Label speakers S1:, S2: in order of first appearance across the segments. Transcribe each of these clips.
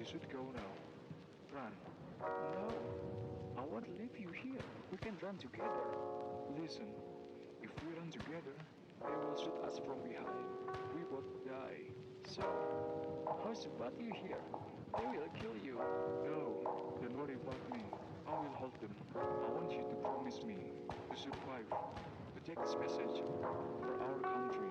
S1: You should go now. Run.
S2: No, I won't leave you here. We can run together.
S1: Listen, if we run together, they will shoot us from behind. We both die.
S2: So, how's about you here? They will kill you.
S1: No, don't worry about me. I will hold them. I want you to promise me to survive, to take this message for our country.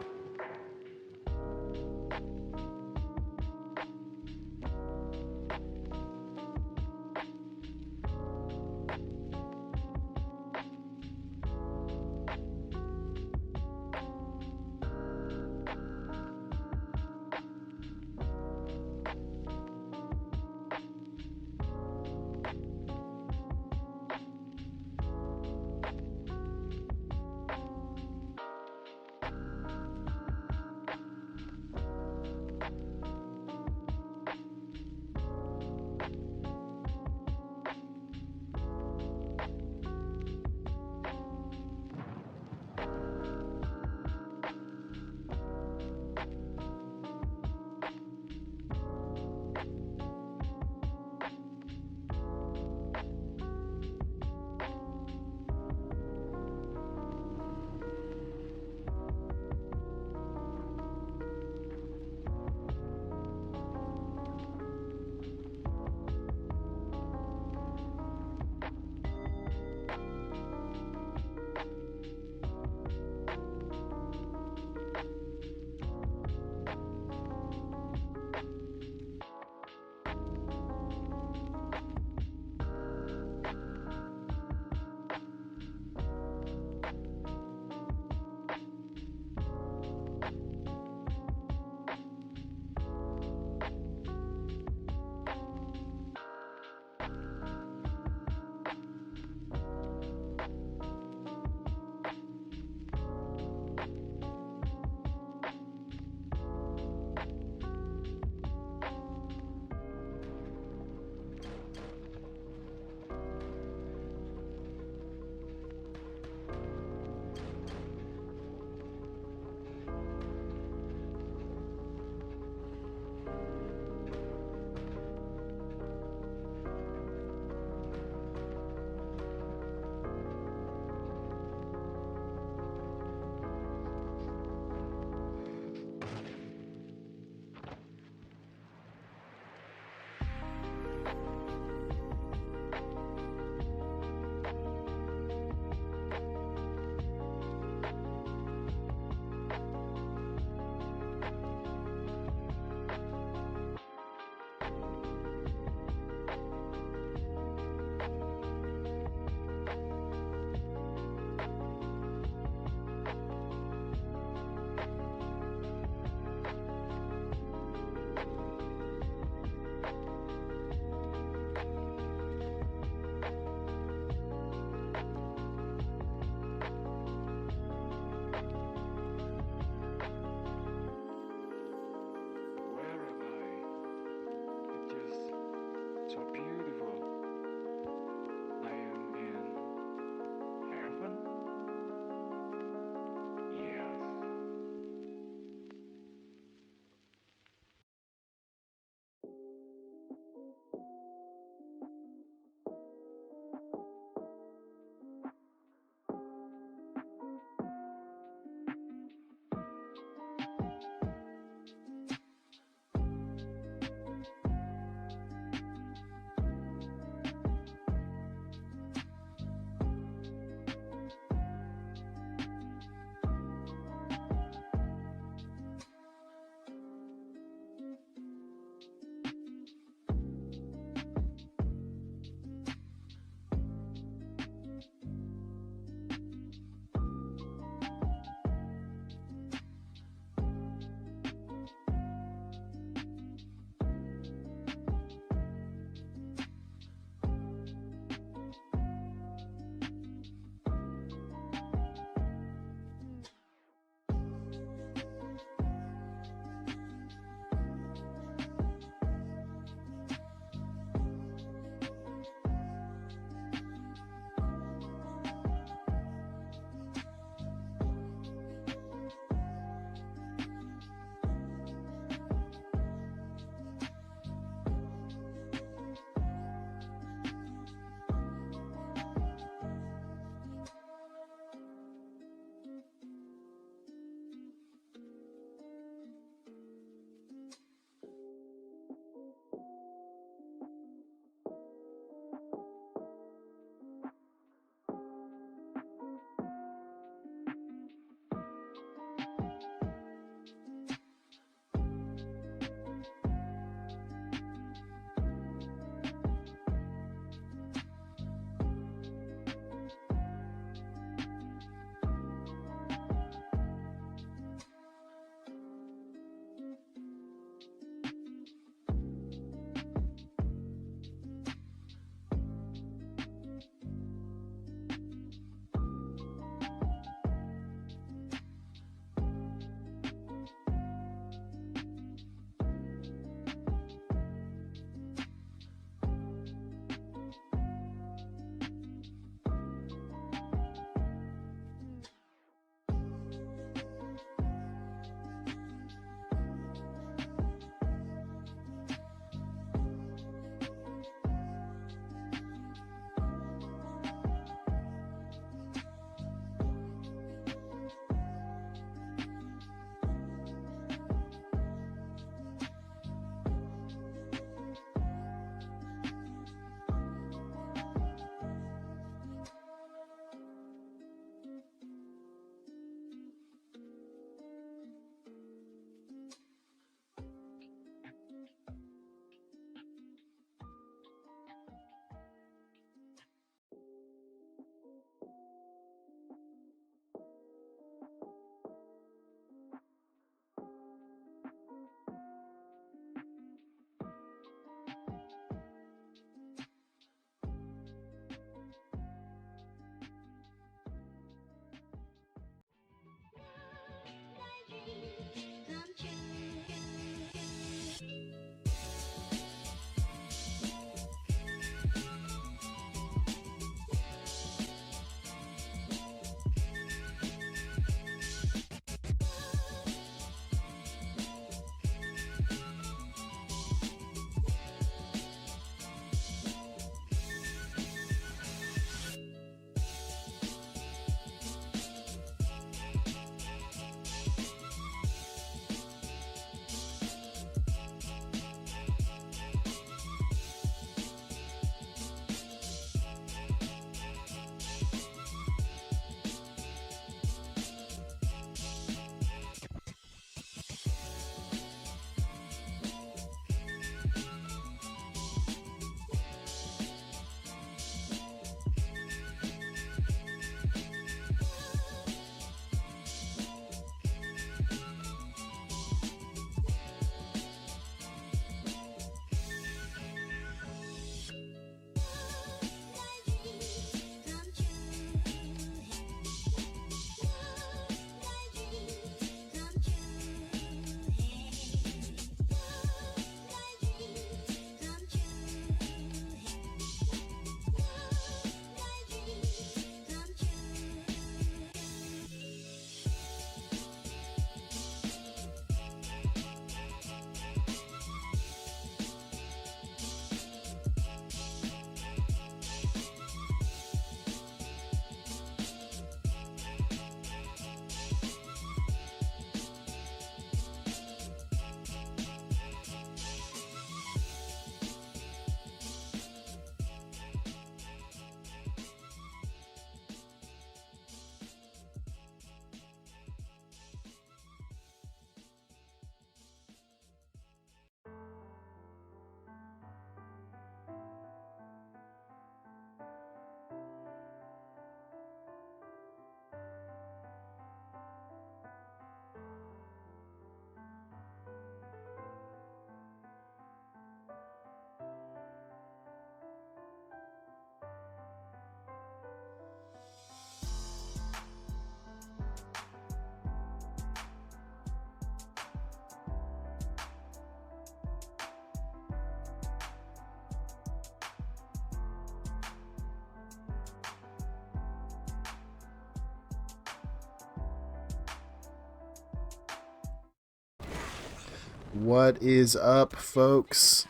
S3: What is up, folks?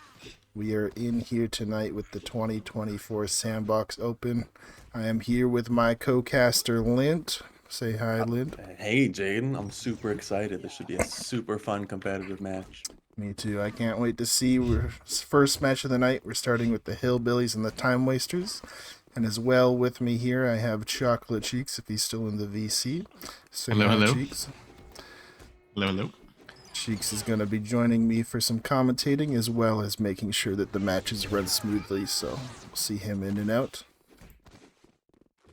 S3: We are in here tonight with the 2024 Sandbox Open. I am here with my co-caster, Lint. Say hi, Lint.
S4: Hey, Jaden. I'm super excited. This should be a super fun competitive match.
S3: Me too. I can't wait to see. First match of the night. We're starting with the Hillbillies and the Timewasters. And as well with me here, I have Chocolate Cheeks, if he's still in the VC. Say
S5: Hello,
S3: hi,
S5: hello.
S3: Cheeks.
S5: Hello, hello.
S3: Cheeks is going to be joining me for some commentating as well as making sure that the matches run smoothly, so we'll see him in and out.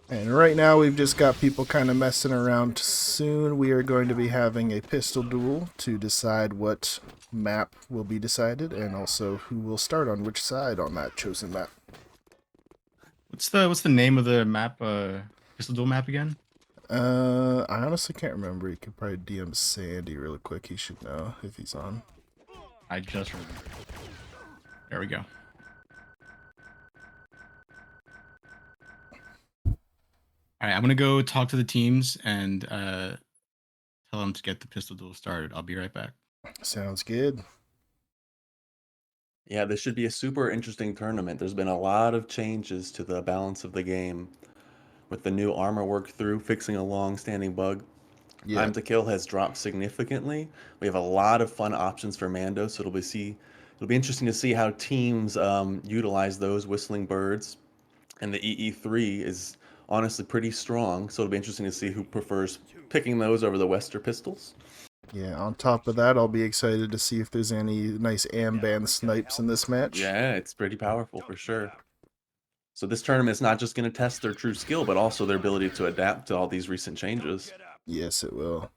S3: And right now we've just got people kind of messing around. Soon we are going to be having a pistol duel to decide what map will be decided and also who will start on which side on that chosen map.
S5: What's the name of the map? Pistol duel map again?
S3: I honestly can't remember. You could probably DM Sandy really quick. He should know if he's on.
S5: I just remembered. There we go. All right, I'm gonna go talk to the teams and tell them to get the pistol duel started. I'll be right back.
S3: Sounds good.
S4: Yeah, this should be a super interesting tournament. There's been a lot of changes to the balance of the game with the new armor work through, fixing a long-standing bug.
S3: Yeah.
S4: Time to kill has dropped significantly. We have a lot of fun options for Mando, so it'll be interesting to see how teams utilize those whistling birds. And the EE3 is honestly pretty strong, so it'll be interesting to see who prefers picking those over the Wester pistols.
S3: Yeah, on top of that, I'll be excited to see if there's any nice Amban snipes in this match.
S4: Yeah, it's pretty powerful for sure. So this tournament is not just going to test their true skill, but also their ability to adapt to all these recent changes.
S3: Yes, it will.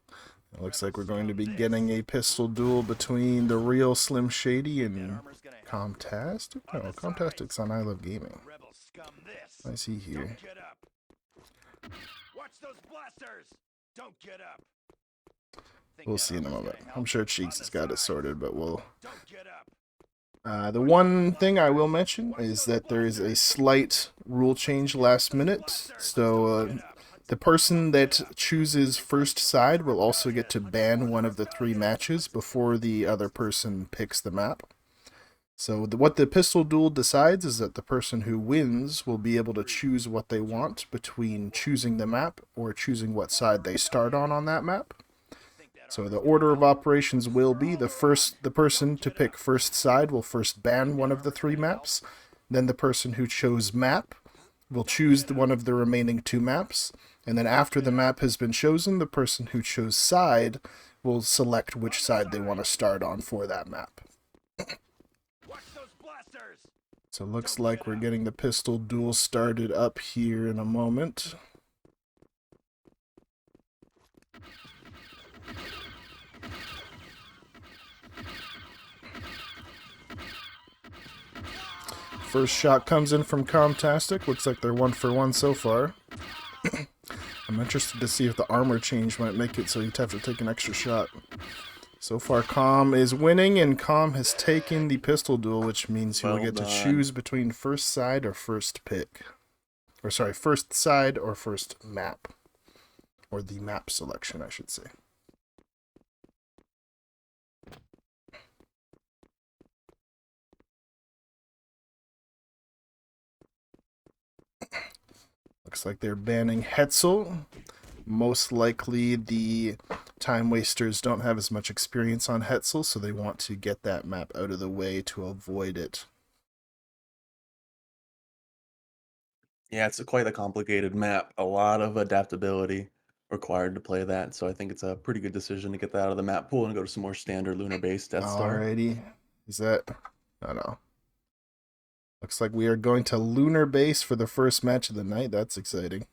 S3: It looks like we're going to be getting a pistol duel between the real Slim Shady and Comtastic? No, Comtastic's on I Love Gaming. I see here. We'll see in a moment. I'm sure Cheeks has got it sorted, but we'll... the one thing I will mention is that there is a slight rule change last minute. So the person that chooses first side will also get to ban one of the 3 matches before the other person picks the map. So what the pistol duel decides is that the person who wins will be able to choose what they want between choosing the map or choosing what side they start on that map. So the order of operations will be the person to pick first side will first ban one of the 3 maps. Then the person who chose map will choose one of the remaining 2 maps. And then after the map has been chosen, the person who chose side will select which side they want to start on for that map. So it looks like we're getting the pistol duel started up here in a moment. First shot comes in from Comtastic. Looks like they're 1 for 1 so far. I'm interested to see if the armor change might make it so you'd have to take an extra shot. So far, Com is winning, and Com has taken the pistol duel, which means he will get to choose between first side or first pick. Or sorry, first side or first map. Or the map selection, I should say. Looks like they're banning Hetzel. Most likely the Timewasters don't have as much experience on Hetzel, so they want to get that map out of the way to avoid it.
S4: Yeah, it's quite a complicated map. A lot of adaptability required to play that, so I think it's a pretty good decision to get that out of the map pool and go to some more standard lunar-based Death Star.
S3: Alrighty. Is that... Oh no. Looks like we are going to lunar base for the first match of the night. That's exciting.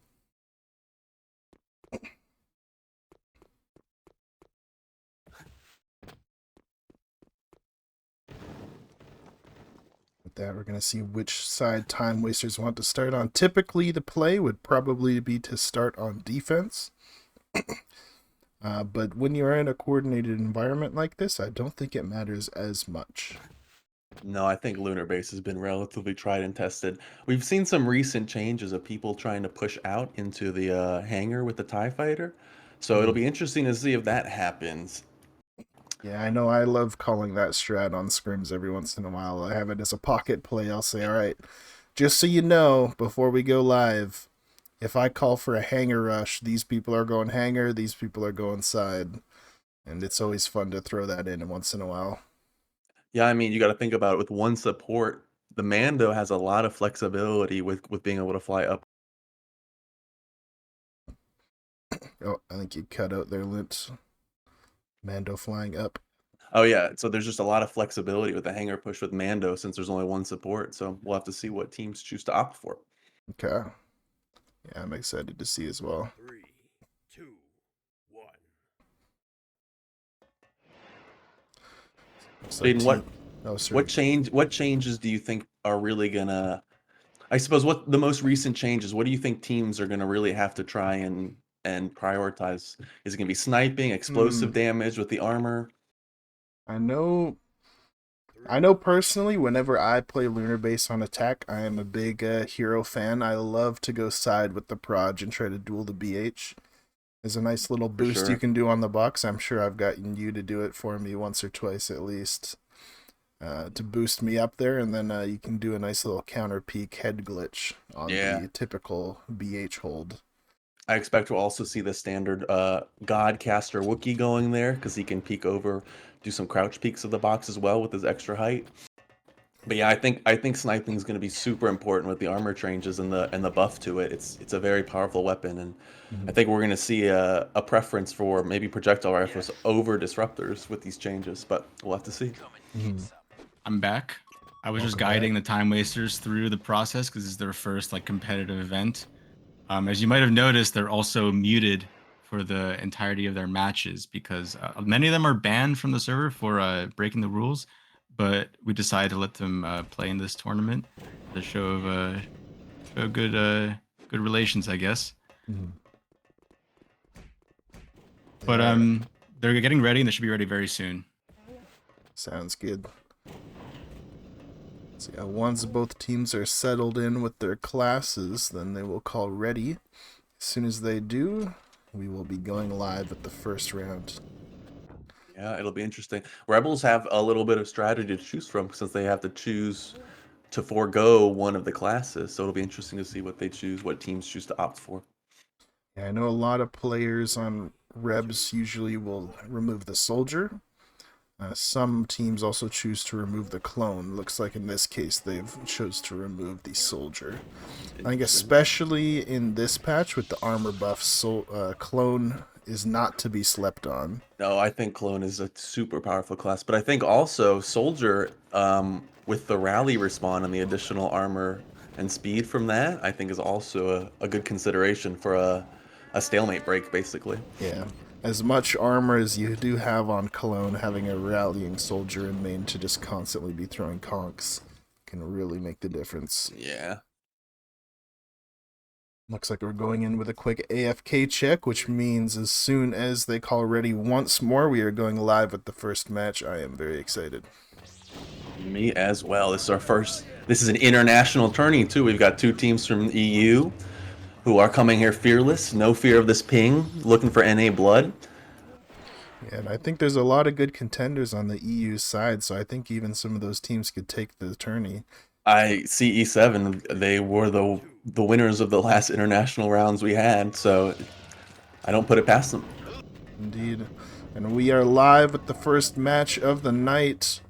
S3: With that, we're going to see which side Timewasters want to start on. Typically, the play would probably be to start on defense. But when you're in a coordinated environment like this, I don't think it matters as much.
S4: No, I think lunar base has been relatively tried and tested. We've seen some recent changes of people trying to push out into the hangar with the TIE fighter. So it'll be interesting to see if that happens.
S3: Yeah, I know. I love calling that strat on scrims every once in a while. I have it as a pocket play. I'll say, all right, just so you know, before we go live, if I call for a hanger rush, these people are going hanger, these people are going side. And it's always fun to throw that in once in a while.
S4: Yeah, I mean, you got to think about it with one support. The Mando has a lot of flexibility with being able to fly up.
S3: Oh, I think you cut out there, Lintz. Mando flying up.
S4: Oh yeah, so there's just a lot of flexibility with the hanger push with Mando since there's only one support. So we'll have to see what teams choose to opt for.
S3: Okay. Yeah, I'm excited to see as well.
S6: 3, 2, 1.
S4: Aiden,
S3: Oh,
S4: what changes do you think are really gonna? I suppose what the most recent changes. What do you think teams are gonna really have to try and prioritize? Is it gonna be sniping, explosive damage with the armor?
S3: I know personally, whenever I play Lunar Base on attack, I am a big hero fan. I love to go side with the Proj and try to duel the BH. There's a nice little boost
S4: sure.
S3: you can do on the box. I'm sure I've gotten you to do it for me once or twice at least. To boost me up there, and then you can do a nice little counter peek head glitch on the typical BH hold.
S4: I expect we'll also see the standard Godcaster Wookiee going there because he can peek over, do some crouch peeks of the box as well with his extra height. But yeah, I think sniping is going to be super important with the armor changes and the buff to it. It's a very powerful weapon, and I think we're going to see a preference for maybe projectile rifles over disruptors with these changes. But we'll have to see.
S5: I'm back. I was just guiding the Timewasters through the process because it's their first like competitive event. As you might have noticed, they're also muted for the entirety of their matches because many of them are banned from the server for breaking the rules. But we decided to let them play in this tournament to show good relations, I guess. But they're getting ready and they should be ready very soon.
S3: Sounds good. So yeah, once both teams are settled in with their classes, then they will call ready. As soon as they do, we will be going live at the first round.
S4: Yeah, it'll be interesting. Rebels have a little bit of strategy to choose from since they have to choose to forego one of the classes. So it'll be interesting to see what they choose, what teams choose to opt for.
S3: Yeah, I know a lot of players on Rebs usually will remove the soldier. Some teams also choose to remove the clone. Looks like in this case they've chose to remove the soldier. I think especially in this patch with the armor buff, clone is not to be slept on.
S4: No, I think clone is a super powerful class, but I think also soldier with the rally respawn and the additional armor and speed from that, I think is also a good consideration for a stalemate break, basically.
S3: Yeah. As much armor as you do have on Cologne, having a rallying soldier in main to just constantly be throwing conks can really make the difference.
S4: Yeah.
S3: Looks like we're going in with a quick AFK check, which means as soon as they call ready once more, we are going live with the first match. I am very excited.
S4: Me as well. This is our first. This is an international tourney too. We've got two teams from the EU who are coming here fearless, no fear of this ping, looking for NA blood.
S3: Yeah, and I think there's a lot of good contenders on the EU side, so I think even some of those teams could take the tourney.
S4: I see E7. They were the winners of the last international rounds we had, so I don't put it past them.
S3: Indeed. And we are live with the first match of the night.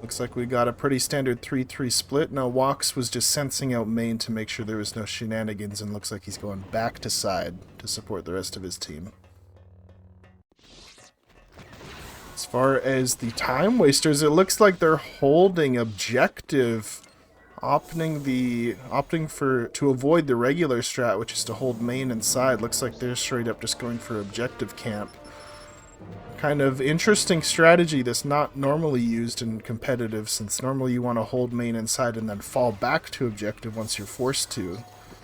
S3: Looks like we got a pretty standard 3-3 split. Now, Walks was just sensing out main to make sure there was no shenanigans, and looks like he's going back to side to support the rest of his team. As far as the Timewasters, it looks like they're holding objective, opting to avoid the regular strat, which is to hold main and side. Looks like they're straight up just going for objective camp. Kind of interesting strategy that's not normally used in competitive, since normally you want to hold main and side and then fall back to objective once you're forced to.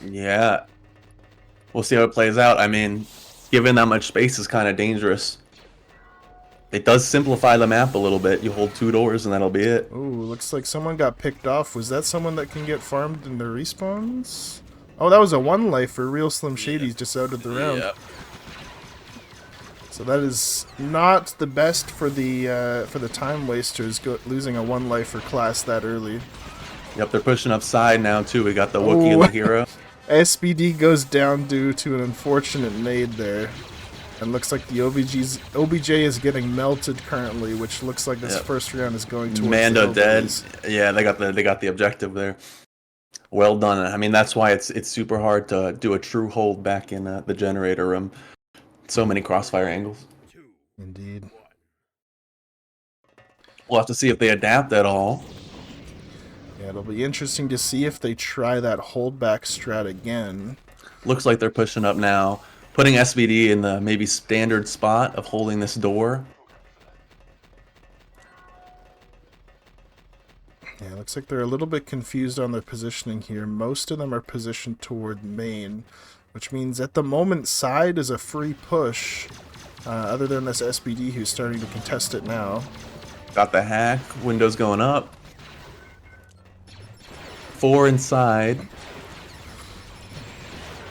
S4: Yeah. We'll see how it plays out. I mean, given that much space is kind of dangerous. It does simplify the map a little bit. You hold two doors and that'll be it.
S3: Ooh, looks like someone got picked off. Was that someone that can get farmed in the respawns? Oh, that was a one lifer. Real Slim Shady's just out of the round.
S4: Yep.
S3: So that is not the best for the Time Wasters, losing a 1 life for class that early.
S4: Yep, they're pushing up side now too. We got the Wookiee and the hero.
S3: SBD goes down due to an unfortunate nade there. And looks like the OBJ is getting melted currently, which looks like this first round is going towards
S4: Mando
S3: the
S4: dead.
S3: Hillbillies.
S4: Yeah, they got the objective there. Well done. I mean, that's why it's super hard to do a true hold back in the generator room. So many crossfire angles.
S3: Indeed.
S4: We'll have to see if they adapt at all.
S3: Yeah, it'll be interesting to see if they try that holdback strat again.
S4: Looks like they're pushing up now, putting SVD in the maybe standard spot of holding this door.
S3: Yeah, looks like they're a little bit confused on their positioning here. Most of them are positioned toward main, which means at the moment side is a free push, other than this SBD who's starting to contest it now.
S4: Got the hack, windows going up. 4 inside.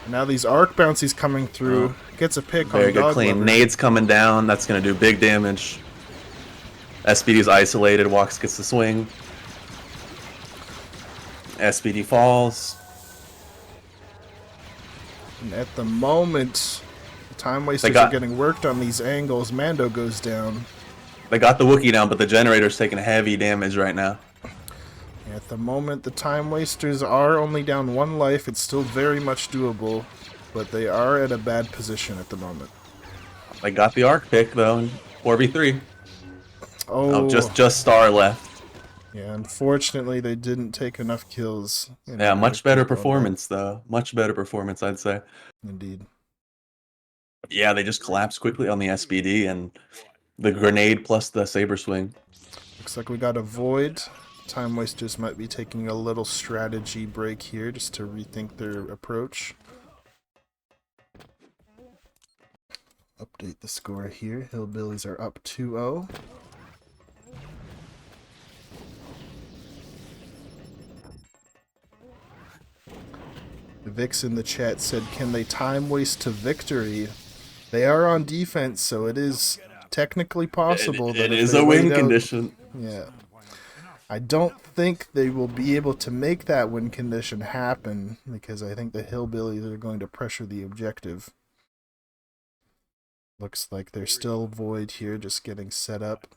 S3: Now these arc bouncies coming through. Gets a pick
S4: Very
S3: on
S4: good
S3: Dog
S4: clean.
S3: Lover.
S4: Nades coming down. That's going to do big damage. SBD's isolated. Walks gets the swing. SBD falls.
S3: And at the moment, the Time Wasters are getting worked on these angles. Mando goes down.
S4: They got the Wookiee down, but the generator's taking heavy damage right now.
S3: At the moment, the Time Wasters are only down 1 life. It's still very much doable, but they are at a bad position at the moment.
S4: They got the arc pick, though. 4v3.
S3: Oh,
S4: just Star left.
S3: Yeah, unfortunately, they didn't take enough kills.
S4: Yeah, much better performance, though. Much better performance, I'd say.
S3: Indeed.
S4: Yeah, they just collapsed quickly on the SBD and the grenade plus the saber swing.
S3: Looks like we got a void. Time Wasters might be taking a little strategy break here just to rethink their approach. Update the score here. Hillbillies are up 2-0. Vix in the chat said, can they time waste to victory? They are on defense, so it is technically possible.
S4: It is a win condition.
S3: Yeah. I don't think they will be able to make that win condition happen, because I think the Hillbillies are going to pressure the objective. Looks like they're still void here, just getting set up.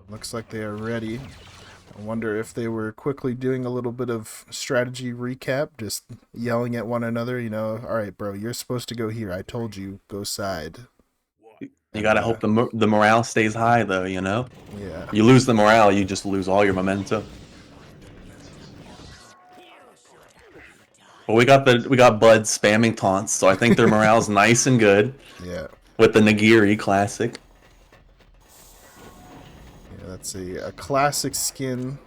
S3: Looks like they are ready. I wonder if they were quickly doing a little bit of strategy recap, just yelling at one another, you know, all right, bro, you're supposed to go here. I told you, go side.
S4: You gotta hope the morale stays high, though, you know?
S3: Yeah.
S4: You lose the morale, you just lose all your momentum. Well, we got Bud spamming taunts, so I think their morale's nice and good.
S3: Yeah.
S4: With the Nagiri classic.
S3: That's a classic skin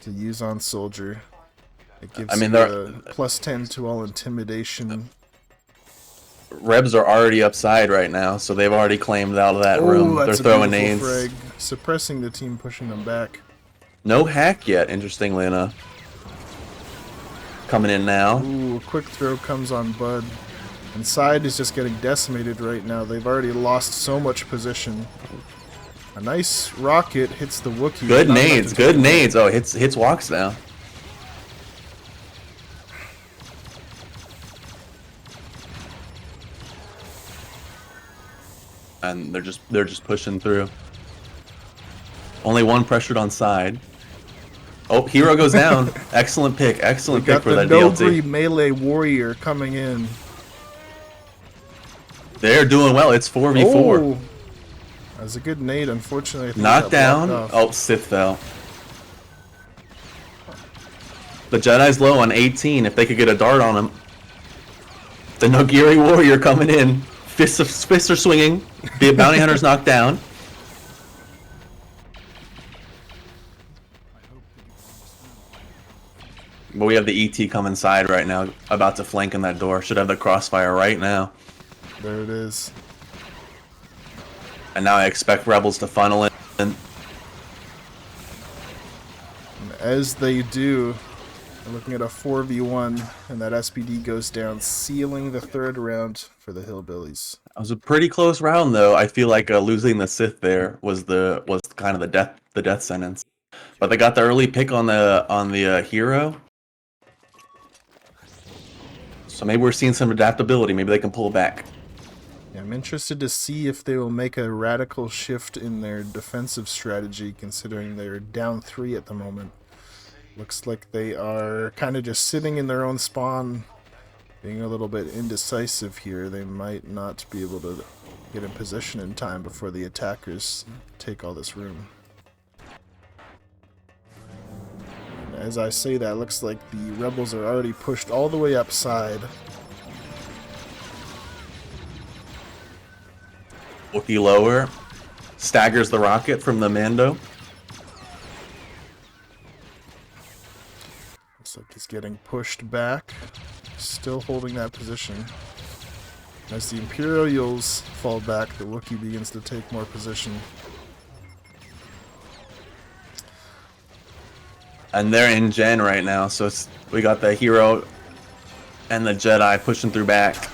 S3: to use on Soldier. It gives
S4: you
S3: a +10 to all intimidation.
S4: Rebs are already upside right now, so they've already claimed out of that room. They're throwing nades.
S3: Frag, suppressing the team, pushing them back.
S4: No hack yet, interestingly enough. Coming in now.
S3: Ooh, a quick throw comes on Bud. And side is just getting decimated right now. They've already lost so much position. A nice rocket hits the Wookiee.
S4: Good nades, good nades. Oh, hits walks now. And they're just pushing through. Only one pressured on side. Oh, hero goes down. Excellent pick for that DLT.
S3: Nobri melee warrior coming in.
S4: They're doing well. It's 4v4.
S3: Oh. That was a good nade, unfortunately. I think
S4: Knocked down. Oh, Sith fell. The Jedi's low on 18. If they could get a dart on him. The Nogiri warrior coming in. Fists are swinging. The bounty hunter's knocked down. But we have the ET coming inside right now, about to flank in that door. Should have the crossfire right now.
S3: There it is.
S4: And now I expect Rebels to funnel in.
S3: And As they do, we're looking at a 4v1, and that SPD goes down, sealing the third round for the Hillbillies.
S4: It was a pretty close round, though. I feel like losing the Sith there was kind of the death sentence. But they got the early pick on the hero, so maybe we're seeing some adaptability. Maybe they can pull back.
S3: Yeah, I'm interested to see if they will make a radical shift in their defensive strategy, considering they're down 3 at the moment. Looks like they are kind of just sitting in their own spawn, being a little bit indecisive here. They might not be able to get in position in time before the attackers take all this room. And as I say that, looks like the rebels are already pushed all the way upside.
S4: Wookiee lower, staggers the rocket from the Mando.
S3: Looks like he's getting pushed back, still holding that position. As the Imperials fall back, the Wookiee begins to take more position.
S4: And they're in Gen right now, so we got the hero and the Jedi pushing through back.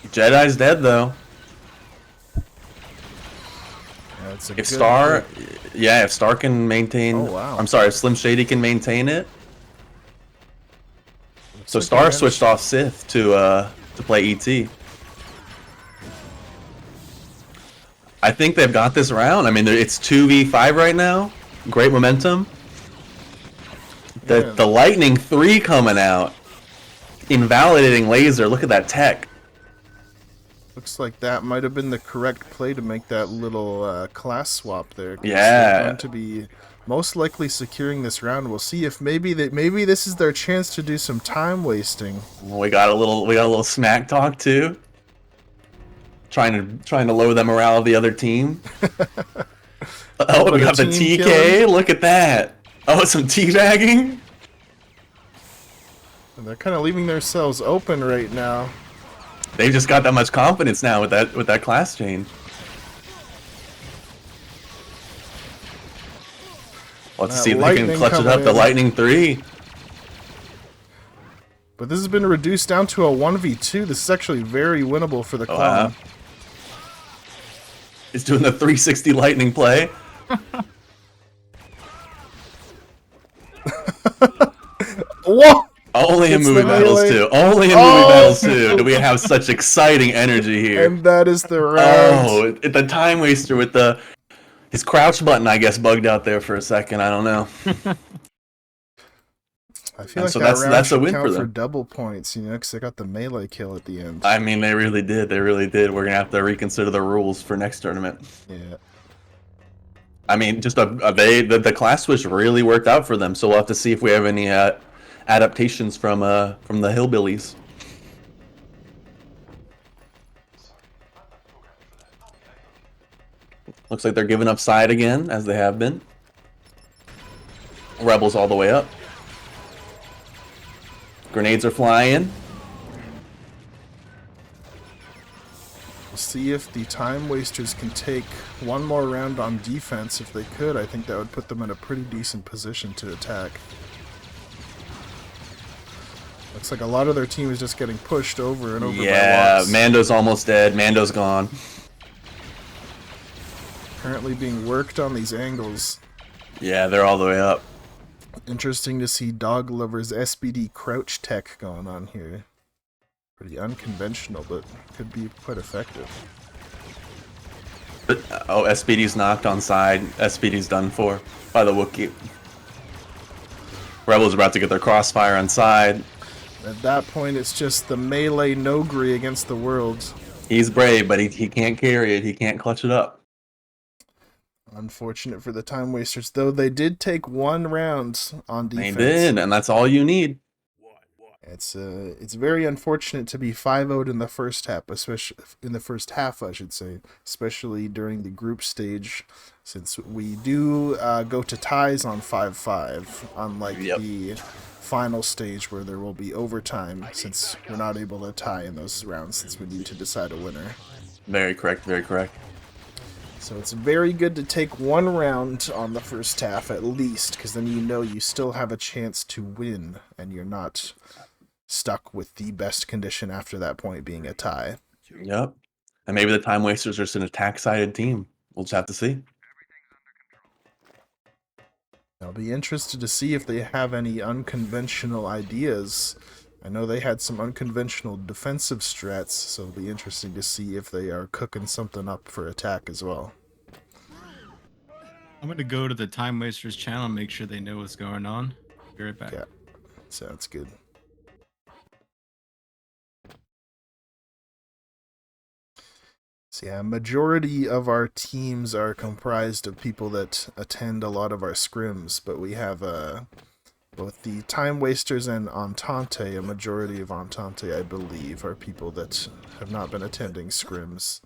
S4: Jedi's dead though.
S3: Yeah,
S4: If Star, yeah, if Star can maintain,
S3: oh, wow.
S4: I'm sorry, if Slim Shady can maintain it. So
S3: like
S4: Star switched off Sith to play ET. I think they've got this round. I mean, it's 2v5 right now. Great momentum. The Lightning 3 coming out. Invalidating laser. Look at that tech.
S3: Looks like that might have been the correct play to make that little class swap there.
S4: Yeah.
S3: They're going to be most likely securing this round. We'll see if maybe this is their chance to do some time wasting.
S4: We got a little smack talk too. Trying to lower the morale of the other team. Oh, we got the TK. Killing. Look at that. Oh, some teabagging.
S3: And they're kind of leaving themselves open right now.
S4: They've just got that much confidence now with that class change. Let's see if they can clutch it up. The Lightning 3.
S3: But this has been reduced down to a 1v2. This is actually very winnable for the clone.
S4: He's doing the 360 Lightning play.
S3: Whoa!
S4: Only in movie battles too. Only in movie battles too do we have such exciting energy here.
S3: And that is the round.
S4: Oh, the time waster with his crouch button, I guess, bugged out there for a second. I don't know.
S3: I feel like that's a win for them. For double points, you know, because they got the melee kill at the end.
S4: I mean, they really did. They really did. We're gonna have to reconsider the rules for next tournament.
S3: Yeah.
S4: I mean, just the class switch really worked out for them. So we'll have to see if we have any adaptations from the Hillbillies. Looks like they're giving up side again, as they have been. Rebels all the way up. Grenades are flying.
S3: We'll see if the Time Wasters can take one more round on defense. If they could, I think that would put them in a pretty decent position to attack. Looks like a lot of their team is just getting pushed over and over by walks.
S4: Mando's almost dead. Mando's gone.
S3: Currently being worked on these angles.
S4: Yeah, they're all the way up.
S3: Interesting to see Dog Lover's SBD crouch tech going on here. Pretty unconventional, but could be quite effective.
S4: Oh, SBD's knocked on side. SBD's done for by the Wookiee. Rebels about to get their crossfire on side.
S3: At that point, it's just the melee Nogri against the world.
S4: He's brave, but he can't carry it. He can't clutch it up.
S3: Unfortunate for the Time Wasters, though. They did take one round on defense.
S4: They did, and that's all you need.
S3: It's very unfortunate to be 5-0'd in the first half, especially in the first half, I should say, especially during the group stage, since we do go to ties on 5-5, unlike the final stage where there will be overtime, since we're not able to tie in those rounds, since we need to decide a winner.
S4: Very correct, very correct.
S3: So it's very good to take one round on the first half at least, because then you know you still have a chance to win, and you're not stuck with the best condition after that point being a tie.
S4: Yep. And maybe the Time Wasters are just an attack-sided team. We'll just have to see.
S3: I'll be interested to see if they have any unconventional ideas. I know they had some unconventional defensive strats, so it'll be interesting to see if they are cooking something up for attack as well.
S5: I'm going to go to the Time Wasters channel and make sure they know what's going on. Be right back.
S3: Yeah, sounds good. So yeah, majority of our teams are comprised of people that attend a lot of our scrims, but we have both the Time Wasters and Entente. A majority of Entente, I believe, are people that have not been attending scrims.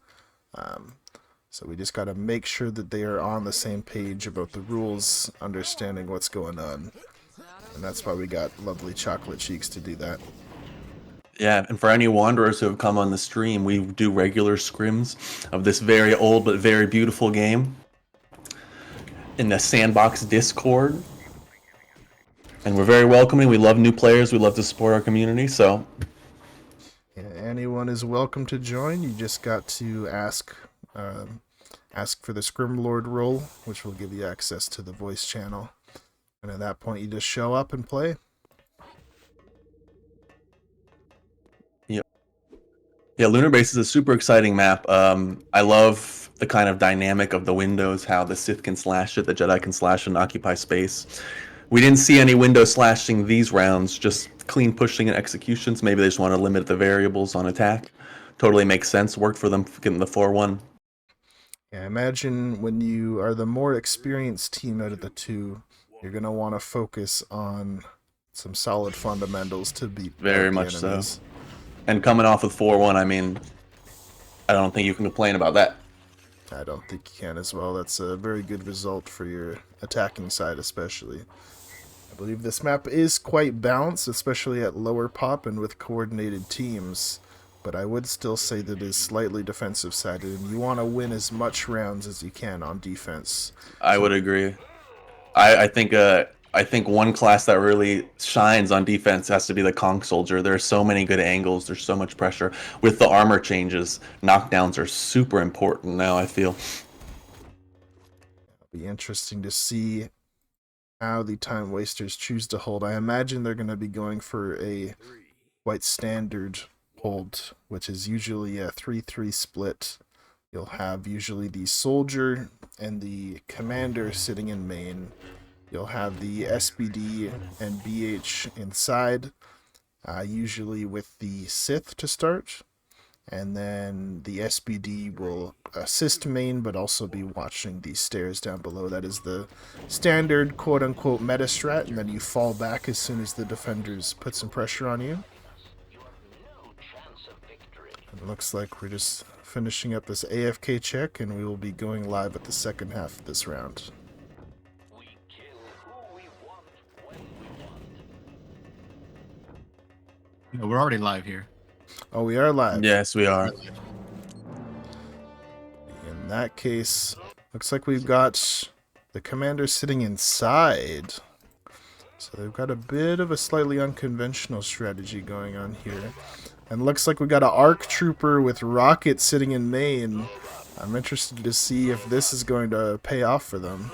S3: So we just got to make sure that they are on the same page about the rules, understanding what's going on. And that's why we got lovely Chocolate Cheeks to do that.
S4: Yeah, and for any wanderers who have come on the stream, we do regular scrims of this very old but very beautiful game in the Sandbox Discord. And we're very welcoming. We love new players. We love to support our community, so...
S3: Yeah, anyone is welcome to join. You just got to ask for the Scrim Lord role, which will give you access to the voice channel. And at that point, you just show up and play.
S4: Yeah, Lunar Base is a super exciting map. I love the kind of dynamic of the windows, how the Sith can slash it, the Jedi can slash and occupy space. We didn't see any window slashing these rounds, just clean pushing and executions. Maybe they just want to limit the variables on attack. Totally makes sense. Worked for them getting the 4-1.
S3: Yeah, imagine when you are the more experienced team out of the two, you're going to want to focus on some solid fundamentals to beat
S4: Very much so. And coming off with 4-1, I mean, I don't think you can complain about that.
S3: I don't think you can as well. That's a very good result for your attacking side especially. I believe this map is quite balanced, especially at lower pop and with coordinated teams. But I would still say that it is slightly defensive-sided, and you want to win as much rounds as you can on defense.
S4: I would agree. I think one class that really shines on defense has to be the Conch Soldier. There are so many good angles. There's so much pressure. With the armor changes, knockdowns are super important now, I feel.
S3: It'll be interesting to see how the Time Wasters choose to hold. I imagine they're going to be going for a quite standard hold, which is usually a 3-3 split. You'll have usually the Soldier and the Commander sitting in main. You'll have the SBD and BH inside, usually with the Sith to start. And then the SBD will assist main, but also be watching the stairs down below. That is the standard quote-unquote meta strat, and then you fall back as soon as the defenders put some pressure on you. It looks like we're just finishing up this AFK check, and we will be going live at the second half of this round.
S5: No, we're already live here.
S3: Oh, we are live.
S4: Yes, we are.
S3: In that case, looks like we've got the commander sitting inside. So they've got a bit of a slightly unconventional strategy going on here. And looks like we've got an ARC Trooper with Rocket sitting in main. I'm interested to see if this is going to pay off for them.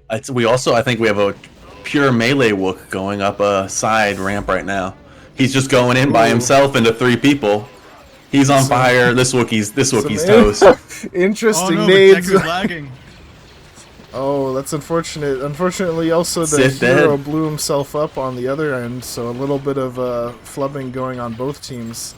S4: I think we have a pure melee Wook going up a side ramp right now. He's just going in by himself into 3 people. He's on fire. This Wookiee's toast.
S3: Interesting
S5: nades.
S3: nades.
S5: Lagging.
S3: Oh, that's unfortunate. Unfortunately, also the
S4: Sith
S3: hero
S4: dead.
S3: blew himself up on the other end, so a little bit of flubbing going on both teams.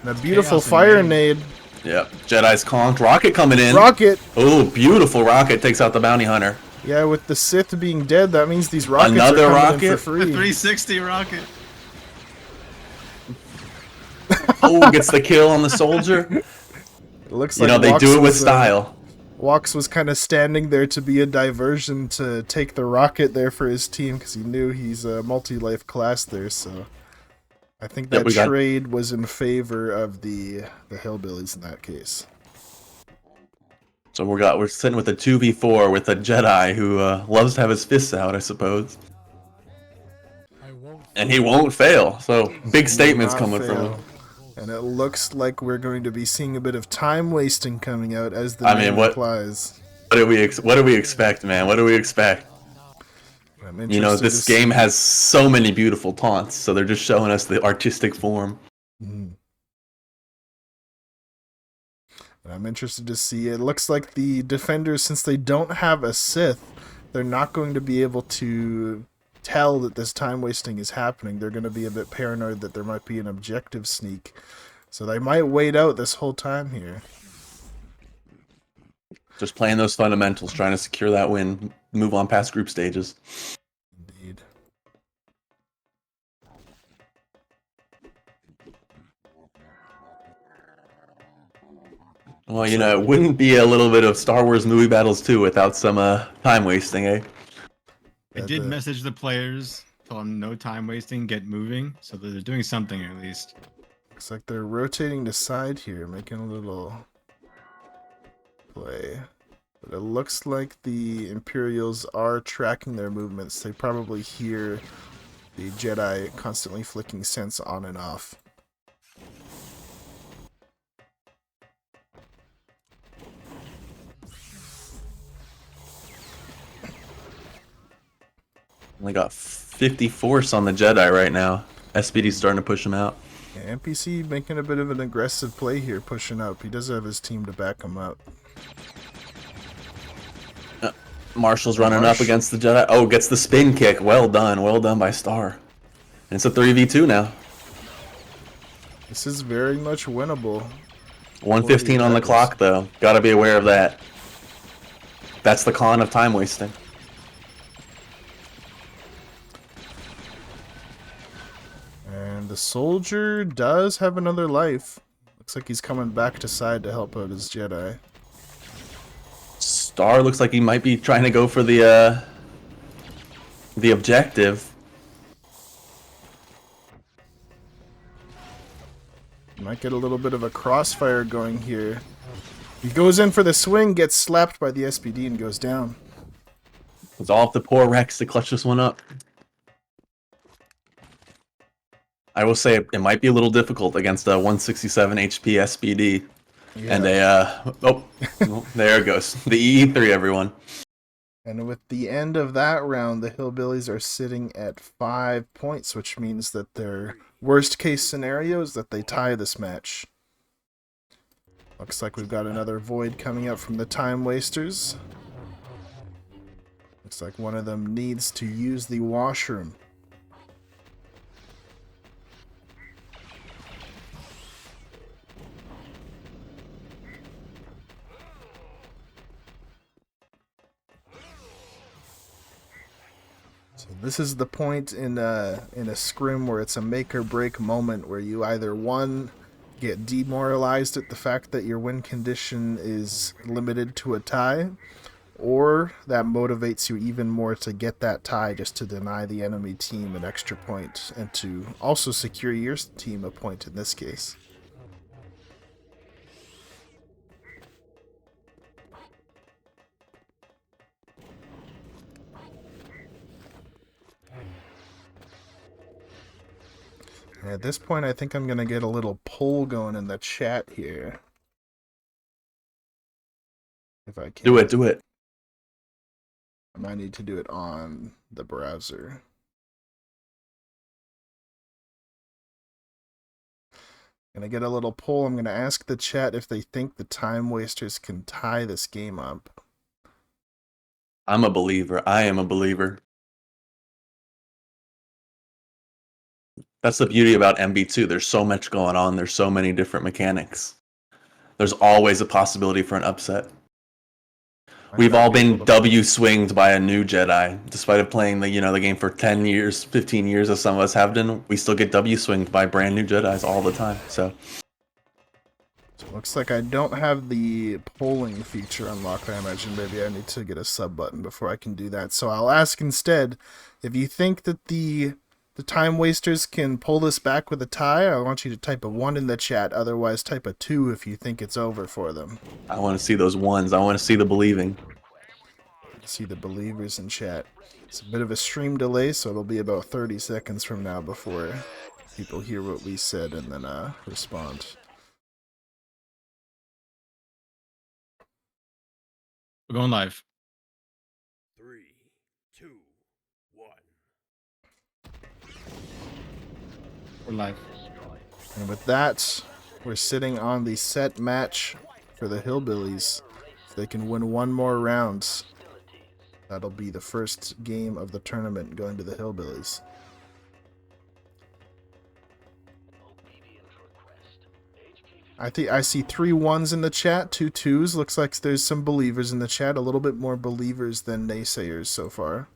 S3: And a beautiful
S5: Chaos
S3: fire nade.
S4: Yep. Jedi's conked. Rocket coming in.
S3: Rocket!
S4: Oh, beautiful rocket takes out the bounty hunter.
S3: Yeah, with the Sith being dead, that means these rockets
S4: Another
S3: are coming in
S4: rocket?
S3: for free.
S5: The 360 rocket.
S4: Oh, gets the kill on the soldier.
S3: It looks
S4: You
S3: like
S4: know, they
S3: Wox
S4: do it with
S3: was,
S4: style.
S3: Wox was kind of standing there to be a diversion to take the rocket there for his team because he knew he's a multi-life class there, so... I think
S4: Yep,
S3: that
S4: we got-
S3: trade was in favor of the Hillbillies in that case.
S4: So we're sitting with a 2v4 with a Jedi who loves to have his fists out, I suppose. And he won't fail. So big statements
S3: Not
S4: coming from
S3: fail.
S4: him.
S3: And it looks like we're going to be seeing a bit of time wasting coming out, as the
S4: I
S3: name
S4: mean, what
S3: implies.
S4: do we expect, man? What do we expect?
S3: I'm
S4: You know,
S3: interested
S4: this
S3: to
S4: game
S3: see-
S4: has so many beautiful taunts, so they're just showing us the artistic form.
S3: Mhm. I'm interested to see. It looks like the defenders, since they don't have a Sith, they're not going to be able to tell that this time wasting is happening. They're going to be a bit paranoid that there might be an objective sneak. So they might wait out this whole time here.
S4: Just playing those fundamentals, trying to secure that win, move on past group stages.
S3: Indeed.
S4: Well, you know, it wouldn't be a little bit of Star Wars movie battles too without some time wasting, eh?
S5: I did message the players, tell them no time wasting, get moving, so that they're doing something at least.
S3: Looks like they're rotating to side here, making a little play. But it looks like the Imperials are tracking their movements. They probably hear the Jedi constantly flicking sense on and off.
S4: Only got 50 force on the Jedi right now. SPD's starting to push him out.
S3: Yeah, NPC making a bit of an aggressive play here, pushing up. He does have his team to back him up.
S4: Marshall's running up against the Jedi. Oh, gets the spin kick. Well done by Star. And it's a 3v2 now.
S3: This is very much winnable.
S4: 1:15 on the clock, though. Gotta be aware of that. That's the con of time wasting.
S3: And the soldier does have another life. Looks like he's coming back to side to help out his Jedi.
S4: Star looks like he might be trying to go for the objective.
S3: Might get a little bit of a crossfire going here. He goes in for the swing, gets slapped by the SPD, and goes down.
S4: It's all up to poor Rex to clutch this one up. I will say it might be a little difficult against a 167 HP SPD.
S3: Yeah.
S4: And well, there it goes. The EE3, everyone.
S3: And with the end of that round, the Hillbillies are sitting at 5 points, which means that their worst case scenario is that they tie this match. Looks like we've got another void coming up from the Time Wasters. Looks like one of them needs to use the washroom. So this is the point in a scrim where it's a make or break moment where you either one get demoralized at the fact that your win condition is limited to a tie, or that motivates you even more to get that tie just to deny the enemy team an extra point and to also secure your team a point in this case. At this point, I think I'm going to get a little poll going in the chat here. If I can.
S4: Do it.
S3: I might need to do it on the browser. Gonna get a little poll. I'm gonna ask the chat if they think the Time Wasters can tie this game up.
S4: I'm a believer. I am a believer. That's the beauty about MB2. There's so much going on. There's so many different mechanics. There's always a possibility for an upset. We've all been W-swinged by a new Jedi. Despite of playing the game for 10 years, 15 years, as some of us have done, we still get W-swinged by brand new Jedis all the time. So
S3: looks like I don't have the polling feature unlocked. I imagine maybe I need to get a sub button before I can do that. So I'll ask instead, if you think that the the time wasters can pull this back with a tie, I want you to type a 1 in the chat. Otherwise, type a 2 if you think it's over for them.
S4: I want to see those ones. I want to see the believing.
S3: See the believers in chat. It's a bit of a stream delay, so it'll be about 30 seconds from now before people hear what we said and then respond.
S5: We're going live.
S6: 3, 2, 1.
S5: We're live.
S3: And with that, we're sitting on the set match for the Hillbillies. If they can win one more round, that'll be the first game of the tournament going to the Hillbillies. I see 3 1s in the chat, 2 2s. Looks like there's some believers in the chat. A little bit more believers than naysayers so far.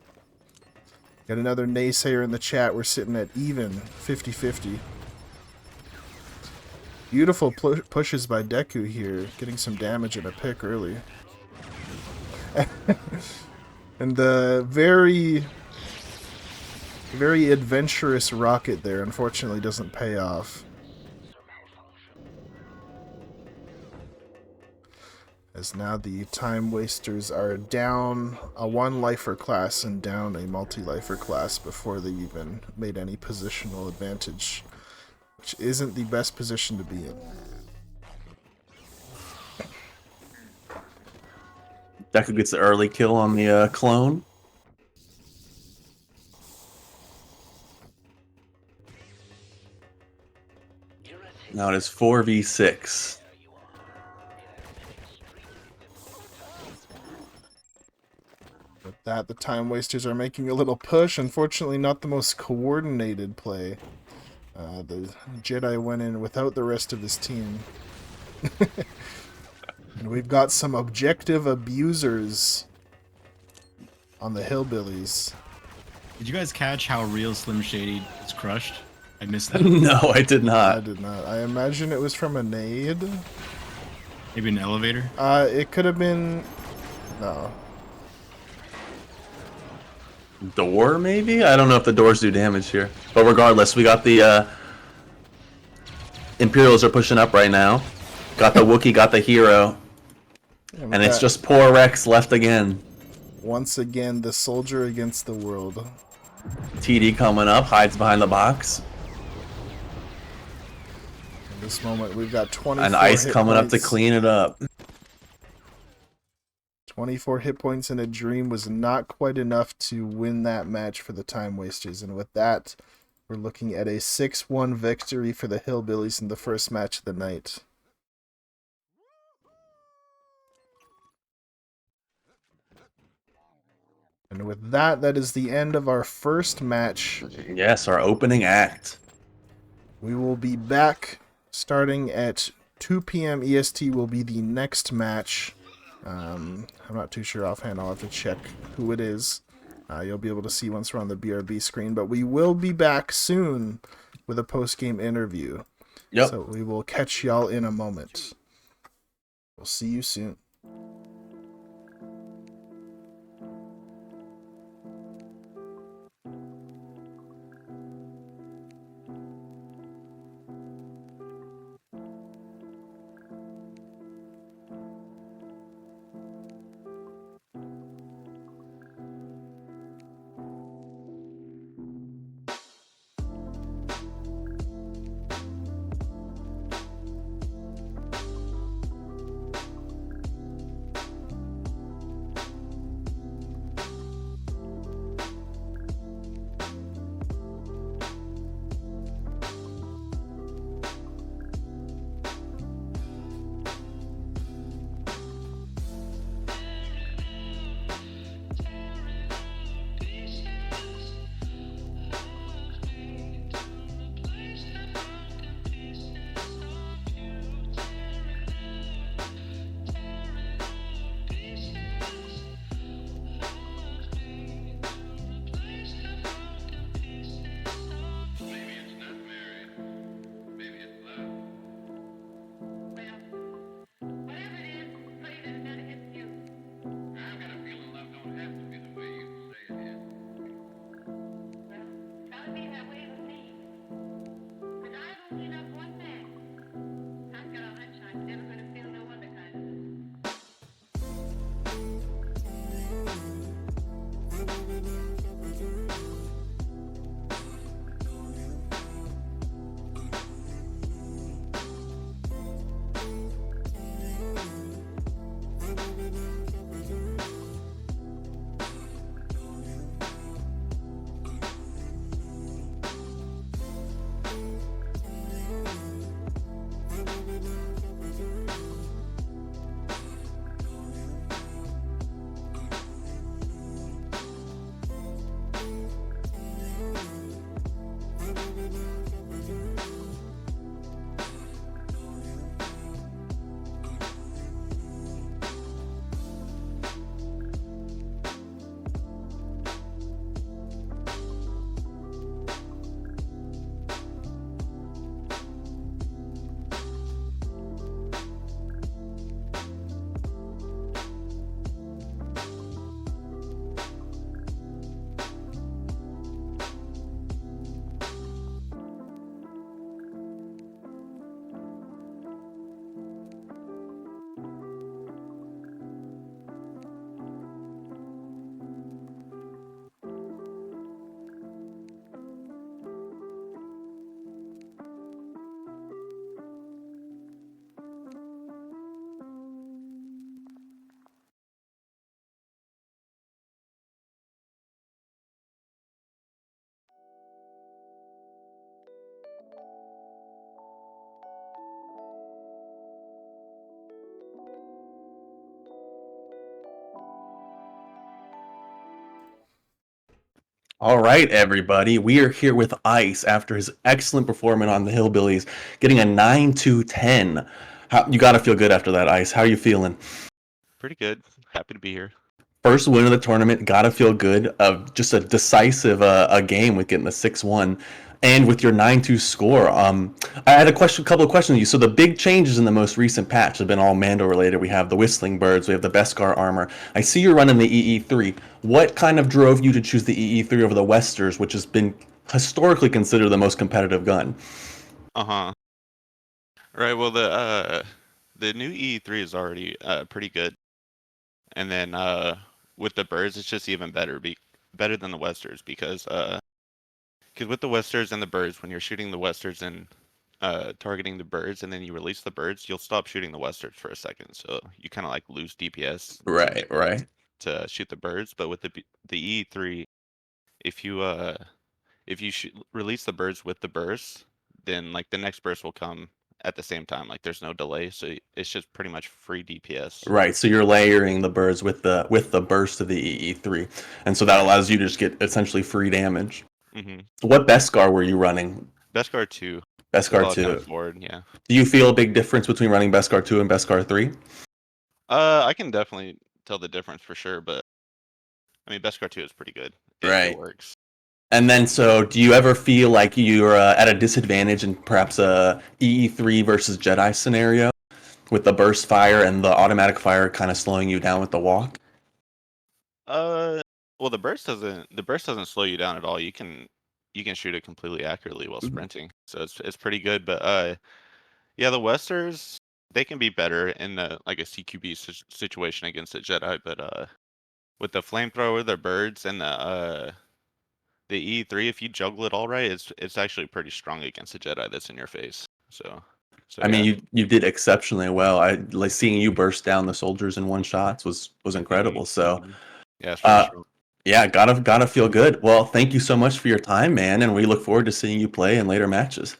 S3: Got another naysayer in the chat. We're sitting at even 50-50. Beautiful pushes by Deku here, getting some damage in a pick early. And the very adventurous rocket there unfortunately doesn't pay off. As now the Time Wasters are down a 1-lifer class and down a multi-lifer class before they even made any positional advantage, which isn't the best position to be in.
S4: Deku gets the early kill on the clone. Now it is 4v6.
S3: With that, the Time Wasters are making a little push. Unfortunately, not the most coordinated play. The Jedi went in without the rest of his team. And we've got some objective abusers on the Hillbillies.
S5: Did you guys catch how real Slim Shady was crushed? I missed that.
S4: No, I did not.
S3: I did not. I imagine it was from a nade.
S5: Maybe an elevator?
S3: It could have been... No.
S4: Door, maybe? I don't know if the doors do damage here. But regardless, we got the Imperials are pushing up right now. Got the Wookiee, got the hero. And it's just poor Rex left again.
S3: Once again, the soldier against the world.
S4: TD coming up, hides behind the box.
S3: In this moment, we've got 24
S4: And Ice
S3: hit
S4: coming up to
S3: points.
S4: clean it up.
S3: 24 hit points in a dream was not quite enough to win that match for the Time Wasters. And with that, we're looking at a 6-1 victory for the Hillbillies in the first match of the night. And with that, that is the end of our first match.
S4: Yes, our opening act.
S3: We will be back starting at 2 p.m. EST will be the next match. I'm not too sure offhand. I'll have to check who it is. You'll be able to see once we're on the BRB screen. But we will be back soon with a post-game interview.
S4: Yep.
S3: So we will catch y'all in a moment. We'll see you soon.
S4: All right, everybody. We are here with Ice after his excellent performance on the Hillbillies, getting a 9-10. You got to feel good after that, Ice. How are you feeling?
S7: Pretty good. Happy to be here.
S4: First win of the tournament, got to feel good. Just a decisive a game with getting the 6-1. And with your 9-2 score, I had a couple of questions to you. So the big changes in the most recent patch have been all Mando related. We have the Whistling Birds, we have the Beskar armor. I see you're running the EE3. What kind of drove you to choose the EE3 over the Westers, which has been historically considered the most competitive gun?
S7: Uh-huh. Right, well the new E3 is already pretty good. And then with the birds it's just even better better than the Westers because with the Westers and the birds, when you're shooting the Westers and targeting the birds and then you release the birds, you'll stop shooting the Westers for a second. So you kind of like lose DPS
S4: Right.
S7: to shoot the birds, but with the E3, if you release the birds with the burst, then like the next burst will come at the same time. Like there's no delay, so it's just pretty much free DPS.
S4: Right, so you're layering the birds with the burst of the EE3, and so that allows you to just get essentially free damage.
S7: Mm-hmm.
S4: What Beskar were you running?
S7: Beskar 2.
S4: Beskar 2.
S7: Forward, yeah.
S4: Do you feel a big difference between running Beskar 2 and Beskar 3?
S7: I can definitely tell the difference for sure, but I mean Beskar 2 is pretty good. It works.
S4: And then, so do you ever feel like you're at a disadvantage in perhaps a EE3 versus Jedi scenario with the burst fire and the automatic fire kind of slowing you down with the walk?
S7: Well, the burst doesn't slow you down at all. You can shoot it completely accurately while sprinting, so it's pretty good. But yeah, the Westers, they can be better in like a CQB situation against a Jedi, but with the flamethrower, the birds, and the E3, if you juggle it all right, it's actually pretty strong against a Jedi that's in your face. So
S4: I mean, you did exceptionally well. I like seeing you burst down the soldiers in one shot was incredible. So
S7: yeah, it's pretty strong.
S4: yeah, gotta feel good. Well, thank you so much for your time, man, and we look forward to seeing you play in later matches.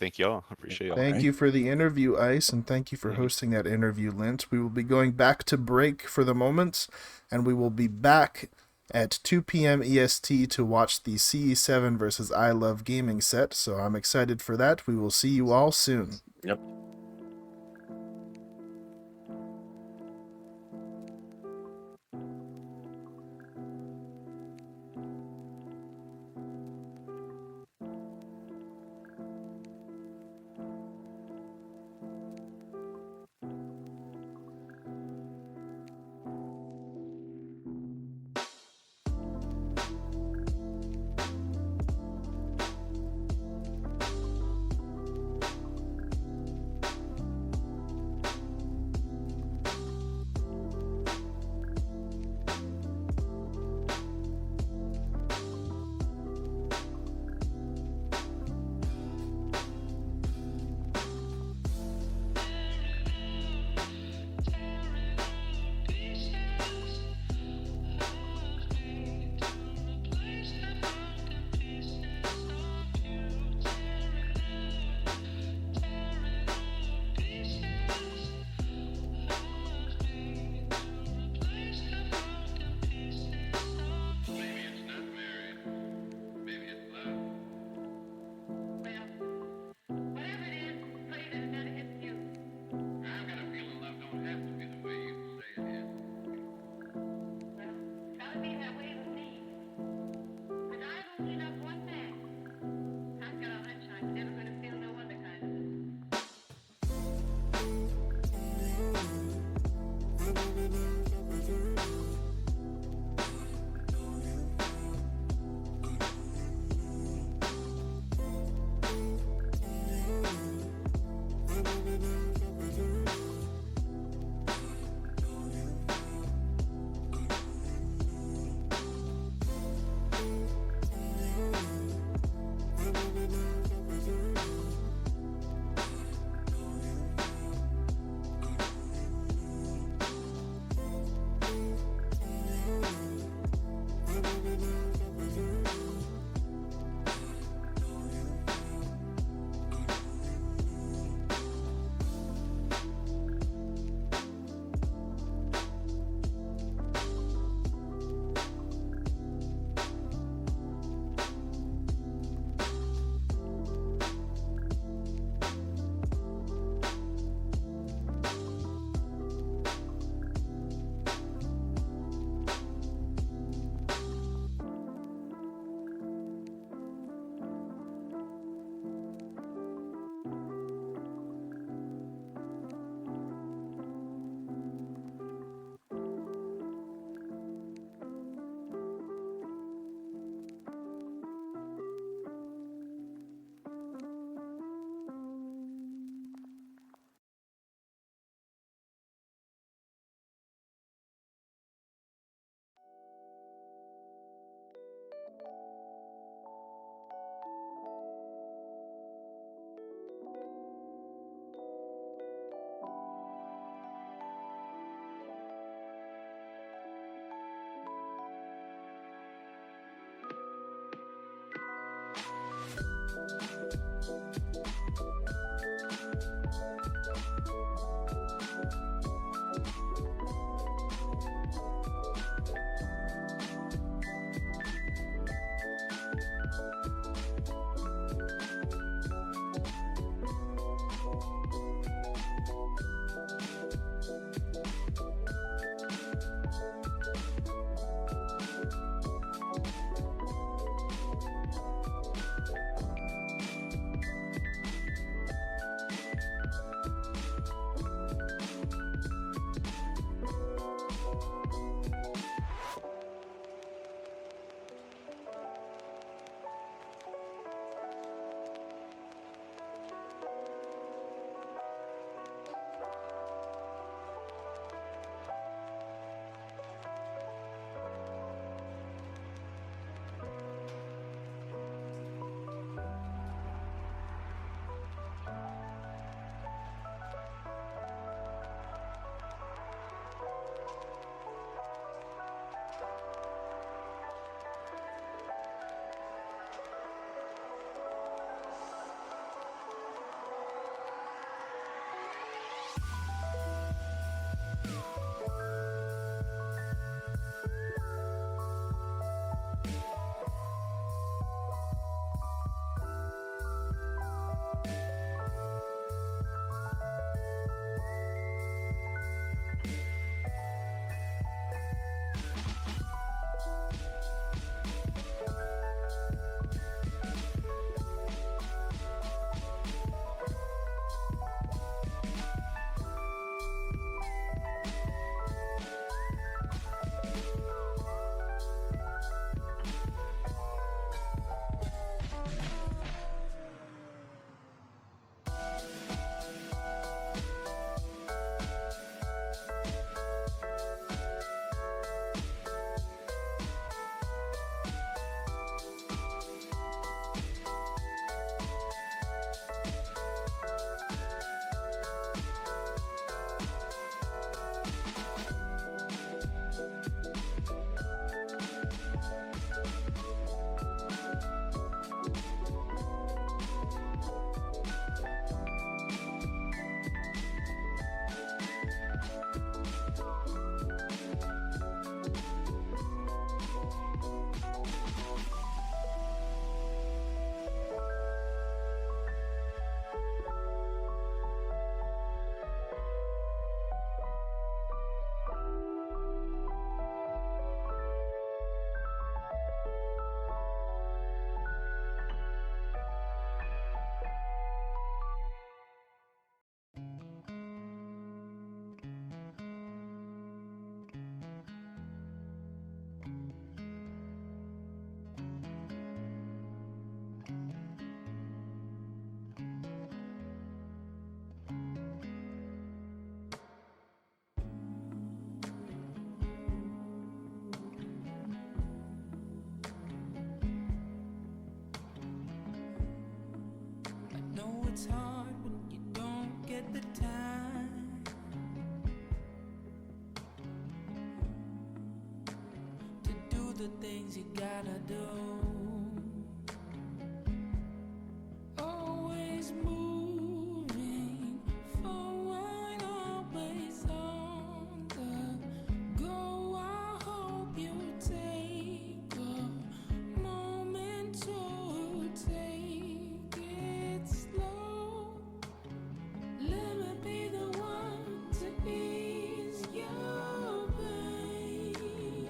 S7: Thank y'all. I appreciate y'all.
S3: Thank you for the interview, Ice, and thank you for hosting that interview, Lint. We will be going back to break for the moment, and we will be back at 2 p.m. EST to watch the CE7 versus I Love Gaming set, so I'm excited for that. We will see you all soon.
S4: Yep.
S8: it's hard when you don't get the time to do the things you gotta do. Always moving forward, always on the go. I hope you take a moment to take it slow. Let me be the one to ease your pain.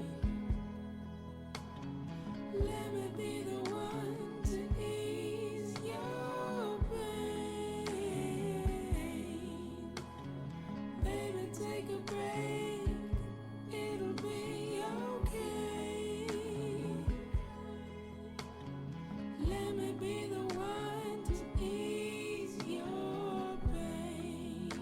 S8: Let me be the one to ease your pain. Baby, take a break. It'll be okay. Let me be the one to ease your pain.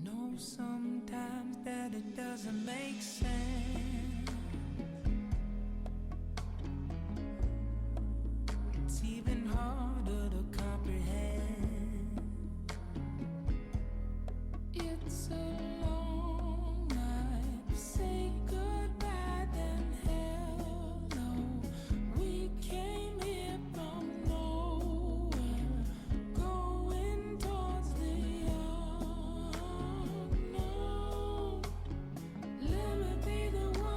S8: Know sometimes that it doesn't make sense. It's even harder to comprehend. It's a long night. Say goodbye, then hello. We came here from nowhere, going towards the unknown. Let me be the one.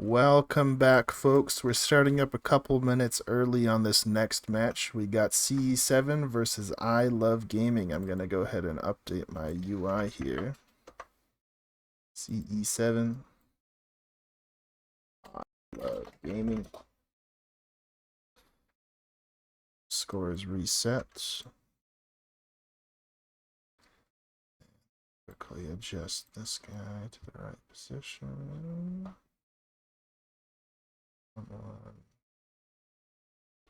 S3: Welcome back, folks. We're starting up a couple minutes early on this next match. We got CE7 versus I Love Gaming. I'm going to go ahead and update my UI here. CE7. I Love Gaming. Score is reset. Quickly adjust this guy to the right position. Come on.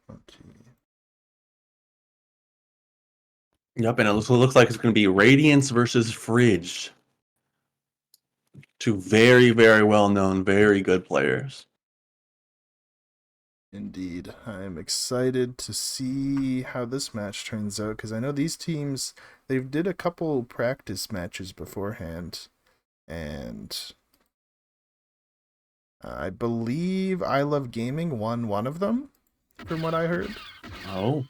S3: 20.
S4: Yep, and it looks like it's going to be Radiance versus Fridge. Two very, very well-known, very good players.
S3: Indeed. I'm excited to see how this match turns out, because I know these teams, they've did a couple practice matches beforehand, and I believe I Love Gaming won one of them, from what I heard.
S4: Oh.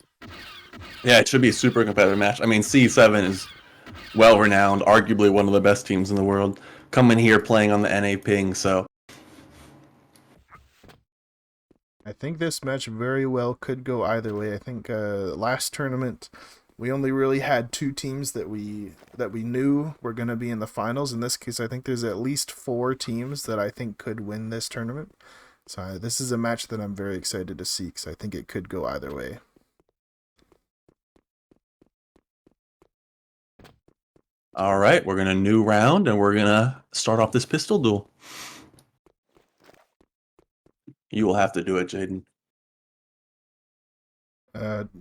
S4: Yeah, it should be a super competitive match. I mean, C7 is well-renowned, arguably one of the best teams in the world, coming here playing on the NA ping, so...
S3: I think this match very well could go either way. I think last tournament we only really had two teams that we knew were going to be in the finals. In this case, I think there's at least 4 teams that I think could win this tournament. So this is a match that I'm very excited to see, because I think it could go either way.
S4: All right, we're going to new round, and we're going to start off this pistol duel. You will have to do it, Jaden.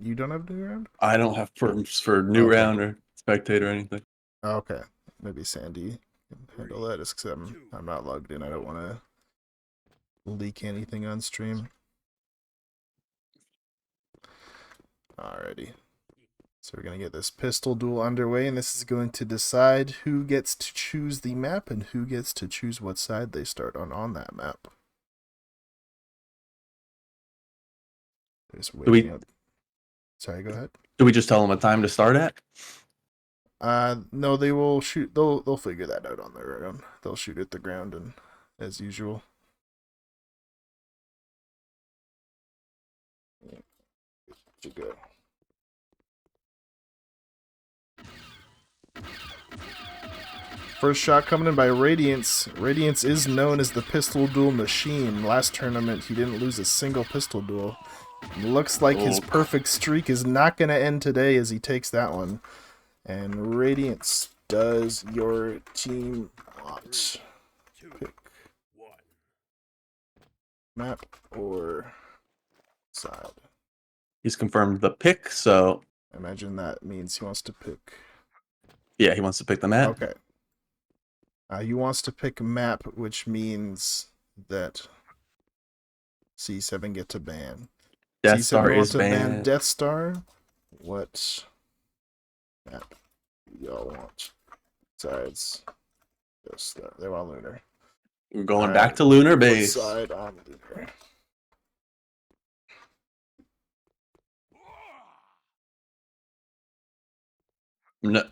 S3: You don't have new round?
S4: I don't have terms for new
S3: Okay.
S4: round or spectator or anything.
S3: Okay, maybe Sandy can handle that, just because I'm not logged in. I don't want to leak anything on stream. Alrighty. So we're going to get this pistol duel underway, and this is going to decide who gets to choose the map and who gets to choose what side they start on that map. Just waiting out. Sorry, go ahead.
S4: Do we just tell them a time to start at?
S3: No, they will shoot. They'll figure that out on their own. They'll shoot at the ground, and as usual. Yeah. You go. First shot coming in by Radiance. Radiance is known as the pistol duel machine. Last tournament, he didn't lose a single pistol duel. Looks like his perfect streak is not going to end today as he takes that one. And Radiance, does your team want pick map or side?
S4: He's confirmed the pick, so...
S3: I imagine that means he wants to pick...
S4: Yeah, he wants to pick the map.
S3: Okay. He wants to pick map, which means that C7 gets a ban.
S4: Death
S3: C7
S4: Star
S3: wants
S4: is
S3: to ban
S4: banned.
S3: Death Star. What map do y'all want? Besides Death Star. They want Lunar.
S4: We're going
S3: Alright.
S4: back to Lunar
S3: What
S4: Base.
S3: side on Lunar?
S4: No.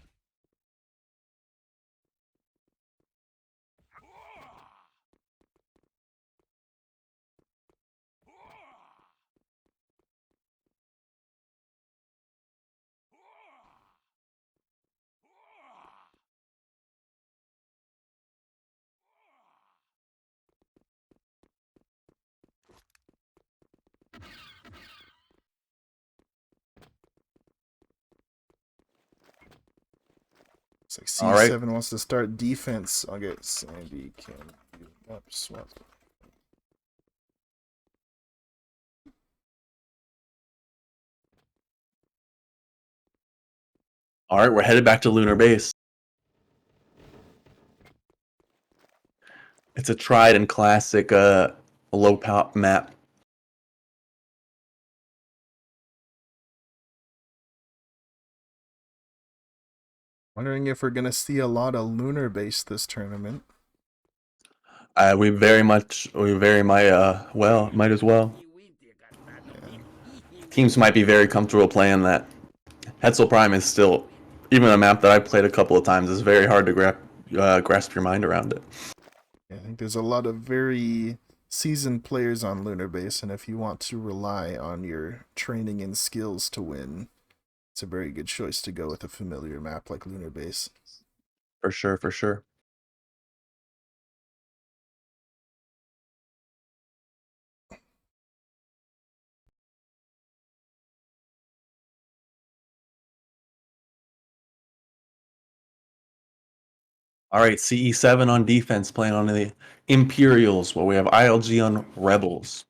S3: It's like
S4: All right.
S3: C7 wants to start defense. I'll get Sandy. Can you map swap?
S4: All right, we're headed back to Lunar Base. It's a tried and classic low pop map.
S3: Wondering if we're gonna see a lot of Lunar Base this tournament.
S4: We very might, well, might as well. Teams might be very comfortable playing that. Hetzel Prime is still, even a map that I played a couple of times, is very hard to grasp your mind around it.
S3: I think there's a lot of very seasoned players on Lunar Base, and if you want to rely on your training and skills to win, it's a very good choice to go with a familiar map like Lunar Base.
S4: For sure, for sure. All right, CE7 on defense, playing on the Imperials, while we have ILG on Rebels.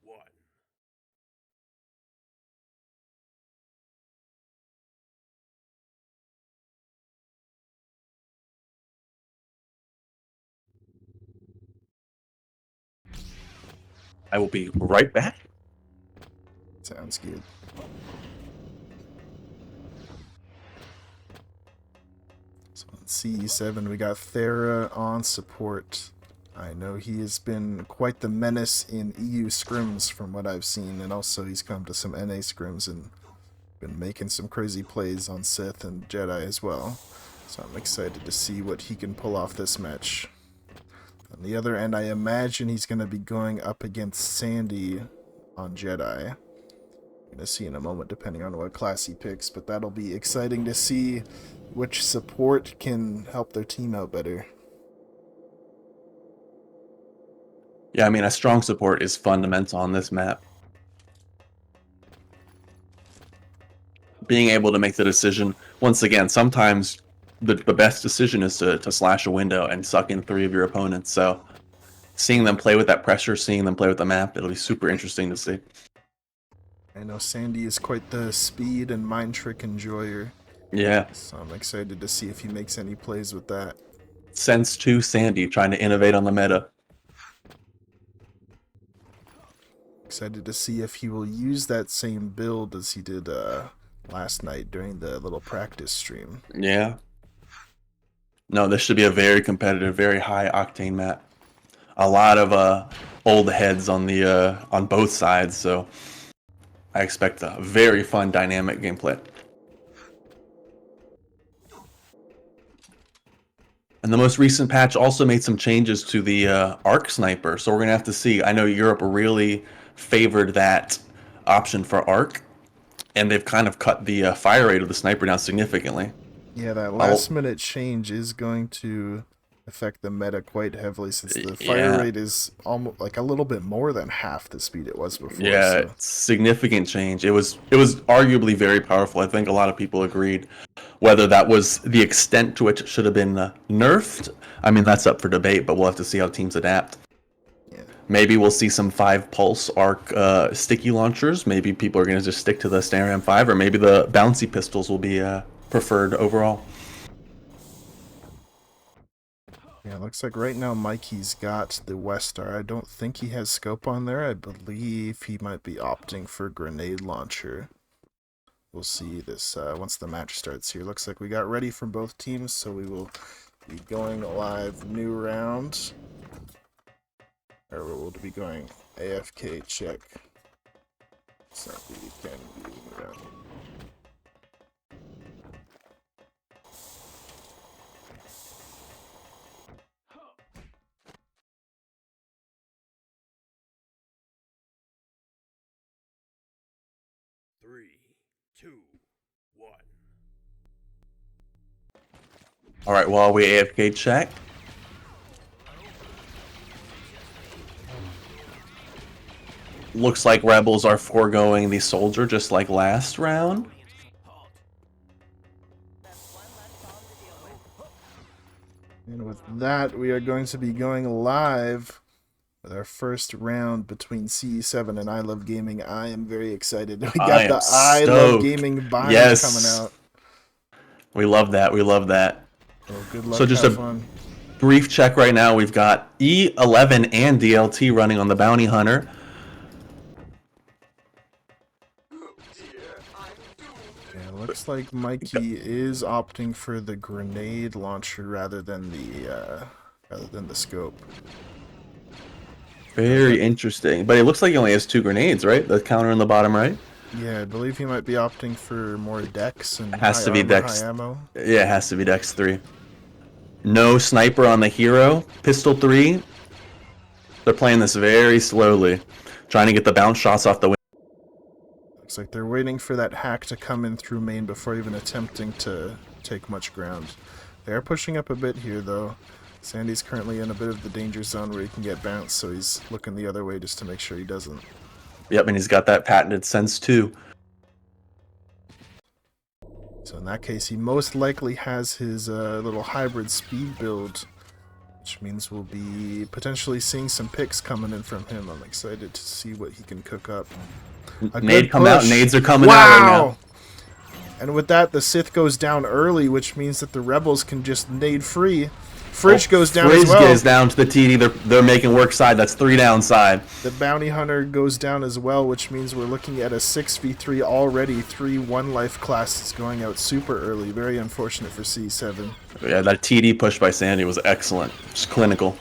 S4: I will be right back.
S3: Sounds good. So on CE7, we got Thera on support. I know he has been quite the menace in EU scrims from what I've seen, and also he's come to some NA scrims and been making some crazy plays on Sith and Jedi as well. So I'm excited to see what he can pull off this match. On the other end, I imagine he's going to be going up against Sandy on Jedi. I'm going to see in a moment depending on what class he picks, but that'll be exciting to see which support can help their team out better.
S4: Yeah, I mean, a strong support is fundamental on this map. Being able to make the decision, once again, sometimes the best decision is to slash a window and suck in 3 of your opponents. So seeing them play with that pressure, seeing them play with the map, it'll be super interesting to see.
S3: I know Sandy is quite the speed and mind trick enjoyer,
S4: Yeah.
S3: so I'm excited to see if he makes any plays with that.
S4: Sense 2 Sandy trying to innovate on the meta.
S3: Excited to see if he will use that same build as he did last night during the little practice stream.
S4: Yeah. No, this should be a very competitive, very high octane map. A lot of old heads on the on both sides, so I expect a very fun, dynamic gameplay. And the most recent patch also made some changes to the arc sniper, so we're gonna have to see. I know Europe really favored that option for arc, and they've kind of cut the fire rate of the sniper down significantly.
S3: Yeah, that last minute change is going to affect the meta quite heavily since the fire rate is almost like a little bit more than half the speed it was before.
S4: Yeah,
S3: so.
S4: significant change. It was arguably very powerful. I think a lot of people agreed. Whether that was the extent to which it should have been nerfed, I mean, that's up for debate, but we'll have to see how teams adapt.
S3: Yeah.
S4: Maybe we'll see some 5 pulse arc sticky launchers. Maybe people are going to just stick to the Snaram 5, or maybe the bouncy pistols will be preferred overall.
S3: Yeah, looks like right now Mikey's got the Westar. I don't think he has scope on there. I believe he might be opting for grenade launcher. We'll see this once the match starts here. Looks like we got ready from both teams, so we will be going live new round. Or we'll be going AFK check. So we can be around.
S6: Three, two, one.
S4: All right, while we AFK check. Looks like Rebels are foregoing the soldier just like last round.
S3: And with that, we are going to be going live with our first round between CE7 and I Love Gaming. I am very excited. We got the I Love Gaming bind coming out.
S4: We love that. We love that.
S3: Well, good luck.
S4: So just
S3: have
S4: a
S3: fun.
S4: brief check right now. We've got E11 and DLT running on the Bounty Hunter.
S3: Yeah, looks like Mikey is opting for the grenade launcher rather than the scope.
S4: Very interesting. But it looks like he only has 2 grenades, right? The counter in the bottom right?
S3: Yeah, I believe he might be opting for more dex and
S4: Has to be dex.
S3: high ammo.
S4: Yeah, it has to be dex 3. No sniper on the hero. Pistol 3. They're playing this very slowly, trying to get the bounce shots off the wing.
S3: Looks like they're waiting for that hack to come in through main before even attempting to take much ground. They are pushing up a bit here, though. Sandy's currently in a bit of the danger zone where he can get bounced, so he's looking the other way just to make sure he doesn't.
S4: Yep, and he's got that patented sense too.
S3: So in that case, he most likely has his little hybrid speed build, which means we'll be potentially seeing some picks coming in from him. I'm excited to see what he can cook up.
S4: Nade come out. Nades are coming out right now.
S3: And with that, the Sith goes down early, which means that the Rebels can just nade free. Fridge goes down as well.
S4: Fridge goes down to the TD. They're making work side. That's 3 down side.
S3: The Bounty Hunter goes down as well, which means we're looking at a 6v3 already. 3 1-life classes going out super early. Very unfortunate for C7.
S4: Yeah, that TD push by Sandy was excellent. Just clinical.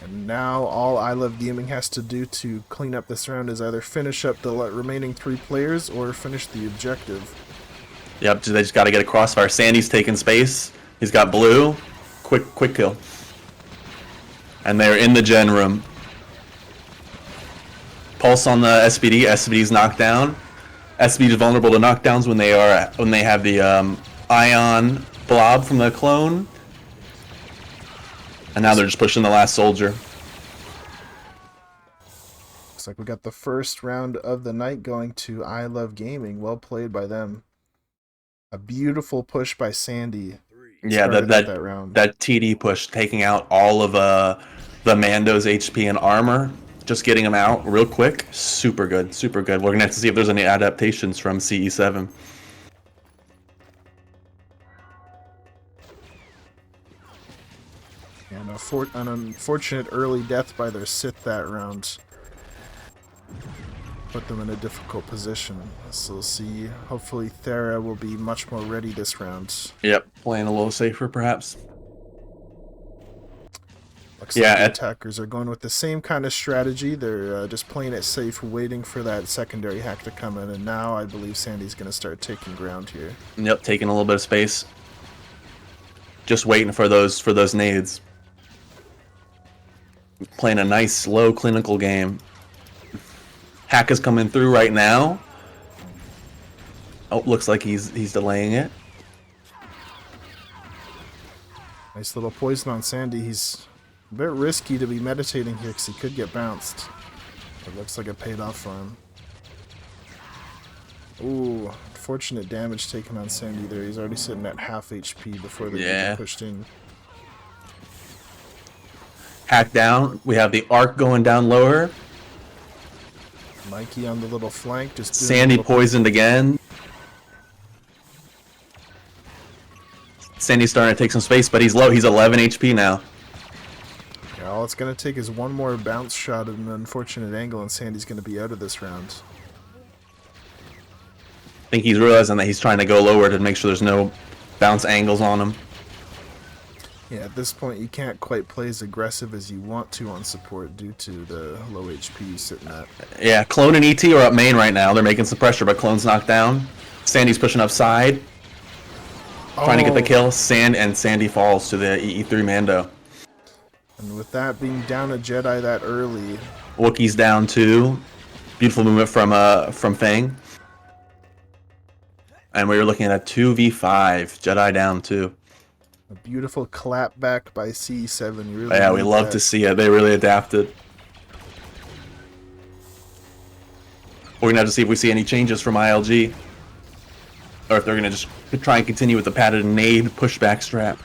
S3: And now all I Love Gaming has to do to clean up this round is either finish up the remaining 3 players or finish the objective.
S4: Yep, they just got to get a crossfire. Sandy's taking space. He's got blue. Quick kill. And they're in the gen room. Pulse on the SBD. SBD's knocked down. SBD is vulnerable to knockdowns when they have the ion blob from the clone. And now they're just pushing the last soldier.
S3: Looks like we got the first round of the night going to I Love Gaming. Well played by them. A beautiful push by Sandy.
S4: Yeah, that round. That TD push, taking out all of the Mando's HP and armor, just getting them out real quick. Super good, super good. We're gonna have to see if there's any adaptations from CE7.
S3: And an unfortunate early death by their Sith that round. Put them in a difficult position. So we'll see. Hopefully Thera will be much more ready this round.
S4: Yep, playing a little safer perhaps.
S3: Looks like the attackers are going with the same kind of strategy. They're just playing it safe, waiting for that secondary hack to come in. And now I believe Sandy's going to start taking ground here.
S4: Yep, taking a little bit of space. Just waiting for those nades. Playing a nice, slow, clinical game. Hack is coming through right now. Oh, looks like he's delaying it.
S3: Nice little poison on Sandy. He's a bit risky to be meditating here because he could get bounced. It looks like it paid off for him. Ooh, unfortunate damage taken on Sandy there. He's already sitting at half HP before they get pushed in.
S4: Hack down. We have the arc going down lower.
S3: Mikey on the little flank. Just
S4: Sandy poisoned again. Sandy's starting to take some space, but he's low. He's 11 HP now.
S3: Yeah, all it's going to take is one more bounce shot at an unfortunate angle, and Sandy's going to be out of this round.
S4: I think he's realizing that he's trying to go lower to make sure there's no bounce angles on him.
S3: Yeah, at this point you can't quite play as aggressive as you want to on support due to the low HP you're sitting at.
S4: Yeah, Clone and ET are up main right now. They're making some pressure, but Clone's knocked down. Sandy's pushing up side. Trying to get the kill. Sandy falls to the EE3 Mando.
S3: And with that being down a Jedi that early.
S4: Wookiee's down too. Beautiful movement from Fang. And we were looking at a 2v5. Jedi down too.
S3: A beautiful clap back by C7. You really
S4: yeah, we love to see it. They really adapted. We're going to have to see if we see any changes from ILG. Or if they're going to just try and continue with the padded nade pushback strap.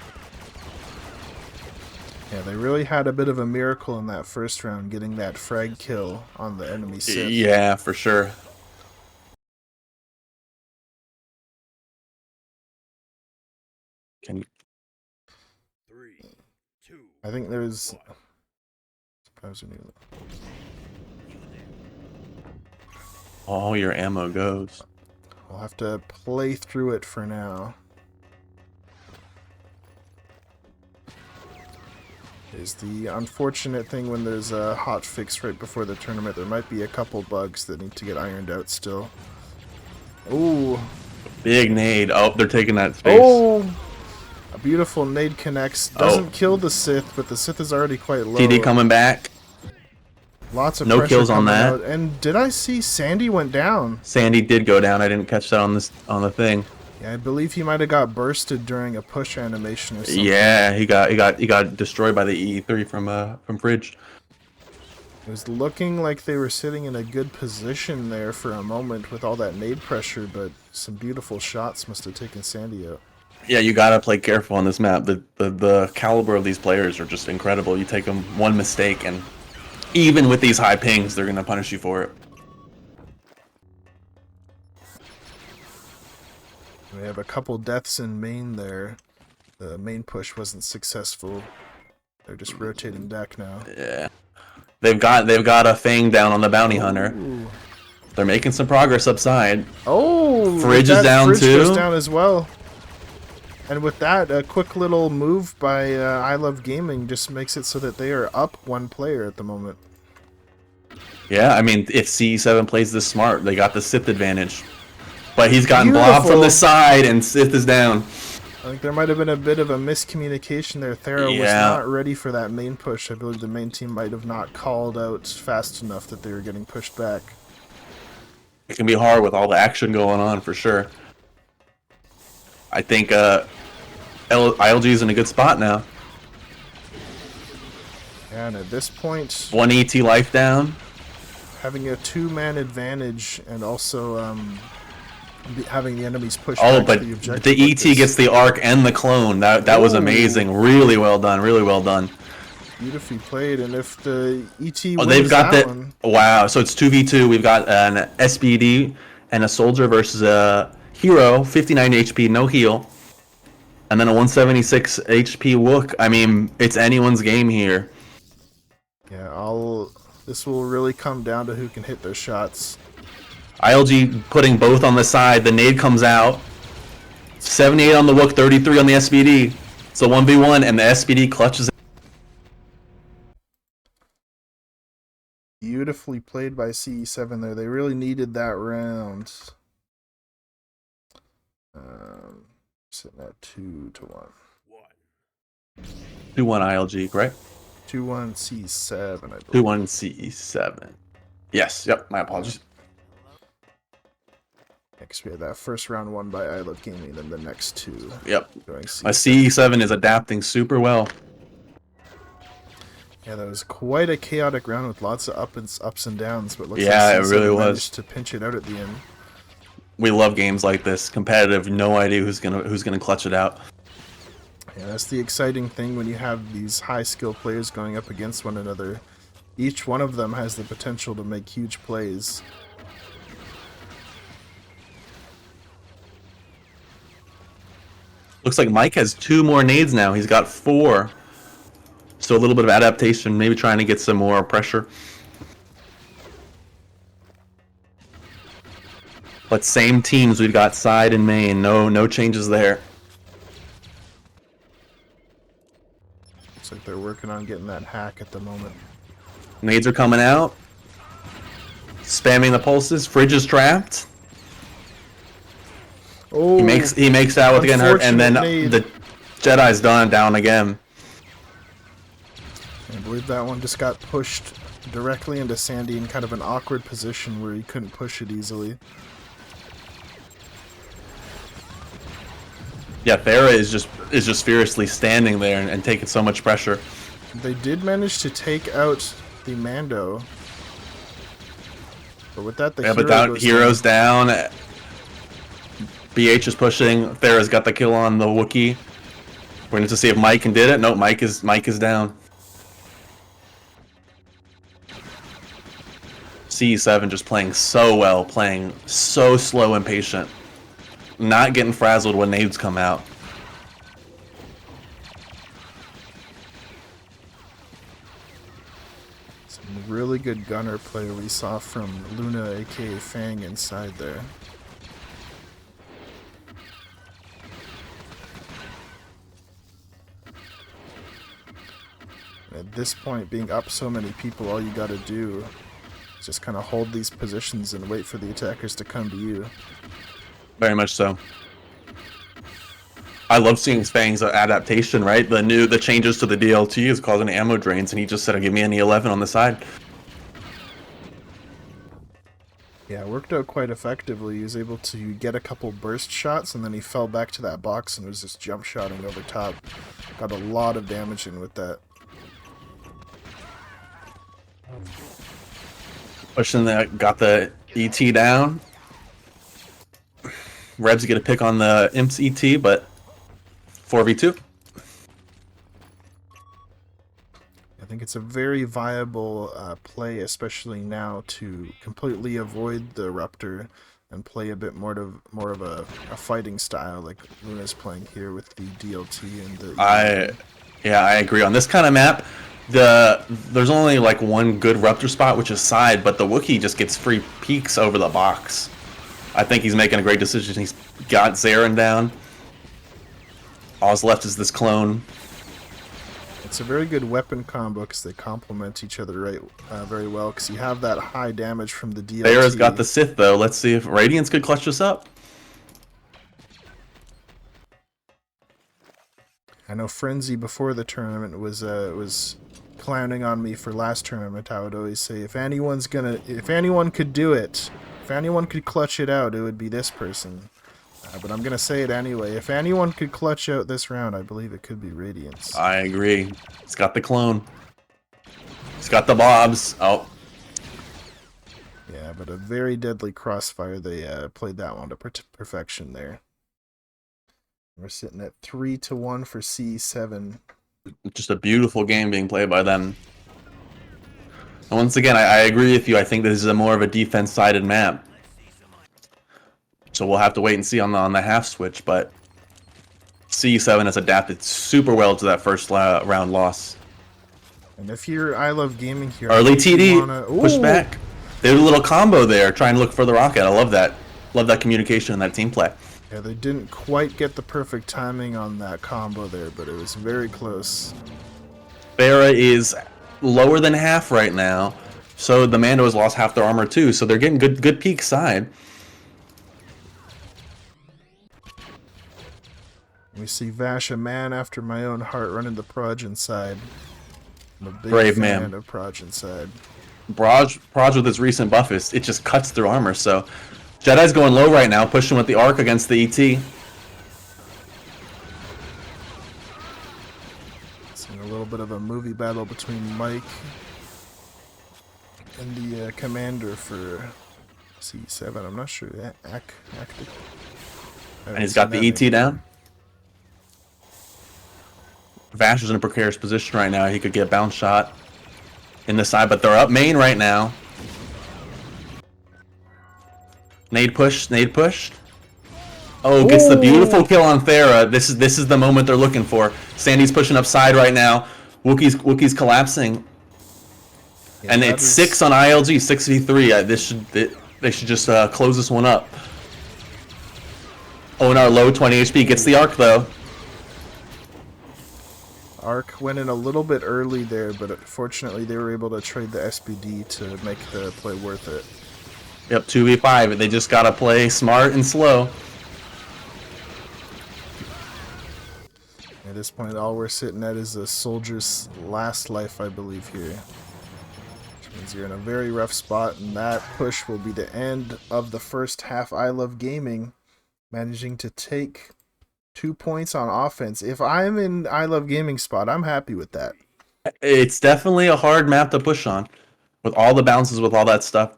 S3: Yeah, they really had a bit of a miracle in that first round, getting that frag kill on the enemy Sith.
S4: Yeah, for sure. Can you...
S3: I think there's...
S4: All your ammo goes.
S3: We'll have to play through it for now. Is the unfortunate thing when there's a hot fix right before the tournament. There might be a couple bugs that need to get ironed out still. Ooh.
S4: Big nade. Oh, they're taking that space.
S3: Oh! A beautiful nade connects. Doesn't kill the Sith, but the Sith is already quite low.
S4: TD coming back.
S3: Lots of
S4: No
S3: pressure
S4: kills on
S3: coming
S4: that.
S3: out. And did I see Sandy went down?
S4: Sandy did go down. I didn't catch that on the thing.
S3: Yeah, I believe he might have got bursted during a push animation or something.
S4: Yeah, he got destroyed by the EE3 from Fridge.
S3: It was looking like they were sitting in a good position there for a moment with all that nade pressure, but some beautiful shots must have taken Sandy out.
S4: Yeah, you gotta play careful on this map. The caliber of these players are just incredible. You take them one mistake, and even with these high pings, they're gonna punish you for it.
S3: We have a couple deaths in main there. The main push wasn't successful. They're just rotating deck now.
S4: Yeah, they've got a Fang down on the bounty hunter.
S3: Ooh.
S4: They're making some progress upside.
S3: Oh,
S4: Fridge
S3: with
S4: is
S3: that,
S4: down
S3: Fridge
S4: too.
S3: goes down as well. And with that, a quick little move by I Love Gaming just makes it so that they are up one player at the moment.
S4: Yeah, I mean, if CE7 plays this smart, they got the Sith advantage. But he's gotten blobbed from the side, and Sith is down.
S3: I think there might have been a bit of a miscommunication there. Thera was not ready for that main push. I believe the main team might have not called out fast enough that they were getting pushed back.
S4: It can be hard with all the action going on, for sure. I think ILG is in a good spot now.
S3: And at this point,
S4: One ET life down.
S3: having a two-man advantage and also having the enemies push
S4: Oh,
S3: back
S4: but
S3: to the objective.
S4: the ET gets the arc and the clone. That was amazing. Really well done. Really well done.
S3: Beautifully played, and if the ET
S4: Oh,
S3: wins
S4: they've got
S3: that
S4: the
S3: one,
S4: wow. So it's 2v2. We've got an SBD and a soldier versus a hero. 59 HP, no heal, and then a 176 HP Wook. I mean, it's anyone's game here.
S3: yeah, this will really come down to who can hit their shots.
S4: ILG putting both on the side. The nade comes out. 78 on the Wook, 33 on the SBD. So 1v1, and the SBD clutches.
S3: Beautifully played by CE7 there. They really needed that round. Sitting at 2-1.
S4: 2-1 ILG, correct?
S3: 2-1 CE7, I believe.
S4: 2-1 CE7. Yes, yep, my apologies.
S3: Next, we had that first round won by I Love Gaming, then the next two.
S4: Yep.
S3: Going
S4: My CE7 is adapting super well.
S3: Yeah, that was quite a chaotic round with lots of ups and downs, but looks
S4: Yeah,
S3: like
S4: it really
S3: CE7
S4: was.
S3: managed to pinch it out at the end.
S4: We love games like this, competitive, no idea who's gonna clutch it out.
S3: Yeah, that's the exciting thing when you have these high skill players going up against one another. Each one of them has the potential to make huge plays.
S4: Looks like Mike has 2 more nades now. He's got 4. So a little bit of adaptation, maybe trying to get some more pressure. But same teams, we've got side and main. No changes there.
S3: Looks like they're working on getting that hack at the moment.
S4: Nades are coming out. Spamming the pulses. Fridge is trapped.
S3: Oh,
S4: He makes out with getting hurt, and then
S3: unfortunate nade.
S4: the Jedi's down again.
S3: I believe that one just got pushed directly into Sandy in kind of an awkward position where he couldn't push it easily.
S4: Yeah, Thera is just fiercely standing there and taking so much pressure.
S3: They did manage to take out the Mando. But with that, the
S4: Yeah,
S3: hero
S4: but down,
S3: goes
S4: Hero's down. BH is pushing. Thera's got the kill on the Wookiee. We're going to see if Mike can did it. No, Mike is down. CE7 just playing so well, playing so slow and patient. Not getting frazzled when nades come out.
S3: Some really good gunner play we saw from Luna, aka Fang, inside there. At this point, being up so many people, all you gotta do is just kind of hold these positions and wait for the attackers to come to you.
S4: Very much so. I love seeing Fang's adaptation, right? The changes to the DLT is causing ammo drains, and he just said, "Give me an E11 on the side."
S3: Yeah, it worked out quite effectively. He was able to get a couple burst shots, and then he fell back to that box and was just jump shotting over top. Got a lot of damage in with that.
S4: Pushing that, got the ET down. Rebs get a pick on the Imps ET, but 4v2.
S3: I think it's a very viable play, especially now, to completely avoid the Ruptor and play a bit more of a fighting style like Luna's playing here with the DLT and the.
S4: I agree on this kind of map. There's only like one good Ruptor spot, which is side, but the Wookiee just gets free peeks over the box. I think he's making a great decision. He's got Zarin down. All that's left is this clone.
S3: It's a very good weapon combo because they complement each other very well. Because you have that high damage from the DLT.
S4: Farah's got the Sith though. Let's see if Radiance could clutch this up.
S3: I know Frenzy before the tournament was clowning on me for last tournament. I would always say if anyone could do it, if anyone could clutch it out, it would be this person. But I'm gonna say it anyway. If anyone could clutch out this round, I believe it could be Radiance.
S4: I agree. He's got the clone. He's got the bobs. Oh.
S3: Yeah, but a very deadly crossfire. They played that one to perfection there. We're sitting at 3-1 for C7.
S4: Just a beautiful game being played by them. And once again, I agree with you. I think this is more of a defense-sided map. So we'll have to wait and see on the half switch, but C7 has adapted super well to that first round loss.
S3: And if you're I Love Gaming here,
S4: early TD, push back. They did a little combo there, trying to look for the rocket. I love that. Love that communication and that team play.
S3: Yeah, they didn't quite get the perfect timing on that combo there, but it was very close.
S4: Farah is lower than half right now, so the Mando has lost half their armor too, so they're getting good peak side.
S3: We see Vash, a man after my own heart, running the Proj inside. I'm a big
S4: Brave
S3: fan
S4: man.
S3: of Proj inside.
S4: Proj with his recent buff it just cuts through armor, so Jedi's going low right now, pushing with the arc against the ET.
S3: Seeing a little bit of a movie battle between Mike and the commander for C7. I'm not sure. Active.
S4: And he's got the ET down. Vash is in a precarious position right now. He could get a bounce shot in the side, but they're up main right now. Nade push. Oh, gets the beautiful kill on Farah. This is the moment they're looking for. Sandy's pushing up side right now. Wookiee's collapsing. Yeah, and it's 6 on ILG, 6v3. They should just close this one up. Onar low, 20 HP. Gets the arc though.
S3: Arc went in a little bit early there, but fortunately they were able to trade the SBD to make the play worth it.
S4: Yep, 2v5. They just gotta play smart and slow.
S3: At this point, all we're sitting at is a soldier's last life, I believe, here. Which means you're in a very rough spot, and that push will be the end of the first half. I Love Gaming managing to take 2 points on offense. If I'm in I Love Gaming spot, I'm happy with that.
S4: It's definitely a hard map to push on. With all the bounces, with all that stuff.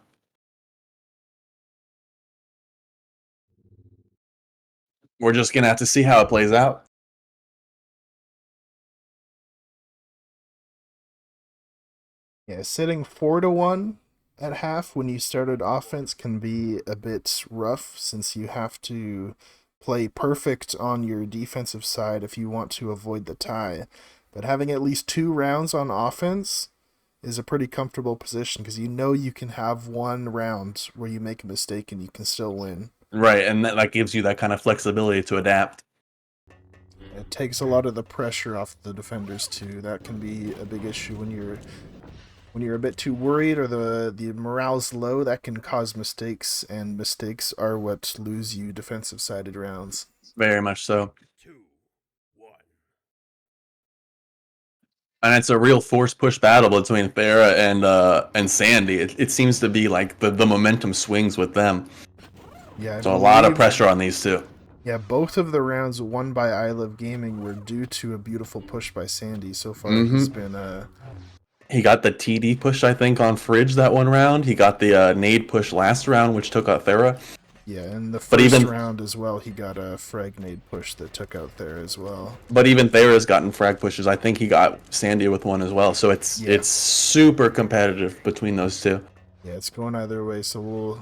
S4: We're just going to have to see how it plays out.
S3: Yeah, sitting 4-1 at half when you started offense can be a bit rough, since you have to play perfect on your defensive side if you want to avoid the tie. But having at least 2 rounds on offense is a pretty comfortable position, because you know you can have one round where you make a mistake and you can still win.
S4: Right, and that gives you that kind of flexibility to adapt.
S3: It takes a lot of the pressure off the defenders too. That can be a big issue when you're a bit too worried or the morale's low. That can cause mistakes, and mistakes are what lose you defensive sided rounds.
S4: Very much so. And it's a real force push battle between Thera and Sandy. It seems to be like the momentum swings with them.
S3: Yeah,
S4: So a lot of pressure on these two.
S3: Yeah, both of the rounds won by I Love Gaming were due to a beautiful push by Sandy. So far, he's been
S4: He got the TD push, I think, on Fridge that one round. He got the nade push last round, which took out Thera.
S3: Yeah, and the first round as well, he got a frag nade push that took out Thera as well.
S4: But even Thera's gotten frag pushes. I think he got Sandy with one as well. So it's super competitive between those two.
S3: Yeah, it's going either way. So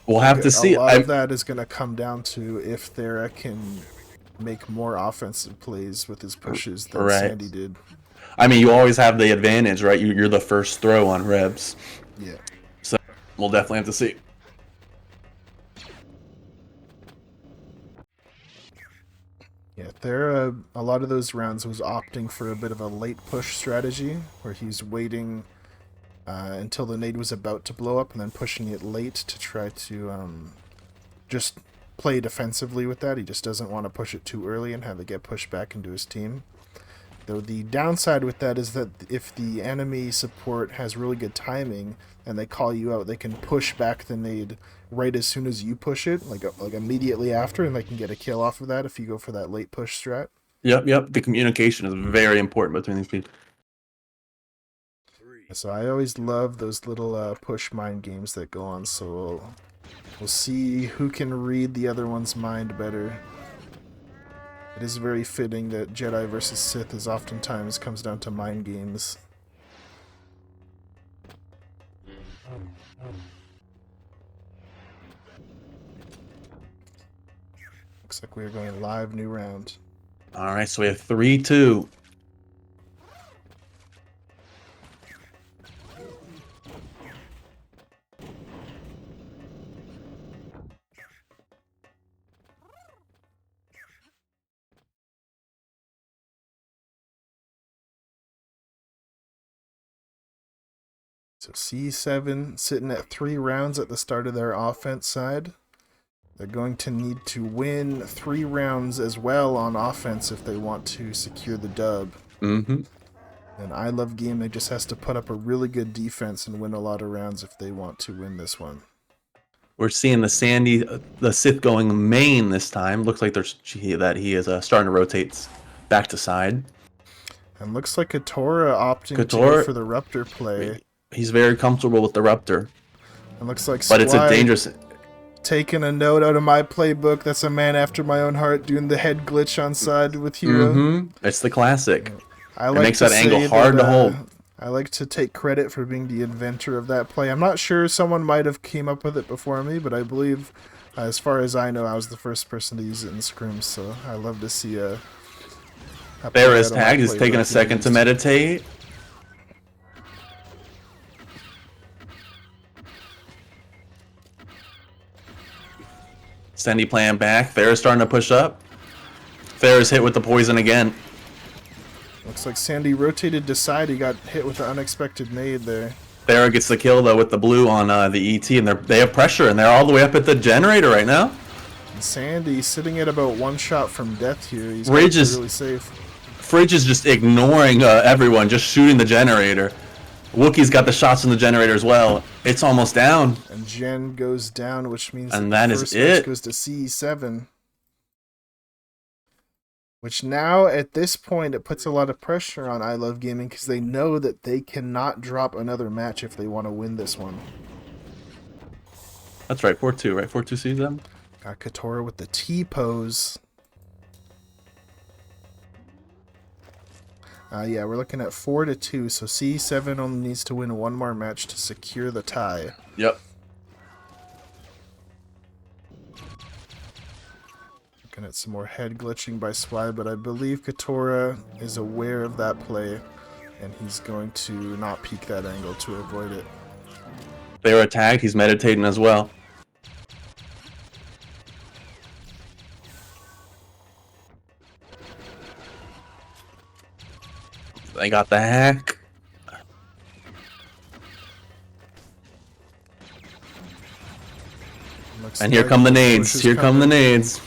S4: we'll have to see.
S3: A lot of that is going to come down to if Thera can make more offensive plays with his pushes than Sandy did.
S4: I mean, you always have the advantage, right? You're the first throw on Rebs.
S3: Yeah.
S4: So we'll definitely have to see.
S3: Yeah, Thera, a lot of those rounds was opting for a bit of a late push strategy, where he's waiting until the nade was about to blow up and then pushing it late to try to just play defensively with that. He just doesn't want to push it too early and have it get pushed back into his team. Though the downside with that is that if the enemy support has really good timing and they call you out, they can push back the nade right as soon as you push it, like immediately after, and they can get a kill off of that if you go for that late push strat.
S4: Yep. The communication is very important between these people.
S3: So I always love those little push mind games that go on, so we'll see who can read the other one's mind better. It is very fitting that Jedi versus Sith is oftentimes comes down to mind games. Looks like we're going live, new round.
S4: All right, so we have 3-2.
S3: So C7 sitting at 3 rounds at the start of their offense side. They're going to need to win 3 rounds as well on offense if they want to secure the dub.
S4: Mm-hmm.
S3: And I Love Gaming just has to put up a really good defense and win a lot of rounds if they want to win this one.
S4: We're seeing the Sith going main this time. Looks like that he is starting to rotate back to side.
S3: And looks like Katora opting to go for the Ruptor play.
S4: He's very comfortable with the Ruptor.
S3: And looks like
S4: but it's a dangerous...
S3: Taking a note out of my playbook. That's a man after my own heart doing the head glitch on side with Hero.
S4: Mm-hmm. It's the classic.
S3: It
S4: makes that angle hard to hold.
S3: I like to take credit for being the inventor of that play. I'm not sure, someone might have came up with it before me, but I believe, as far as I know, I was the first person to use it in Scrim, so I love to see
S4: Thera's tagged. He's taking a second to meditate. Sandy playing back. Thera's starting to push up. Thera's hit with the poison again.
S3: Looks like Sandy rotated to side. He got hit with the unexpected nade there.
S4: Thera gets the kill though with the blue on the ET, and they have pressure, and they're all the way up at the generator right now.
S3: And Sandy sitting at about 1 shot from death here. He's really safe.
S4: Fridge is just ignoring everyone, just shooting the generator. Wookiee's got the shots in the generator as well. It's almost down.
S3: And Jen goes down, which means
S4: that
S3: the first match goes to C7. Which now, at this point, it puts a lot of pressure on I Love Gaming because they know that they cannot drop another match if they want to win this one.
S4: That's right, 4-2, right? 4-2 sees them.
S3: Got Katora with the T-pose. Yeah, we're looking at 4-2, so C7 only needs to win 1 more match to secure the tie.
S4: Yep.
S3: Looking at some more head glitching by Spy, but I believe Katora is aware of that play, and he's going to not peek that angle to avoid it.
S4: They were attacked. He's meditating as well. They got the hack. And here come the nades. Here come the nades.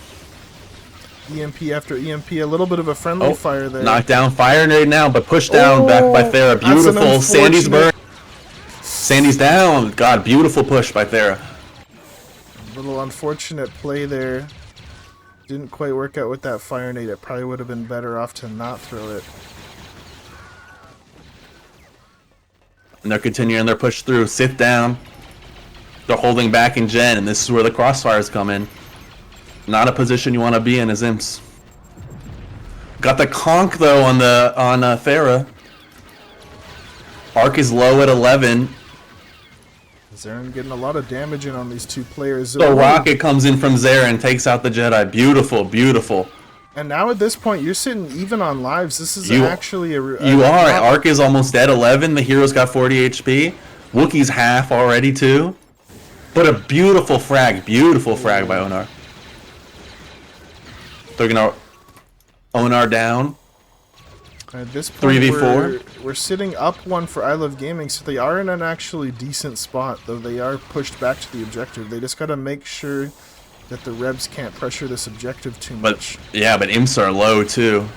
S3: EMP after EMP, a little bit of a friendly fire there.
S4: Knocked down, fire right now, but pushed down back by Thera. Beautiful. Sandy's burn. Sandy's down. God, beautiful push by Thera.
S3: A little unfortunate play there. Didn't quite work out with that fire nade. It probably would have been better off to not throw it.
S4: And they're continuing their push through. Sit down. They're holding back in Gen, and this is where the crossfires come in. Not a position you want to be in as imps. Got the conk though on Thera. Arc is low at 11.
S3: Zaren getting a lot of damage in on these two players.
S4: The rocket comes in from Zaren, takes out the Jedi. Beautiful, beautiful.
S3: And now at this point, you're sitting even on lives. This is actually a...
S4: You are. Arc is almost dead, 11. The hero's got 40 HP. Wookiee's half already, too. But a beautiful frag by Onar. They're going to Onar down.
S3: At this point,
S4: 3v4.
S3: We're sitting up one for I Love Gaming, so they are in an actually decent spot, though they are pushed back to the objective. They just got to make sure that the Rebs can't pressure this objective too much.
S4: Yeah, but imps are low too.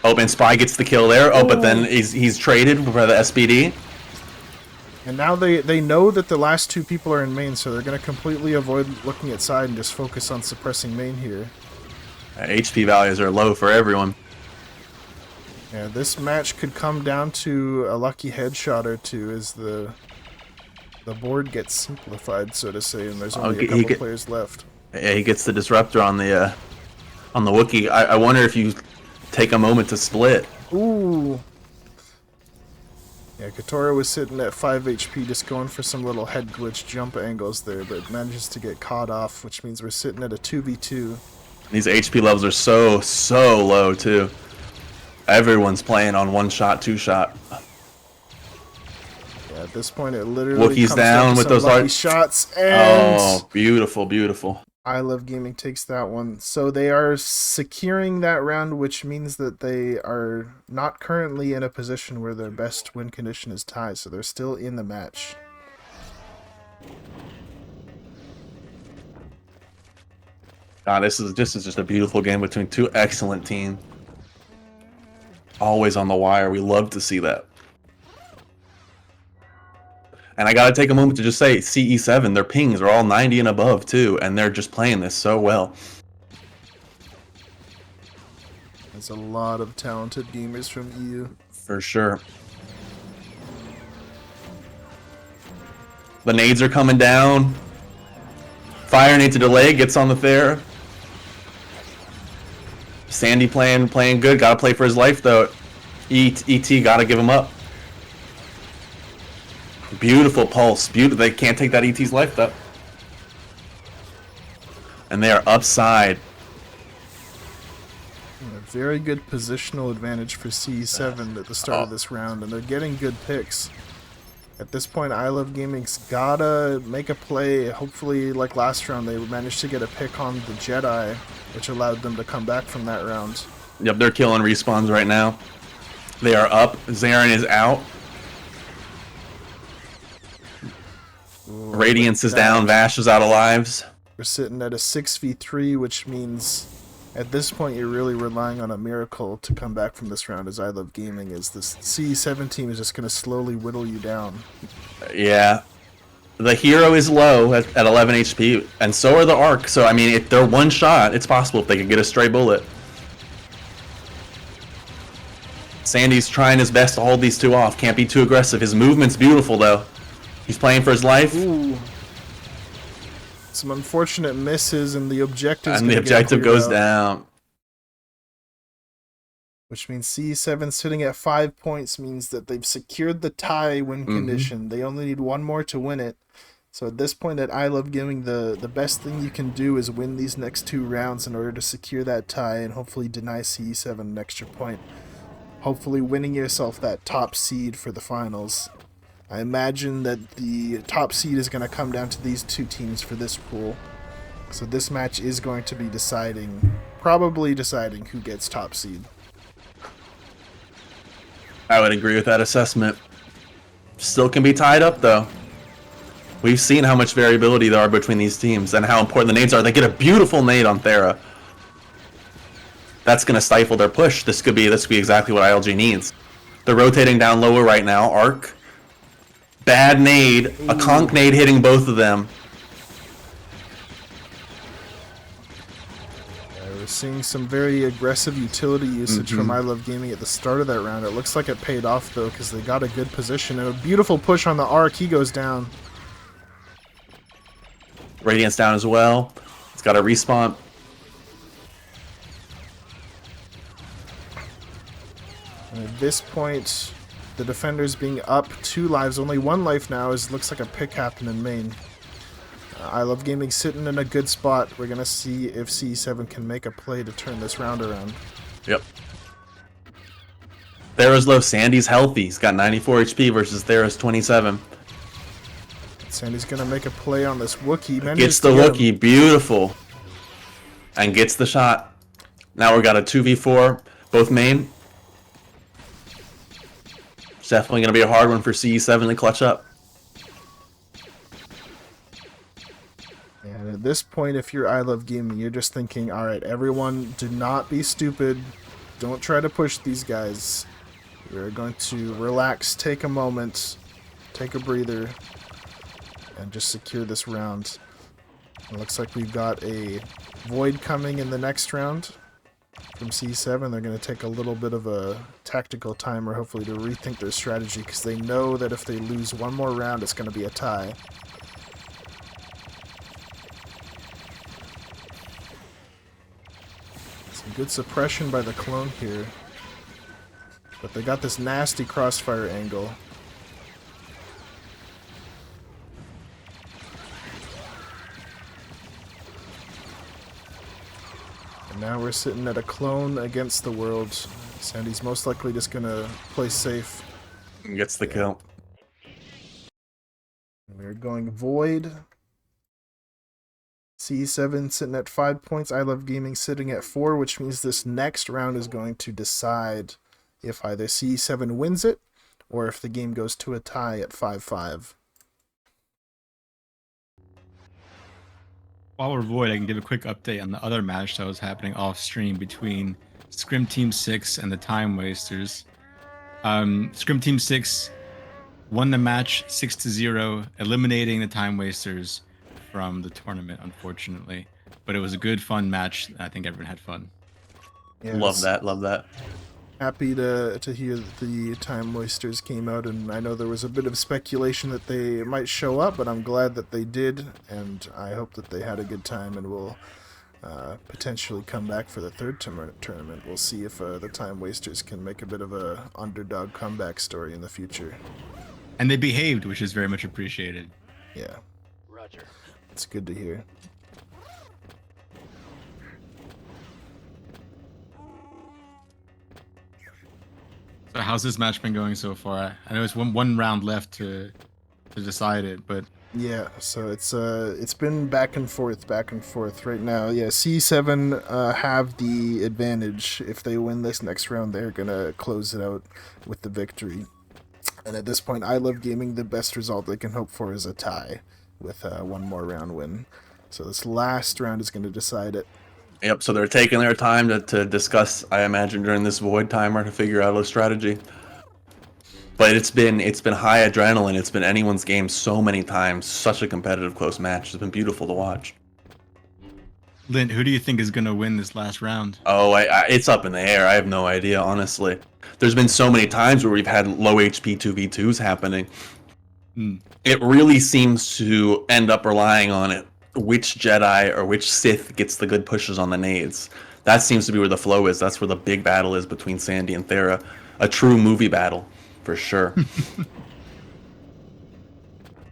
S4: Oh, and Spy gets the kill there. Oh, but then he's traded for the SPD.
S3: And now they know that the last two people are in main, so they're going to completely avoid looking at side and just focus on suppressing main here.
S4: HP values are low for everyone.
S3: Yeah, this match could come down to a lucky headshot or two as the board gets simplified, so to say, and there's only a couple players left.
S4: Yeah, he gets the disruptor on the Wookiee. I wonder if you take a moment to split.
S3: Ooh. Yeah, Katora was sitting at 5 HP just going for some little head glitch jump angles there, but manages to get caught off, which means we're sitting at a 2v2.
S4: These HP levels are so low, too. Everyone's playing on one shot, two shot.
S3: Yeah, at this point, it literally
S4: Wookiee's
S3: comes
S4: down with those
S3: lucky shots, and
S4: oh, beautiful.
S3: I Love Gaming takes that one. So they are securing that round, which means that they are not currently in a position where their best win condition is tie, so they're still in the match.
S4: God, this is just a beautiful game between two excellent teams. Always on the wire. We love to see that. And I gotta take a moment to just say, CE7, their pings are all 90 and above too, and they're just playing this so well.
S3: There's a lot of talented gamers from EU.
S4: For sure. The nades are coming down. Fire nade to delay, gets on the Thera. Sandy playing good. Gotta play for his life though. ET gotta give him up. Beautiful pulse. They can't take that ET's life though. And they are upside.
S3: A very good positional advantage for CE7 at the start of this round, and they're getting good picks. At this point, I Love Gaming's gotta make a play. Hopefully, like last round, they managed to get a pick on the Jedi, which allowed them to come back from that round.
S4: Yep, they're killing respawns right now. They are up. Zaren is out.
S3: Ooh,
S4: Radiance is down. Vash is out of lives.
S3: We're sitting at a 6v3, which means at this point you're really relying on a miracle to come back from this round as I Love Gaming, as this CE7 team is just going to slowly whittle you down.
S4: Yeah. The hero is low at 11 HP, and so are the Arc. So, I mean, if they're one shot, it's possible if they can get a stray bullet. Sandy's trying his best to hold these two off. Can't be too aggressive. His movement's beautiful, though. He's playing for his life.
S3: Ooh. Some unfortunate misses, and the objective
S4: goes down.
S3: Which means CE7 sitting at 5 points means that they've secured the tie win condition. They only need one more to win it. So at this point at I Love Gaming, the best thing you can do is win these next two rounds in order to secure that tie and hopefully deny CE7 an extra point. Hopefully winning yourself that top seed for the finals. I imagine that the top seed is going to come down to these two teams for this pool. So this match is going to be probably deciding who gets top seed.
S4: I would agree with that assessment. Still can be tied up, though. We've seen how much variability there are between these teams and how important the nades are. They get a beautiful nade on Thera. that's going to stifle their push. This could be exactly what ILG needs. They're rotating down lower right now. Arc. Bad nade. A conk nade hitting both of them.
S3: We're seeing some very aggressive utility usage from I Love Gaming at the start of that round. It looks like it paid off, though, because they got a good position. And a beautiful push on the Arc. He goes down.
S4: Radiant's down as well. It's got a respawn.
S3: And at this point, the defenders being up 2 lives, only 1 life now, as it looks like a pick happened in main. I Love Gaming sitting in a good spot. We're going to see if C7 can make a play to turn this round around.
S4: Yep. Thera's low. Sandy's healthy. He's got 94 HP versus Thera's 27.
S3: Sandy's going to make a play on this Wookiee.
S4: Gets the Wookiee. Beautiful. And gets the shot. Now we got a 2v4. Both main. It's definitely going to be a hard one for CE7 to clutch up.
S3: And at this point, if you're I Love Gaming, you're just thinking, alright, everyone, do not be stupid. Don't try to push these guys. We're going to relax, take a moment, take a breather, and just secure this round. It looks like we've got a Void coming in the next round from C7. They're going to take a little bit of a tactical timer, hopefully, to rethink their strategy, because they know that if they lose one more round, it's going to be a tie. Some good suppression by the clone here. But they got this nasty crossfire angle. And now we're sitting at a clone against the world. Sandy's most likely just gonna play safe.
S4: Gets the kill.
S3: We're going Void. C7 sitting at 5 points. I Love Gaming sitting at 4, which means this next round is going to decide if either C7 wins it or if the game goes to a tie at 5-5.
S5: While we're Void, I can give a quick update on the other match that was happening off stream between Scrim Team 6 and the Timewasters. Scrim Team 6 won the match 6-0, eliminating the Timewasters from the tournament, unfortunately. But it was a good, fun match. I think everyone had fun.
S3: Yes.
S4: Love that, love that.
S3: Happy to hear that the Timewasters came out, and I know there was a bit of speculation that they might show up, but I'm glad that they did, and I hope that they had a good time and will potentially come back for the third tournament. We'll see if the Timewasters can make a bit of a underdog comeback story in the future.
S5: And they behaved, which is very much appreciated.
S3: Yeah.
S6: Roger.
S3: It's good to hear.
S5: So how's this match been going so far? I know it's one round left to decide it, but
S3: Yeah, so it's been back and forth right now. Yeah, C7 have the advantage. If they win this next round, they're gonna close it out with the victory. And at this point, I Love Gaming, the best result they can hope for is a tie with one more round win. So this last round is going to decide it.
S4: Yep, so they're taking their time to discuss, I imagine, during this Void timer to figure out a strategy. But it's been high adrenaline. It's been anyone's game so many times. Such a competitive, close match. It's been beautiful to watch.
S5: Lint, who do you think is going to win this last round?
S4: Oh, it's up in the air. I have no idea, honestly. There's been so many times where we've had low HP 2v2s happening. It really seems to end up relying on it. Which Jedi or which Sith gets the good pushes on the nades. That seems to be where the flow is. That's where the big battle is between Sandy and Thera. A true movie battle, for sure.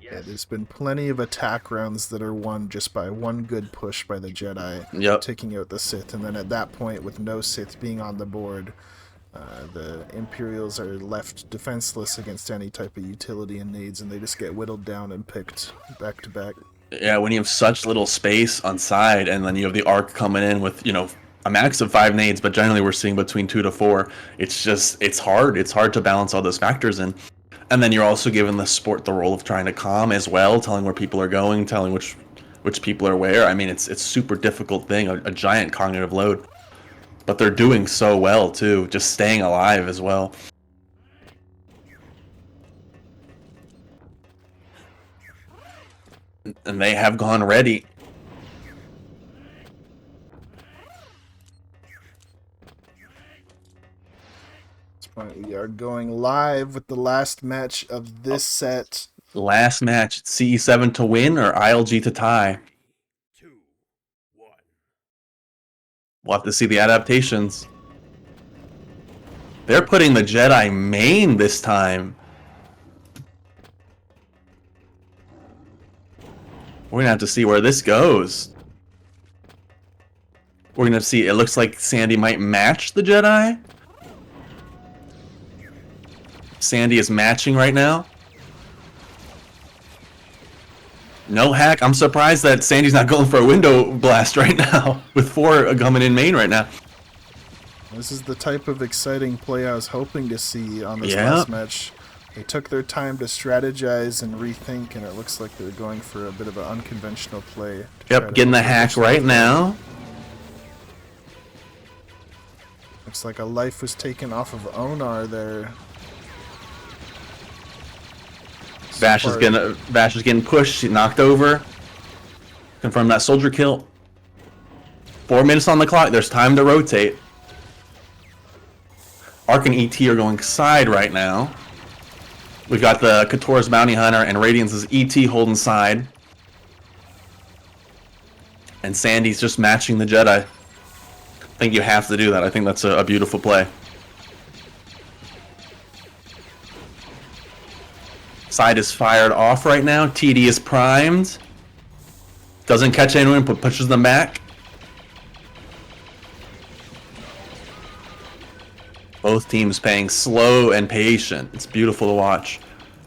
S3: Yeah, there's been plenty of attack rounds that are won just by one good push by the Jedi, taking out the Sith, and then at that point, with no Sith being on the board, the Imperials are left defenseless against any type of utility and nades, and they just get whittled down and picked back to back.
S4: Yeah, when you have such little space on side, and then you have the Arc coming in with, a max of 5 nades, but generally we're seeing between 2 to 4. It's hard. It's hard to balance all those factors in. And then you're also given the sport the role of trying to calm as well, telling where people are going, telling which people are where. I mean, it's super difficult thing, a giant cognitive load. but they're doing so well too, just staying alive as well. And they have gone ready.
S3: We are going live with the last match of this set.
S4: Last match, CE7 to win or ILG to tie?
S6: 2, 1.
S4: We'll have to see the adaptations. They're putting the Jedi main this time. We're gonna have to see where this goes. We're gonna see, it looks like Sandy might match the Jedi. Sandy is matching right now. No hack. I'm surprised that Sandy's not going for a window blast right now with 4 coming in main right now.
S3: This is the type of exciting play I was hoping to see on this
S4: Yeah.
S3: last match. They took their time to strategize and rethink, and it looks like they're going for a bit of an unconventional play. to try
S4: Yep,
S3: to
S4: getting the
S3: push
S4: hack
S3: them
S4: right
S3: forward.
S4: now.
S3: Looks like a life was taken off of Onar there.
S4: Vash is getting pushed, knocked over. Confirm that soldier kill. 4 minutes on the clock. There's time to rotate. Ark and ET are going side right now. We've got the Kator's Bounty Hunter and Radiance's ET holding side. And Sandy's just matching the Jedi. I think you have to do that. I think that's a beautiful play. Side is fired off right now. TD is primed. Doesn't catch anyone, but pushes them back. Both teams playing slow and patient. It's beautiful to watch.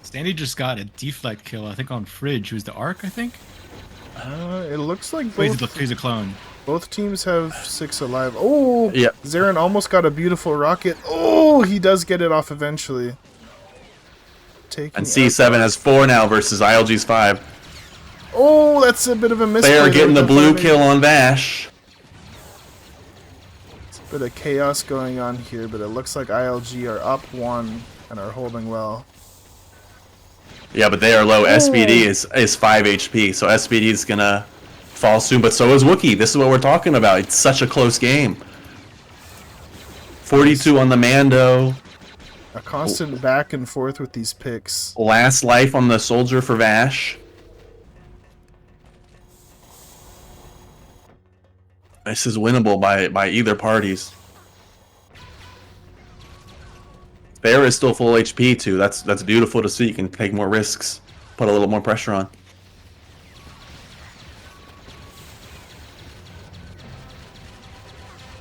S5: Sandy just got a deflect kill, I think, on Fridge, who's the Arc, I think.
S3: It looks like
S5: Oh, he's a clone.
S3: both teams have 6 alive. Oh,
S4: Yep.
S3: Zarin almost got a beautiful rocket. Oh, he does get it off eventually. Taking
S4: And C7 has 4 now versus ILG's 5.
S3: Oh, that's a bit of a miss.
S4: They are getting the blue kill on Vash.
S3: Bit of chaos going on here, but it looks like ILG are up 1 and are holding well.
S4: Yeah, but they are low. SPD is 5 HP, so SPD is gonna fall soon, but so is Wookiee. This is what we're talking about. It's such a close game. 42 on the Mando.
S3: A constant back and forth with these picks.
S4: Last life on the soldier for Vash. This is winnable by either parties. Bear is still full HP too. That's beautiful to see. You can take more risks, put a little more pressure on.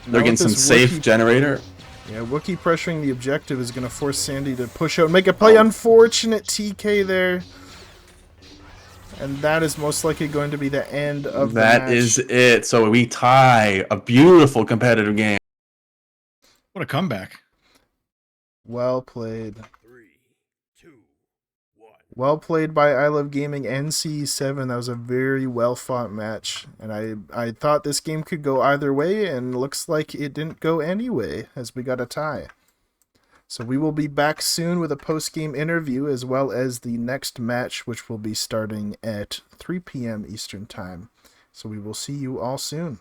S4: They're
S3: Now
S4: getting
S3: with
S4: some
S3: this
S4: safe
S3: Wookiee-
S4: generator.
S3: Yeah, Wookiee pressuring the objective is going to force Sandy to push out and make a play. Unfortunate TK there. And that is most likely going to be the end of the match.
S4: That is it. So we tie a beautiful competitive game.
S5: What a comeback.
S3: Well played.
S6: 3, 2, 1.
S3: Well played by I Love Gaming NC7. That was a very well fought match. And I thought this game could go either way, and looks like it didn't go any way as we got a tie. So we will be back soon with a post-game interview as well as the next match, which will be starting at 3 p.m. Eastern Time. So we will see you all soon.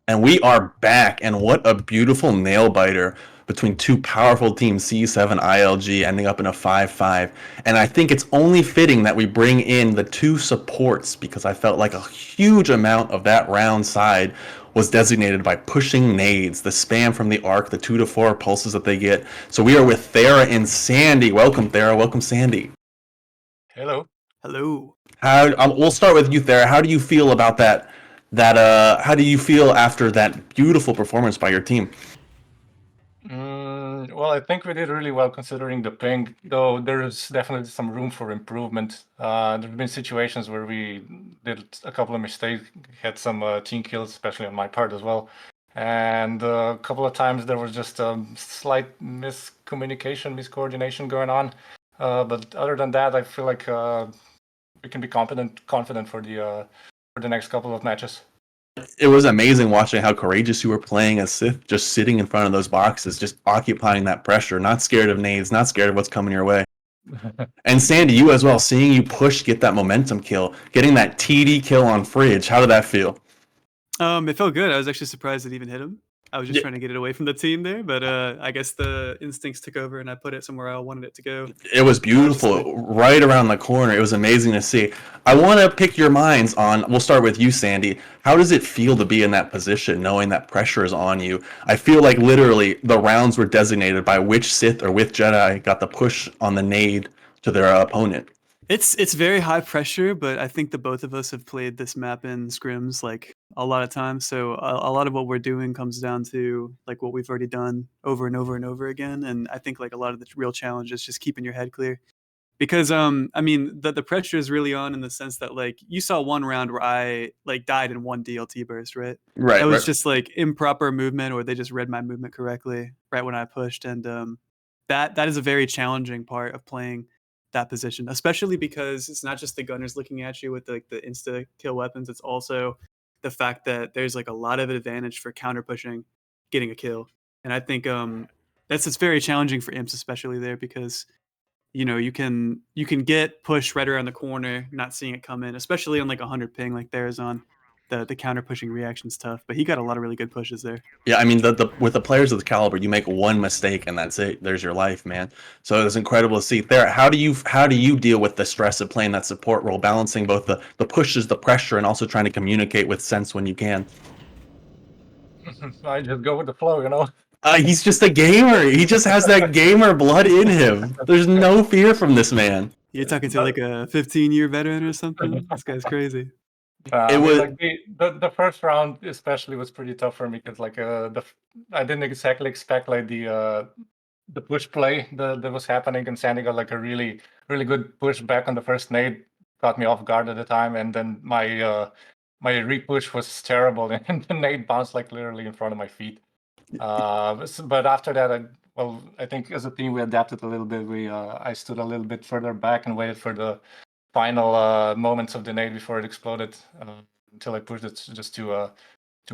S4: And we are back, and what a beautiful nail biter between two powerful teams, C7 ILG, ending up in a 5-5. And I think it's only fitting that we bring in the two supports, because I felt like a huge amount of that round side was designated by pushing nades, the spam from the arc, the 2 to 4 pulses that they get. So we are with Thera and Sandy. Welcome, Thera. Welcome, Sandy.
S9: Hello.
S10: Hello.
S4: We'll start with you, Thera. How do you feel about that? How do you feel after that beautiful performance by your team?
S9: Well, I think we did really well considering the ping, though there's definitely some room for improvement. There have been situations where we did a couple of mistakes, had some team kills, especially on my part as well. And a couple of times there was just a slight miscommunication, miscoordination going on. But other than that, I feel like we can be confident for the next couple of matches.
S4: It was amazing watching how courageous you were playing as Sith, just sitting in front of those boxes, just occupying that pressure, not scared of nades, not scared of what's coming your way. And Sandy, you as well, seeing you push, get that momentum kill, getting that TD kill on Fridge, how did that feel?
S10: It felt good. I was actually surprised it even hit him. I was just trying to get it away from the team there, but I guess the instincts took over and I put it somewhere I wanted it to go.
S4: It was beautiful, right around the corner. It was amazing to see. I want to pick your minds on, we'll start with you, Sandy. How does it feel to be in that position, knowing that pressure is on you? I feel like literally the rounds were designated by which Sith or which Jedi got the push on the nade to their opponent.
S10: It's very high pressure, but I think the both of us have played this map in scrims like a lot of times. So a lot of what we're doing comes down to like what we've already done over and over and over again. And I think like a lot of the real challenge is just keeping your head clear. Because I mean the pressure is really on in the sense that like you saw one round where I like died in one DLT burst, right?
S4: Right.
S10: It was just like improper movement, or they just read my movement correctly right when I pushed, and that is a very challenging part of playing that position, especially because it's not just the gunners looking at you with like the insta kill weapons. It's also the fact that there's like a lot of advantage for counter pushing, getting a kill, and I think it's very challenging for imps, especially there, because you know you can get pushed right around the corner, not seeing it come in, especially on like 100 ping like theirs on. The counter pushing reaction's tough, but he got a lot of really good pushes there.
S4: Yeah, I mean, with the players of the caliber, you make one mistake and that's it. There's your life, man. So it was incredible to see. There, how do you deal with the stress of playing that support role, balancing both the pushes, the pressure, and also trying to communicate with sense when you can?
S9: I just go with the flow, you know.
S4: He's just a gamer. He just has that gamer blood in him. There's no fear from this man.
S10: You're talking to like a 15-year veteran or something. This guy's crazy.
S9: It was like the first round especially was pretty tough for me because like I didn't exactly expect like the push play that was happening, and Sandy got like a really good push back on the first nade, caught me off guard at the time, and then my repush was terrible and the nade bounced like literally in front of my feet. But after that, I think as a team we adapted a little bit. I stood a little bit further back and waited for the final moments of the nade before it exploded until I pushed it just to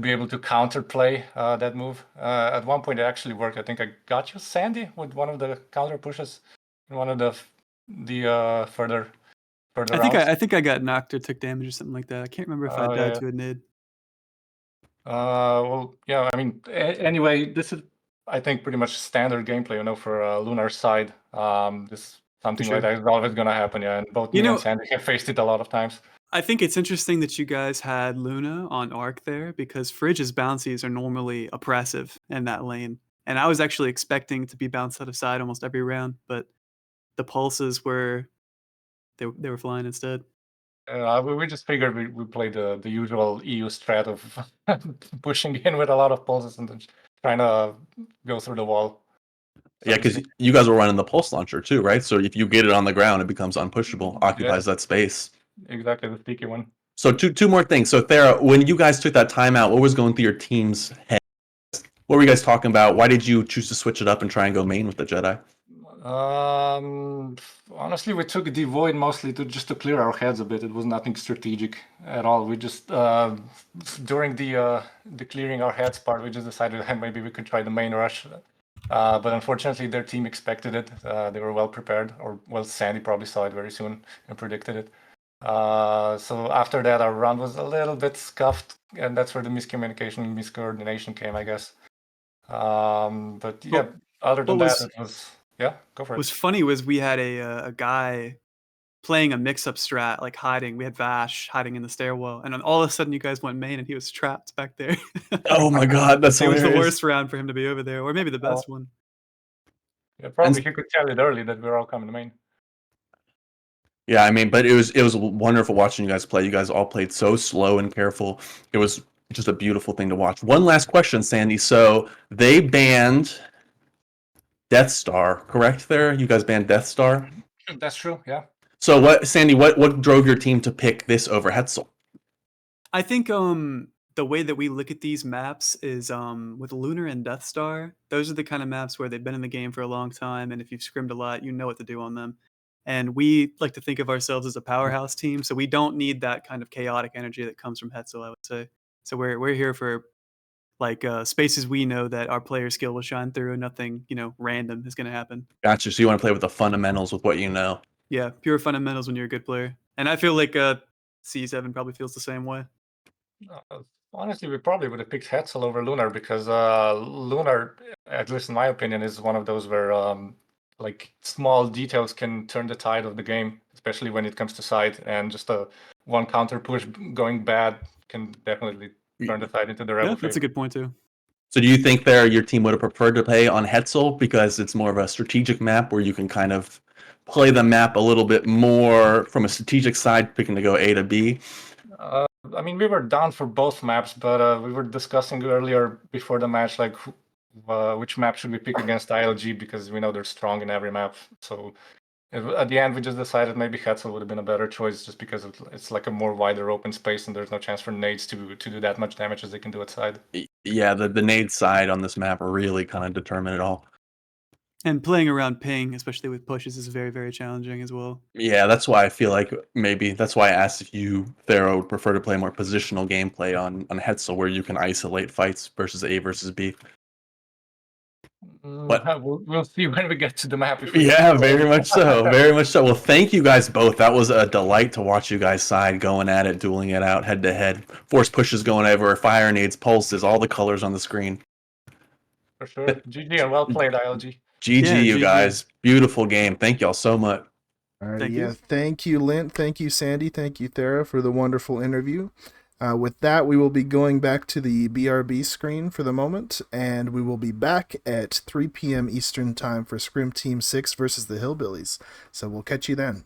S9: be able to counterplay that move. At one point it actually worked. I think I got you, Sandy, with one of the counter pushes in one of the further
S10: I think I got knocked or took damage or something like that. I can't remember if I died to a nade.
S9: Well, yeah, I mean, anyway, this is, I think, pretty much standard gameplay, you know, for Lunar's side. This something like that is always gonna happen, yeah. And both me and Sandy have faced it a lot of times.
S10: I think it's interesting that you guys had Luna on Arc there, because Fridge's bouncies are normally oppressive in that lane. And I was actually expecting to be bounced out of side almost every round, but the pulses were they were flying instead.
S9: We just figured we played the usual EU strat of pushing in with a lot of pulses and then trying to go through the wall.
S4: Yeah, because you guys were running the pulse launcher too, right? So if you get it on the ground, it becomes unpushable, occupies that space.
S9: Exactly, the sticky one.
S4: So two more things. So Thera, when you guys took that timeout, what was going through your team's head? What were you guys talking about? Why did you choose to switch it up and try and go main with the Jedi?
S9: Honestly, we took the void mostly just to clear our heads a bit. It was nothing strategic at all. We just during the clearing our heads part, we just decided maybe we could try the main rush. But unfortunately, their team expected it. They were well prepared, or well, Sandy probably saw it very soon and predicted it. So after that, our run was a little bit scuffed, and that's where the miscommunication and miscoordination came, I guess. But yeah,
S10: Well,
S9: other than
S10: what
S9: that,
S10: was
S9: it was go for
S10: was
S9: it.
S10: funny was we had a guy playing a mix-up strat, like hiding. We had Vash hiding in the stairwell, and then all of a sudden, you guys went main, and he was trapped back there.
S4: Oh my god, that's
S10: It was the
S4: hilarious.
S10: worst round for him to be over there, or maybe the best one.
S9: Yeah,
S4: And
S9: probably he could tell it early that we're all coming to main.
S4: yeah, I mean, but it was wonderful watching you guys play. You guys all played so slow and careful. It was just a beautiful thing to watch. One last question, Sandy. So they banned Death Star, correct? There, you guys banned Death Star.
S9: That's true. Yeah.
S4: So what, Sandy? What drove your team to pick this over Hetzel?
S10: I think the way that we look at these maps is with Lunar and Death Star. Those are the kind of maps where they've been in the game for a long time, and if you've scrimmed a lot, you know what to do on them. And we like to think of ourselves as a powerhouse team, so we don't need that kind of chaotic energy that comes from Hetzel, I would say. So we're here for like spaces we know that our player skill will shine through, and nothing random is going to happen.
S4: Gotcha. So you want to play with the fundamentals with what you know.
S10: Yeah, pure fundamentals when you're a good player, and I feel like C7 probably feels the same way.
S9: Honestly, we probably would have picked Hetzel over Lunar because Lunar, at least in my opinion, is one of those where like small details can turn the tide of the game, especially when it comes to side, and just a one counter push going bad can definitely turn the tide into the rebel
S10: Yeah, that's a
S9: favor.
S10: good point too.
S4: So do you think there your team would have preferred to play on Hetzel because it's more of a strategic map where you can kind of play the map a little bit more from a strategic side, picking to go A to B?
S9: I mean, we were down for both maps, but we were discussing earlier before the match, like which map should we pick against ILG because we know they're strong in every map. So at the end, we just decided maybe Hetzel would have been a better choice just because it's like a more wider open space and there's no chance for nades to do that much damage as they can do at side.
S4: Yeah, the nade side on this map really kind of determine it all.
S10: And playing around ping, especially with pushes, is very, very challenging as well.
S4: Yeah, that's why I feel like maybe that's why I asked if you, Thero, would prefer to play more positional gameplay on Hetzel where you can isolate fights versus A versus B. But
S9: We'll see when we get to the map.
S4: yeah, very much so. Very much so. Well, thank you guys both. That was a delight to watch you guys side going at it, dueling it out head to head. Force pushes going everywhere, fire nades, pulses, all the colors on the screen.
S9: For sure. GG and well played, ILG.
S4: GG,
S10: Yeah,
S4: you
S10: GG.
S4: guys. Beautiful game. Thank y'all so much.
S3: Alrighty,
S10: Thank you.
S3: thank you, Lint. Thank you, Sandy. Thank you, Thera, for the wonderful interview. With that, we will be going back to the BRB screen for the moment, and we will be back at 3 p.m. Eastern Time for Scrim Team 6 versus the Hillbillies. So we'll catch you then.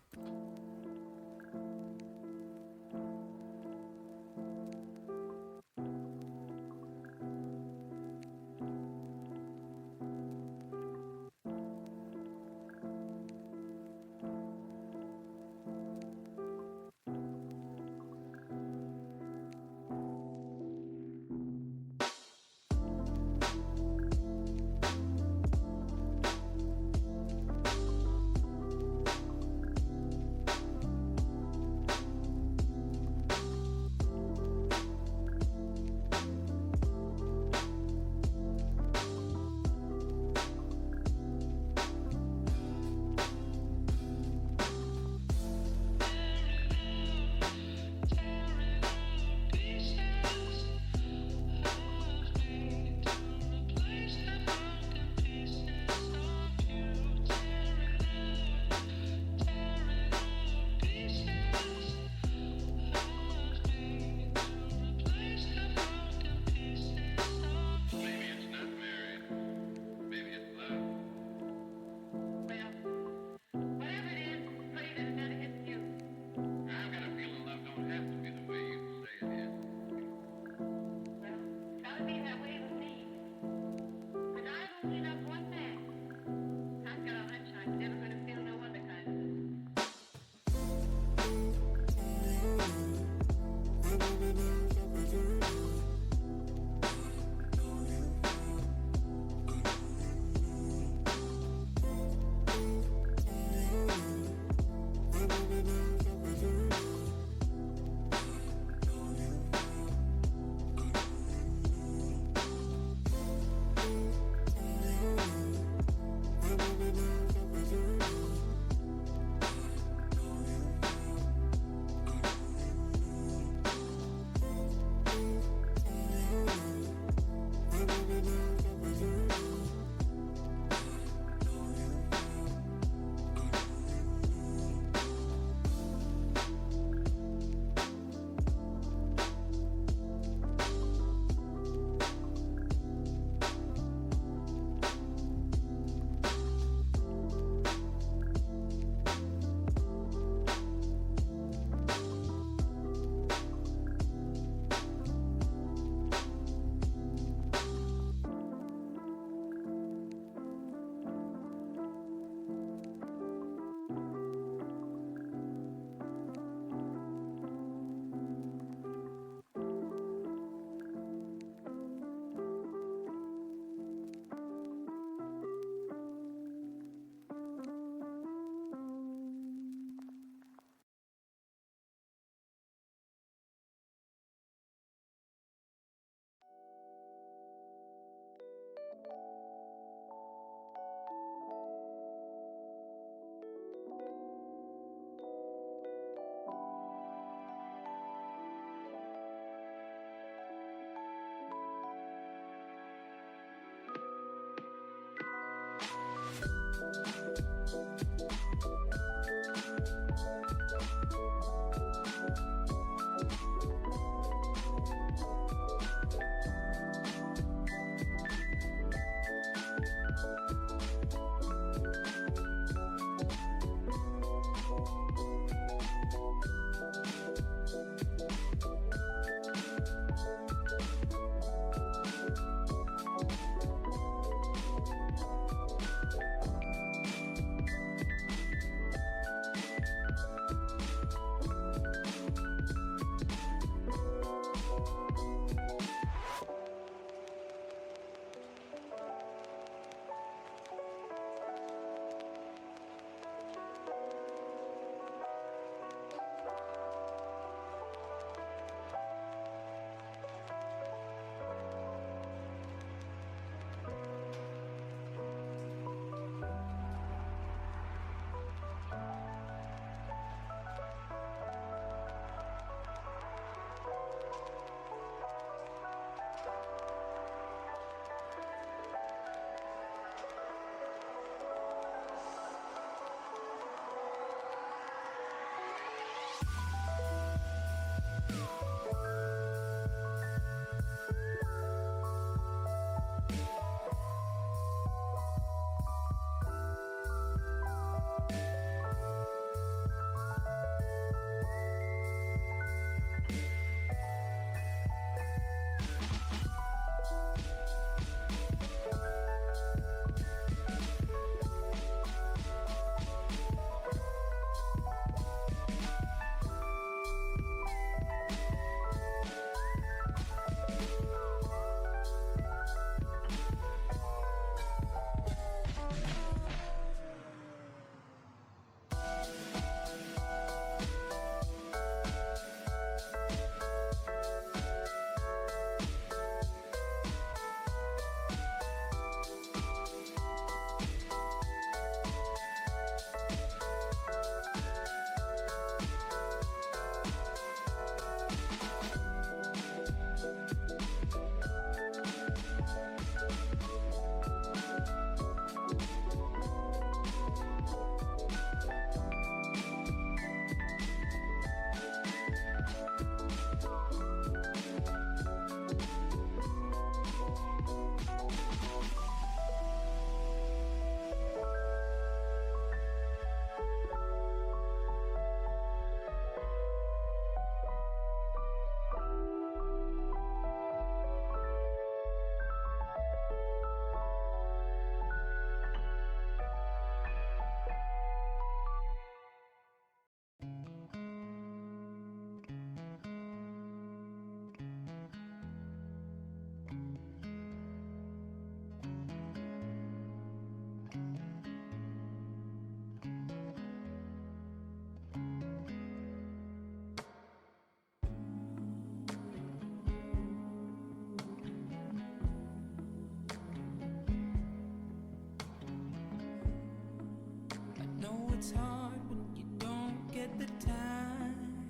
S8: it's hard when you don't get the time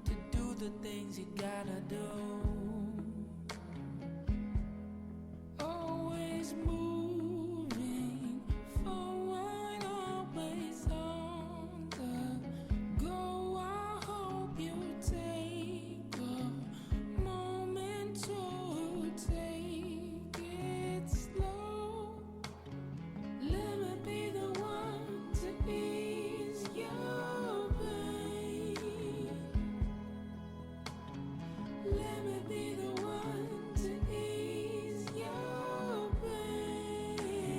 S8: to do the things you gotta do. Always moving forward, always on the go. I hope you take a moment to take it slow. Let me be the one to ease your pain. Let me be the one to ease your pain.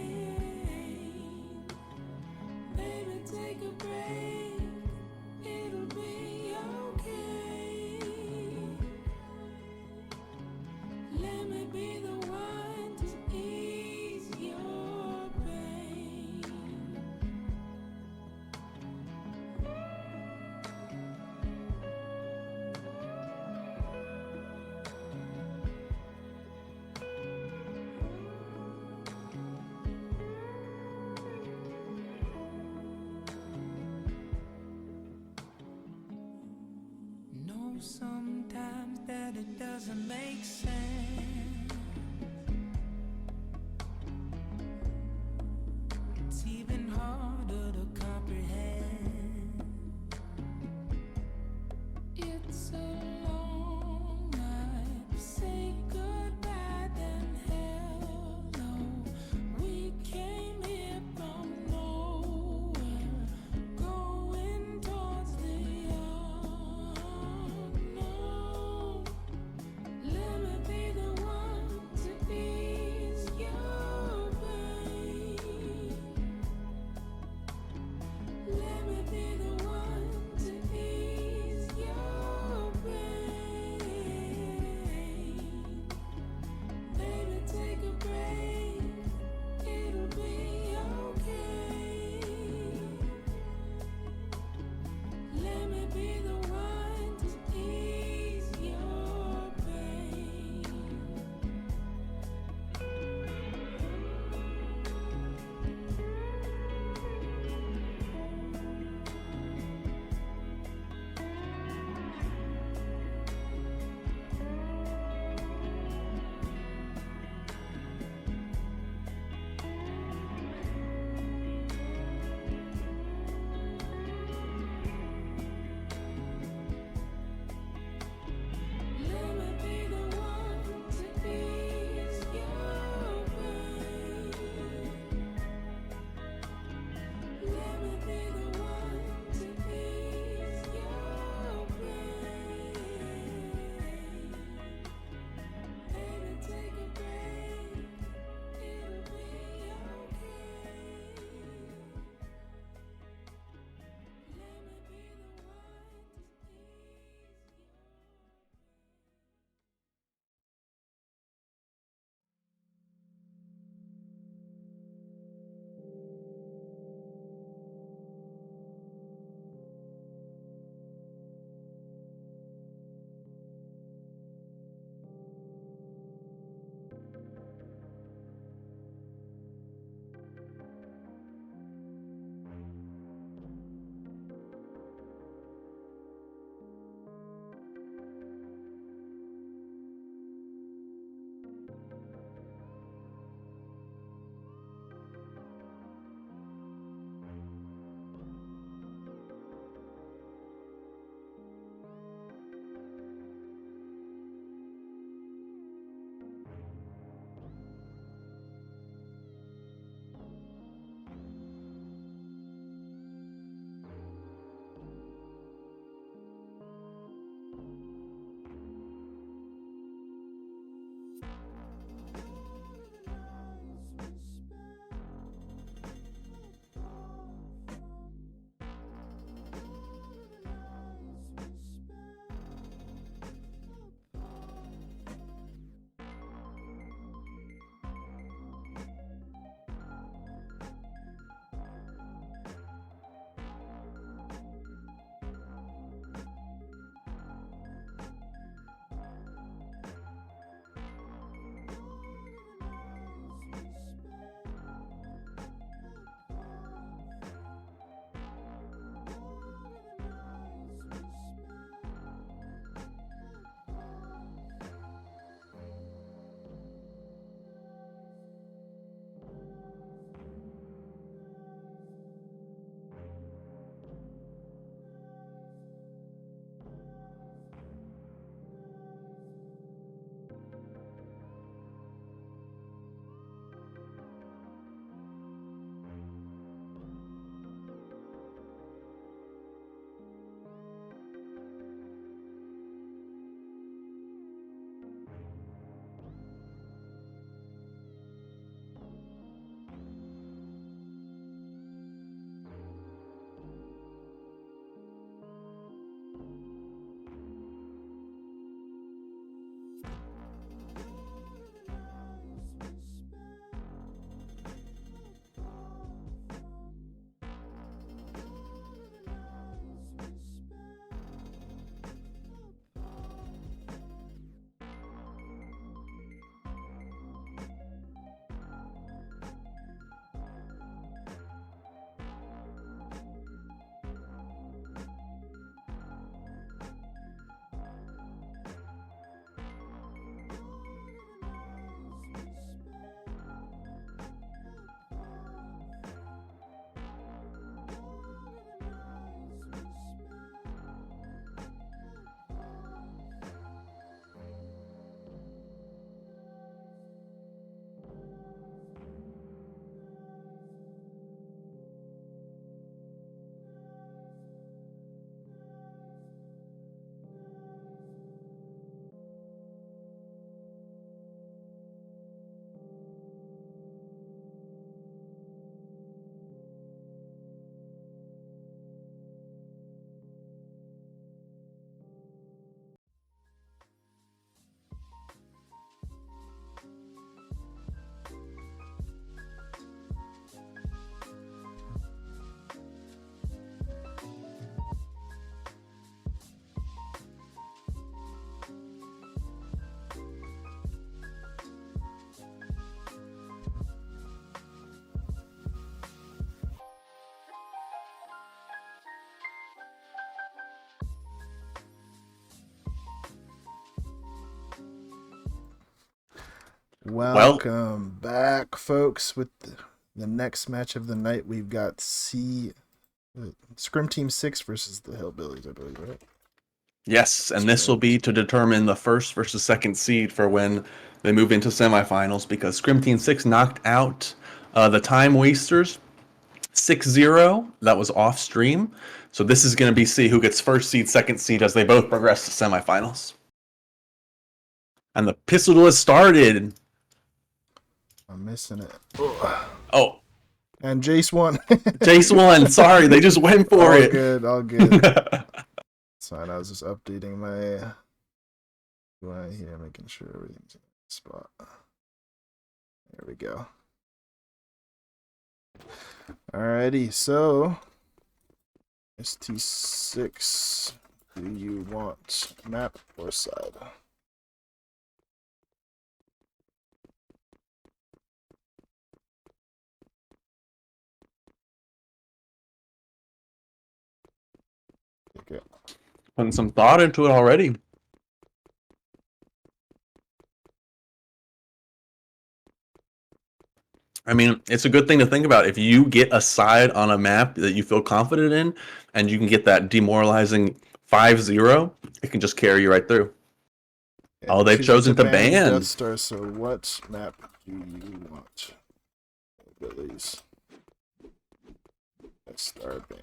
S8: Baby, take a break. It'll be okay. Let me be the one to ease your pain. Know sometimes that it doesn't make sense. It's even harder to comprehend. It's a long night. Say goodbye, then hello. We came here from nowhere, going towards the unknown. Let me be the
S3: Welcome back, folks. With the next match of the night, we've got Scrim Team 6 versus the Hillbillies, I believe, right?
S4: Yes, and this will be to determine the first versus second seed for when they move into semifinals, because Scrim Team 6 knocked out the Timewasters 6-0. That was off stream. So this is going to be see who gets first seed, second seed as they both progress to semifinals. And the pistol duel has started.
S3: I'm missing it.
S4: Oh.
S3: And Jace won.
S4: Jace won. Sorry, they just went for it.
S3: All good. Sorry, I was just updating my UI here, making sure everything's in the spot. There we go. Alrighty, so ST6, do you want map or side? Okay.
S4: Putting some thought into it already. I mean, it's a good thing to think about. If you get a side on a map that you feel confident in, and you can get that demoralizing 5-0, it can just carry you right through.
S3: Yeah,
S4: oh, they've chosen to ban.
S3: Death Star, so what map do you want? Hillbillies. Death Star ban.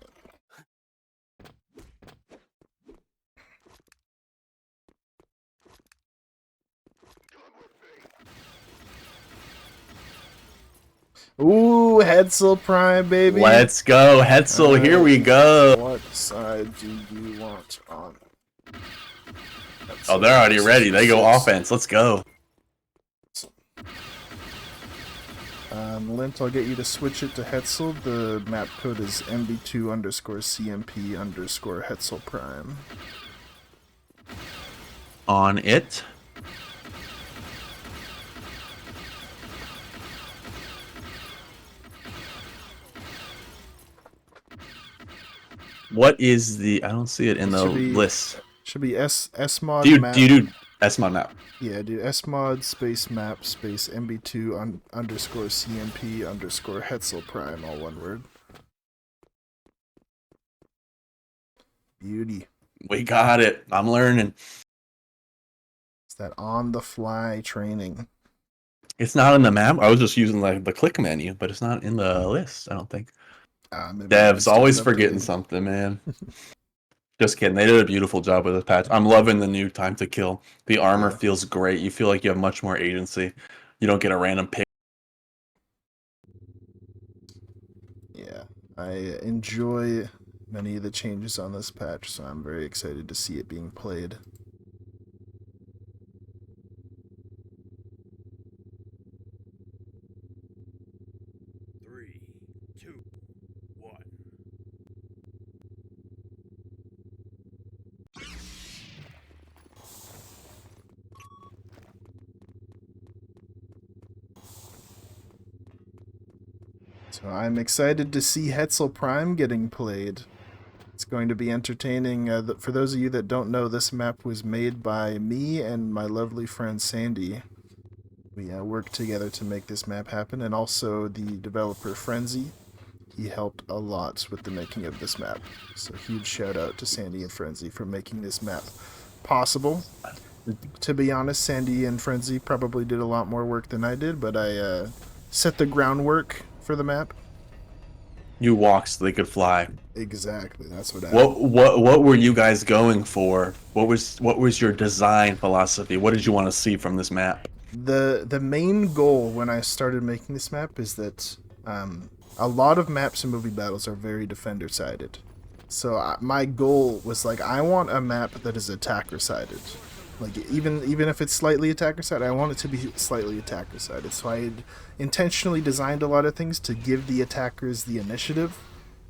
S3: Ooh, Hetzel Prime, baby.
S4: Let's go, Hetzel. Here we go.
S3: What side do you want on?
S4: Oh, they're already ready. They go offense. Let's go.
S3: Lint, I'll get you to switch it to Hetzel. The map code is MB2_CMP_Hetzel Prime.
S4: On it. What is the... I don't see it in the list.
S3: Should be SMod
S4: map. Do you do SMod map?
S3: Yeah, do SMod space map space MB2_CMP_Hetzel Prime, all one word. Beauty.
S4: We got it. I'm learning.
S3: It's that on-the-fly training.
S4: It's not in the map. I was just using the click menu, but it's not in the list, I don't think. Devs always forgetting something, man. Just kidding. They did a beautiful job with this patch. I'm loving the new time to kill. The armor feels great. You feel like you have much more agency. You don't get a random pick.
S3: Yeah, I enjoy many of the changes on this patch, so I'm very excited to see it being played. So I'm excited to see Hetzel Prime getting played. It's going to be entertaining. For those of you that don't know, this map was made by me and my lovely friend Sandy. We worked together to make this map happen, and also the developer Frenzy. He helped a lot with the making of this map. So huge shout out to Sandy and Frenzy for making this map possible. To be honest, Sandy and Frenzy probably did a lot more work than I did, but I set the groundwork for the map.
S4: You walked so they could fly.
S3: Exactly, that's what I.
S4: What were you guys going for? What was your design philosophy? What did you want to see from this map?
S3: The main goal when I started making this map is that a lot of maps in movie battles are very defender sided. So my goal was like, I want a map that is attacker sided. Like even if it's slightly attacker sided, I want it to be slightly attacker sided. So I had intentionally designed a lot of things to give the attackers the initiative.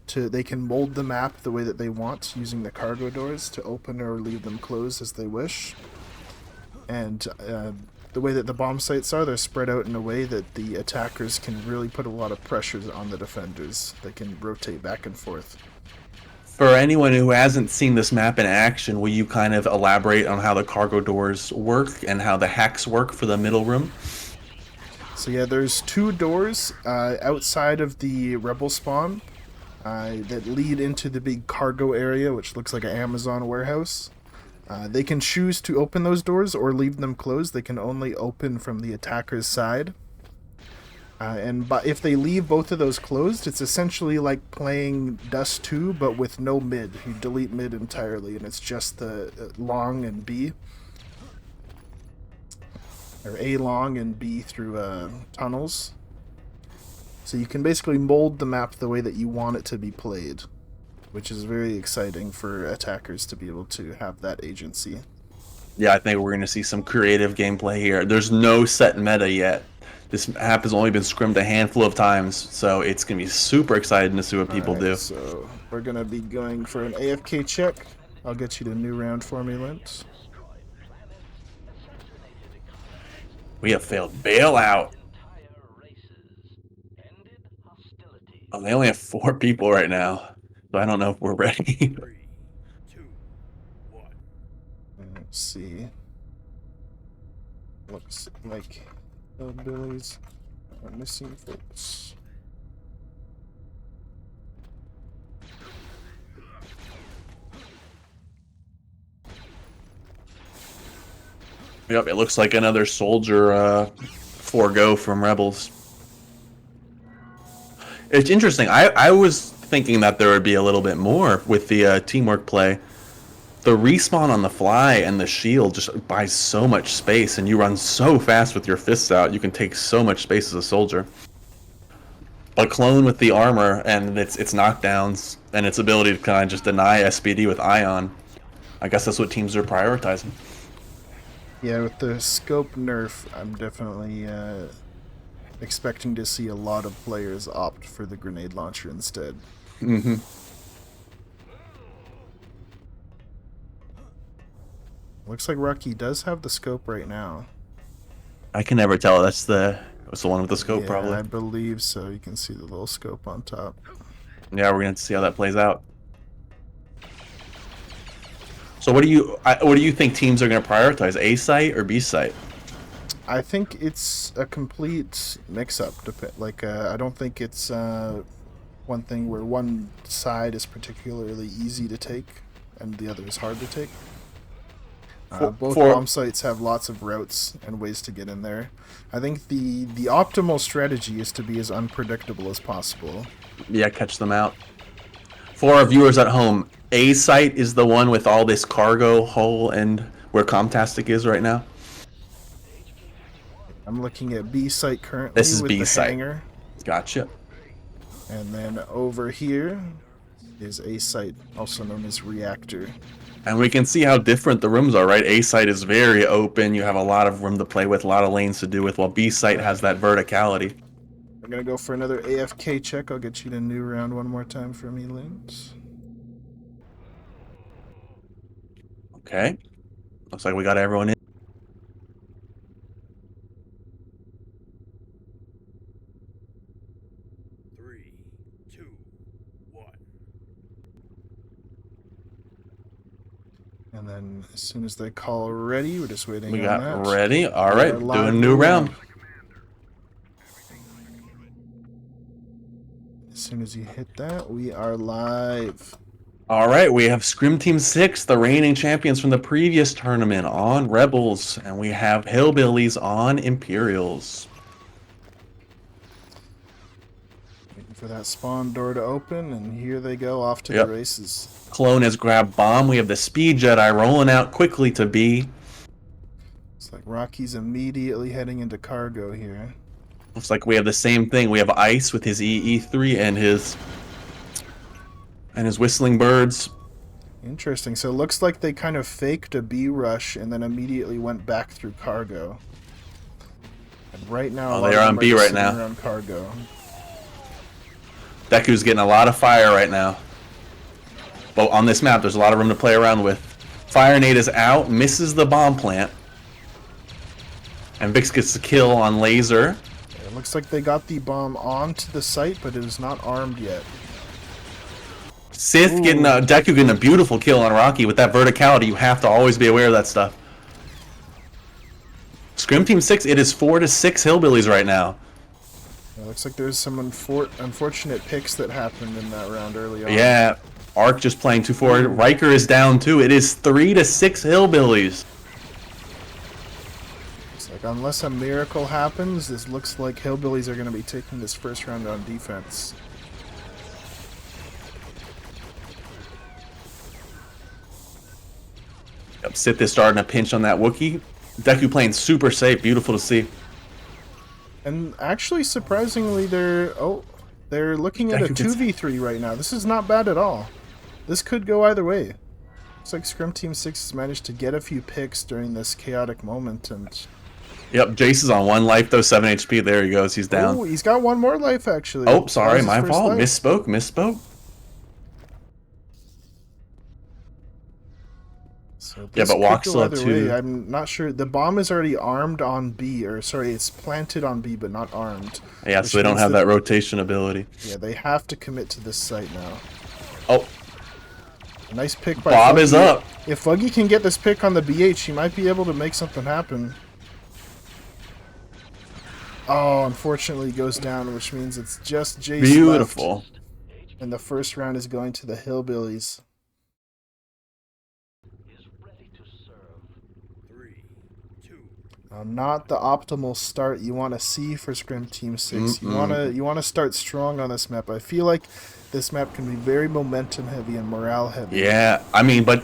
S3: They can mold the map the way that they want, using the cargo doors to open or leave them closed as they wish. And the way that the bomb sites are, they're spread out in a way that the attackers can really put a lot of pressures on the defenders. They can rotate back and forth.
S4: For anyone who hasn't seen this map in action, will you kind of elaborate on how the cargo doors work and how the hacks work for the middle room?
S3: So yeah, there's 2 doors outside of the Rebel spawn that lead into the big cargo area, which looks like an Amazon warehouse. They can choose to open those doors or leave them closed. They can only open from the attacker's side. But if they leave both of those closed, it's essentially like playing Dust 2, but with no mid. You delete mid entirely, and it's just the long and B. Or A long and B through tunnels. So you can basically mold the map the way that you want it to be played, which is very exciting for attackers to be able to have that agency.
S4: Yeah, I think we're going to see some creative gameplay here. There's no set meta yet. This map has only been scrimmed a handful of times, so it's going to be super exciting to see what people do.
S3: So we're going to be going for an AFK check. I'll get you to new round for me, Lint.
S4: We have failed bailout. Oh, they only have 4 people right now, so I don't know if we're ready.
S6: 3, 2, 1.
S3: Let's see. Looks like Hillbillies are missing folks.
S4: Yep, it looks like another soldier forego from Rebels. It's interesting. I was thinking that there would be a little bit more with the teamwork play. The respawn on the fly and the shield just buys so much space, and you run so fast with your fists out, you can take so much space as a soldier. But Clone with the armor and its knockdowns and its ability to kind of just deny SPD with Ion, I guess that's what teams are prioritizing.
S3: Yeah, with the scope nerf, I'm definitely expecting to see a lot of players opt for the grenade launcher instead.
S4: Mm-hmm.
S3: Looks like Rocky does have the scope right now.
S4: I can never tell. That's the one with the scope,
S3: Yeah,
S4: probably.
S3: I believe so. You can see the little scope on top.
S4: Yeah, we're gonna see how that plays out. So what do you think teams are gonna prioritize? A site or B site?
S3: I think it's a complete mix-up. I don't think it's one thing where one side is particularly easy to take and the other is hard to take. Both bomb sites have lots of routes and ways to get in there. I think the optimal strategy is to be as unpredictable as possible.
S4: Yeah, catch them out. For our viewers at home, A site is the one with all this cargo hole and where Comtastic is right now.
S3: I'm looking at B site currently.
S4: This is
S3: with
S4: B
S3: the
S4: site.
S3: hangar.
S4: Gotcha.
S3: And then over here is A site, also known as Reactor.
S4: And we can see how different the rooms are, right? A site is very open. You have a lot of room to play with, a lot of lanes to do with, while B site has that verticality.
S3: I'm going to go for another AFK check. I'll get you to new round one more time for me, Lint.
S4: Okay. Looks like we got everyone in.
S6: Three, two, one.
S3: And then as soon as they call ready, we're just waiting
S4: We
S3: on
S4: got
S3: that.
S4: ready. All right,
S3: We're live
S4: doing new round.
S3: As soon as you hit that, we are live.
S4: All right, we have Scrim Team 6, the reigning champions from the previous tournament, on Rebels, and we have Hillbillies on Imperials.
S3: Waiting for that spawn door to open, and here they go off to
S4: Yep.
S3: the races.
S4: Clone has grabbed Bomb. We have the Speed Jedi rolling out quickly to B.
S3: It's like Rocky's immediately heading into cargo here.
S4: Looks like we have the same thing. We have Ice with his EE3 and his Whistling Birds.
S3: Interesting. So it looks like they kind of faked a B rush and then immediately went back through cargo. And right now, a lot
S4: they're
S3: of
S4: on
S3: them are
S4: B
S3: just
S4: right
S3: sitting
S4: now.
S3: around cargo.
S4: Deku's getting a lot of fire right now. But on this map, there's a lot of room to play around with. Fire Nade is out, misses the bomb plant. And Vix gets the kill on Laser.
S3: It looks like they got the bomb onto the site, but it is not armed yet.
S4: Sith Deku getting a beautiful kill on Rocky. With that verticality, you have to always be aware of that stuff. Scrim Team 6, it is 4-6 Hillbillies right now.
S3: It looks like there's some unfortunate picks that happened in that round early on.
S4: Yeah, Arc just playing 2-4. Riker is down too. It is 3-6 Hillbillies.
S3: It's like unless a miracle happens, this looks like Hillbillies are going to be taking this first round on defense.
S4: Yep, Sith is starting to pinch on that Wookiee. Deku playing super safe. Beautiful to see.
S3: And actually, surprisingly, they're looking at a 2v3 right now. This is not bad at all. This could go either way. Looks like Scrim Team 6 has managed to get a few picks during this chaotic moment. And
S4: yep, Jace is on 1 life though, 7 HP. There he goes. He's down.
S3: oh, he's got 1 more life actually.
S4: Oh, sorry,
S3: That was his
S4: my
S3: first
S4: fault.
S3: life.
S4: Misspoke.
S3: So
S4: Yeah,
S3: this
S4: but
S3: could
S4: Walk's
S3: go
S4: still at
S3: either
S4: 2.
S3: way. I'm not sure. The bomb is already armed on B, or sorry, it's planted on B, but not armed.
S4: Yeah,
S3: which
S4: so they don't
S3: means
S4: have that rotation ability.
S3: Yeah, they have to commit to this site now.
S4: Oh,
S3: Nice pick by
S4: Bob
S3: Fuggy.
S4: is up.
S3: If Fuggy can get this pick on the BH, he might be able to make something happen. Oh, unfortunately, he goes down, which means it's just Jace
S4: Beautiful.
S3: left. And the first round is going to the Hillbillies.
S6: 3, 2.
S3: Not the optimal start you want to see for Scrim Team 6. You want to start strong on this map. I feel like this map can be very momentum heavy and morale heavy.
S4: Yeah, I mean, but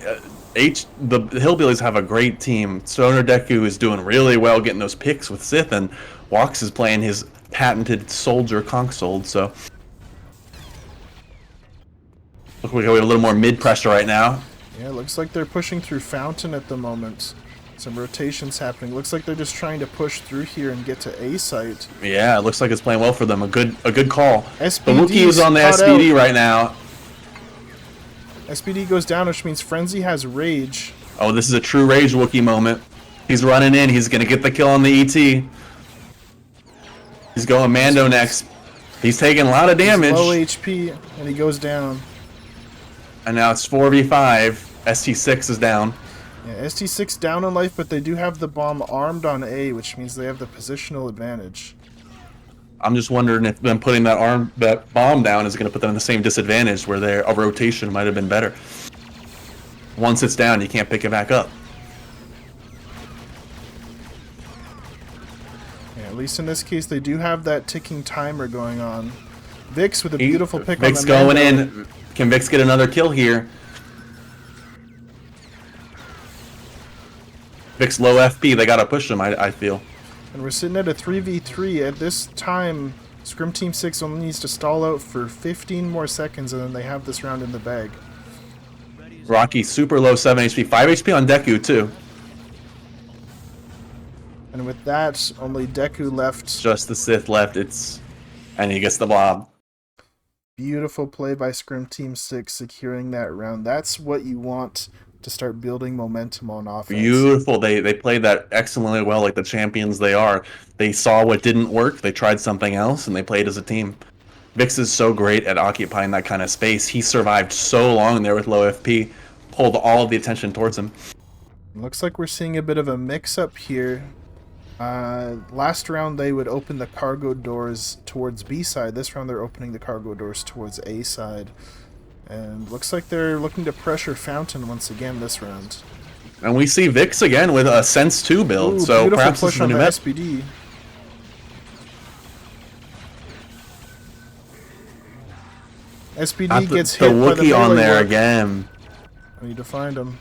S4: the Hillbillies have a great team. Stoner Deku is doing really well getting those picks with Sith, and Walks is playing his patented soldier console. So look, we have a little more mid pressure right now.
S3: Yeah, looks like they're pushing through Fountain at the moment. Some rotations happening. Looks like they're just trying to push through here and get to A site.
S4: Yeah, it looks like it's playing well for them. A good call.
S3: SPD
S4: The Wookiee is on the
S3: caught
S4: SPD
S3: out.
S4: right now.
S3: SPD goes down, which means Frenzy has Rage.
S4: Oh, this is a true Rage Wookiee moment. He's running in. He's going to get the kill on the ET. He's going Mando next. He's taking a lot of damage.
S3: He's low HP, and he goes down.
S4: And now it's 4v5. ST6 is down.
S3: Yeah, ST6 down on life, but they do have the bomb armed on A, which means they have the positional advantage.
S4: I'm just wondering if them putting that bomb down is going to put them in the same disadvantage where a rotation might have been better. Once it's down, you can't pick it back up.
S3: Yeah, at least in this case, they do have that ticking timer going on. Vix with a beautiful pick on
S4: Vix
S3: the
S4: going
S3: Mando.
S4: in. Can Vix get another kill here? Vix low FP. They got to push him, I feel.
S3: And we're sitting at a 3v3. At this time, Scrim Team 6 only needs to stall out for 15 more seconds, and then they have this round in the bag.
S4: Rocky super low 7 HP. 5 HP on Deku too.
S3: And with that, only Deku left.
S4: Just the Sith left. And he gets the blob.
S3: Beautiful play by Scrim Team 6, securing that round. That's what you want to start building momentum on offense.
S4: Beautiful. They played that excellently well, like the champions they are. They saw what didn't work, they tried something else, and they played as a team. Vix is so great at occupying that kind of space. He survived so long there with low FP, pulled all of the attention towards him.
S3: Looks like we're seeing a bit of a mix-up here. Last round they would open the cargo doors towards B side. This round they're opening the cargo doors towards A side. And looks like they're looking to pressure Fountain once again this round.
S4: And we see Vix again with a Sense 2 build,
S3: Ooh,
S4: so
S3: beautiful
S4: perhaps this
S3: push
S4: is a
S3: on
S4: new
S3: the
S4: map.
S3: SPD. SPD gets
S4: the
S3: hit by the
S4: Wookiee on
S3: melee
S4: there
S3: work.
S4: again.
S3: I need to find him.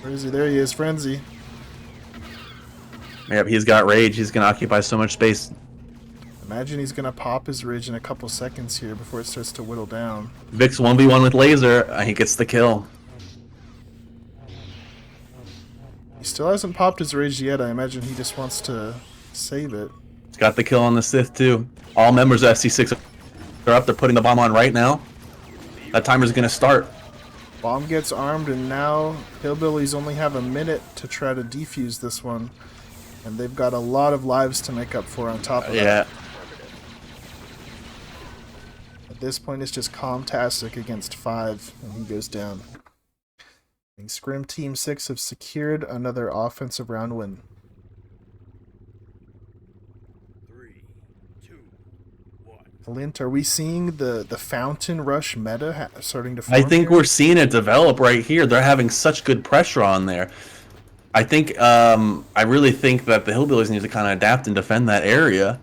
S3: Where is he? There he is, Frenzy.
S4: Yep, he's got rage. He's going to occupy so much space.
S3: Imagine he's going to pop his Rage in a couple seconds here before it starts to whittle down.
S4: Vix 1v1 with laser. He gets the kill.
S3: He still hasn't popped his Rage yet. I imagine he just wants to save it.
S4: He's got the kill on the Sith too. All members of FC6 are up. They're putting the bomb on right now. That timer's going to start.
S3: Bomb gets armed, and now Hillbillies only have a minute to try to defuse this one. And they've got a lot of lives to make up for on top of that.
S4: Yeah.
S3: At this point, it's just Comtastic against 5, and he goes down. And Scrim Team 6 have secured another offensive round win. Lint, are we seeing the fountain rush meta starting to form
S4: I think
S3: here?
S4: we're seeing it develop right here. They're having such good pressure on there. I think I really think that the Hillbillies need to kind of adapt and defend that area.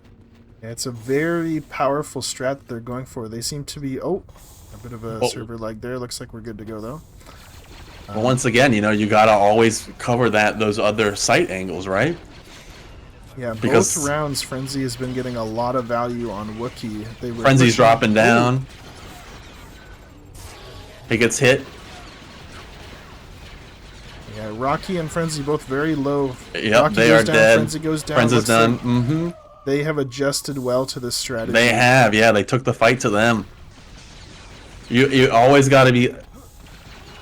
S3: Yeah, it's a very powerful strat that they're going for. They seem to be a bit of a server lag there. Looks like we're good to go though.
S4: But once again, you gotta always cover those other sight angles, right?
S3: Yeah,
S4: Because
S3: both rounds Frenzy has been getting a lot of value on Wookiee. They were
S4: Frenzy's
S3: pushing-
S4: dropping down. He gets hit.
S3: Yeah, Rocky and Frenzy both very low.
S4: Yep,
S3: Rocky
S4: they
S3: goes
S4: are
S3: down,
S4: dead.
S3: Frenzy goes down.
S4: Frenzy's
S3: Looks
S4: done.
S3: like
S4: Mm-hmm.
S3: They have adjusted well to this strategy.
S4: They have, yeah. They took the fight to them. You always got to be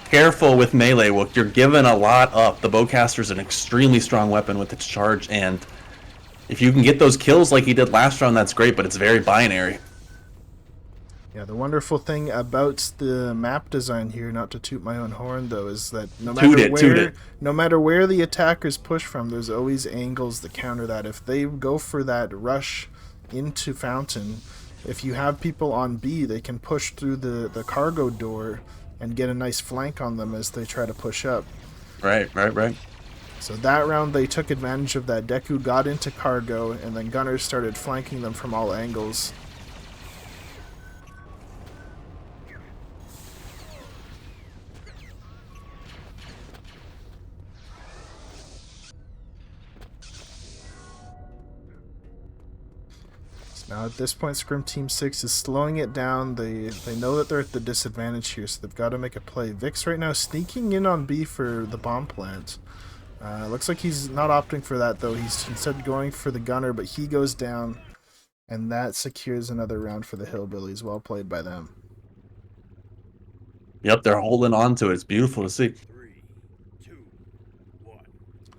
S4: careful with melee Wook. You're giving a lot up. The Bowcaster's an extremely strong weapon with its charge, and if you can get those kills like he did last round, that's great, but it's very binary.
S3: Yeah, the wonderful thing about the map design here, not to toot my own horn though, is that no matter where the attackers push from, there's always angles that counter that. If they go for that rush into Fountain, if you have people on B, they can push through the cargo door and get a nice flank on them as they try to push up.
S4: Right.
S3: So that round they took advantage of that. Deku got into cargo, and then Gunners started flanking them from all angles. Now at this point, Scrim Team 6 is slowing it down. They know that they're at the disadvantage here, so they've got to make a play. Vix right now sneaking in on B for the bomb plant. Looks like he's not opting for that, though. He's instead going for the gunner, but he goes down, and that secures another round for the Hillbillies. Well played by them.
S4: Yep, they're holding on to it. It's beautiful to see.
S6: 3, 2, 1.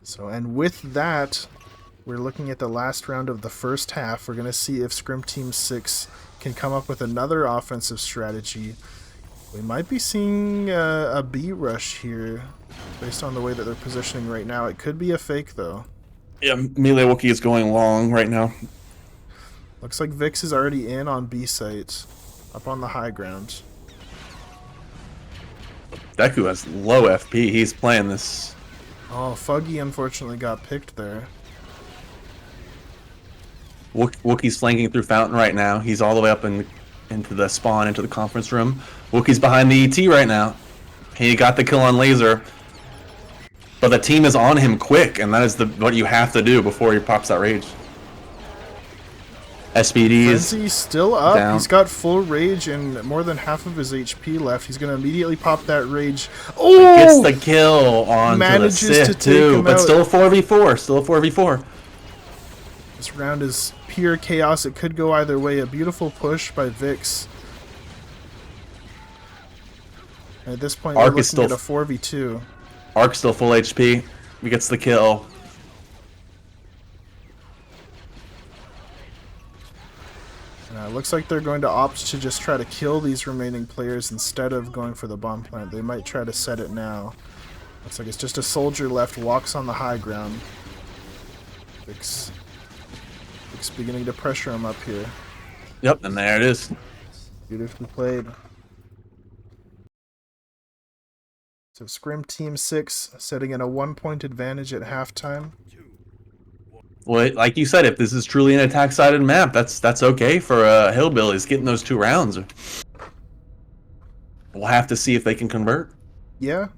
S3: So, and with that, we're looking at the last round of the first half. We're going to see if Scrim Team 6 can come up with another offensive strategy. We might be seeing a B rush here based on the way that they're positioning right now. It could be a fake, though.
S4: Yeah, melee Wookiee is going long right now.
S3: Looks like Vix is already in on B site, up on the high ground.
S4: Deku has low FP. He's playing this.
S3: Oh, Fuggy unfortunately got picked there.
S4: Wookiee's flanking through Fountain right now. He's all the way up into the spawn, into the conference room. Wookiee's behind the ET right now. He got the kill on Laser. But the team is on him quick, and that is what you have to do before he pops that rage. SPD is
S3: Frenzy's still up.
S4: down.
S3: He's got full rage and more than half of his HP left. He's going to immediately pop that rage. Oh!
S4: Gets the kill on
S3: Manages
S4: the Sith
S3: to take
S4: too,
S3: him
S4: but
S3: out.
S4: still a 4v4. Still a 4v4.
S3: This round is pure chaos. It could go either way. A beautiful push by Vix. At this point,
S4: Arc
S3: we're
S4: is
S3: looking at
S4: still
S3: a 4v2.
S4: Arc still full HP. He gets the kill.
S3: Looks like they're going to opt to just try to kill these remaining players instead of going for the bomb plant. They might try to set it now. Looks like it's just a soldier left, walks on the high ground. Vix beginning to pressure him up here.
S4: Yep, and there it is.
S3: Beautifully played. So Scrim Team 6 setting in a 1-point advantage at halftime.
S4: Well, like you said, if this is truly an attack-sided map, that's okay for Hillbillies getting those 2 rounds. We'll have to see if they can convert.
S3: Yeah,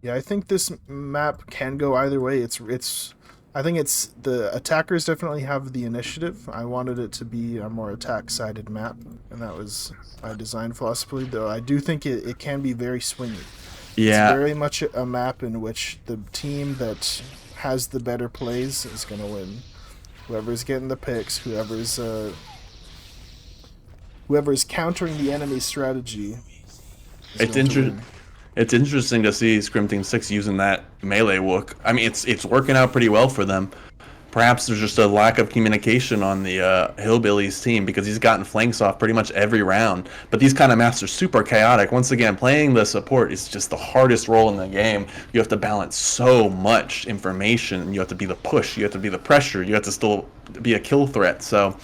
S3: I think this map can go either way. I think it's the attackers definitely have the initiative. I wanted it to be a more attack-sided map, and that was my design philosophy. Though I do think it can be very swingy.
S4: Yeah.
S3: It's very much a map in which the team that has the better plays is going to win. Whoever's getting the picks, whoever's countering the enemy strategy.
S4: It's interesting to see Scrim Team 6 using that melee Wook. I mean, it's working out pretty well for them. Perhaps there's just a lack of communication on the Hillbillies team because he's gotten flanks off pretty much every round. But these kind of maps are super chaotic. Once again, playing the support is just the hardest role in the game. You have to balance so much information. You have to be the push. You have to be the pressure. You have to still be a kill threat. So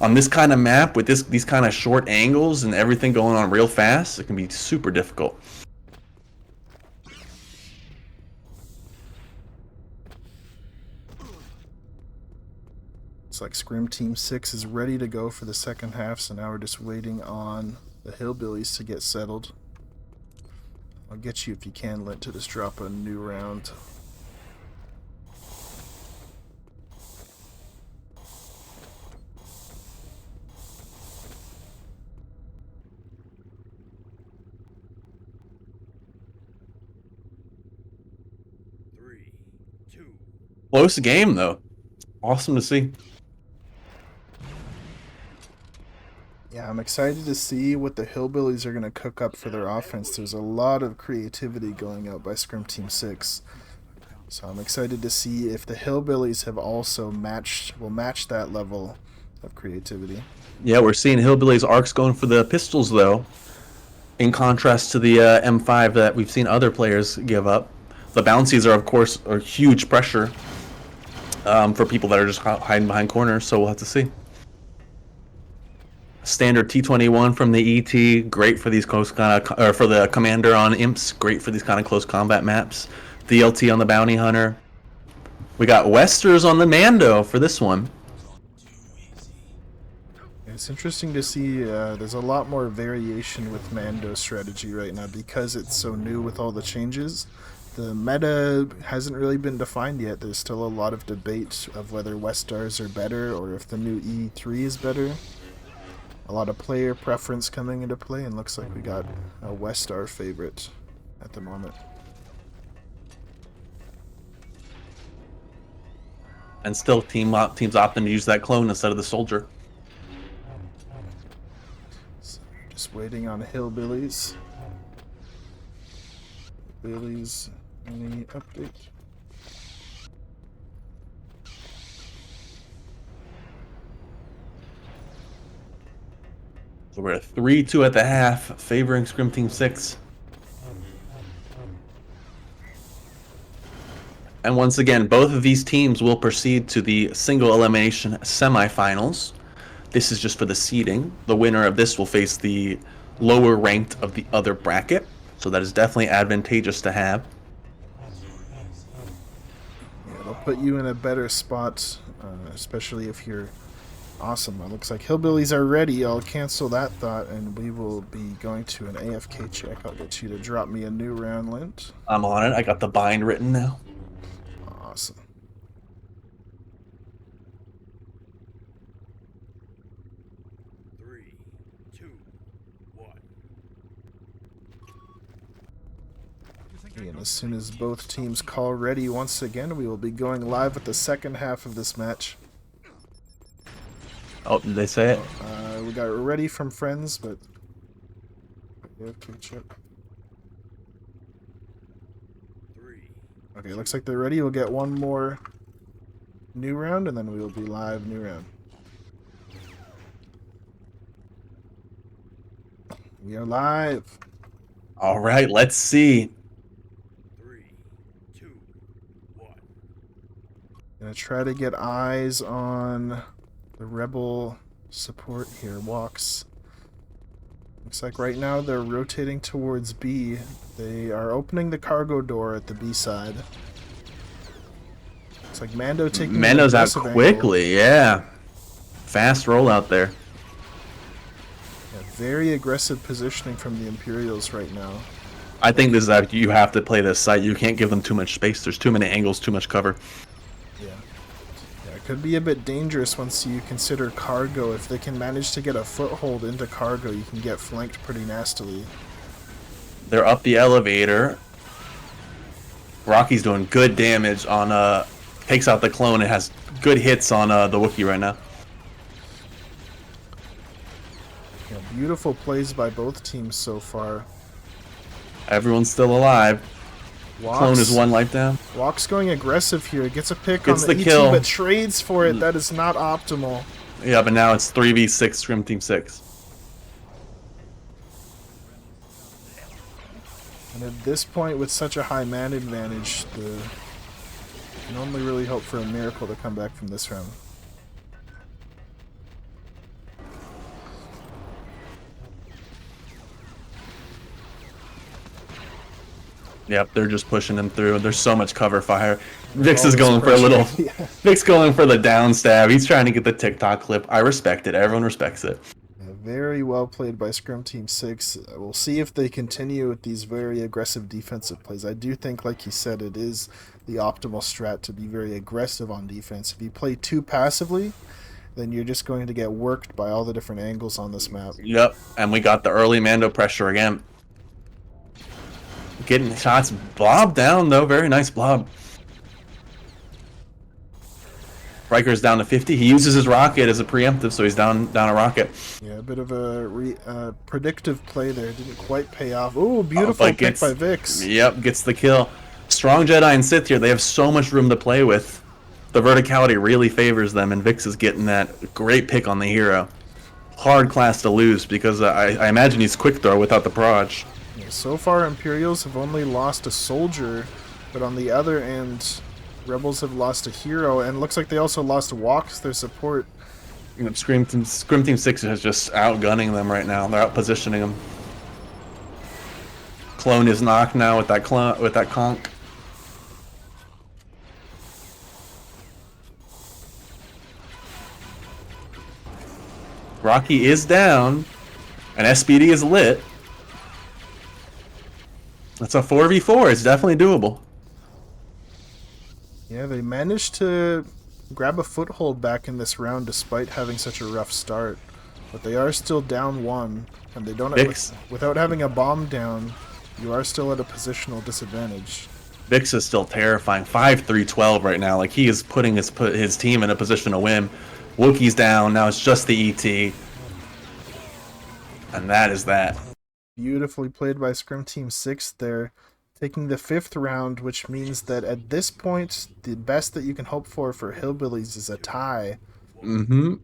S4: on this kind of map with these kind of short angles and everything going on real fast, it can be super difficult.
S3: It's like Scrim Team 6 is ready to go for the second half, so now we're just waiting on the Hillbillies to get settled. I'll get you if you can, Lint, to just drop a new round.
S4: Close game, though. Awesome to see.
S3: Yeah, I'm excited to see what the Hillbillies are going to cook up for their offense. There's a lot of creativity going out by Scrim Team 6. So I'm excited to see if the Hillbillies have also will match that level of creativity.
S4: Yeah, we're seeing Hillbillies arcs going for the pistols, though, in contrast to the M5 that we've seen other players give up. The bouncies are, of course, a huge pressure for people that are just hiding behind corners, so we'll have to see. Standard T21 from the ET, great for these close or for the commander on imps, great for these kind of close combat maps. DLT on the bounty hunter. We got Westers on the Mando for this one.
S3: It's interesting to see there's a lot more variation with Mando strategy right now because it's so new with all the changes. The meta hasn't really been defined yet. There's still a lot of debate of whether Westars are better or if the new E3 is better. A lot of player preference coming into play, and looks like we got a Westar favorite at the moment.
S4: And still teams opting to use that clone instead of the soldier.
S3: So just waiting on Hillbillies. Hillbillies, any update?
S4: So we're at 3-2 at the half, favoring Scrim Team 6. And once again, both of these teams will proceed to the single elimination semifinals. This is just for the seeding. The winner of this will face the lower ranked of the other bracket. So that is definitely advantageous to have.
S3: Yeah, it'll put you in a better spot, especially if you're awesome. It looks like Hillbillies are ready. I'll cancel that thought, and we will be going to an AFK check. I'll get you to drop me a new round, Lint.
S4: I'm on it. I got the bind written now.
S3: Awesome.
S6: Three, two, one.
S3: And as soon as both teams call ready once again, we will be going live with the second half of this match.
S4: Oh, did they say it?
S3: We got ready from friends, but AFK check. Okay, looks like they're ready. We'll get one more new round, and then we will be live new round. We are live.
S4: All right, let's see.
S6: 3, 2, 1.
S3: Gonna try to get eyes on the rebel support here. Walks. Looks like right now they're rotating towards B. They are opening the cargo door at the B side. Looks like Mando taking
S4: Mando's out quickly, yeah. Fast rollout there.
S3: Yeah, very aggressive positioning from the Imperials right now.
S4: I think this is how you have to play this site. You can't give them too much space. There's too many angles, too much cover.
S3: Yeah. Yeah, it could be a bit dangerous once you consider cargo. If they can manage to get a foothold into cargo, you can get flanked pretty nastily.
S4: They're up the elevator. Rocky's doing good damage on takes out the clone and has good hits on the Wookiee right now.
S3: Yeah, beautiful plays by both teams so far.
S4: Everyone's still alive. Clone is one life down.
S3: Walk's going aggressive here. Gets a pick
S4: Gets
S3: on the
S4: the
S3: ET,
S4: kill.
S3: but trades for it. That is not optimal.
S4: Yeah, but now it's 3v6 Scrim Team 6.
S3: And at this point, with such a high man advantage, you can only really hope for a miracle to come back from this round.
S4: Yep, they're just pushing him through. There's so much cover fire. Vix
S3: All
S4: is
S3: this
S4: going for a little.
S3: pressure. Yeah.
S4: Vix going for the down stab. He's trying to get the TikTok clip. I respect it. Everyone respects it.
S3: Very well played by Scrim Team 6. We'll see if they continue with these very aggressive defensive plays. I do think, like you said, it is the optimal strat to be very aggressive on defense. If you play too passively, then you're just going to get worked by all the different angles on this map.
S4: Yep, and we got the early Mando pressure again. Getting shots. Blob down, though. Very nice blob. Riker's down to 50. He uses his rocket as a preemptive, so he's down a rocket.
S3: Yeah, a bit of a predictive play there. Didn't quite pay off. Oh, beautiful pick by Vix.
S4: Yep, gets the kill. Strong Jedi and Sith here. They have so much room to play with. The verticality really favors them, and Vix is getting that great pick on the hero. Hard class to lose because I imagine he's quick throw without the proj.
S3: Yeah, so far, Imperials have only lost a soldier, but on the other end, Rebels have lost a hero, and it looks like they also lost Walks, their support.
S4: You know, Scrim Team 6 is just outgunning them right now. They're out positioning them. Clone is knocked now with that conch. Rocky is down, and SPD is lit. That's a 4v4. It's definitely doable.
S3: Yeah, they managed to grab a foothold back in this round despite having such a rough start. But they are still down one, and they don't without having a bomb down, you are still at a positional disadvantage.
S4: Vix is still terrifying. 5-3-12 right now. Like, he is putting his team in a position to win. Wookiee's down. Now it's just the ET. And that is that.
S3: Beautifully played by Scrim Team 6 there. Taking the 5th round, which means that at this point, the best that you can hope for Hillbillies is a tie.
S4: Mm-hmm.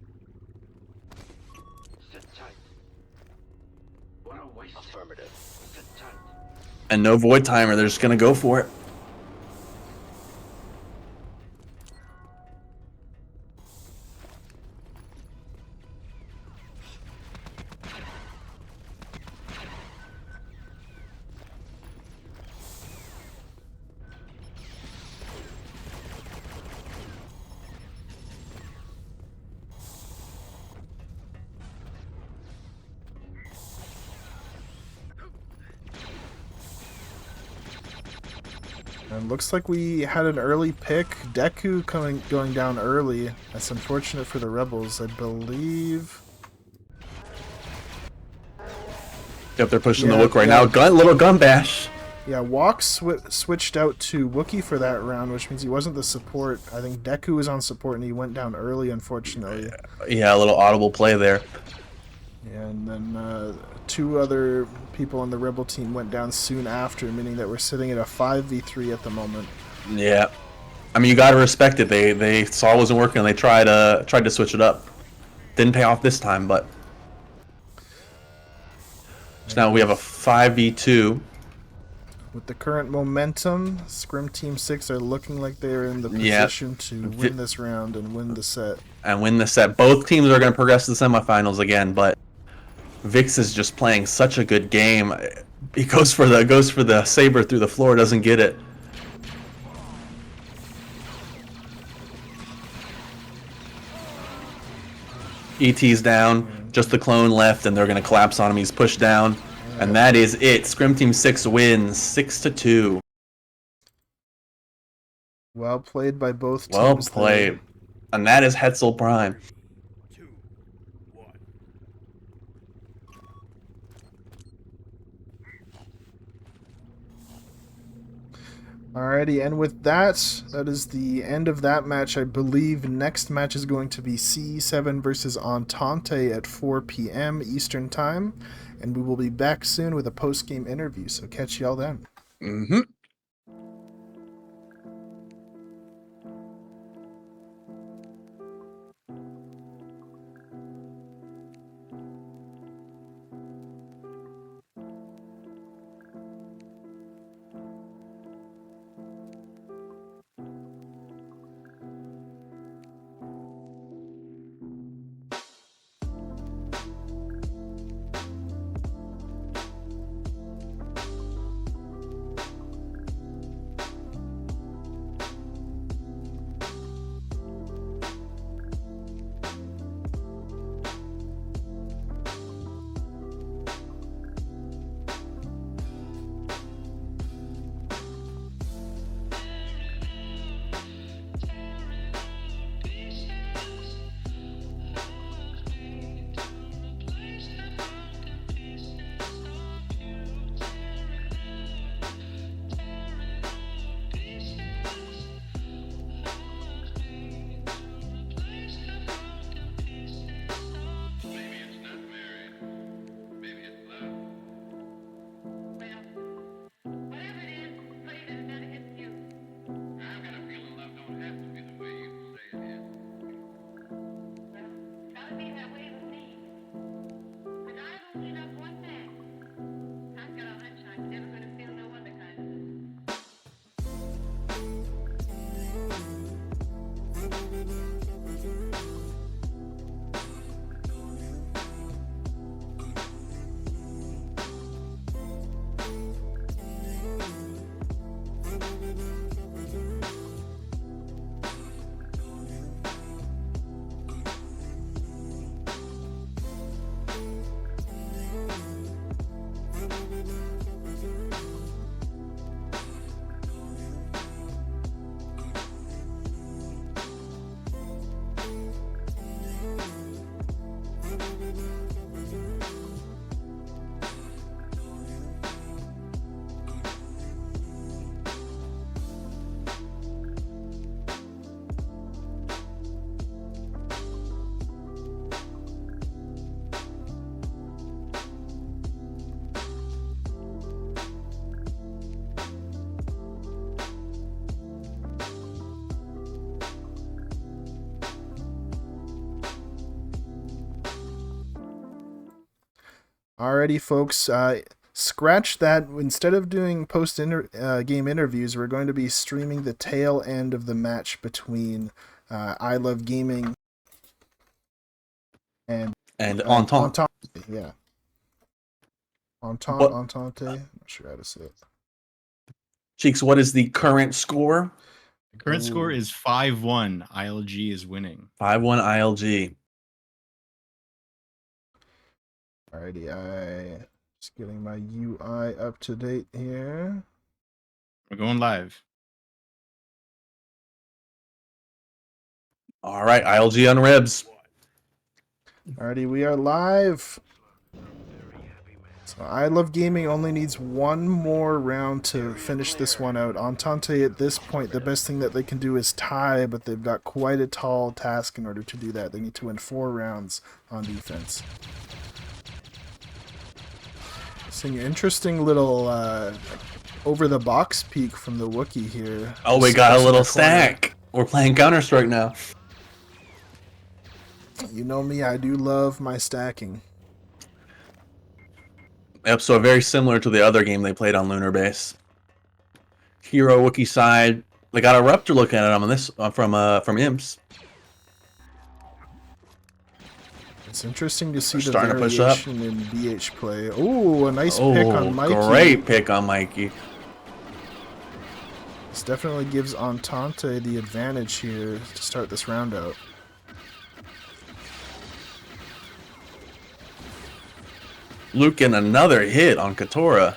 S4: And no void timer. They're just going to go for it.
S3: And looks like we had an early pick. Deku going down early. That's unfortunate for the Rebels, I believe.
S4: Yep, they're pushing the Wook right now. Little gun bash.
S3: Yeah, Walk switched out to Wookiee for that round, which means he wasn't the support. I think Deku was on support and he went down early, unfortunately.
S4: Yeah, a little audible play there.
S3: Yeah, and then 2 other people on the Rebel team went down soon after, meaning that we're sitting at a 5v3 at the moment.
S4: Yeah, I mean, you gotta respect it. They saw it wasn't working and they tried to switch it up. Didn't pay off this time, but so now we have a 5v2.
S3: With the current momentum, Scrim Team 6 are looking like they're in the position to win this round and win the set.
S4: Both teams are going to progress to the semifinals again, but Vix is just playing such a good game. He goes for the saber through the floor, doesn't get it. ET's down, just the clone left, and they're going to collapse on him. He's pushed down, and that is it. Scrim Team 6 wins 6-2.
S3: Well played by both teams.
S4: Well played.
S3: There.
S4: And that is Hetzel Prime.
S6: 2, 1.
S3: Alrighty, and with that is the end of that match. I believe next match is going to be C7 versus Entente at 4 p.m. Eastern Time, and we will be back soon with a post-game interview, so catch y'all then.
S4: Mm-hmm.
S3: Alrighty, folks. Scratch that. Instead of doing post-game interviews, we're going to be streaming the tail end of the match between I Love Gaming and
S4: Entente.
S3: Yeah.
S4: What-
S3: Entente. I'm not sure how to say it.
S4: Cheeks, what is the current score?
S5: The current score is 5-1. ILG is winning.
S4: 5-1 ILG.
S3: Alrighty, I just getting my UI up to date here.
S5: We're going live.
S4: All right, ILG on ribs.
S3: Alrighty, we are live. So I Love Gaming only needs one more round to finish this one out. Entente at this point, the best thing that they can do is tie, but they've got quite a tall task in order to do that. They need to win 4 rounds on defense. Seeing an interesting little over-the-box peek from the Wookiee here.
S4: Oh, we got a little stack. We're playing Counter-Strike now.
S3: You know me, I do love my stacking.
S4: Yep, so very similar to the other game they played on Lunar Base. Hero Wookiee side. They got a Ruptor looking at them on this from Imps.
S3: It's interesting to see the
S4: Starting to push up.
S3: variation in BH play. Ooh, a nice pick on Mikey.
S4: Great pick on Mikey.
S3: This definitely gives Entente the advantage here to start this round out.
S4: Luke getting another hit on Katora.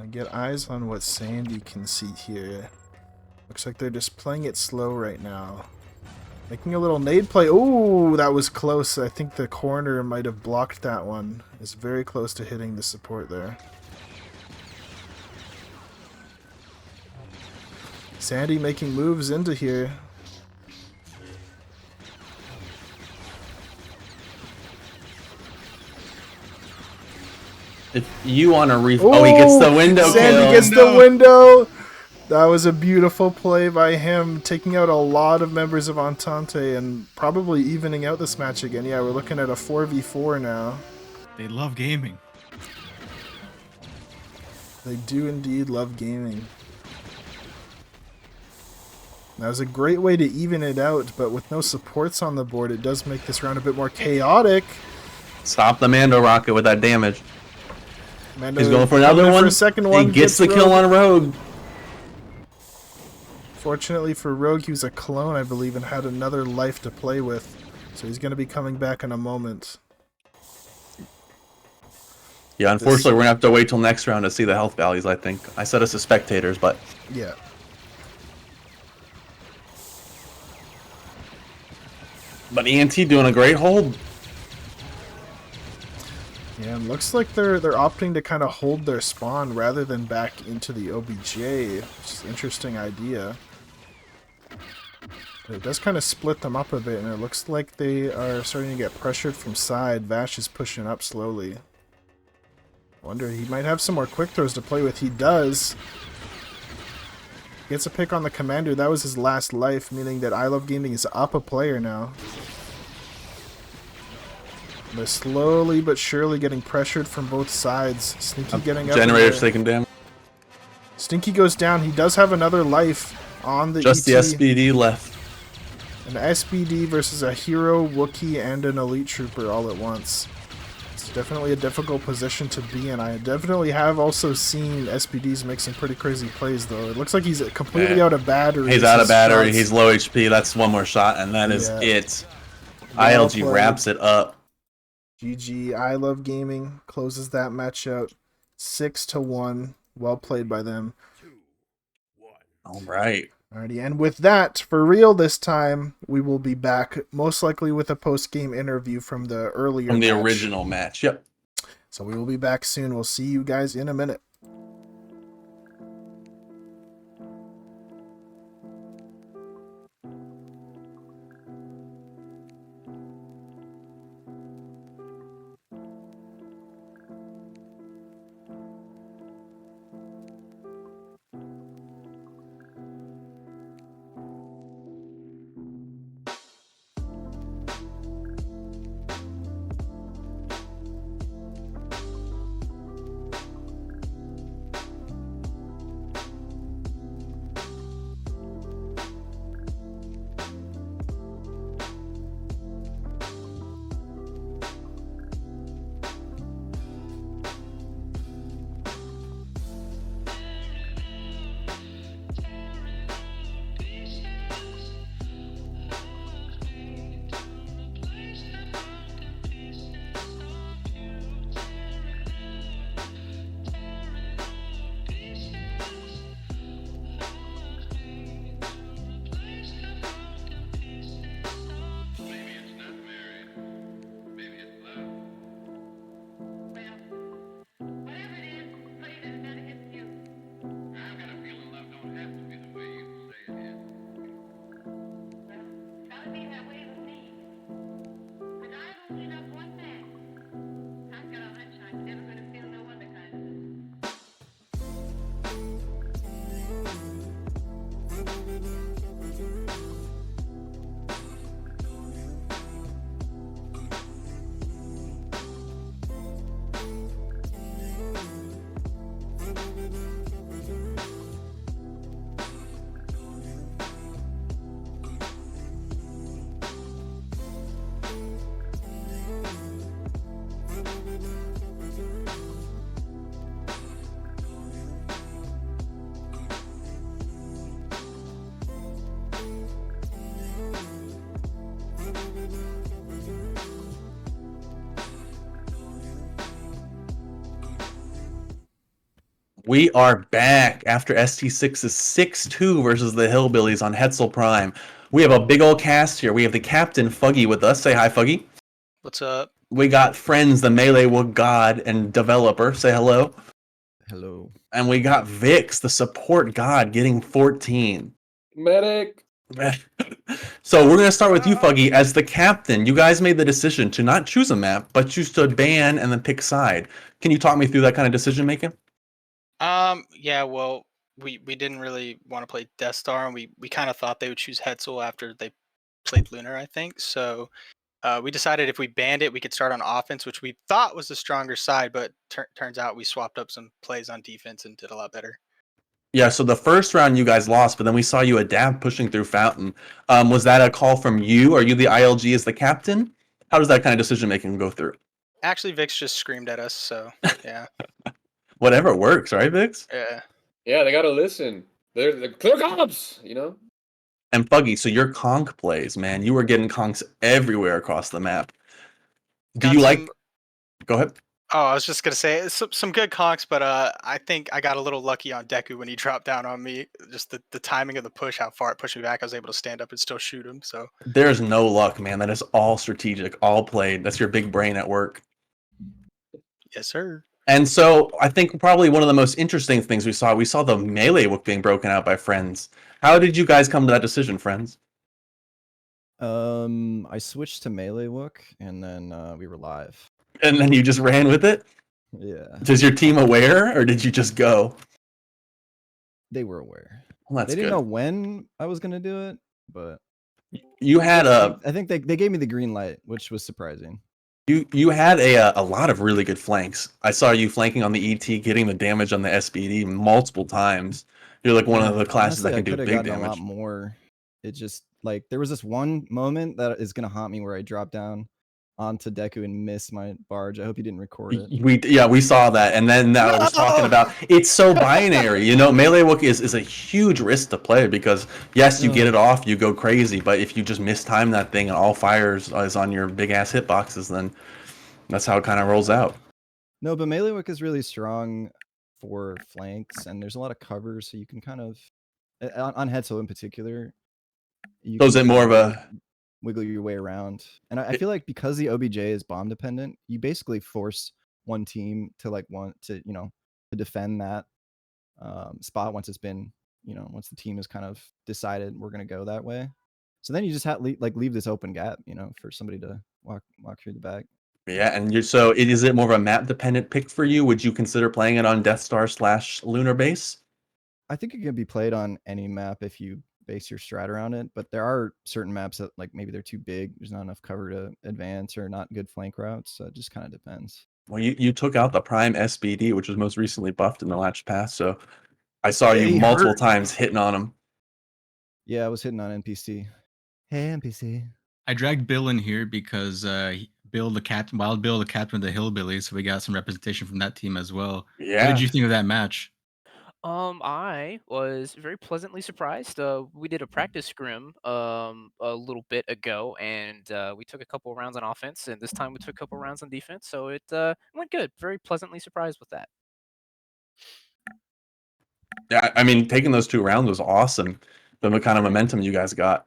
S3: I get eyes on what Sandy can see here. Looks like they're just playing it slow right now. Making a little nade play. Ooh, that was close. I think the corner might have blocked that one. It's very close to hitting the support there. Sandy making moves into here.
S4: If you want to oh, he gets the window kill.
S3: Sandy gets the window. That was a beautiful play by him, taking out a lot of members of Entente and probably evening out this match again. Yeah, we're looking at a 4v4 now.
S5: They love gaming.
S3: They do indeed love gaming. That was a great way to even it out, but with no supports on the board, it does make this round a bit more chaotic.
S4: Stop the Mando rocket with that damage.
S3: Mando
S4: He's going for another one.
S3: For a second one.
S4: He gets the kill on Rogue.
S3: Fortunately for Rogue, he was a clone, I believe, and had another life to play with. So he's going to be coming back in a moment.
S4: Yeah, unfortunately, we're going to have to wait till next round to see the health values, I think. I said us as spectators, but...
S3: Yeah.
S4: But ENT doing a great hold.
S3: Yeah, and looks like they're opting to kind of hold their spawn rather than back into the OBJ, which is an interesting idea. But it does kind of split them up a bit, and it looks like they are starting to get pressured from side. Vash is pushing up slowly. Wonder, he might have some more quick throws to play with. He does. Gets a pick on the commander. That was his last life, meaning that I Love Gaming is up a player now. They're slowly but surely getting pressured from both sides. Stinky getting up.
S4: Generator's taking damage.
S3: Stinky goes down. He does have another life on the
S4: Just
S3: ET.
S4: the SBD left.
S3: An SBD versus a hero, Wookiee, and an elite trooper all at once. It's definitely a difficult position to be in. I definitely have also seen SBDs make some pretty crazy plays, though. It looks like he's completely out of battery.
S4: He's out of battery. He's low HP. That's one more shot, and that is it.
S3: Well
S4: ILG
S3: played.
S4: wraps it up.
S3: GG. I Love Gaming closes that match out 6-1. Well played by them.
S4: All right.
S3: Alrighty, and with that, for real this time, we will be back, most likely with a post-game interview from the earlier
S4: From the
S3: match.
S4: original match, yep.
S3: So we will be back soon. We'll see you guys in a minute.
S4: We are back after ST6's 6-2 versus the Hillbillies on Hetzel Prime. We have a big old cast here. We have the captain, Fuggy, with us. Say hi, Fuggy.
S11: What's up?
S4: We got Friends, the Melee Wood God and developer. Say hello.
S12: Hello.
S4: And we got Vix, the support god, getting 14.
S13: Medic.
S4: So we're going to start with you, Fuggy. As the captain, you guys made the decision to not choose a map, but choose to ban and then pick side. Can you talk me through that kind of decision making?
S11: Yeah, well, we didn't really want to play Death Star, and we kind of thought they would choose Hetzel after they played Lunar, I think. So we decided if we banned it, we could start on offense, which we thought was the stronger side, but turns out we swapped up some plays on defense and did a lot better.
S4: Yeah, so the first round you guys lost, but then we saw you adapt pushing through Fountain. Was that a call from you? Are you the ILG as the captain? How does that kind of decision making go through?
S11: Actually, Vix just screamed at us, so yeah.
S4: Whatever works, right, Vix?
S11: Yeah.
S13: Yeah, they gotta listen. They're clear comps, you know?
S4: And Fuggy, so your conch plays, man. You were getting conchs everywhere across the map. Do you like... Go ahead.
S11: Oh, I was just gonna say some good conks, but I think I got a little lucky on Deku when he dropped down on me. Just the timing of the push, how far it pushed me back, I was able to stand up and still shoot him. So
S4: there's no luck, man. That is all strategic, all played. That's your big brain at work.
S11: Yes, sir.
S4: And so I think probably one of the most interesting things we saw the melee wook being broken out by Friends. How did you guys come to that decision, Friends?
S12: I switched to melee wook, and then we were live.
S4: And then you just ran with it?
S12: Yeah.
S4: Is your team aware, or did you just go?
S12: They were aware.
S4: Well, that's
S12: they didn't
S4: good.
S12: know when I was gonna do it, but
S4: you had
S12: I think they gave me the green light, which was surprising.
S4: You had a lot of really good flanks. I saw you flanking on the ET, getting the damage on the SBD multiple times. You're like one of the classes
S12: Honestly,
S4: that can do big damage.
S12: A lot more. It just like there was this one moment that is gonna haunt me where I dropped down onto Deku and missed my barge. I hope you didn't record it.
S4: We saw that, and then I was talking about it's so binary. You know, melee wook is a huge risk to play because yes, you get it off, you go crazy, but if you just mistime that thing and all fires is on your big ass hitboxes, then that's how it kind of rolls out.
S12: No, but melee wook is really strong for flanks, and there's a lot of cover, so you can kind of on Hetzel in particular.
S4: So is it more of a
S12: wiggle your way around? And I feel like because the OBJ is bomb dependent, you basically force one team to to defend that spot once it's been, once the team has kind of decided we're going to go that way. So then you just have leave this open gap, for somebody to walk through the back.
S4: Yeah, and is it more of a map dependent pick for you? Would you consider playing it on Death Star / Lunar Base?
S12: I think it can be played on any map if you base your strat around it, but there are certain maps that maybe they're too big, there's not enough cover to advance, or not good flank routes, so it just kind of depends.
S4: Well, you took out the Prime SBD, which was most recently buffed in the Latch Pass, so I saw you multiple times hitting on him.
S12: Yeah, I was hitting on NPC. Hey, NPC.
S5: I dragged Bill in here because Wild Bill, the captain of the Hillbillies, so we got some representation from that team as well.
S4: Yeah.
S5: What did you think of that match?
S14: I was very pleasantly surprised. We did a practice scrim a little bit ago, and we took a couple rounds on offense, and this time we took a couple rounds on defense, so it went good. Very pleasantly surprised with that.
S4: Yeah, I mean, taking those 2 rounds was awesome. The kind of momentum you guys got.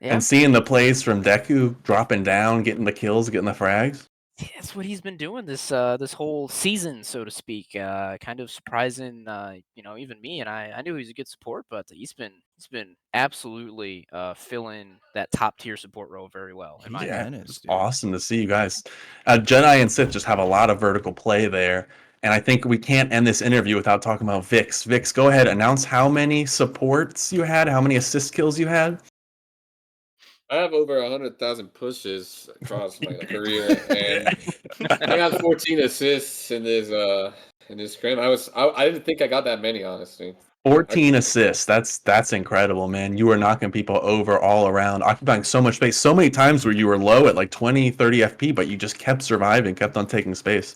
S14: Yeah.
S4: And seeing the plays from Deku dropping down, getting the kills, getting the frags.
S14: Yeah, that's what he's been doing this whole season, so to speak. Kind of surprising, even me. And I knew he was a good support, but he's been absolutely filling that top tier support role very well. In my opinion.
S4: It's awesome to see you guys. Jedi and Sith just have a lot of vertical play there. And I think we can't end this interview without talking about Vix. Vix, go ahead, announce how many supports you had, how many assist kills you had.
S13: I have over 100,000 pushes across my career, and I got 14 assists in this scrim. I didn't think I got that many, honestly.
S4: 14 assists. That's incredible, man. You were knocking people over all around, occupying so much space. So many times where you were low at like 20, 30 FP, but you just kept surviving, kept on taking space.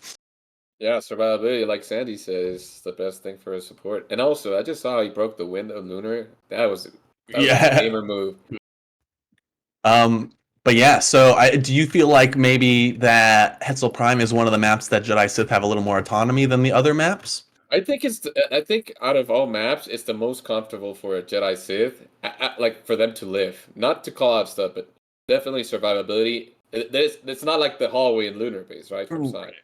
S13: Yeah, survivability, like Sandy said, is the best thing for a support. And also, I just saw he broke the wind of Lunar. That was a gamer move.
S4: But yeah, so do you feel like maybe that Hetzel Prime is one of the maps that Jedi Sith have a little more autonomy than the other maps?
S13: I think I think out of all maps, it's the most comfortable for a Jedi Sith, like for them to live. Not to call out stuff, but definitely survivability. It's not like the hallway in Lunar Base, right? From side.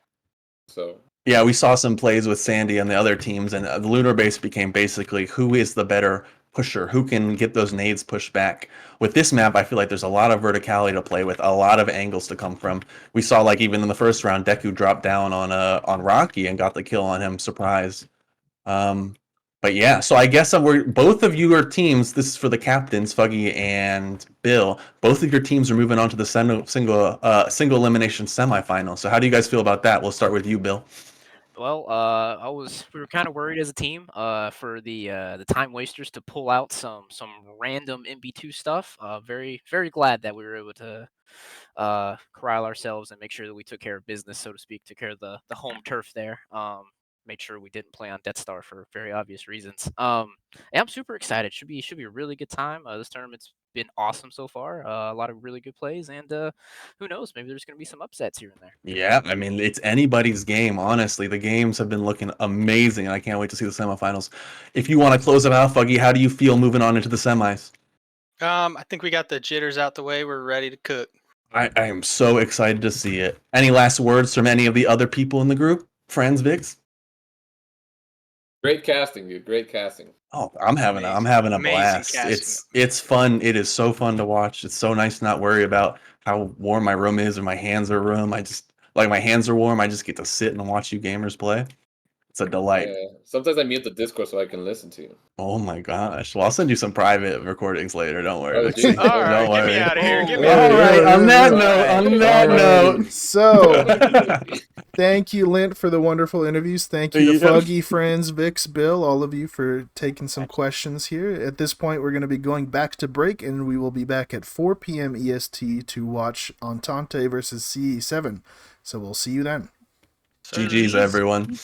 S13: So
S4: Yeah, we saw some plays with Sandy and the other teams, and the lunar base became basically who is the better pusher, who can get those nades pushed back. With this map, I feel like there's a lot of verticality to play with, a lot of angles to come from. We saw like even in the first round, Deku dropped down on Rocky and got the kill on him, surprise. But yeah, so I guess we're both of you are teams. This is for the captains, Fuggy and Bill. Both of your teams are moving on to the single elimination semifinal. So how do you guys feel about that? We'll start with you, Bill.
S14: Well, we were kind of worried as a team, for the time wasters to pull out some random MB2 stuff. Very glad that we were able to corral ourselves and make sure that we took care of business, so to speak, took care of the home turf there. Made sure we didn't play on Death Star for very obvious reasons. Yeah, I'm super excited. Should be a really good time. This tournament's been awesome so far. A lot of really good plays, and who knows? Maybe there's going to be some upsets here and there.
S4: Yeah, I mean, it's anybody's game, honestly. The games have been looking amazing, and I can't wait to see the semifinals. If you want to close it out, Fuggy, how do you feel moving on into the semis?
S11: I think we got the jitters out the way. We're ready to cook.
S4: I am so excited to see it. Any last words from any of the other people in the group? Friends, Vix?
S13: great casting, dude. Great casting.
S4: Oh, I'm having a
S11: Amazing
S4: blast.
S11: casting.
S4: It's fun. It is so fun to watch. It's so nice to not worry about how warm my room is or my hands are warm. I just like my hands are warm. I just get to sit and watch you gamers play. It's a delight.
S13: Yeah. Sometimes I mute the Discord so I can listen to you.
S4: Oh my gosh. Well, I'll send you some private recordings later. Don't worry.
S13: Oh,
S4: Vixie.
S13: geez.
S11: All right,
S4: Don't
S11: get
S4: worry.
S11: me out of here. Get me
S3: All
S11: out of here.
S4: All right. On that
S3: Alrighty.
S4: note.
S3: So, thank you, Lint, for the wonderful interviews. Thank you to
S4: Yeah.
S3: Fuggy, Friends, Vix, Bill, all of you for taking some questions here. At this point, we're going to be going back to break, and we will be back at 4 p.m. EST to watch Entente versus CE7. So we'll see you then.
S4: GG's, everyone.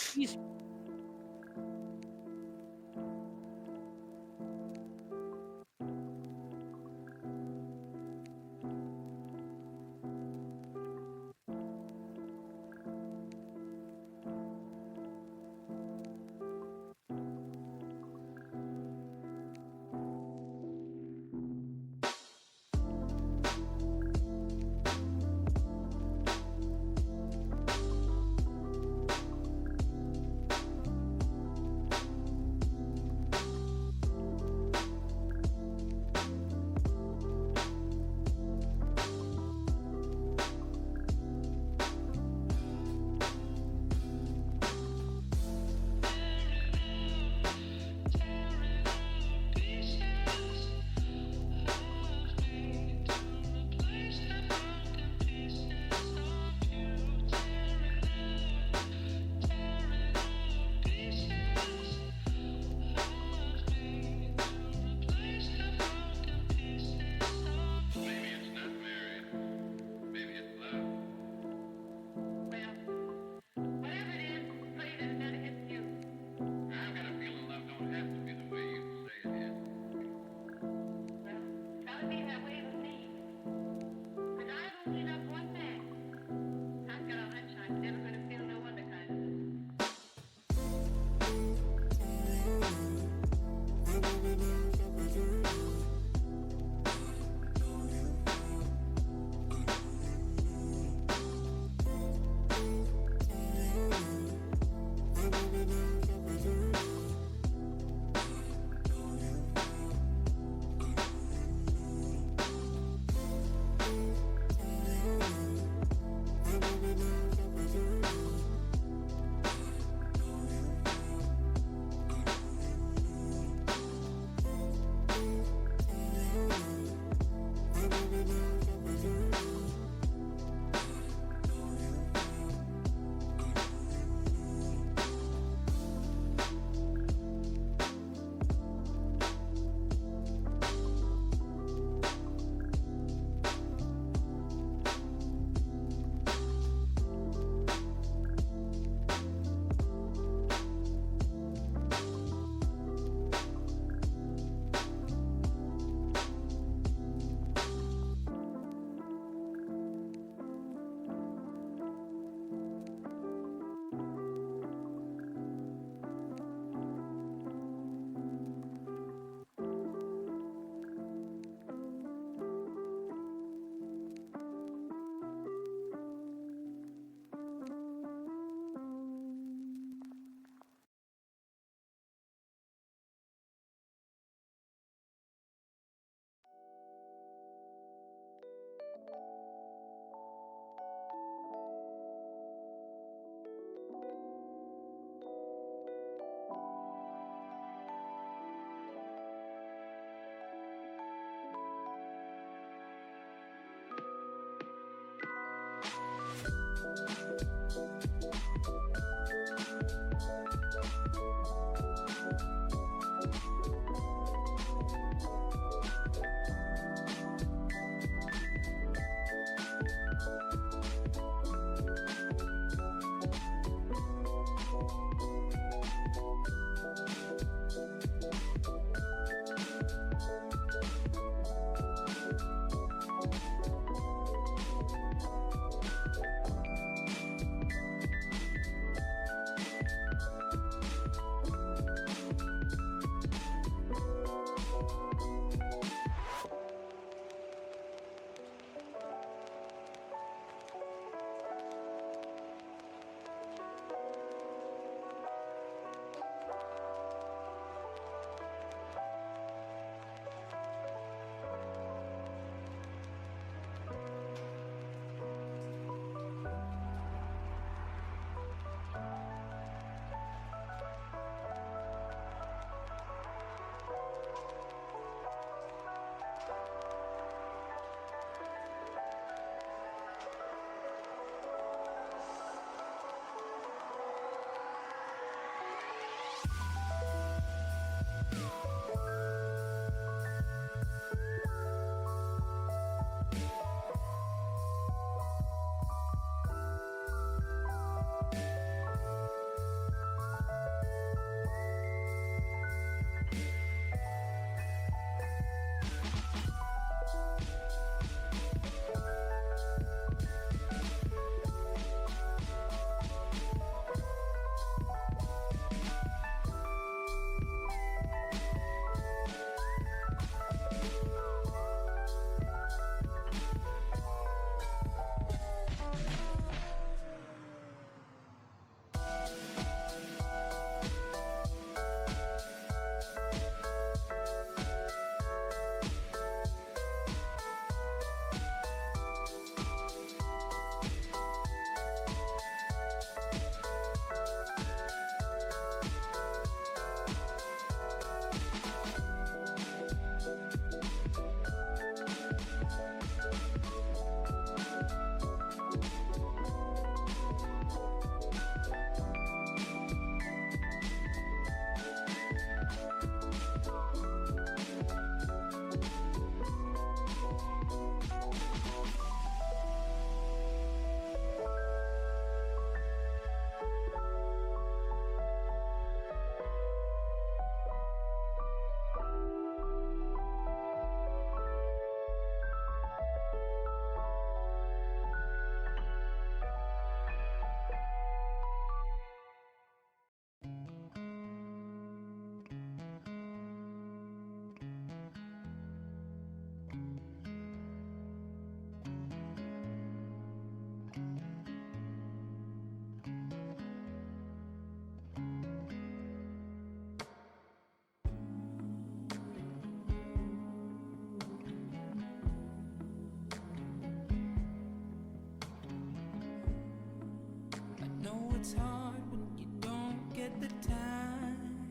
S8: it's hard when you don't get the time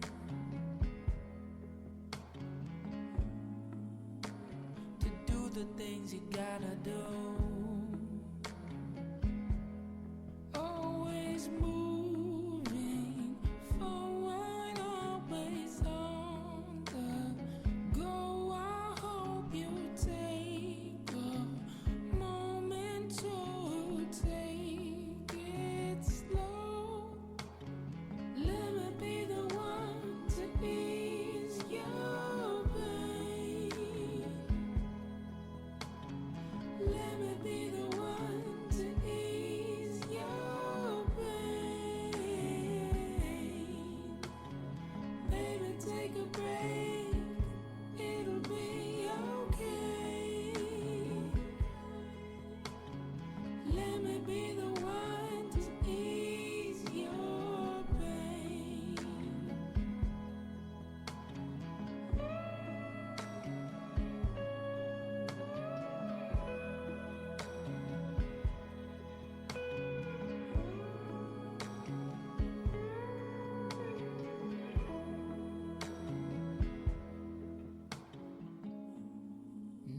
S8: to do the things you gotta do. Always moving forward, always on the go. I hope you take a moment to take it slow. Let me be the one to ease your pain. Let me be the one to ease your pain. Baby, take a break. It'll be okay. Let me be the one to ease your pain.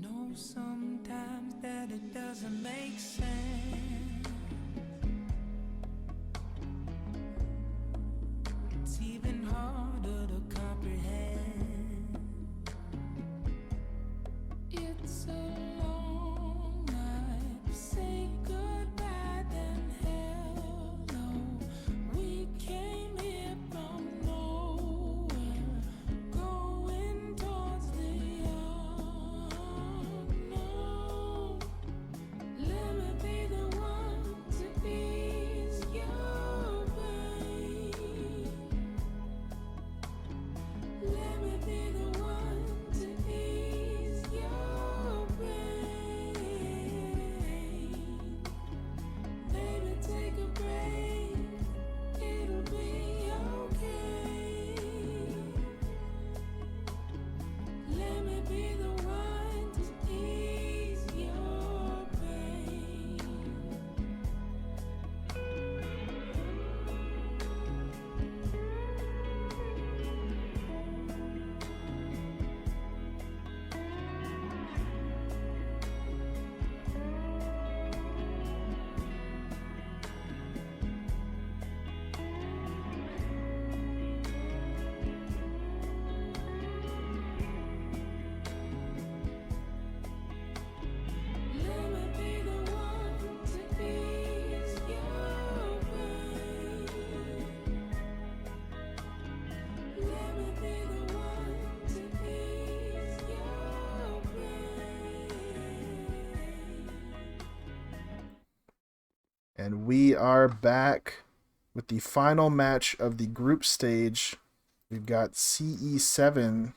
S8: Know sometimes that it doesn't make sense. It's even harder to comprehend. It's a long night. Say goodbye, then hello. We came here from nowhere, going towards the unknown. Let me be the one to ease your pain. Let me be the one to ease your pain. Baby, take a break. It'll be okay. Let me be the one to ease your pain. Let me be the one to ease your pain. Let me be the one to ease your pain.
S3: And we are back with the final match of the group stage. We've got CE7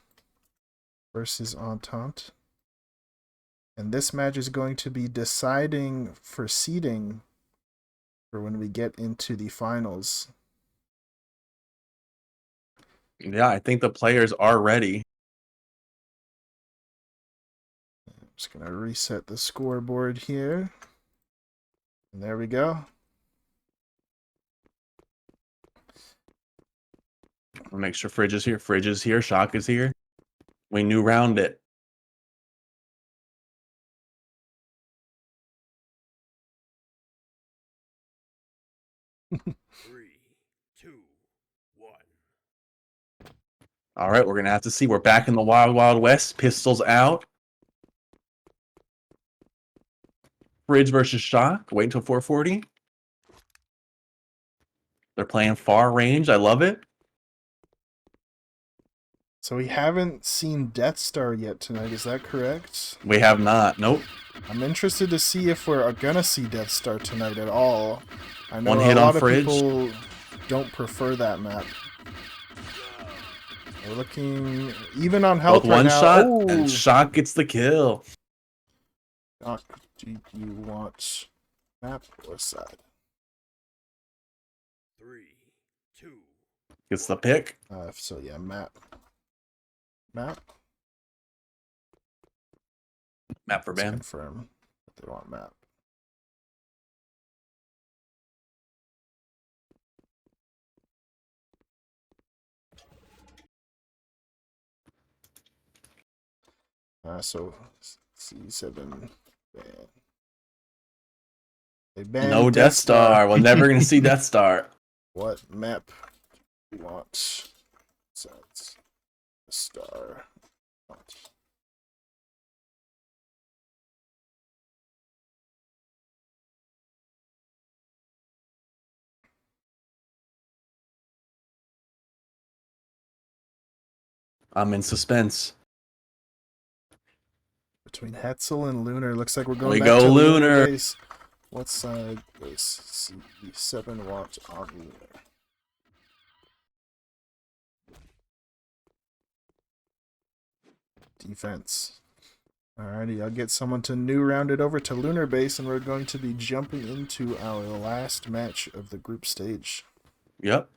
S3: versus Entente. And this match is going to be deciding for seeding for when we get into the finals.
S4: Yeah, I think the players are ready.
S3: I'm just going to reset the scoreboard here. And there we go.
S4: I'll make sure Fridge is here. Fridge is here. Shock is here. We new round it.
S6: Three, two, one.
S4: All right, we're going to have to see. We're back in the Wild Wild West. Pistols out. Fridge versus Shock. Wait until 440. They're playing far range. I love it.
S3: So we haven't seen Death Star yet tonight, is that correct?
S4: We have not. Nope.
S3: I'm interested to see if we're gonna see Death Star tonight at all. I know
S4: One
S3: a
S4: hit
S3: lot
S4: on
S3: of
S4: Fridge.
S3: people don't prefer that map. We're looking even on health
S4: Both
S3: right
S4: one
S3: now.
S4: shot,
S3: Oh!
S4: and Shock gets the kill.
S3: Do you want map or side?
S6: 3, 2.
S4: Gets the pick.
S3: So yeah, map. Map.
S4: Map for
S3: Let's
S4: ban.
S3: confirm that they want map. So C7 ban. They banned
S4: No Death Star. We're never gonna see Death Star.
S3: What map do you want? Besides the star.
S4: I'm in suspense.
S3: Between Hetzel and Lunar, looks like we're going
S4: We
S3: back
S4: go
S3: to
S4: Lunar.
S3: base. What side is C7 want on Lunar? Defense. Alrighty, I'll get someone to new round it over to Lunar base, and we're going to be jumping into our last match of the group stage.
S4: Yep.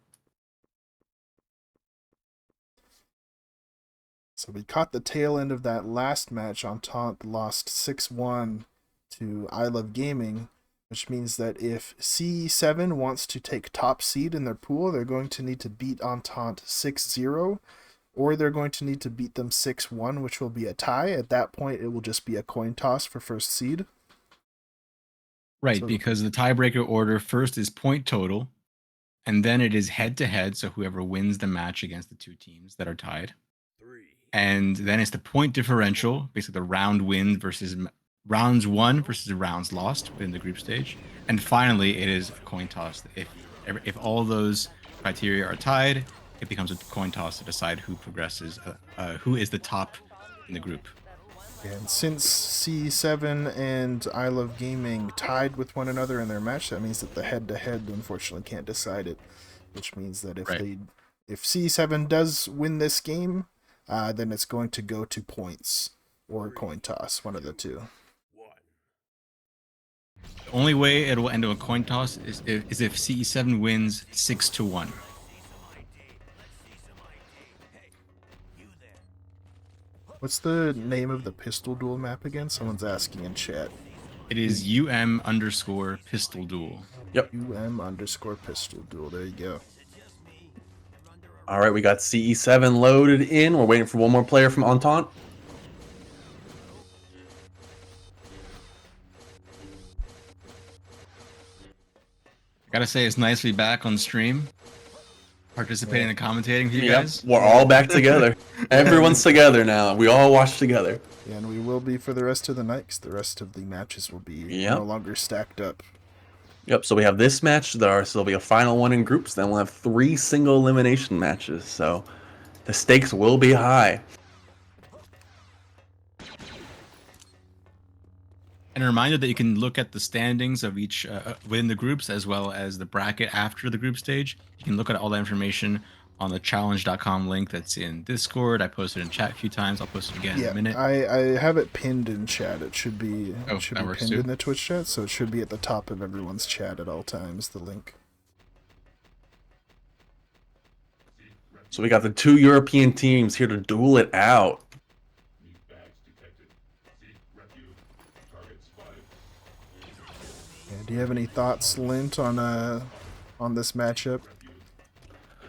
S3: So we caught the tail end of that last match. Entente lost 6-1 to I Love Gaming, which means that if C7 wants to take top seed in their pool, they're going to need to beat Entente 6-0, or they're going to need to beat them 6-1, which will be a tie. At that point, it will just be a coin toss for first seed.
S5: Right,
S3: So-
S5: because the tiebreaker order first is point total, and then it is head to head. So whoever wins the match against the two teams that are tied. And then it's the point differential, basically the round win versus rounds won versus rounds lost within the group stage. And finally, it is a coin toss. If all those criteria are tied, it becomes a coin toss to decide who progresses, who is the top in the group.
S3: And since C7 and I Love Gaming tied with one another in their match, that means that the head-to-head unfortunately can't decide it. Which means that if C7 does win this game, then it's going to go to points or coin toss, one of the two.
S5: The only way it will end up a coin toss is if CE7 wins 6-1.
S3: What's the name of the pistol duel map again? Someone's asking in chat.
S5: It is UM_pistol duel.
S4: Yep.
S3: UM_pistol duel. There you go.
S4: All right, we got CE7 loaded in. We're waiting for one more player from Entente.
S5: I gotta say, it's nice to be back on stream, participating in the commentating for you
S4: Yep,
S5: guys.
S4: we're all back together. Everyone's together now. We all watch together.
S3: Yeah, and we will be for the rest of the night, 'cause the rest of the matches will be
S4: Yep.
S3: no longer stacked up.
S4: Yep, so we have this match, so there'll be a final one in groups, then we'll have 3 single elimination matches, so the stakes will be high.
S5: And a reminder that you can look at the standings of each within the groups, as well as the bracket after the group stage. You can look at all that information on the challenge.com link that's in Discord. I posted in chat a few times. I'll post it again in a minute.
S3: I have it pinned in chat. It should be,
S5: that works
S3: pinned
S5: too.
S3: in the Twitch chat, so it should be at the top of everyone's chat at all times, the link.
S4: So we got the 2 European teams here to duel it out.
S3: Yeah, do you have any thoughts, Lint, on this matchup?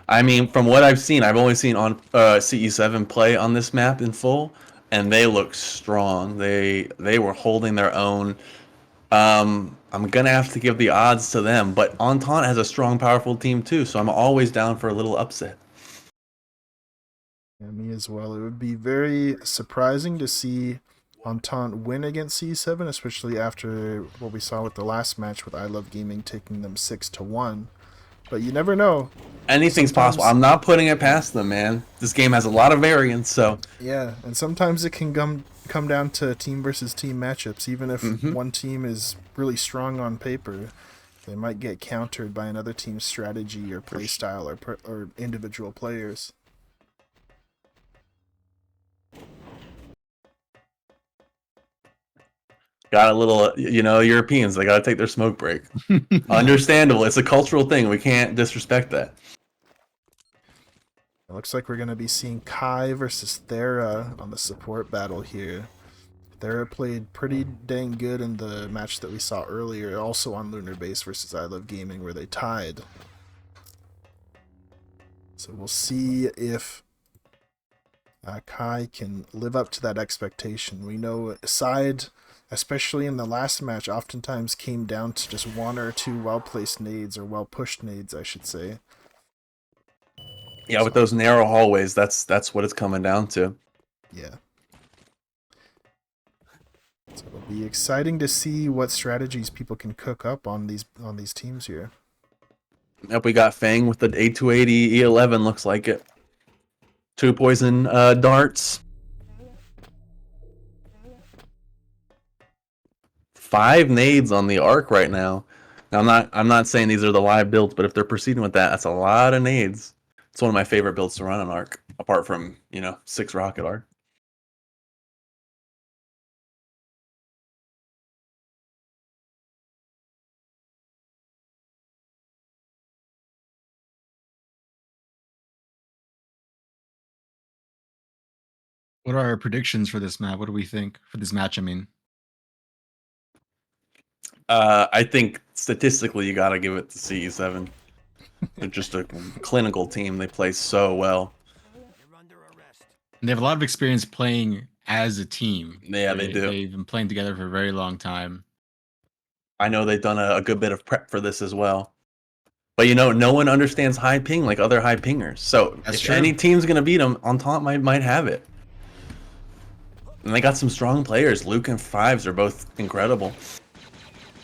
S4: I mean, from what I've seen, I've only seen on CE7 play on this map in full, and they look strong. They were holding their own. I'm gonna have to give the odds to them, but Entente has a strong, powerful team too, so I'm always down for a little upset.
S3: Yeah, me as well. It would be very surprising to see Entente win against C7, especially after what we saw with the last match with I Love Gaming taking them 6-1. But you never know.
S4: Anything's possible. I'm not putting it past them, man. This game has a lot of variance, so
S3: Yeah, and sometimes it can come down to team versus team matchups. Even if one team is really strong on paper, they might get countered by another team's strategy or play style or individual players.
S4: got a little, Europeans, they got to take their smoke break. Understandable. It's a cultural thing. We can't disrespect that.
S3: It looks like we're going to be seeing Kai versus Thera on the support battle here. Thera played pretty dang good in the match that we saw earlier, also on Lunar Base versus I Love Gaming, where they tied. So we'll see if Kai can live up to that expectation. We know side, especially in the last match, oftentimes came down to just one or two well-placed nades, or well-pushed nades, I should say.
S4: Yeah, with those narrow hallways, that's what it's coming down to.
S3: Yeah. So it'll be exciting to see what strategies people can cook up on these teams here.
S4: Yep, we got Fang with the A280 E11, looks like it. 2 poison darts. 5 nades on the arc right now. Now I'm not saying these are the live builds, but if they're proceeding with that, that's a lot of nades. It's one of my favorite builds to run on arc, apart from, 6 rocket arc.
S5: What are our predictions for this map? What do we think for this match? I mean,
S4: I think statistically you got to give it to CE7. They're just a clinical team. They play so well.
S5: and they have a lot of experience playing as a team.
S4: Yeah, they do.
S5: They've been playing together for a very long time.
S4: I know they've done a good bit of prep for this as well. But no one understands high ping like other high pingers. So
S5: That's
S4: if
S5: true.
S4: any team's gonna beat them, Entente might have it. And they got some strong players. Luke and Fives are both incredible.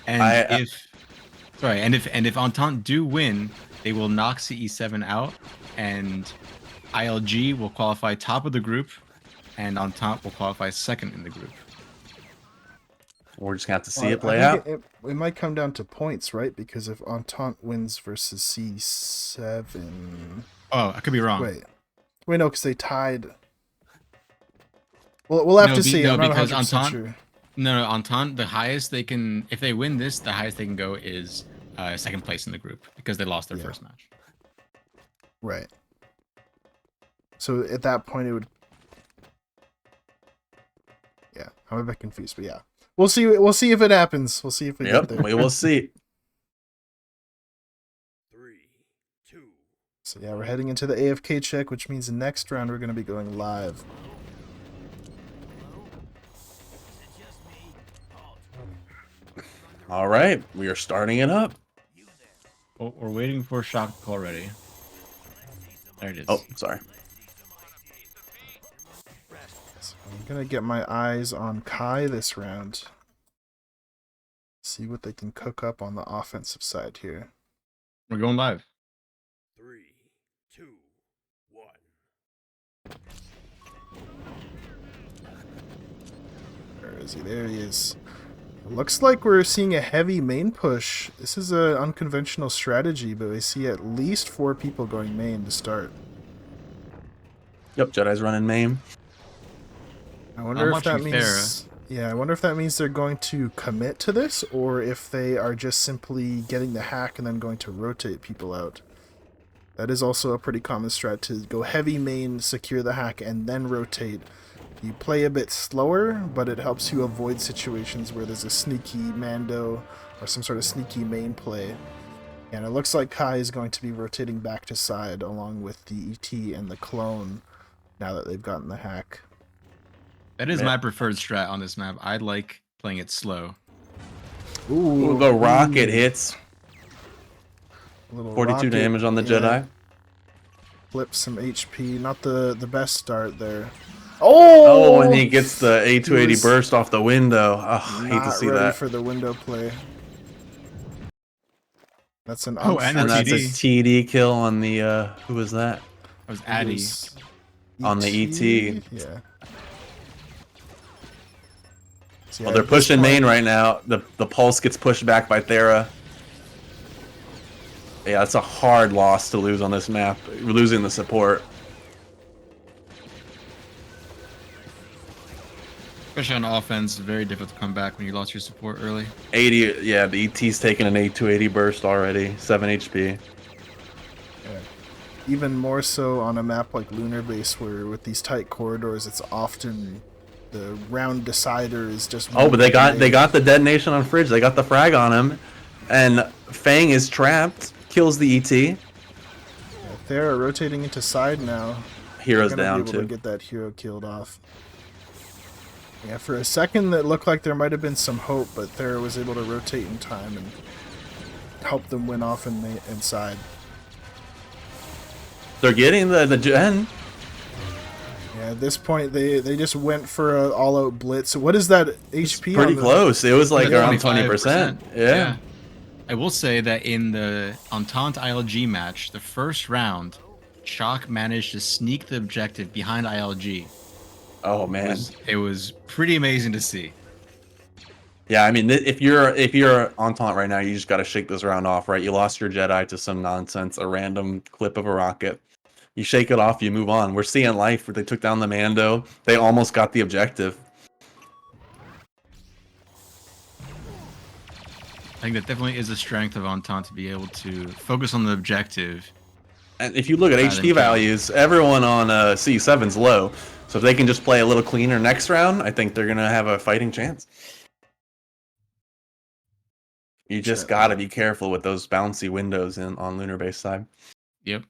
S5: And if Entente do win, they will knock CE7 out, and ILG will qualify top of the group, and Entente will qualify second in the group.
S4: We're just gonna have to see
S3: Well,
S4: it play
S3: I think
S4: out.
S3: It might come down to points, right? Because if Entente wins versus C7...
S5: Oh, I could be wrong.
S3: Wait, no, because they tied... Well, we'll have to see.
S5: No,
S3: I'm not
S5: because
S3: 100%
S5: Entente...
S3: sure.
S5: No, Entente, the highest they can... If they win this, the highest they can go is second place in the group, because they lost their first match.
S3: Right. So at that point, it would... Yeah, I'm a bit confused, but yeah. We'll see. We'll see if it happens. We'll see if we get there.
S4: We will see.
S6: 3, 2.
S3: So yeah, we're heading into the AFK check, which means the next round we're going to be going live.
S4: All right, we are starting it up.
S5: Oh, we're waiting for shock already. There it is.
S4: Oh, sorry.
S3: So I'm going to get my eyes on Kai this round. See what they can cook up on the offensive side here.
S5: We're going live.
S6: 3, 2, 1.
S3: Where is he? There he is. It looks like we're seeing a heavy main push. This is an unconventional strategy, but we see at least 4 people going main to start.
S4: Yep, Jedi's running main.
S3: I wonder if that
S5: watching
S3: means... Yeah, I wonder if that means they're going to commit to this, or if they are just simply getting the hack and then going to rotate people out. That is also a pretty common strat, to go heavy main, secure the hack, and then rotate. You play a bit slower, but it helps you avoid situations where there's a sneaky Mando or some sort of sneaky main play. And it looks like Kai is going to be rotating back to side along with the ET and the clone now that they've gotten the hack.
S5: That is my preferred strat on this map. I like playing it slow.
S4: Ooh, the rocket hits. 42
S3: rocket,
S4: damage on the
S3: yeah.
S4: Jedi.
S3: Flip some HP. Not the best start there. Oh!
S4: And he gets the
S3: He
S4: A280
S3: was
S4: burst off the window. Oh, I hate to see
S3: not ready
S4: that.
S3: for the window play. That's an
S5: Oh, and
S4: And that's a
S5: TD.
S4: TD kill on the who was that?
S5: That was Addy.
S4: On the ET.
S3: Yeah. So
S4: Well,
S3: yeah,
S4: they're
S3: at this
S4: pushing main
S3: point-
S4: right now. The pulse gets pushed back by Thera. Yeah, it's a hard loss to lose on this map. We're losing the support.
S5: Especially on offense, very difficult to come back when you lost your support early.
S4: 80, yeah, the ET's taking an A280 burst already. 7 HP.
S3: Yeah. Even more so on a map like Lunar Base, where with these tight corridors, it's often the round decider is just.
S4: Oh, but they got
S3: main.
S4: the detonation on Fridge. They got the frag on him, and Fang is trapped. Kills the ET.
S3: They're rotating into side now.
S4: Hero's
S3: gonna
S4: down
S3: be able
S4: too.
S3: to get that hero killed off. Yeah, for a second that looked like there might have been some hope, but Thera was able to rotate in time and help them win off inside.
S4: They're getting the gen.
S3: Yeah, at this point they just went for an all-out blitz. What is that HP?
S4: Pretty
S3: on the,
S4: close. It was like
S5: Yeah,
S4: around
S5: 25%.
S4: 20%. Yeah.
S5: I will say that in the Entente ILG match, the first round, Chalk managed to sneak the objective behind ILG.
S4: Oh man,
S5: it was pretty amazing to see.
S4: Yeah, I mean, if you're Entente right now, you just got to shake this round off, right? You lost your Jedi to some nonsense, a random clip of a rocket. You shake it off, you move on. We're seeing life where they took down the Mando. They almost got the objective.
S5: I think that definitely is a strength of Entente to be able to focus on the objective.
S4: And if you look at
S5: rather
S4: HD
S5: than
S4: values, everyone on C7's low. So if they can just play a little cleaner next round, I think they're going to have a fighting chance. You just got to be careful with those bouncy windows on Lunar Base side.
S5: Yep.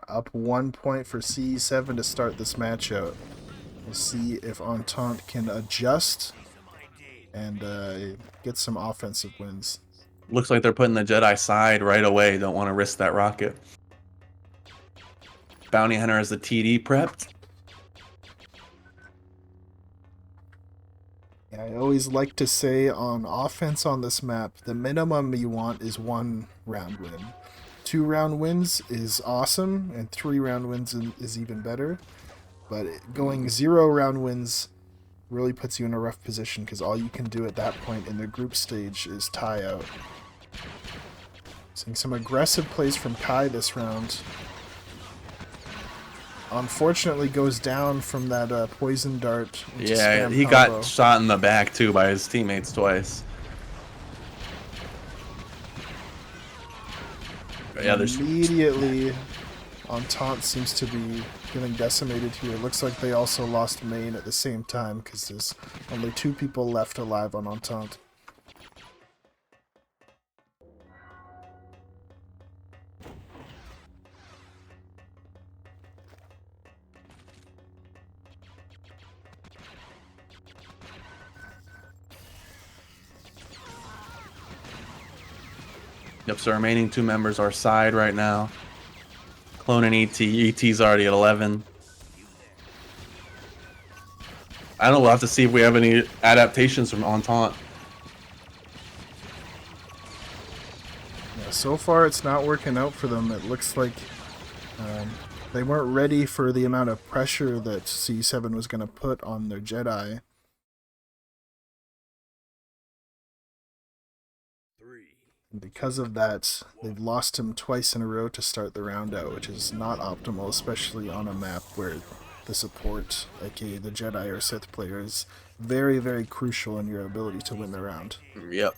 S3: Up 1 point for C7 to start this match out. We'll see if Entente can adjust and get some offensive wins.
S4: Looks like they're putting the Jedi side right away. Don't want to risk that rocket. Bounty Hunter has the TD prepped.
S3: Yeah, I always like to say on offense on this map, the minimum you want is 1 round win. 2 round wins is awesome, and 3 round wins is even better. But going 0 round wins really puts you in a rough position because all you can do at that point in the group stage is tie out. Seeing some aggressive plays from Kai this round. Unfortunately goes down from that poison dart. Into
S4: Yeah,
S3: spam
S4: he
S3: combo.
S4: got shot in the back too by his teammates twice. But yeah, there's
S3: Immediately, Entente seems to be getting decimated here. Looks like they also lost main at the same time because there's only 2 people left alive on Entente.
S4: Yep, so remaining 2 members are side right now. Clone and ET. ET's already at 11. I don't know, we'll have to see if we have any adaptations from Entente.
S3: Yeah, so far it's not working out for them. It looks like they weren't ready for the amount of pressure that C7 was going to put on their Jedi. And because of that, they've lost him twice in a row to start the round out, which is not optimal, especially on a map where the support, aka the Jedi or Sith player, is very, very crucial in your ability to win the round.
S4: Yep.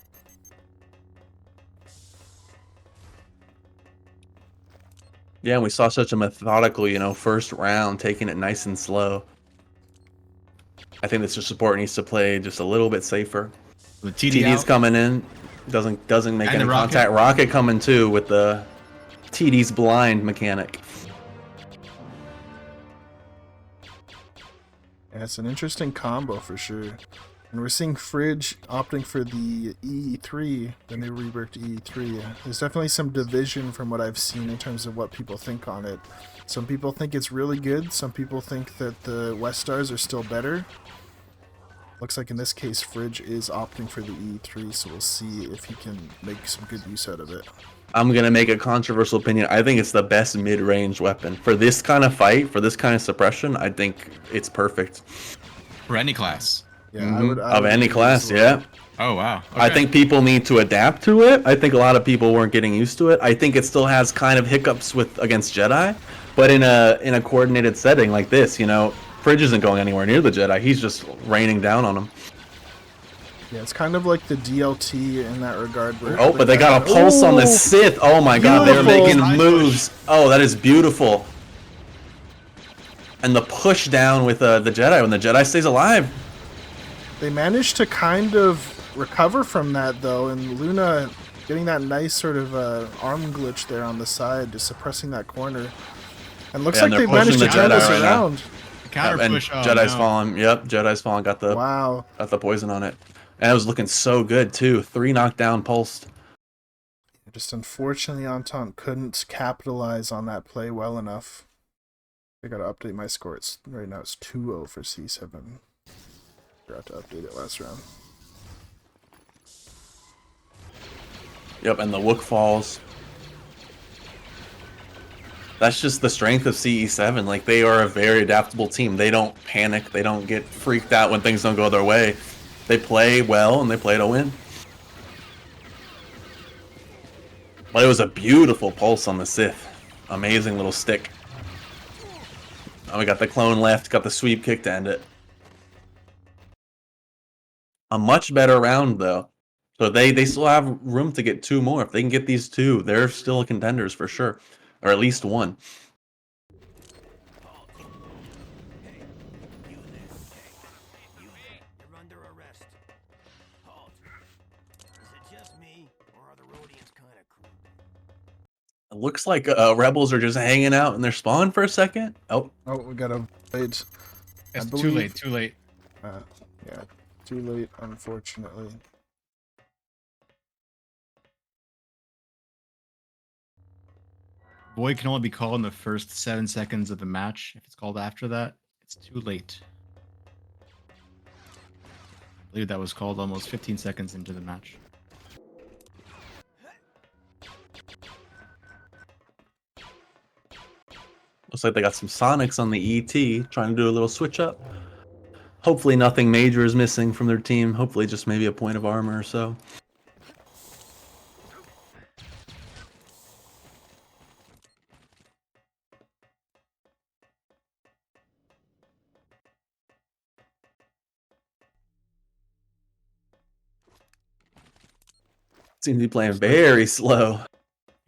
S4: Yeah, and we saw such a methodical, first round, taking it nice and slow. I think this support needs to play just a little bit safer.
S5: The TD
S4: TD's
S5: out.
S4: coming in. Doesn't make
S5: And
S4: any
S5: the rocket.
S4: contact. Rocket coming too with the TD's blind mechanic.
S3: Yeah, it's an interesting combo for sure. And we're seeing Fridge opting for the E3, the new reworked E3. There's definitely some division from what I've seen in terms of what people think on it. Some people think it's really good. Some people think that the West Stars are still better. Looks like in this case, Fridge is opting for the E3, so we'll see if he can make some good use out of it.
S4: I'm going to make a controversial opinion. I think it's the best mid-range weapon. For this kind of fight, for this kind of suppression, I think it's perfect.
S5: For any class.
S3: Yeah,
S4: Of any class, yeah.
S5: Oh, wow.
S4: I
S5: Okay.
S4: think people need to adapt to it. I think a lot of people weren't getting used to it. I think it still has kind of hiccups against Jedi, but in a coordinated setting like this, Fridge isn't going anywhere near the Jedi. He's just raining down on them.
S3: Yeah, it's kind of like the DLT in that regard. Where
S4: Oh, but they got a pulse on the Sith. Oh my god, they're
S3: Beautiful.
S4: making moves. Oh, that is beautiful. And the push down with the Jedi when the Jedi stays alive.
S3: They managed to kind of recover from that, though, and Luna getting that nice sort of arm glitch there on the side, just suppressing that corner. And looks
S4: Yeah,
S3: like
S4: and they're
S3: they managed to
S4: pushing
S3: turn
S4: the
S3: this
S4: Jedi right now.
S3: around.
S5: Counter
S4: and
S5: push. Oh,
S4: Jedi's
S5: no.
S4: fallen. Yep, Jedi's fallen. Got the
S3: Wow.
S4: poison on it, and it was looking so good too. 3 knockdown pulsed.
S3: Just unfortunately, Entente couldn't capitalize on that play well enough. I gotta update my score. Right now it's 2-0 for C7. Forgot to update it last round.
S4: Yep, and the Wook falls. That's just the strength of CE7. Like, they are a very adaptable team. They don't panic. They don't get freaked out when things don't go their way. They play well, and they play to win. But it was a beautiful pulse on the Sith. Amazing little stick. Oh, we got the clone left, got the sweep kick to end it. A much better round, though. So they still have room to get 2 more. If they can get these 2, they're still contenders for sure. Or at least 1.
S6: You're under arrest. Halt. Is it just me, or are the Rhodians kind of crude?
S4: It looks like Rebels are just hanging out in their spawn for a second. Oh,
S3: we got a blade.
S5: It's too late. Too late.
S3: Yeah, too late, unfortunately.
S5: Void can only be called in the first 7 seconds of the match. If it's called after that, it's too late. I believe that was called almost 15 seconds into the match.
S4: looks like they got some Sonics on the ET, trying to do a little switch up. Hopefully nothing major is missing from their team. Hopefully just maybe a point of armor or so. Seems to be playing very slow.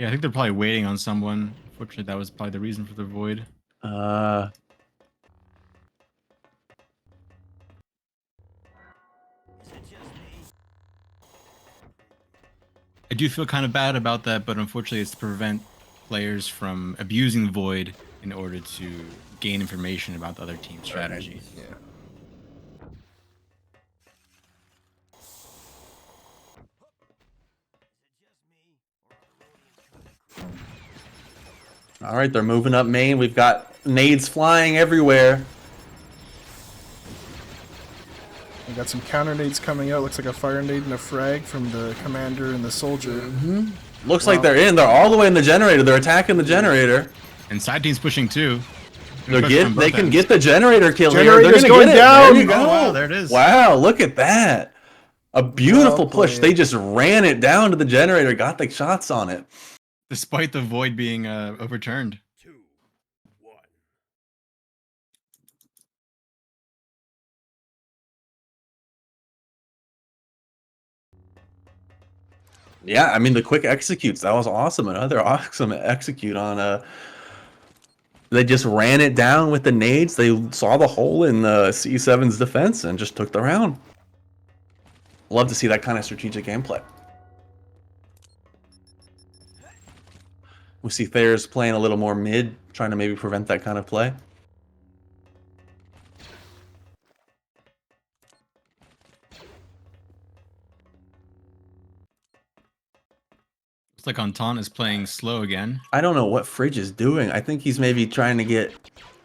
S5: Yeah, I think they're probably waiting on someone. Unfortunately, that was probably the reason for the void. I do feel kind of bad about that, but unfortunately it's to prevent players from abusing the void in order to gain information about the other team's strategy.
S3: Yeah.
S4: All right, they're moving up main. We've got nades flying everywhere.
S3: We got some counter nades coming out. Looks like a fire nade and a frag from the commander and the soldier.
S4: Looks like they're in. They're all the way in the generator. They're attacking the generator.
S5: And side team's pushing too.
S4: They can get the generator kill here.
S3: Generator's
S4: They're gonna
S3: going
S4: get it.
S3: down.
S4: There you go.
S5: Oh, wow, there it is.
S4: Wow, look at that. A beautiful
S3: Well
S4: push.
S3: played.
S4: They just ran it down to the generator, got the shots on it.
S5: Despite the void being overturned.
S6: 2, 1.
S4: Yeah, I mean the quick executes. That was awesome. Another awesome execute on they just ran it down with the nades. They saw the hole in C7's defense and just took the round. Love to see that kind of strategic gameplay. We see Thayer's playing a little more mid, trying to maybe prevent that kind of play.
S5: Looks like Entente is playing slow again.
S4: I don't know what Fridge is doing. I think he's maybe trying to get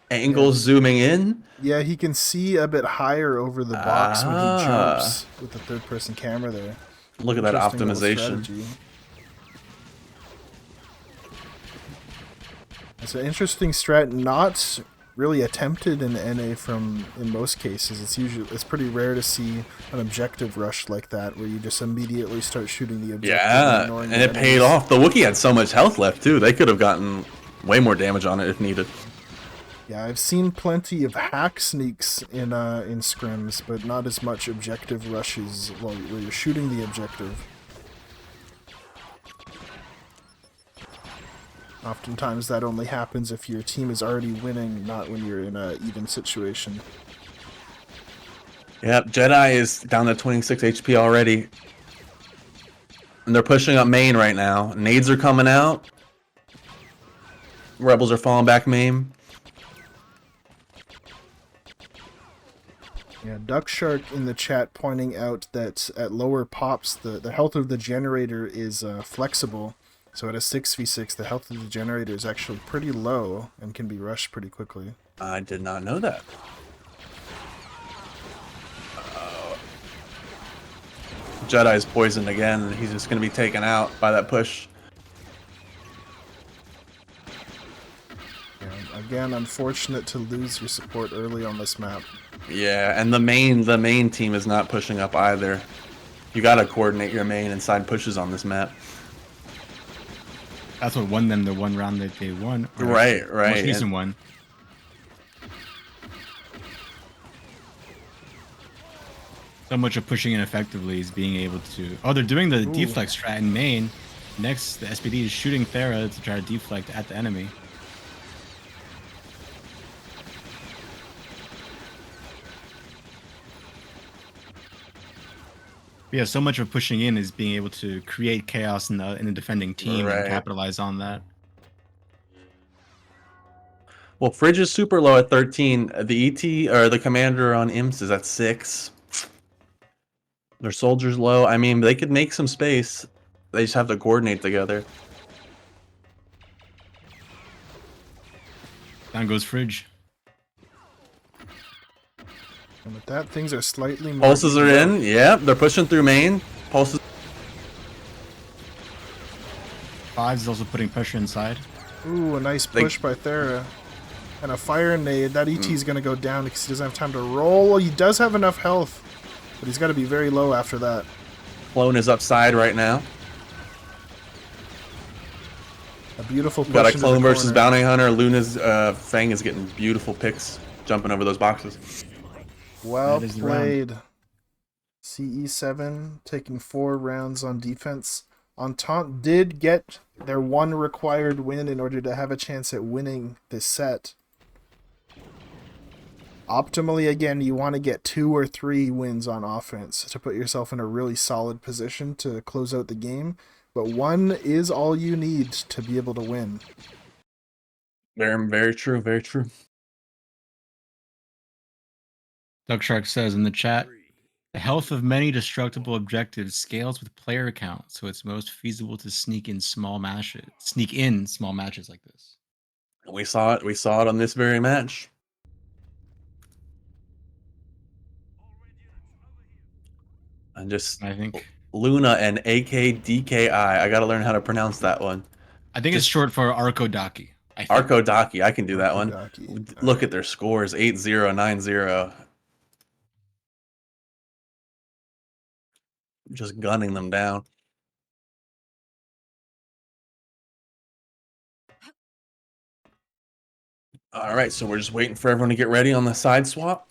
S4: angles zooming in.
S3: Yeah, he can see a bit higher over the box when he jumps with the third-person camera there.
S4: Look at that
S3: Interesting little
S4: optimization.
S3: strategy. It's an interesting strat, not really attempted in NA in most cases. It's pretty rare to see an objective rush like that where you just immediately start shooting the objective.
S4: Yeah,
S3: ignoring
S4: and
S3: the
S4: it paid
S3: enemies.
S4: off. The Wookiee had so much health left too. They could have gotten way more damage on it if needed.
S3: Yeah, I've seen plenty of hack sneaks in scrims, but not as much objective rushes while you're shooting the objective. Oftentimes that only happens if your team is already winning, not when you're in an even situation.
S4: Yep, Jedi is down to 26 HP already. And they're pushing up main right now. Nades are coming out. Rebels are falling back main.
S3: Yeah, Duck Shark in the chat pointing out that at lower pops, the health of the generator is flexible. So at a 6v6, the health of the generator is actually pretty low and can be rushed pretty quickly.
S4: I did not know that. Jedi's poisoned again, and he's just going to be taken out by that push.
S3: Yeah, again, unfortunate to lose your support early on this map.
S4: Yeah, and the main team is not pushing up either. You got to coordinate your main and side pushes on this map.
S5: That's what won them the one round that they won.
S4: Right.
S5: Most recent one. So much of pushing in effectively is being able to... Oh, they're doing the deflect strat in main. Next, the SPD is shooting Thera to try to deflect at the enemy. Yeah, so much of pushing in is being able to create chaos in the defending team and capitalize on that.
S4: Well, Fridge is super low at 13. The ET or the commander on Imps is at 6. Their soldiers low. I mean, they could make some space. They just have to coordinate together.
S5: Down goes Fridge.
S3: And with that, things are slightly more...
S4: Pulses are in. Yeah, they're pushing through main. Pulses.
S5: Fives is also putting pressure inside.
S3: Ooh, a nice push by Thera. And a fire nade. That ET is going to go down because he doesn't have time to roll. He does have enough health, but he's got to be very low after that.
S4: Clone is upside right now.
S3: A beautiful push.
S4: Got a clone versus bounty hunter. Luna's Fang is getting beautiful picks, jumping over those boxes.
S3: Well played. CE7 taking 4 rounds on defense. Entente did get their one required win in order to have a chance at winning this set. Optimally, again, you want to get 2 or 3 wins on offense to put yourself in a really solid position to close out the game. But 1 is all you need to be able to win.
S4: Very, very true. Very true.
S5: Duck Shark says in the chat, the health of many destructible objectives scales with player count, so it's most feasible to sneak in small matches like this.
S4: We saw it. We saw it on this very match. And just
S5: I think
S4: Luna and AKDKI. I got to learn how to pronounce that one.
S5: I think it's short for Arkodaki.
S4: Arkodaki. I can do that one.
S3: Arkodaki.
S4: Look at their scores: 8-0, 9-0. Just gunning them down. All right, so we're just waiting for everyone to get ready on the side swap.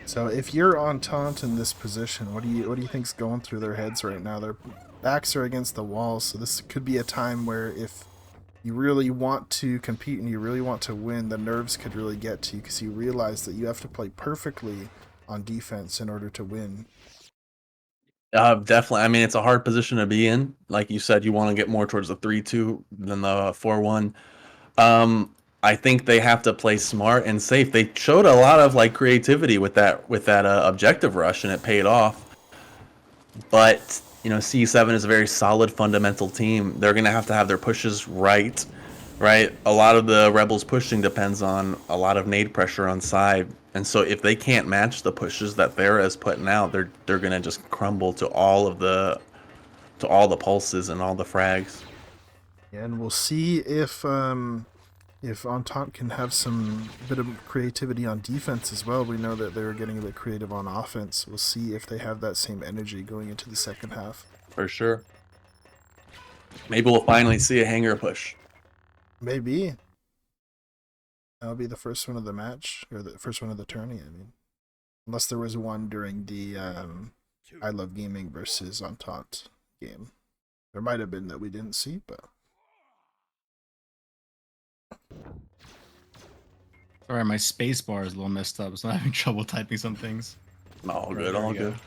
S3: So if you're Entente in this position, what do you think's going through their heads right now? Their backs are against the wall, so this could be a time where if you really want to compete and you really want to win, the nerves could really get to you because you realize that you have to play perfectly on defense in order to win.
S4: Definitely. I mean, it's a hard position to be in. Like you said, you want to get more towards the 3-2 than the 4-1. I think they have to play smart and safe. They showed a lot of like creativity with that objective rush, and it paid off. But you know, C7 is a very solid fundamental team. They're gonna have to have their pushes right. A lot of the Rebels pushing depends on a lot of nade pressure on side, and so if they can't match the pushes that Thera is putting out, they're gonna just crumble to all the pulses and all the frags.
S3: Yeah, and we'll see if Entente can have some bit of creativity on defense as well. We know that they were getting a bit creative on offense. We'll see if they have that same energy going into the second half.
S4: For sure. Maybe we'll finally see a hanger push.
S3: Maybe. That'll be the first one of the match, or the first one of the tourney, I mean. Unless there was one during the I Love Gaming versus Entente game. There might have been that we didn't see, but
S5: Sorry, my space bar is a little messed up, so I'm having trouble typing some things.
S4: All
S5: Right,
S4: good,
S5: there
S4: all
S5: we go.
S4: good.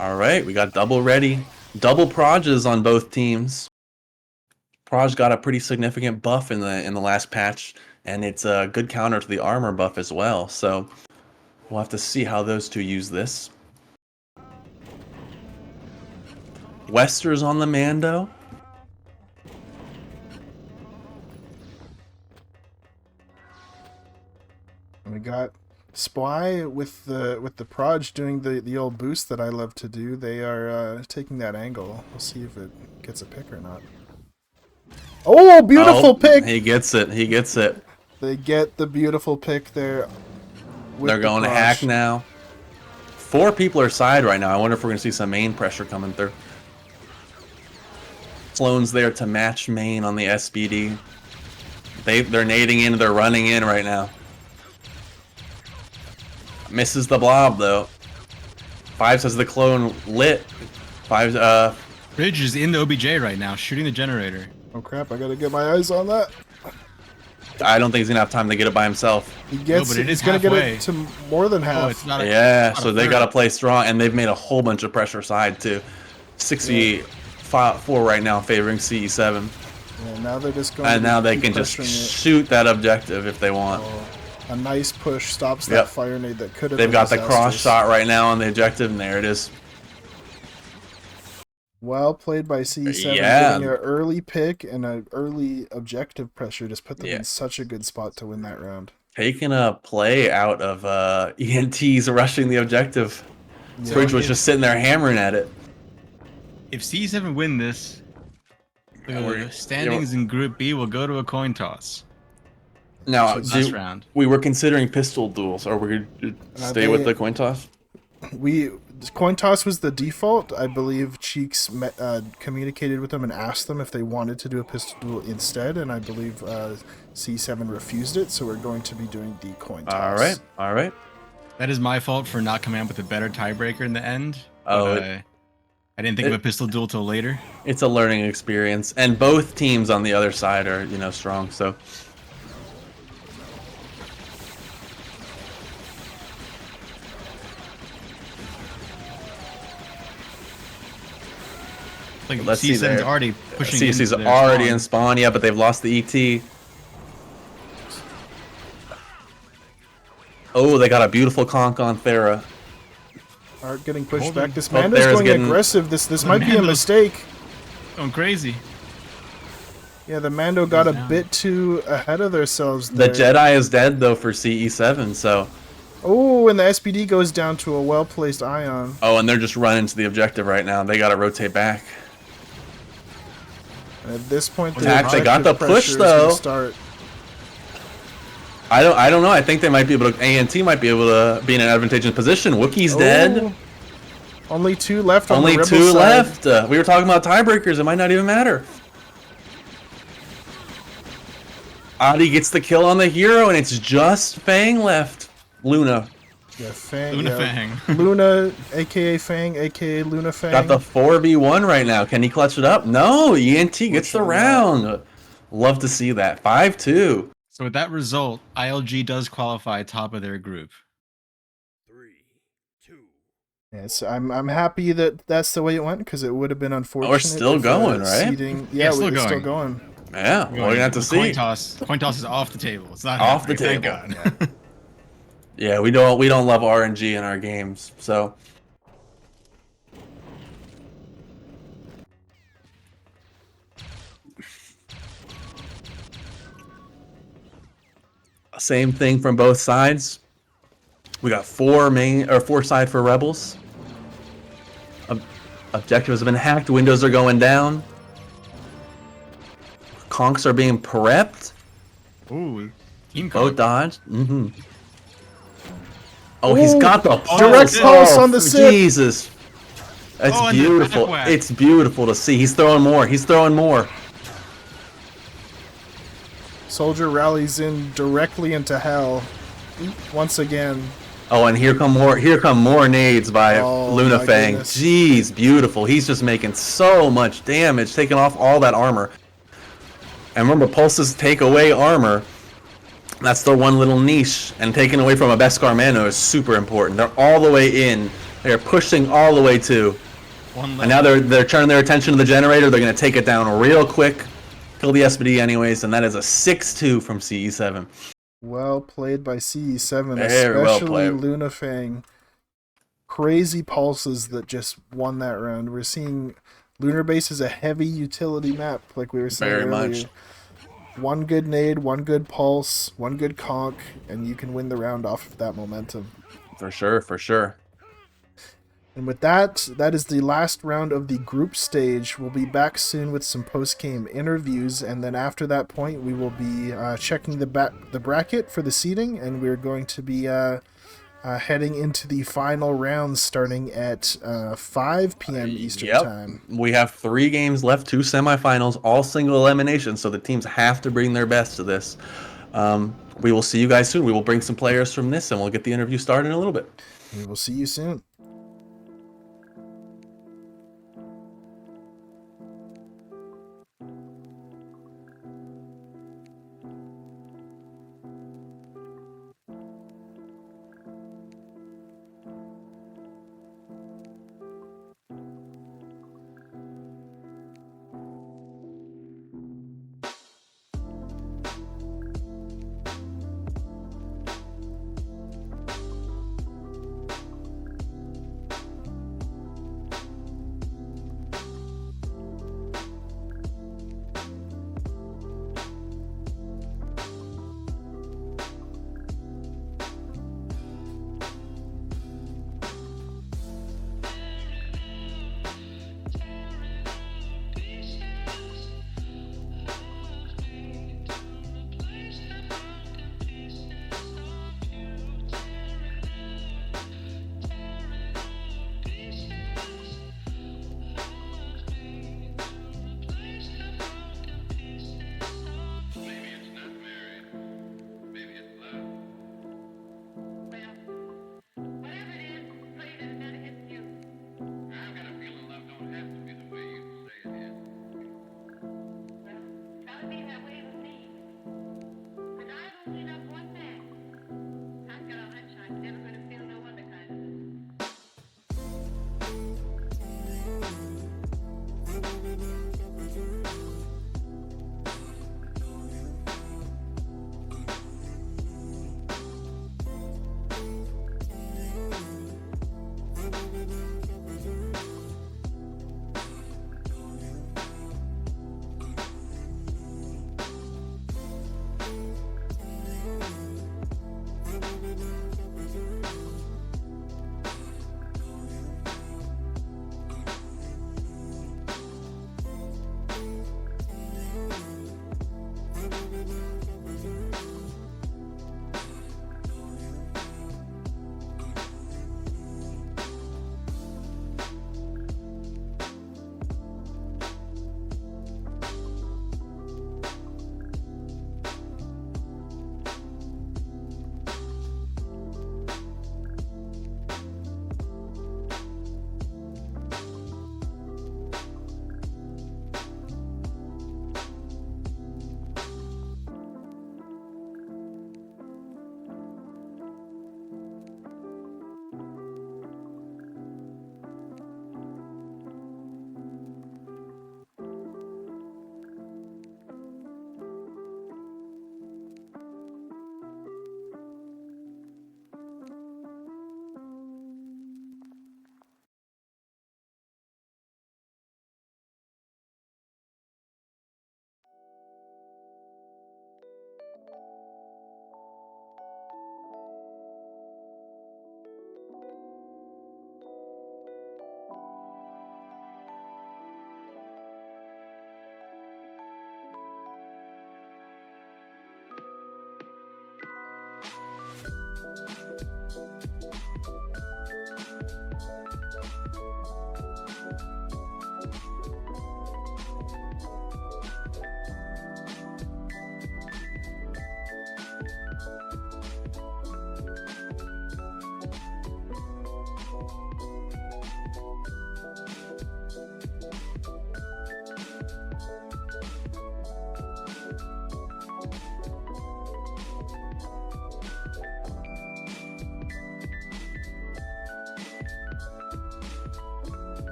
S4: All right, we got double ready. Double Proges on both teams. Proj got a pretty significant buff in the last patch, and it's a good counter to the armor buff as well. So we'll have to see how those two use this. Wester's on the Mando.
S3: And we got Spy with the Proj doing the old boost that I love to do. They are taking that angle. We'll see if it gets a pick or not. Oh, beautiful pick!
S4: He gets it. He gets it.
S3: They get the beautiful pick there.
S4: They're going to hack now. 4 people are side right now. I wonder if we're going to see some main pressure coming through. Sloan's there to match main on the SBD. They're nading in. They're running in right now. Misses the blob though. 5 says the clone lit. 5
S5: Bridge is in the OBJ right now, shooting the generator.
S3: Oh crap! I gotta get my eyes on that.
S4: I don't think he's gonna have time to get it by himself.
S3: He gets.
S5: but it
S3: He's
S5: is
S3: gonna get
S5: halfway.
S3: it to more than half.
S5: it's not a,
S4: Yeah,
S5: not
S4: so
S5: a
S4: they
S5: third.
S4: gotta play strong, and they've made a whole bunch of pressure side too. 64 right now, favoring CE7,
S3: Yeah, now they're just going.
S4: and
S3: to
S4: now they
S3: keep
S4: can just
S3: pressuring it.
S4: shoot that objective if they want.
S3: A nice push stops that
S4: Yep.
S3: fire nade that could have.
S4: They've
S3: been
S4: got the cross
S3: disastrous.
S4: shot right now on the objective, and there it is.
S3: Well played by CE7,
S4: Yeah.
S3: getting an early pick and an early objective pressure just put them
S4: Yeah.
S3: in such a good spot to win that round.
S4: Taking a play out of ENTs rushing the objective.
S3: Yeah.
S4: Bridge was just sitting there hammering at it.
S5: If C7 win this, the standings in Group B will go to a coin toss.
S4: Now,
S5: Last round.
S4: we were considering pistol duels. Are we going to stay with the coin toss?
S3: Coin toss was the default. I believe Cheeks communicated with them and asked them if they wanted to do a pistol duel instead, and I believe C7 refused it, so we're going to be doing the coin toss.
S4: All right, all right.
S5: That is my fault for not coming up with a better tiebreaker in the end.
S4: Oh,
S5: but, I didn't think of a pistol duel till later.
S4: It's a learning experience, and both teams on the other side are, strong. So
S5: Like
S4: let's see
S5: C7's
S4: there.
S5: already pushing.
S4: CC's
S5: into their
S4: already
S5: spawn.
S4: in spawn, yeah, but they've lost the ET. Oh, they got a beautiful conk on Thera.
S3: Are getting pushed
S5: Hold
S3: back.
S5: on.
S3: This
S4: Oh,
S3: Mando's
S4: Thera's
S3: going
S4: getting-
S3: aggressive. This might be a
S5: Mando's-
S3: mistake.
S5: Going crazy.
S3: Yeah, the Mando got a
S5: down.
S3: bit too ahead of themselves
S4: The
S3: there.
S4: Jedi is dead though for CE7, so
S3: Oh, and the SPD goes down to a well-placed ion.
S4: and they're just running to the objective right now. They got to rotate back.
S3: And at this point, the
S4: Attack, they got
S3: objective
S4: the push,
S3: pressure is gonna
S4: though.
S3: Start.
S4: I don't know. I think they might be able to. ANT might be able to be in an advantageous position. Wookiee's dead.
S3: Oh, only 2 left on
S4: Only
S3: the
S4: 2
S3: Rebel side.
S4: left. We were talking about tiebreakers. It might not even matter. Adi gets the kill on the hero, and it's just Fang left. Luna
S3: Yeah, Fang.
S5: Luna
S3: yeah.
S5: Fang.
S3: Luna, aka Fang, aka Luna Fang.
S4: got the 4v1 right now. Can he clutch it up? No. ENT gets the
S3: Clutch it
S4: round. Love to see that. 5-2.
S5: So with that result, ILG does qualify top of their group.
S6: 3, 2.
S3: Yes, I'm happy that that's the way it went because it would have been unfortunate.
S4: We're still
S3: if,
S4: going, right?
S3: Seeding,
S5: Yeah,
S3: yeah,
S5: still
S3: we're still
S5: going.
S3: going.
S4: Yeah, we're gonna have to see.
S5: Coin toss. Coin toss is off the table. It's not
S4: Off the
S5: happening,
S4: table.
S5: Thank God.
S4: Yeah, we don't love RNG in our games, so. Same thing from both sides. We got 4 side for rebels. Objectives have been hacked. Windows are going down. Conks are being prepped.
S5: Ooh, team
S4: Both
S5: code.
S4: dodged. Oh, he's
S3: Ooh,
S4: got the
S3: direct pulse on the sip.
S4: Jesus. That's
S5: Oh, and the
S4: beautiful.
S5: back whack.
S4: It's beautiful to see. He's throwing more. He's throwing more.
S3: Soldier rallies in directly into hell once again.
S4: Oh, and here come more nades by
S3: Oh,
S4: Luna
S3: my
S4: Fang.
S3: goodness.
S4: Jeez, beautiful. He's just making so much damage, taking off all that armor. And remember, pulses take away armor. That's the one little niche, and taking away from a Beskar Mano is super important. They're all the way in. They're pushing all the way to. And now they're turning their attention to the generator. They're going to take it down real quick. Kill the SPD anyways, and that is a 6-2 from CE7.
S3: Well played by CE7,
S4: Very well
S3: especially
S4: played.
S3: Lunafang. Crazy pulses that just won that round. We're seeing Lunar Base is a heavy utility map, like we were saying
S4: Very
S3: earlier.
S4: much.
S3: One good nade, one good pulse, one good conk, and you can win the round off of that momentum.
S4: For sure, for sure.
S3: And with that, that is the last round of the group stage. We'll be back soon with some post-game interviews, and then after that point, we will be checking the bracket for the seeding, and we're going to be heading into the final rounds starting at 5 p.m. Eastern Time.
S4: We have 3 games left, 2 semifinals, all single elimination, so the teams have to bring their best to this. We will see you guys soon. We will bring some players from this, and we'll get the interview started in a little bit.
S3: We will see you soon.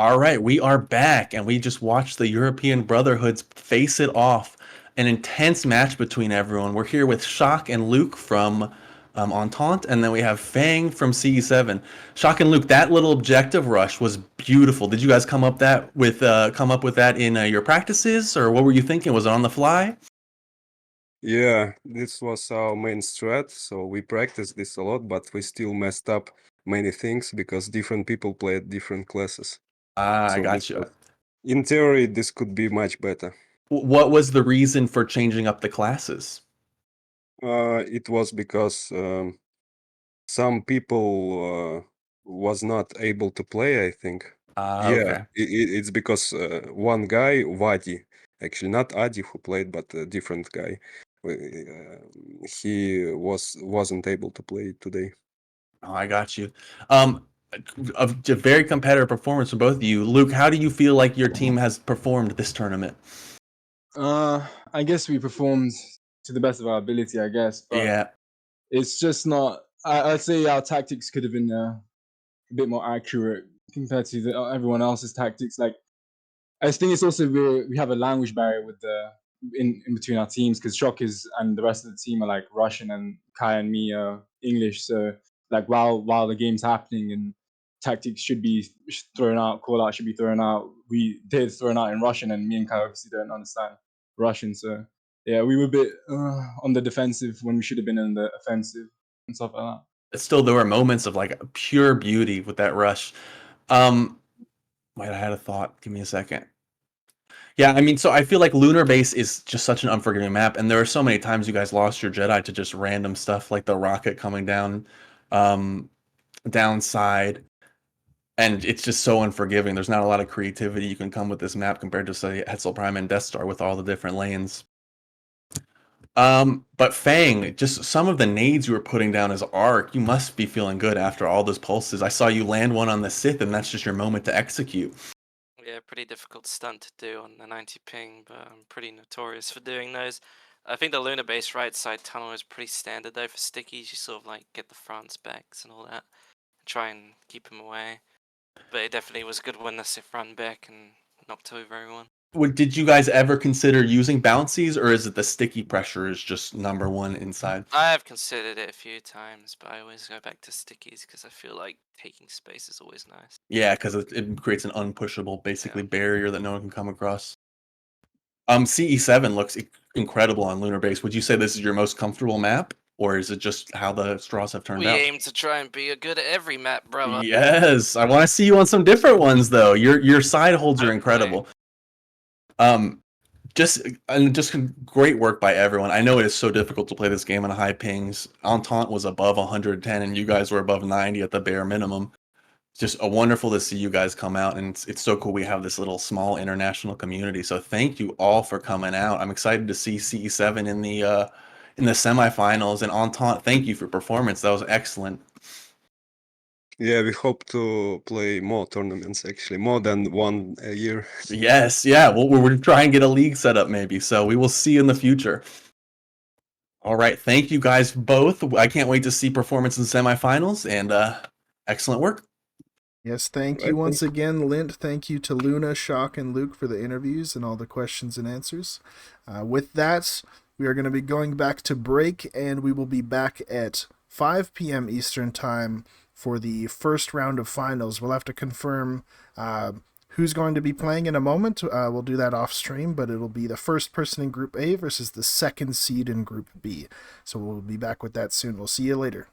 S4: All right, we are back, and we just watched the European Brotherhoods face it off. An intense match between everyone. We're here with Shock and Luke from Entente, and then we have Fang from CE7. Shock and Luke, that little objective rush was beautiful. Did you guys come up with that in your practices, or what were you thinking? Was it on the fly?
S15: Yeah, this was our main strat, so we practiced this a lot, but we still messed up many things because different people played different classes.
S4: I
S15: So
S4: got
S15: this
S4: you.
S15: was- in theory, this could be much better.
S4: What was the reason for changing up the classes?
S15: It was because some people was not able to play, I think. Yeah,
S4: Okay.
S15: it's because one guy, Vadi, actually not Adi who played, but a different guy, he wasn't able to play today.
S4: Oh, I got you. A very competitive performance from both of you. Luke, how do you feel like your team has performed this tournament?
S16: I guess we performed to the best of our ability, I guess, but
S4: Yeah.
S16: it's just not. I'd say our tactics could have been a bit more accurate compared to everyone else's tactics. Like, I think it's also we have a language barrier with in between our teams because Shock and the rest of the team are like Russian and Kai and me are English. So like while the game's happening and tactics should be thrown out, call out should be thrown out, they're thrown out in Russian, and me and Kai obviously don't understand Russian. So yeah, we were a bit on the defensive when we should have been in the offensive and stuff like that.
S4: Still, there were moments of like pure beauty with that rush. Wait, I had a thought. Give me a second. Yeah, I mean, so I feel like Lunar Base is just such an unforgiving map, and there are so many times you guys lost your Jedi to just random stuff like the rocket coming down downside, and it's just so unforgiving. There's not a lot of creativity you can come with this map compared to, say, Hetzel Prime and Death Star with all the different lanes. But Fang, just some of the nades you were putting down as arc, you must be feeling good after all those pulses. I saw you land one on the Sith, and that's just your moment to execute.
S17: Yeah, pretty difficult stunt to do on the 90 ping, but I'm pretty notorious for doing those. I think the Lunar Base right side tunnel is pretty standard though for stickies. You sort of like get the France backs and all that, and try and keep them away. But it definitely was good when the Sith ran back and knocked over everyone.
S4: Did you guys ever consider using bouncies, or is it the sticky pressure is just number one inside?
S17: I have considered it a few times, but I always go back to stickies because I feel like taking space is always nice.
S4: Yeah, because it creates an unpushable, basically, barrier that no one can come across. CE7 looks incredible on Lunar Base. Would you say this is your most comfortable map, or is it just how the straws have turned
S17: We
S4: out?
S17: aim to try and be good at every map, brother.
S4: Yes, I want to see you on some different ones though. Your side holds are incredible. Just great work by everyone. I know it is so difficult to play this game on high pings. Entente was above 110, and you guys were above 90 at the bare minimum. Just wonderful to see you guys come out, and it's so cool we have this little small international community. So thank you all for coming out. I'm excited to see CE7 in the semifinals, and Entente, thank you for performance. That was excellent.
S15: Yeah, we hope to play more tournaments, actually, more than one a year.
S4: Yes, yeah. Well, we're trying to get a league set up maybe, so we will see you in the future. All right, thank you guys both. I can't wait to see performance in semifinals, and excellent work.
S3: Yes, thank you once again, Lint. Thank you to Luna, Shock, and Luke for the interviews and all the questions and answers. With that, we are going to be going back to break, and we will be back at 5 p.m. Eastern Time for the first round of finals. We'll have to confirm who's going to be playing in a moment. We'll do that off stream, but it'll be the first person in Group A versus the second seed in Group B. So we'll be back with that soon. We'll see you later.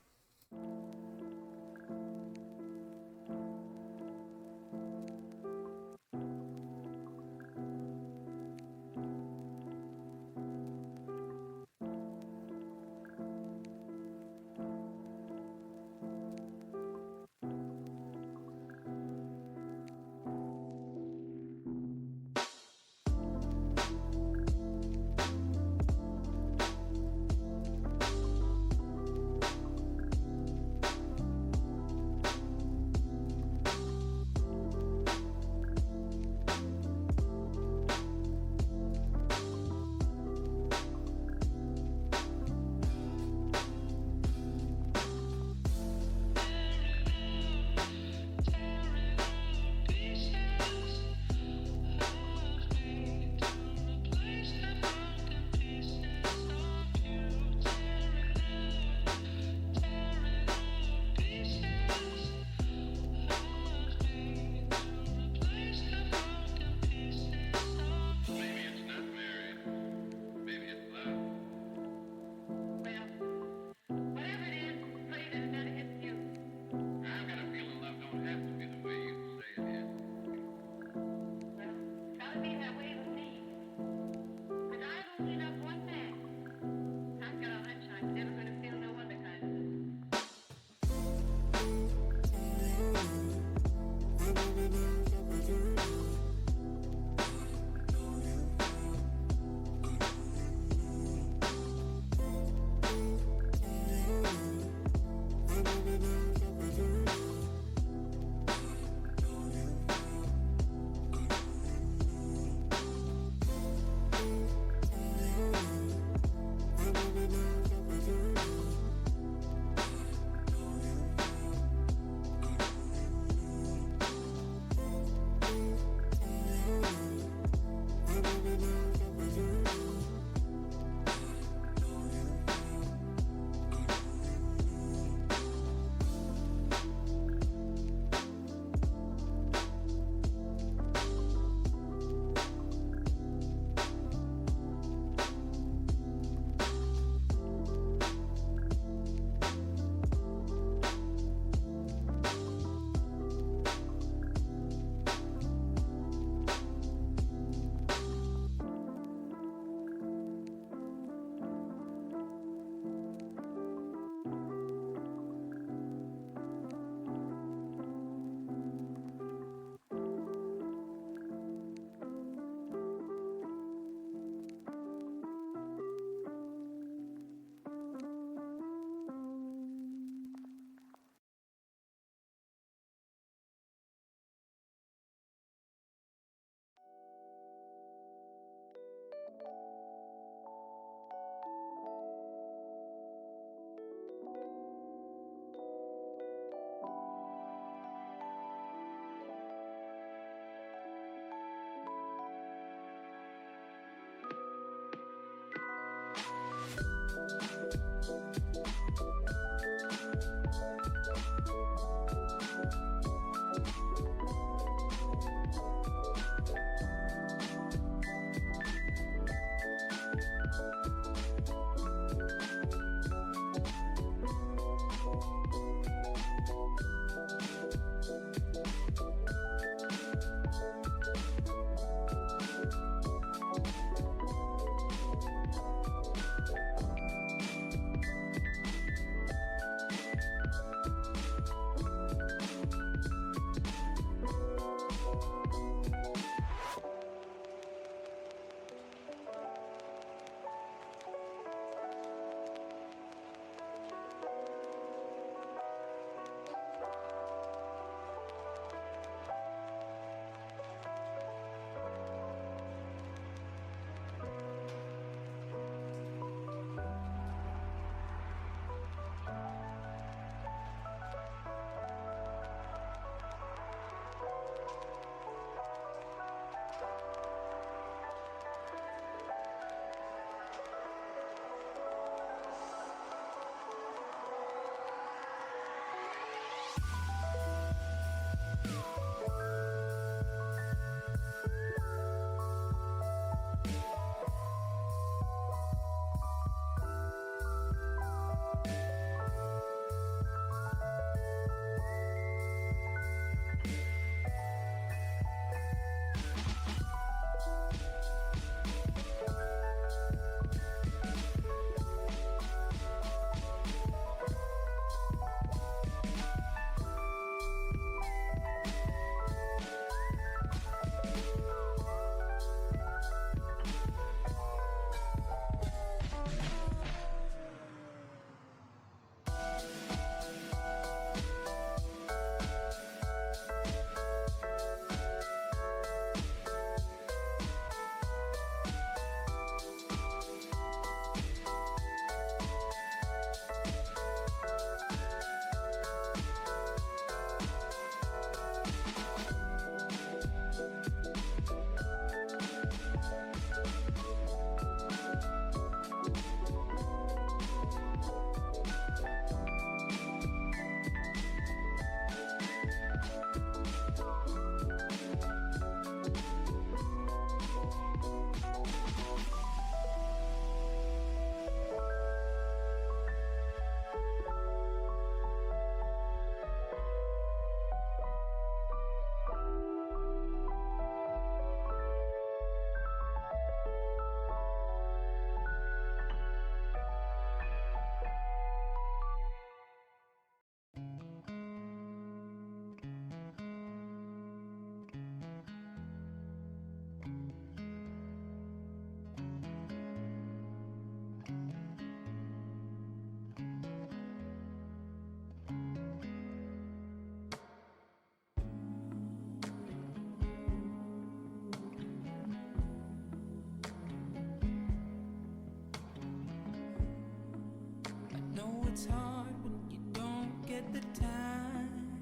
S8: it's hard when you don't get the time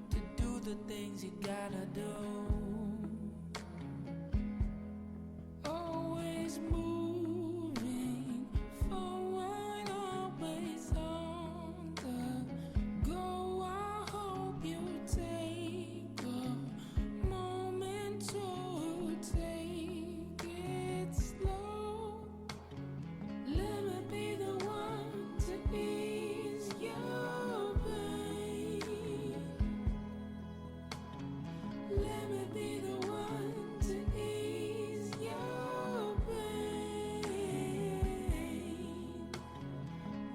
S8: to do the things you gotta do. Always moving forward, always on the go. I hope you take a moment to take it slow. Let me be the one to ease your pain. Let me be the one to ease your pain.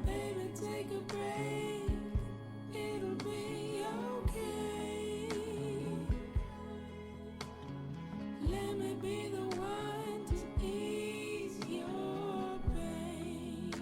S8: Baby, take a break. It'll be okay. Let me be the one to ease your pain.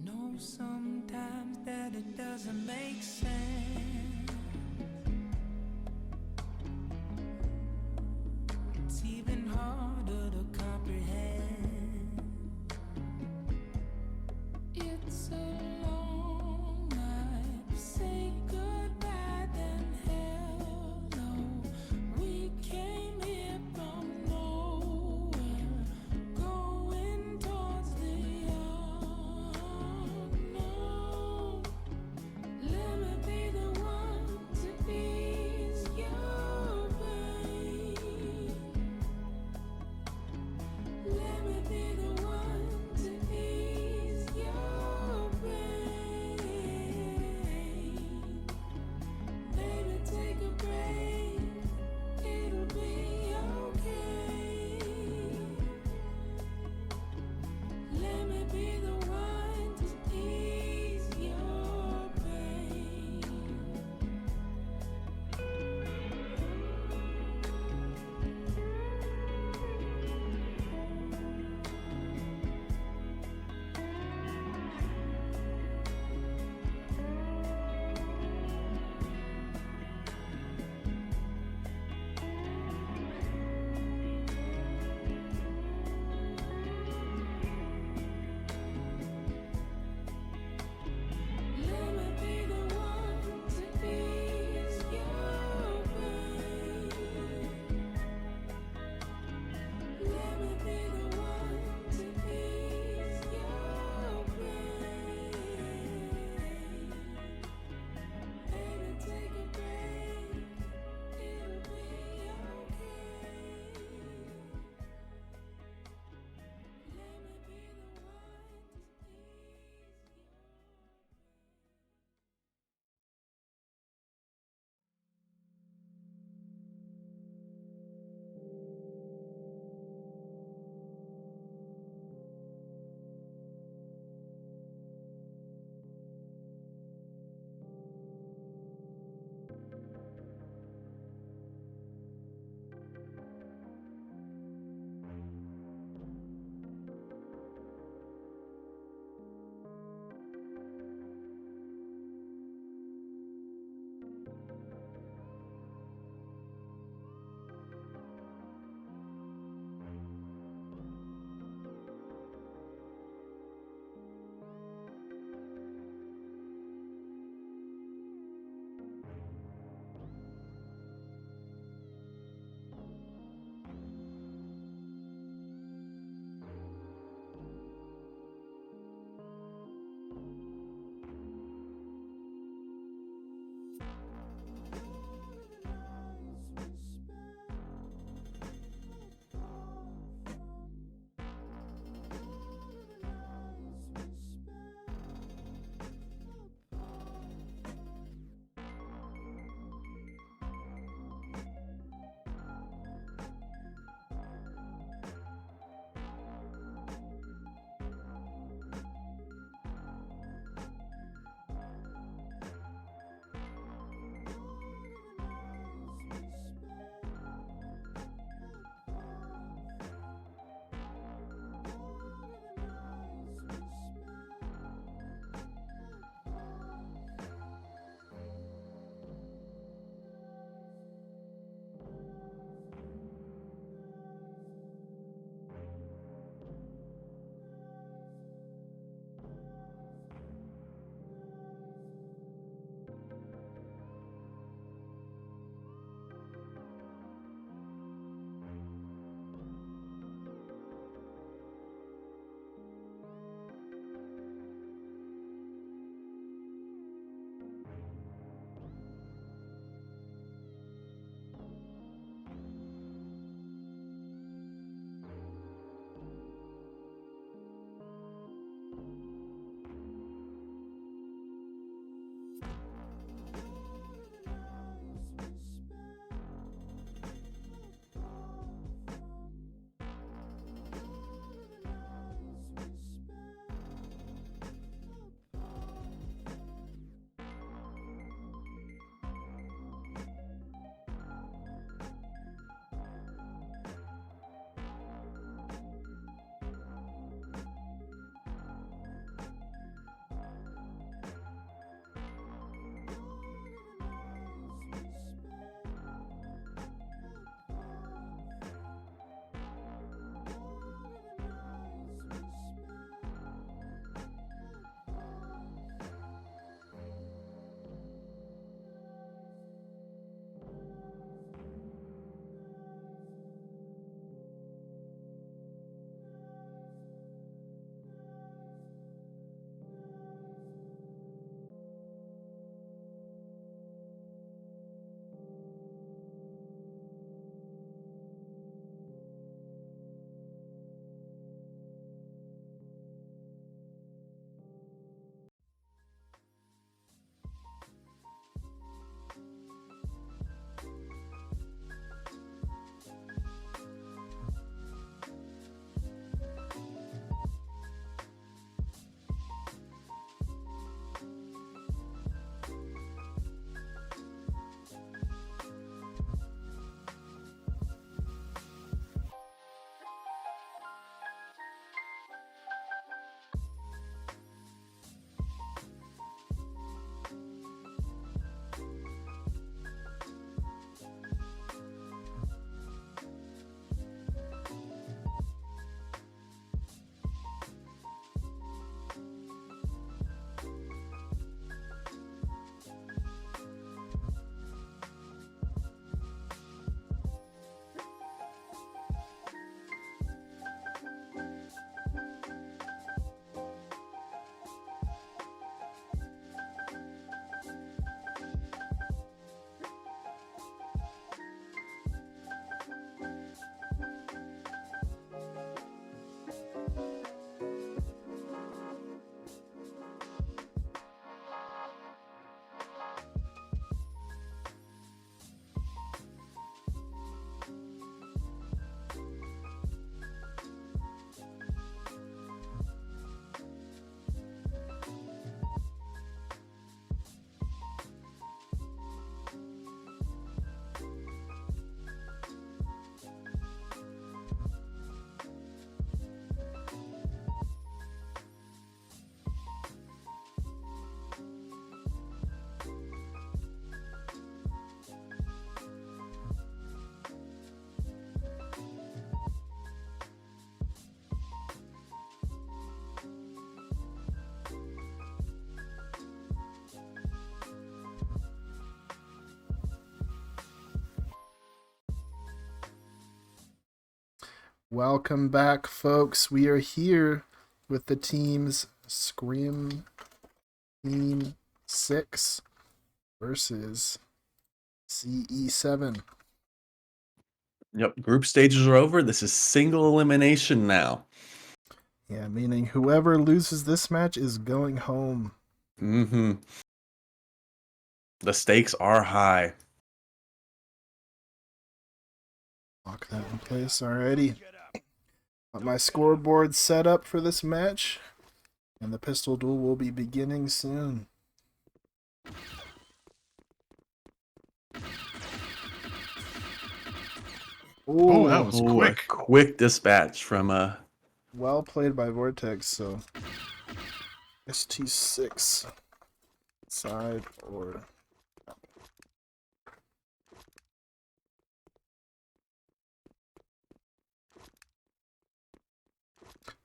S8: Know sometimes that it doesn't make sense. It's even harder to comprehend. It's a long night. Say goodbye, then hello. We came here from nowhere, going towards the unknown. Let me be the
S3: Welcome back, folks. We are here with the teams Scrim Team 6 versus CE7.
S4: Yep, group stages are over. This is single elimination now.
S3: Yeah, meaning whoever loses this match is going home.
S4: Mm-hmm. The stakes are high.
S3: Lock that in place already. Got my scoreboard set up for this match, and the pistol duel will be beginning soon.
S5: Oh, that was
S4: Ooh,
S5: quick.
S4: A quick dispatch from
S3: Well played by Vortex, so ST6 side or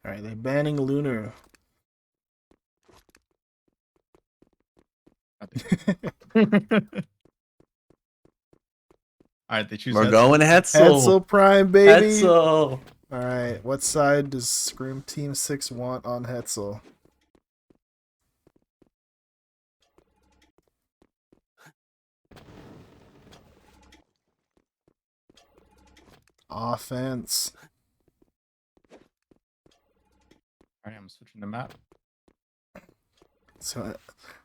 S3: Alright, they're banning Lunar.
S5: Alright, they choose
S4: We're
S5: Hetzel.
S4: going Hetzel.
S3: Hetzel Prime, baby!
S4: Hetzel.
S3: Alright, what side does Scrim Team 6 want on Hetzel? Offense.
S5: Alright, I'm switching the map.
S3: So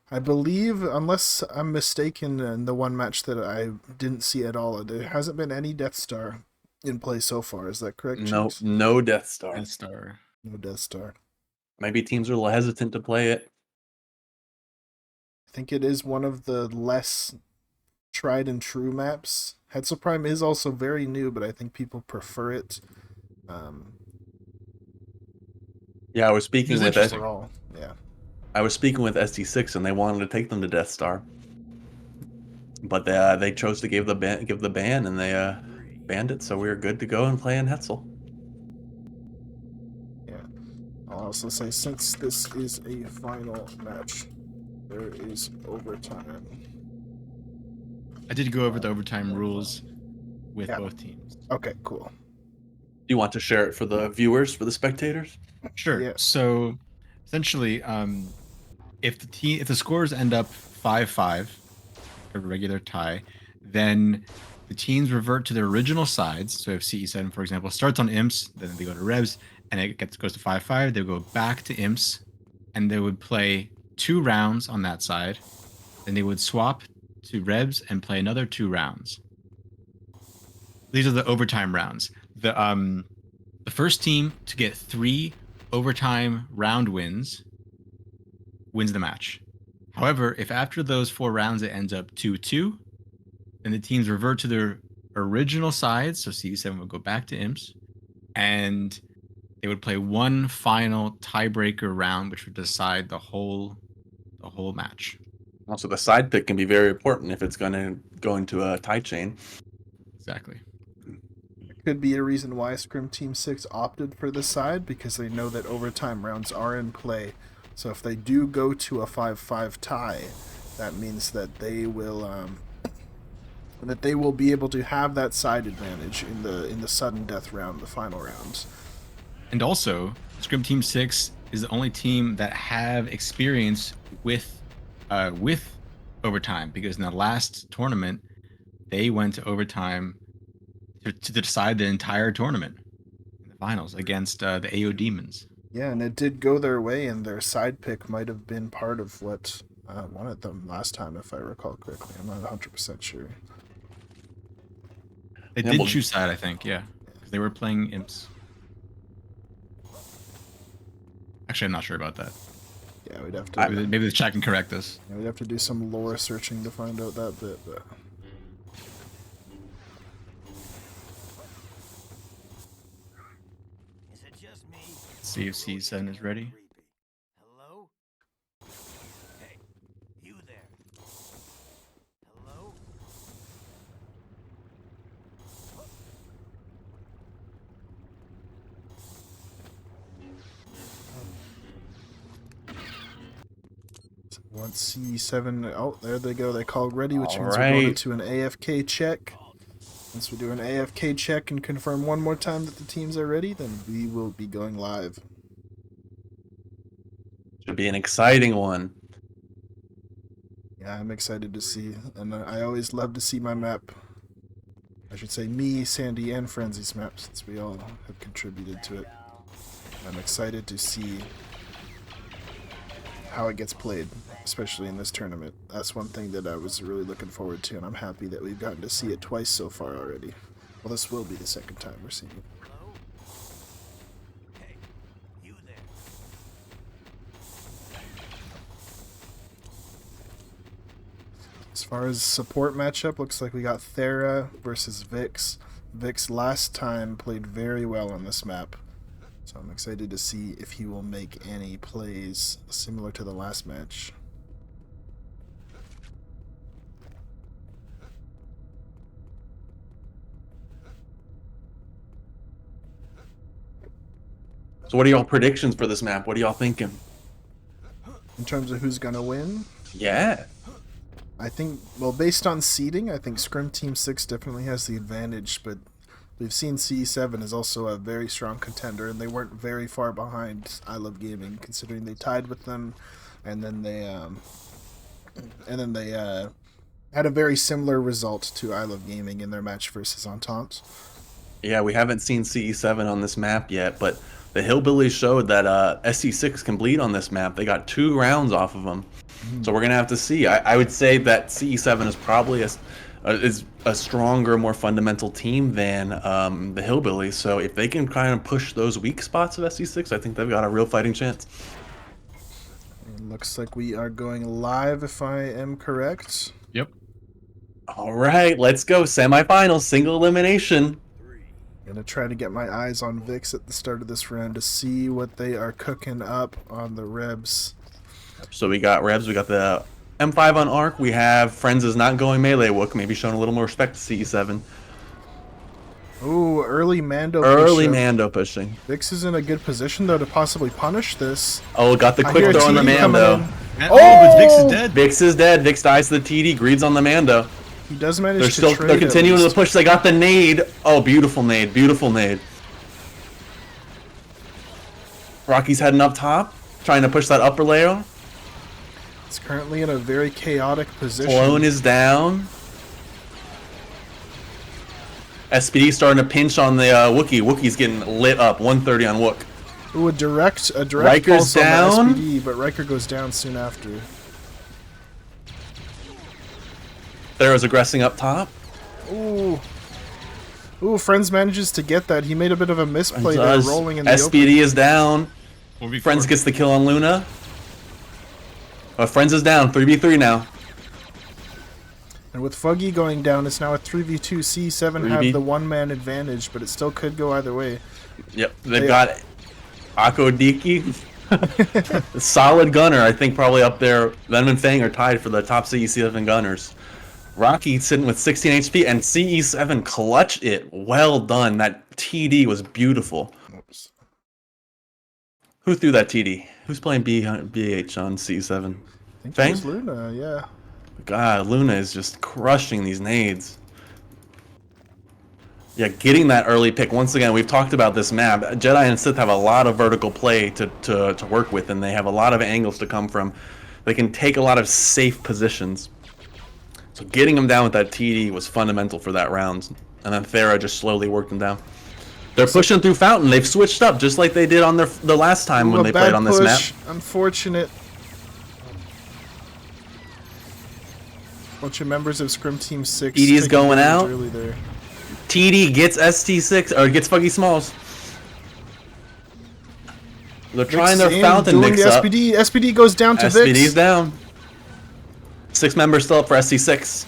S3: I believe, unless I'm mistaken in the one match that I didn't see at all, there hasn't been any Death Star in play so far. Is that correct,
S4: No,
S3: Cheeks?
S4: no Death Star.
S5: Death Star.
S3: No Death Star.
S4: Maybe teams are a little hesitant to play it.
S3: I think it is one of the less tried and true maps. Hetzel Prime is also very new, but I think people prefer it.
S4: Yeah, I was speaking with
S3: overall. Yeah.
S4: I was speaking with ST6, and they wanted to take them to Death Star, but they chose to give the ban, and they banned it. So we were good to go and play in Hetzel.
S3: Yeah. I'll also say, since this is a final match, there is overtime.
S5: I did go over the overtime rules with both teams.
S3: Okay, cool.
S4: Do you want to share it for the viewers, for the spectators?
S5: Sure.
S3: Yeah.
S5: So essentially, if the scores end up 5-5, a regular tie, then the teams revert to their original sides. So if CE7, for example, starts on imps, then they go to revs, and it goes to 5-5, they go back to imps, and they would play 2 rounds on that side. Then they would swap to revs and play another 2 rounds. These are the overtime rounds. The first team to get 3 overtime round wins the match. However, if after those 4 rounds it ends up 2-2, then the teams revert to their original sides. So CE7 would go back to imps, and they would play one final tiebreaker round, which would decide the whole match.
S4: Also, the side pick can be very important if it's going to go into a tie chain.
S5: Exactly.
S3: Could be a reason why Scrim Team 6 opted for this side, because they know that overtime rounds are in play. So if they do go to a 5-5 tie, that means that they will be able to have that side advantage in the sudden death round, the final rounds.
S5: And also, Scrim Team 6 is the only team that have experience with overtime, because in the last tournament they went to overtime to decide the entire tournament in the finals against the AO Demons.
S3: Yeah, and it did go their way, and their side pick might have been part of what won at them last time, if I recall correctly. I'm not 100% sure.
S5: They did choose side, I think, yeah, because they were playing imps. Actually, I'm not sure about that.
S3: Yeah, we'd have to.
S5: Maybe the chat can correct us.
S3: Yeah, we'd have to do some lore searching to find out that bit, but.
S5: See if CE7 is ready.
S6: Hello? Hey, you there. Hello?
S3: Once C7, oh, there they go. They call ready, which means we're
S4: Alright.
S3: going into an AFK check. Once we do an AFK check and confirm one more time that the teams are ready, then we will be going live.
S4: Should be an exciting one.
S3: Yeah, I'm excited to see, and I always love to see my map. I should say me, Sandy, and Frenzy's map, since we all have contributed to it. I'm excited to see how it gets played, especially in this tournament. That's one thing that I was really looking forward to, and I'm happy that we've gotten to see it twice so far already. Well, this will be the second time we're seeing it. As far as support matchup, looks like we got Thera versus Vix. Vix last time played very well on this map, so I'm excited to see if he will make any plays similar to the last match.
S4: So what are y'all predictions for this map? What are y'all thinking?
S3: In terms of who's gonna win?
S4: Yeah.
S3: I think, well, based on seeding, I think Scrim Team 6 definitely has the advantage, but we've seen CE7 is also a very strong contender, and they weren't very far behind I Love Gaming, considering they tied with them, and then they had a very similar result to I Love Gaming in their match versus Entente.
S4: Yeah, we haven't seen CE7 on this map yet, but the Hillbillies showed that SC6 can bleed on this map. They got 2 rounds off of them. So we're going to have to see. I would say that CE7 is probably a stronger, more fundamental team than the Hillbillies. So if they can kind of push those weak spots of SC6, I think they've got a real fighting chance.
S3: It looks like we are going live, if I am correct.
S5: Yep.
S4: All right, let's go. Semifinals, single elimination.
S3: Gonna try to get my eyes on Vix at the start of this round to see what they are cooking up on the Rebs.
S4: So we got Rebs, we got the M5 on Arc, we have Friends is not going melee Wook, maybe showing a little more respect to CE7.
S3: Ooh, early Mando
S4: Mando pushing.
S3: Vix is in a good position, though, to possibly punish this.
S4: Oh, got the quick throw on the Mando.
S3: Oh,
S4: Vix is dead. Vix is dead. Vix dies to the TD, greeds on the Mando.
S3: He does manage to trade.
S4: They're continuing to push. They got the nade. Oh, beautiful nade. Beautiful nade. Rocky's heading up top, trying to push that upper layer.
S3: It's currently in a very chaotic position.
S4: Clone is down. SPD starting to pinch on the Wookiee. Wookiee's getting lit up. 130 on Wook.
S3: Ooh, a direct
S4: Riker's
S3: pulse on
S4: down.
S3: the SPD, but Riker goes down soon after.
S4: Thera's aggressing up top.
S3: Ooh. Ooh, Friends manages to get that. He made a bit of a misplay there, rolling in the
S4: SPD
S3: open.
S4: is down. Friends gets the kill on Luna. Friends is down. 3v3 now.
S3: And with Fuggy going down, it's now a 3v2. C7 have the one-man advantage, but it still could go either way.
S4: Yep, they've got Akodiki. Solid gunner, I think probably up there. Venom and Fang are tied for the top CE7 gunners. Rocky sitting with 16 HP, and CE7 clutched it. Well done. That TD was beautiful.
S3: Oops.
S4: Who threw that TD? Who's playing BH on CE7?
S3: I think
S4: Fang?
S3: it was Luna, yeah.
S4: God, Luna is just crushing these nades. Yeah, getting that early pick. Once again, we've talked about this map. Jedi and Sith have a lot of vertical play to work with, and they have a lot of angles to come from. They can take a lot of safe positions. So getting them down with that TD was fundamental for that round. And then Thera just slowly worked them down. They're pushing through Fountain. They've switched up just like they did on the last time when they played on this map.
S3: Unfortunate. Bunch of members of Scrim Team 6.
S4: TD is going out.
S3: Early there.
S4: TD gets ST6 or gets Fuggy Smalls. They're trying their Fountain mix up.
S3: SPD goes down to Vix.
S4: SPD's down. 6 members still up for ST6.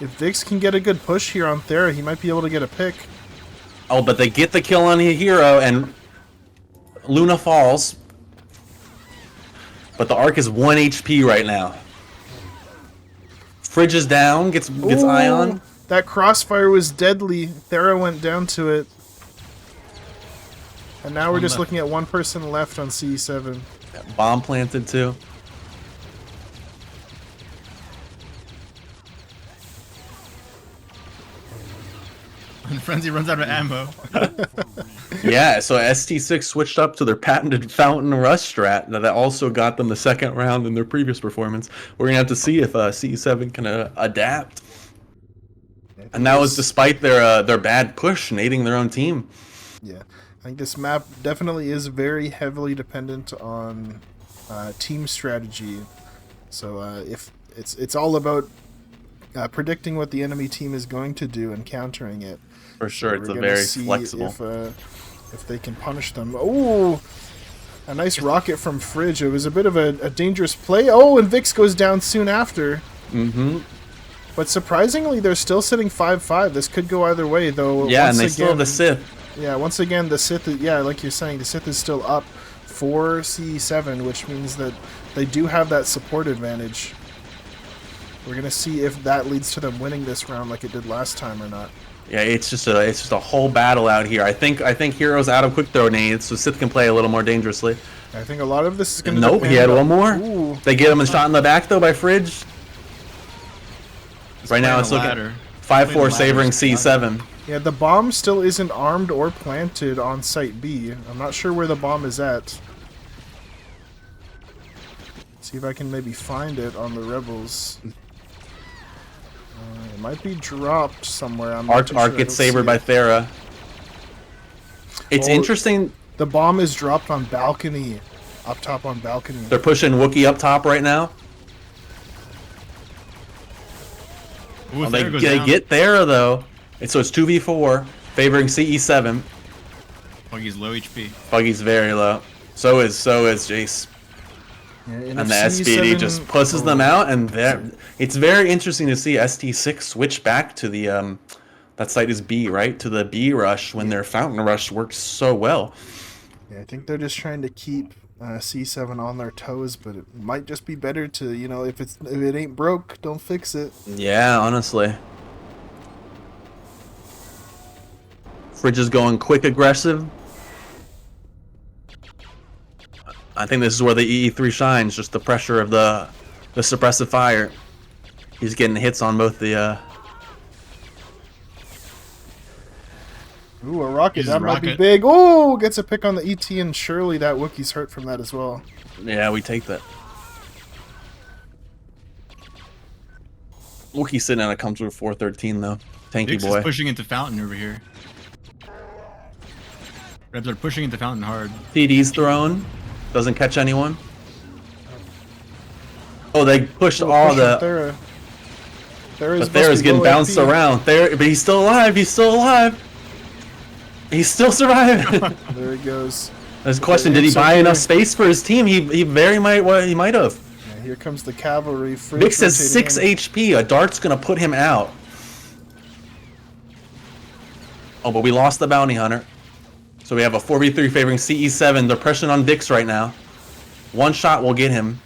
S3: If Vix can get a good push here on Thera, he might be able to get a pick.
S4: Oh, but they get the kill on a hero, and Luna falls. But the Arc is 1 HP right now. Fridge is down, gets Ion.
S3: That crossfire was deadly. Thera went down to it. And now we're just looking at one person left on CE7.
S4: Bomb planted too.
S5: Frenzy runs out of ammo.
S4: Yeah, so ST6 switched up to their patented Fountain Rush strat that also got them the second round in their previous performance. We're going to have to see if CE7 can adapt. And that was despite their bad push and aiding their own team.
S3: Yeah, I think this map definitely is very heavily dependent on team strategy. So if it's all about predicting what the enemy team is going to do and countering it.
S4: For sure,
S3: So
S4: it's a
S3: we're
S4: very
S3: gonna see
S4: flexible.
S3: If they can punish them. Oh, a nice rocket from Fridge. It was a bit of a dangerous play. Oh, and Vix goes down soon after.
S4: Mm-hmm.
S3: But surprisingly, they're still sitting 5-5. This could go either way, though.
S4: Yeah,
S3: once
S4: and they
S3: again,
S4: still have the Sith.
S3: Yeah, once again, the Sith, yeah, like you're saying, the Sith is still up for CE7, which means that they do have that support advantage. We're going to see if that leads to them winning this round like it did last time or not.
S4: Yeah, it's just a whole battle out here. I think Hero's out of quick throw nades, so Sith can play a little more dangerously.
S3: I think a lot of this is going to
S4: Nope, he had one more.
S3: Ooh.
S4: They get him a shot in the back, though, by Fridge. Right now, it's looking 5-4 savoring C7.
S3: Yeah, the bomb still isn't armed or planted on Site B. I'm not sure where the bomb is at. See if I can maybe find it on the Rebels. It might be dropped somewhere. I'm not too
S4: Arc
S3: sure.
S4: gets sabered by Thera. It's interesting.
S3: The bomb is dropped on balcony. Up top on balcony.
S4: They're pushing Wookiee up top right now.
S5: Ooh,
S4: They
S5: Thera goes down.
S4: get Thera, though. So it's 2v4, favoring CE7.
S5: Buggy's low HP.
S4: Buggy's very low. So is Jace.
S3: Yeah,
S4: And the SPD just pushes them out, and it's very interesting to see ST6 switch back to the that site is B, right? To the B rush when their Fountain Rush works so well.
S3: Yeah, I think they're just trying to keep C7 on their toes, but it might just be better to, you know, if it ain't broke, don't fix it.
S4: Yeah, honestly. Fridge is going quick aggressive. I think this is where the EE3 shines, just the pressure of the suppressive fire. He's getting hits on both the
S3: Ooh, a rocket.
S5: Uses
S3: That might be
S5: rocket.
S3: big. Ooh, gets a pick on the ET, and surely that Wookiee's hurt from that as well.
S4: Yeah, we take that. Wookiee's sitting at a comfortable 413 though. Tanky
S5: Vix
S4: boy.
S5: is pushing into Fountain over here. Rebs are pushing into Fountain hard.
S4: TD's thrown. Doesn't catch anyone. Oh, they pushed all the...
S3: Thera.
S4: But Thera's getting bounced around. But he's still alive. He's still alive. He's still surviving.
S3: There he goes.
S4: There's a question: did he buy enough space for his team? He very might. Well, he might have.
S3: Yeah, here comes the cavalry.
S4: Vix has 6 HP. A dart's gonna put him out. Oh, but we lost the bounty hunter. So we have a 4v3 favoring CE7. They're pressing on Vix right now. One shot will get him.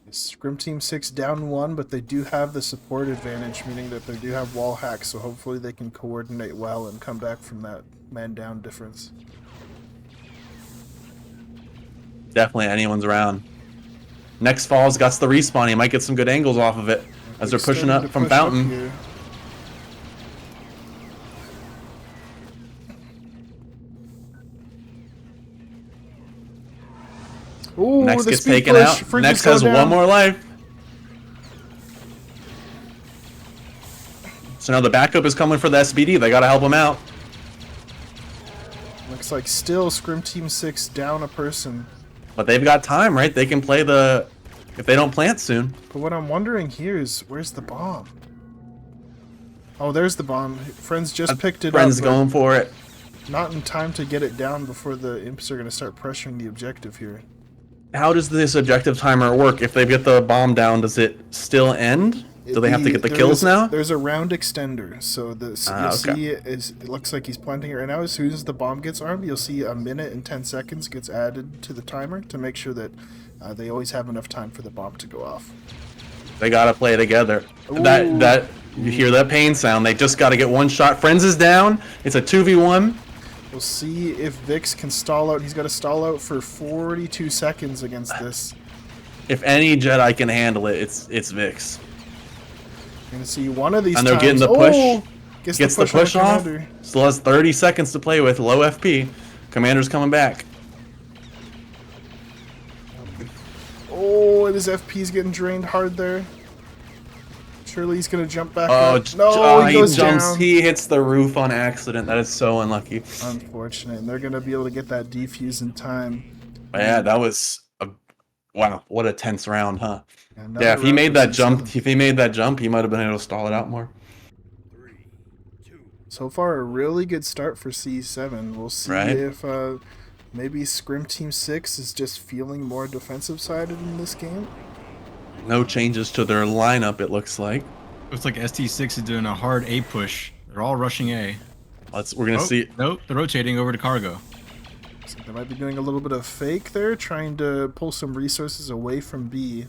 S3: Scrim Team 6 down 1, but they do have the support advantage, meaning that they do have wall hacks, so hopefully they can coordinate well and come back from that man down difference.
S4: Definitely anyone's around. Next Fall's got the respawn. He might get some good angles off of it as they're pushing up from Fountain.
S3: Ooh,
S4: Next
S3: the
S4: gets
S3: speed
S4: taken
S3: push.
S4: out.
S3: Fridges
S4: Next
S3: go
S4: has
S3: down.
S4: one more life. So now the backup is coming for the SBD. They gotta help him out.
S3: Looks like still Scrim Team 6 down a person.
S4: But they've got time, right? They can play the... If they don't plant soon.
S3: But what I'm wondering here is, where's the bomb? Oh, there's the bomb. Friends just picked it up.
S4: Friends
S3: but
S4: going for it.
S3: Not in time to get it down before the imps are going to start pressuring the objective here.
S4: How does this objective timer work? If they get the bomb down, does it still end? Do they have to get the kills now?
S3: There's a round extender, so you'll
S4: okay.
S3: see it looks like he's planting it right now. As soon as the bomb gets armed, you'll see a minute and 10 seconds gets added to the timer to make sure that they always have enough time for the bomb to go off.
S4: They gotta play together.
S3: Ooh.
S4: That you hear that pain sound. They just gotta get one shot. Friends is down. It's a 2v1.
S3: We'll see if Vix can stall out. He's got to stall out for 42 seconds against this.
S4: If any Jedi can handle it, it's Vix.
S3: Gonna see one of these
S4: And they're
S3: times.
S4: getting the push.
S3: Oh,
S4: Gets the push
S3: on the
S4: off.
S3: commander.
S4: Still has 30 seconds to play with. Low FP. Commander's coming back.
S3: Oh, and his FP's getting drained hard there. Surely he's gonna jump back
S4: Oh,
S3: up. No, he goes
S4: jumps.
S3: down.
S4: He hits the roof on accident. That is so unlucky.
S3: Unfortunate. And they're gonna be able to get that defuse in time.
S4: But yeah, that was a wow. What a tense round, huh?
S3: Another
S4: Yeah, if he
S3: round
S4: made
S3: of
S4: that
S3: C7.
S4: jump, he might have been able to stall it out more.
S3: So far, a really good start for C7. We'll see
S4: Right.
S3: if maybe Scrim Team 6 is just feeling more defensive-sided in this game.
S4: No changes to their lineup, it looks like.
S5: Looks like ST6 is doing a hard A push. They're all rushing A.
S4: We're gonna see.
S5: Nope, they're rotating over to cargo.
S3: So they might be doing a little bit of fake there, trying to pull some resources away from B.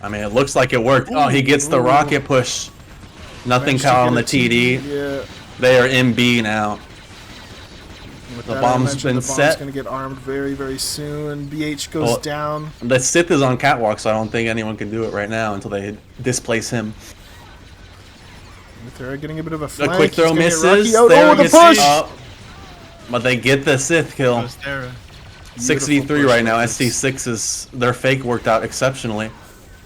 S4: I mean, it looks like it worked. Oh, he gets the rocket push. Nothing
S3: Managed to
S4: caught
S3: get
S4: on the
S3: a TD,
S4: TD.
S3: yeah.
S4: They are in B now.
S3: With
S4: The
S3: that, I
S4: bomb's
S3: imagine
S4: been
S3: the bomb's
S4: set.
S3: going to get armed very, very soon. BH goes
S4: Well,
S3: down.
S4: The Sith is on catwalk, so I don't think anyone can do it right now until they displace him.
S3: They're getting a bit of a
S4: The
S3: flank.
S4: quick throw
S3: He's gonna get
S4: misses.
S3: Rocky out.
S4: There
S3: Oh, the
S4: you
S3: push!
S4: see. But they get the Sith kill. 6v3 right now. ST6 is their fake worked out exceptionally.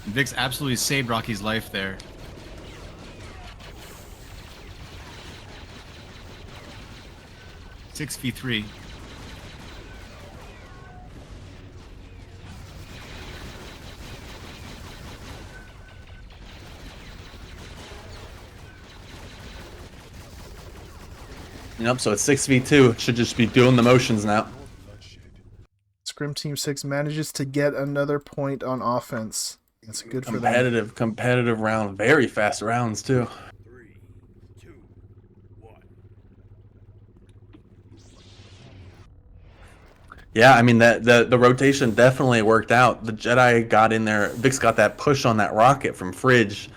S5: Vix absolutely saved Rocky's life there. Six v3.
S4: Yep, so it's 6v2. Should just be doing the motions now.
S3: Scrim Team 6 manages to get another point on offense. That's good for them.
S4: Competitive round. Very fast rounds, too. Yeah, I mean, the rotation definitely worked out. The Jedi got in there. Vix got that push on that rocket from Fridge.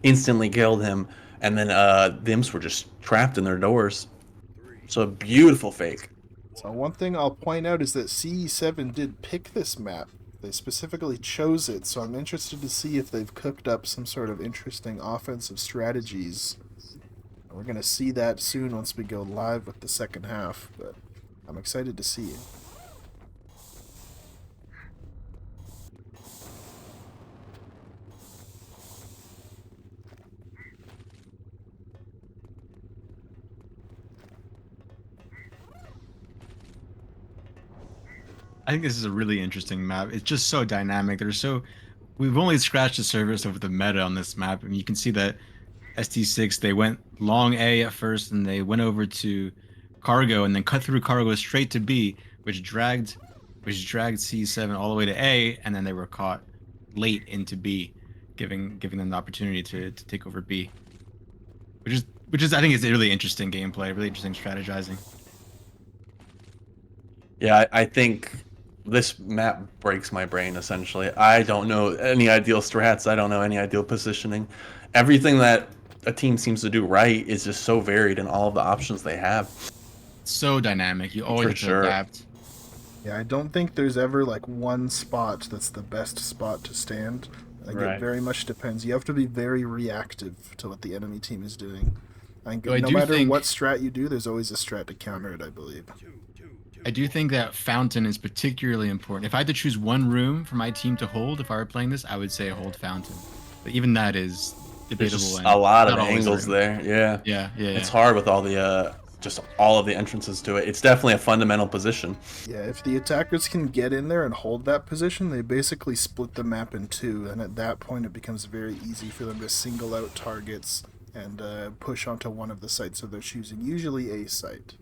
S4: Instantly killed him. And then the Imps were just trapped in their doors. So a beautiful fake.
S3: So one thing I'll point out is that CE7 did pick this map. They specifically chose it, so I'm interested to see if they've cooked up some sort of interesting offensive strategies. We're going to see that soon once we go live with the second half, but I'm excited to see it.
S5: I think this is a really interesting map. It's just so dynamic. We've only scratched the surface of the meta on this map, and you can see that ST6, they went long A at first, and they went over to cargo, and then cut through cargo straight to B, which dragged C7 all the way to A, and then they were caught late into B, giving them the opportunity to take over B, which is I think is a really interesting gameplay, really interesting strategizing.
S4: Yeah, I think this map breaks my brain, essentially. I don't know any ideal strats. I don't know any ideal positioning. Everything that a team seems to do right is just so varied in all of the options they have.
S5: So dynamic. You always have to adapt.
S3: Yeah, I don't think there's ever like one spot that's the best spot to stand. I think it very much depends. You have to be very reactive to what the enemy team is doing. I think no matter what strat you do, there's always a strat to counter it, I believe.
S5: I do think that Fountain is particularly important. If I had to choose one room for my team to hold, if I were playing this, I would say hold Fountain. But even that is debatable.
S4: There's just
S5: and
S4: a lot of
S5: not always
S4: angles
S5: right.
S4: there. Yeah. It's hard with all the just all of the entrances to it. It's definitely a fundamental position.
S3: Yeah, if the attackers can get in there and hold that position, they basically split the map in two, and at that point it becomes very easy for them to single out targets and push onto one of the sites of their choosing, usually a site.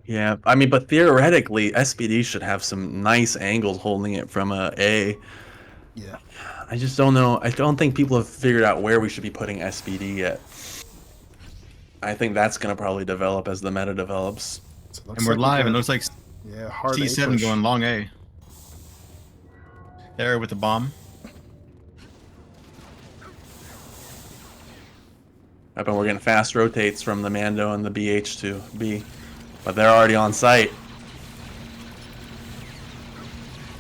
S4: Yeah, I mean, but theoretically, SPD should have some nice angles holding it from A.
S3: Yeah.
S4: I just don't know. I don't think people have figured out where we should be putting SPD yet. I think that's going to probably develop as the meta develops.
S5: And we're live, and it looks like
S3: hard
S5: C7 going long A. There with the bomb.
S4: Up, and we're getting fast rotates from the Mando and the BH to B. But they're already on site.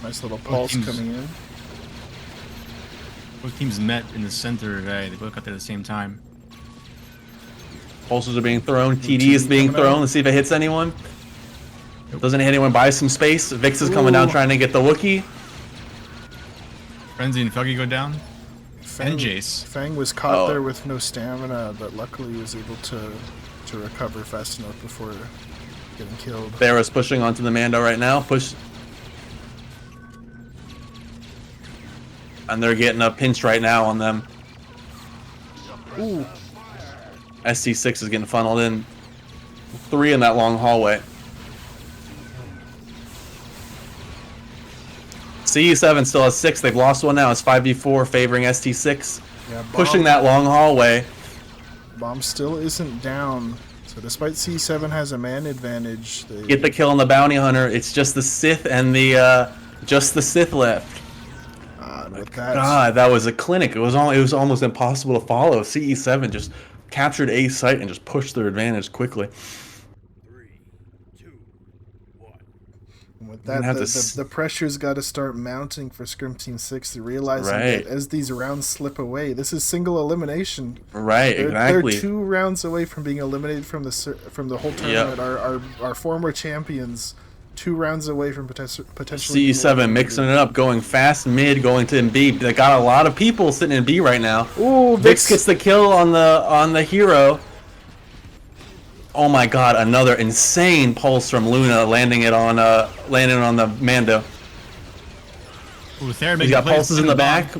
S3: Nice little pulse coming in.
S5: Both teams met in the center of A. They both got there at the same time.
S4: Pulses are being thrown. TD is being thrown. Let's see if it hits anyone. Doesn't hit anyone. Buys some space. Vix is coming down trying to get the Wookiee.
S5: Frenzy and Fuggy go down.
S3: Fang,
S5: And Jace.
S3: Fang was caught there with no stamina, but luckily was able to recover fast enough before getting killed.
S4: Thera's pushing onto the Mando right now. Push. And they're getting a pinch right now on them.
S3: Ooh.
S4: SC6 is getting funneled in. 3 in that long hallway. CE7 still has 6. They've lost one now. It's 5v4 favoring ST6.
S3: Yeah,
S4: pushing that long hallway.
S3: Bomb still isn't down. So despite C7 has a man advantage, they
S4: Get the kill on the bounty hunter. It's just the Sith and the just the Sith left.
S3: with that.
S4: God, that was a clinic. It was almost impossible to follow. CE7 just captured A site and just pushed their advantage quickly.
S3: With that, the pressure's got to start mounting for Scrim Team 6 to realizing
S4: Right.
S3: that as these rounds slip away, this is single elimination.
S4: Right, exactly.
S3: They're 2 rounds away from being eliminated from the whole tournament. Our former champions, 2 rounds away from potentially.
S4: CE7 mixing it up, going fast mid, going to B. They got a lot of people sitting in B right now.
S3: Ooh,
S4: Vix gets the kill on the hero. Oh my God! Another insane pulse from Luna, landing on the Mando.
S5: Ooh, Thera
S4: He's got pulses in the back.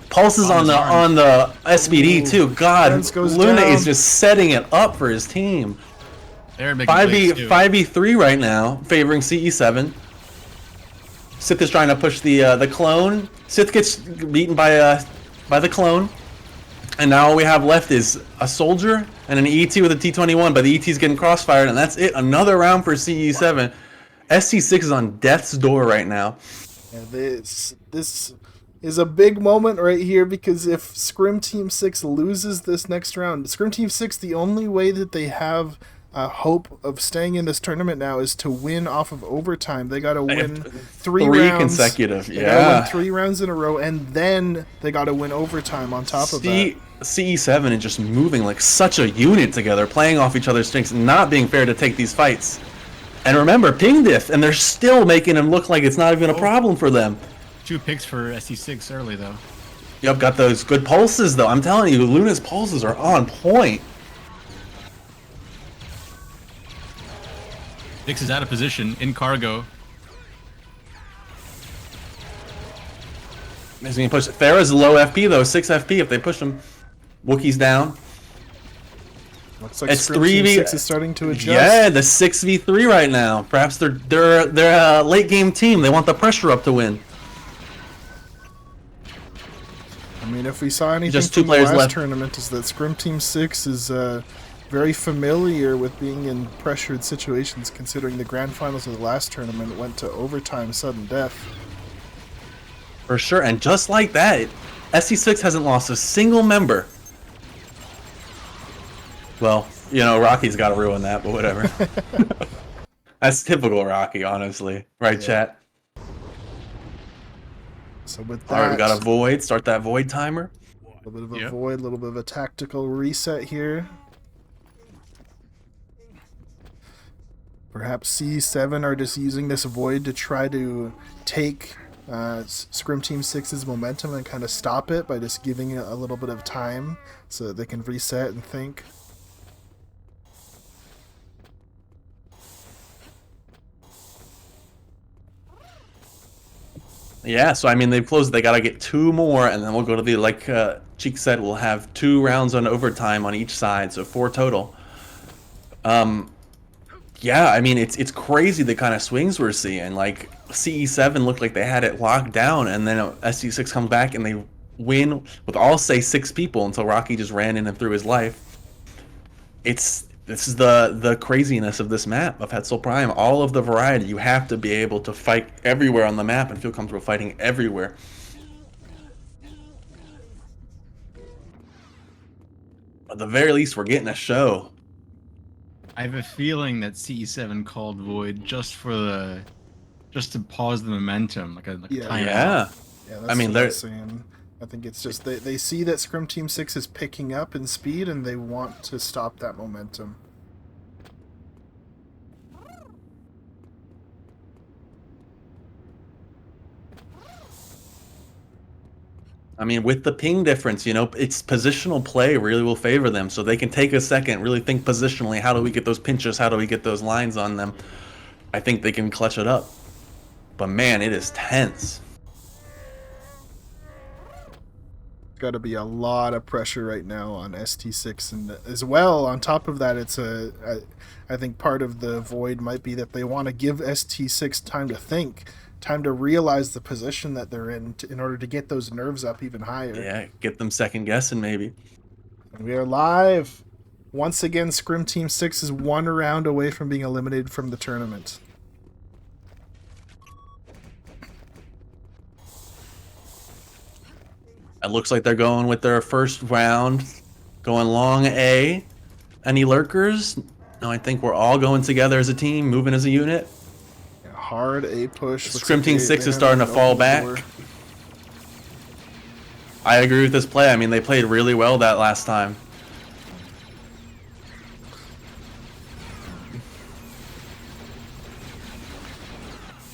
S4: Pulses on the SBD too. God, Luna is just setting it up for his team. 5v3 right now, favoring CE7. Sith is trying to push the clone. Sith gets beaten by the clone. And now all we have left is a soldier and an ET with a T-21, but the ET's getting crossfired, and that's it. Another round for CE7. SC6 is on death's door right now.
S3: Yeah, this is a big moment right here, because if Scrim Team 6 loses this next round, Scrim Team 6, the only way that they have hope of staying in this tournament now is to win off of overtime. They got to win 3 rounds
S4: consecutive.
S3: They gotta win 3 rounds in a row, and then they got to win overtime on top of that.
S4: CE7 is just moving like such a unit together, playing off each other's strengths, not being fair to take these fights. And remember, ping diff, and they're still making him look like it's not even a problem for them.
S5: 2 picks for SC6 early though.
S4: Yep, got those good pulses though. I'm telling you, Luna's pulses are on point.
S5: Vix is out of position in cargo.
S4: He's being pushed. Thera's low FP though, 6 FP if they push him. Wookiee's down.
S3: Looks like
S4: It's
S3: Scrim Team
S4: 3v.
S3: 6 is starting to adjust.
S4: Yeah, the 6v3 right now. Perhaps they're a late game team. They want the pressure up to win.
S3: I mean, if we saw anything
S4: Just
S3: from
S4: 2
S3: the
S4: players
S3: last
S4: left.
S3: tournament, is that Scrim Team 6 is very familiar with being in pressured situations, considering the grand finals of the last tournament went to overtime sudden death.
S4: For sure, and just like that, SC6 hasn't lost a single member. Well, you know, Rocky's got to ruin that, but whatever. That's typical Rocky, honestly. Right, chat?
S3: So with that,
S4: Alright, we got a void. Start that void timer.
S3: A little bit of a void, a little bit of a tactical reset here. Perhaps C7 are just using this void to try to take Scrim Team 6's momentum and kind of stop it by just giving it a little bit of time so that they can reset and think.
S4: Yeah, so I mean, they've closed. They got to get 2 more, and then we'll go to the, like Cheek said, we'll have 2 rounds on overtime on each side, so 4 total. Yeah, I mean, it's crazy the kind of swings we're seeing. Like, CE7 looked like they had it locked down, and then SC6 comes back and they win with all, say, 6 people until Rocky just ran in and threw his life. This is the craziness of this map, of Hetzel Prime. All of the variety. You have to be able to fight everywhere on the map and feel comfortable fighting everywhere. At the very least, we're getting a show.
S5: I have a feeling that CE7 called Void just to pause the momentum, like a timeout.
S3: Yeah, that's
S4: I mean,
S3: what
S4: they're
S3: I'm saying. I think it's just they see that Scrim Team 6 is picking up in speed, and they want to stop that momentum.
S4: I mean, with the ping difference, it's positional play really will favor them. So they can take a second, really think positionally. How do we get those pinches? How do we get those lines on them? I think they can clutch it up. But man, it is tense.
S3: Got to be a lot of pressure right now on ST6, and as well on top of that, I think part of the void might be that they want to give ST6 time to think, time to realize the position that they're in order to get those nerves up even higher.
S4: Yeah, get them second guessing maybe.
S3: And we are live. Once again, Scrim Team 6 is 1 round away from being eliminated from the tournament.
S4: It looks like they're going with their first round, going long A. Any lurkers? No, I think we're all going together as a team, moving as a unit.
S3: Hard A push.
S4: Scrim Team 6 is starting to fall back. I agree with this play. I mean, they played really well that last time.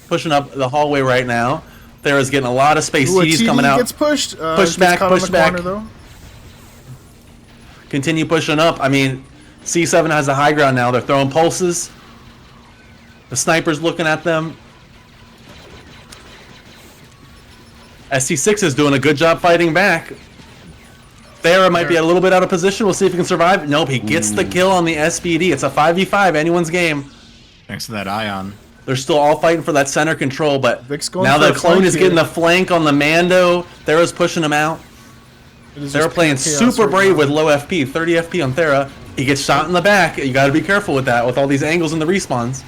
S4: Pushing up the hallway right now. Thera's getting a lot of space. He's coming out.
S3: Gets pushed.
S4: Push back, push back.
S3: Corner,
S4: Continue pushing up. I mean, C7 has the high ground now. They're throwing pulses. The sniper's looking at them. ST6 is doing a good job fighting back. Thera might be a little bit out of position. We'll see if he can survive. Nope, he gets the kill on the SPD. It's a 5v5, anyone's game.
S5: Thanks to that ion.
S4: They're still all fighting for that center control, but
S3: going
S4: now
S3: for
S4: the
S3: a
S4: clone
S3: flank
S4: is
S3: here.
S4: getting the flank on the Mando. Thera's pushing him out. They're playing super brave with low FP, 30 FP on Thera. He gets shot in the back. You got to be careful with that, with all these angles and the respawns.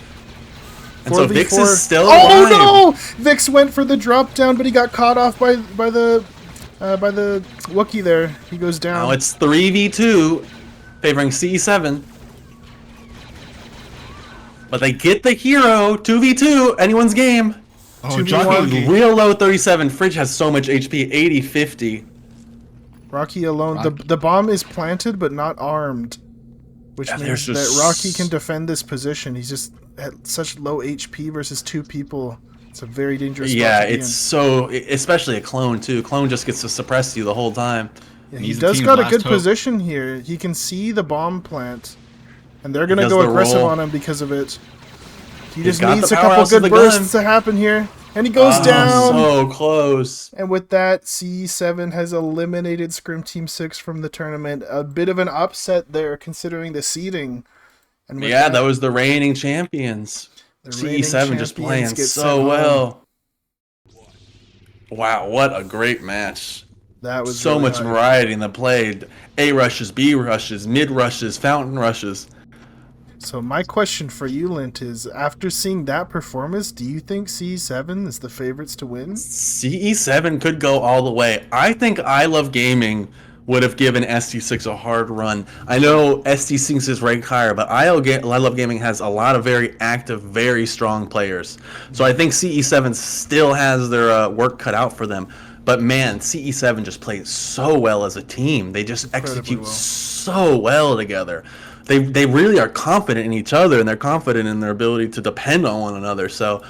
S4: And so Vix is still alive.
S3: Oh no! Vix went for the drop down, but he got caught off by the Wookiee there. He goes down.
S4: Now it's 3v2, favoring C7. But they get the hero, 2v2, anyone's game.
S5: Oh,
S3: 2v1.
S4: Real low 37. Fridge has so much HP, 80, 50.
S3: Rocky alone. The bomb is planted but not armed, which means that Rocky can defend this position. He's just at such low HP versus 2 people. It's a very dangerous spot
S4: Yeah,
S3: to be
S4: it's
S3: in.
S4: so, especially a clone too. Clone just gets to suppress you the whole time.
S3: Yeah, he does got a good position here. He can see the bomb plant, and they're gonna
S4: does
S3: go
S4: the
S3: aggressive
S4: roll.
S3: on him because of it. He
S4: He's
S3: just
S4: got
S3: needs
S4: the
S3: a couple
S4: powerhouse of
S3: good
S4: the
S3: bursts
S4: gun.
S3: to happen here, and he goes down.
S4: So close.
S3: And with that, C7 has eliminated Scrim Team 6 from the tournament. A bit of an upset there, considering the seeding. And with
S4: Yeah, that was the reigning champions.
S3: reigning
S4: CE7 just
S3: champions
S4: playing
S3: get sent
S4: so
S3: home.
S4: well. Wow, what a great match.
S3: That was
S4: so
S3: really
S4: much
S3: high.
S4: variety in the play. A rushes, B rushes, mid rushes, fountain rushes.
S3: So my question for you, Lint, is after seeing that performance, do you think C7 is the favorites to win?
S4: CE7 could go all the way. I think I Love Gaming would have given ST6 a hard run. I know ST6 is ranked higher, but I Love Gaming has a lot of very active, very strong players. So I think CE7 still has their work cut out for them. But man, CE7 just plays so well as a team. They just execute so well together. They really are confident in each other, and they're confident in their ability to depend on one another. So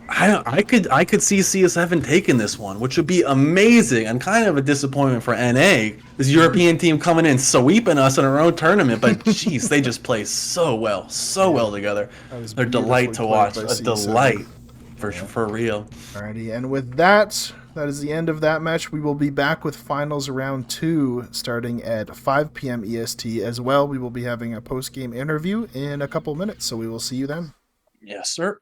S4: I could see CS7 taking this one, which would be amazing and kind of a disappointment for NA. This European team coming in sweeping us in our own tournament, but jeez, they just play so well together. They're a delight to watch, a delight for real.
S3: Alrighty, and with that is the end of that match. We will be back with finals round 2 starting at 5 p.m. EST as well. We will be having a post-game interview in a couple minutes, so we will see you then.
S4: Yes, sir.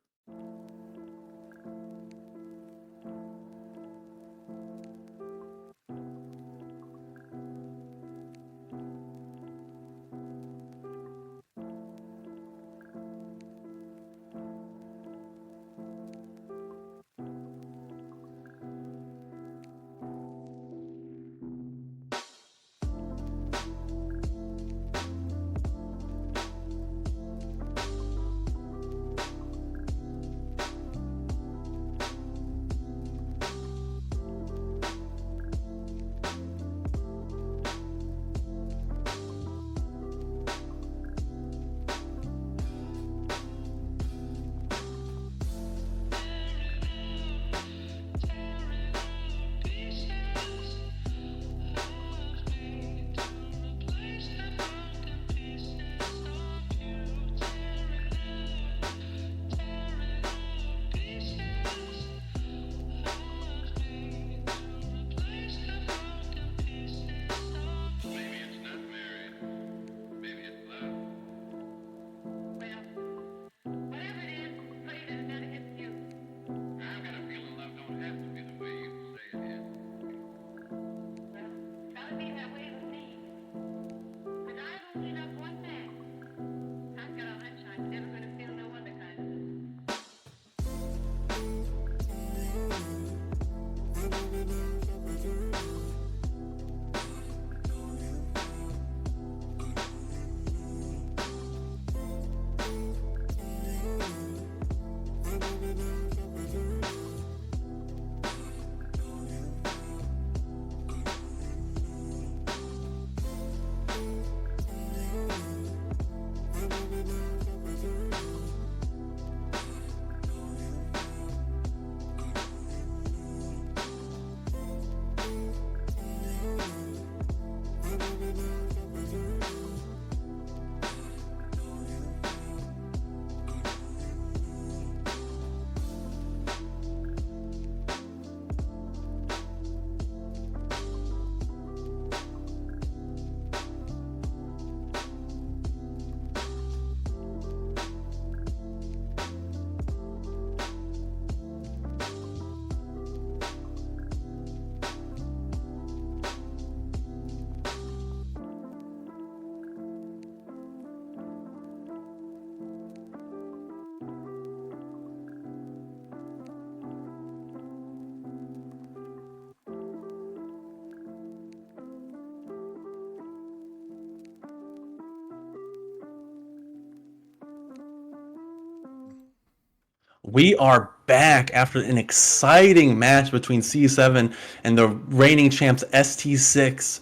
S4: We are back after an exciting match between CE7 and the reigning champs ST6.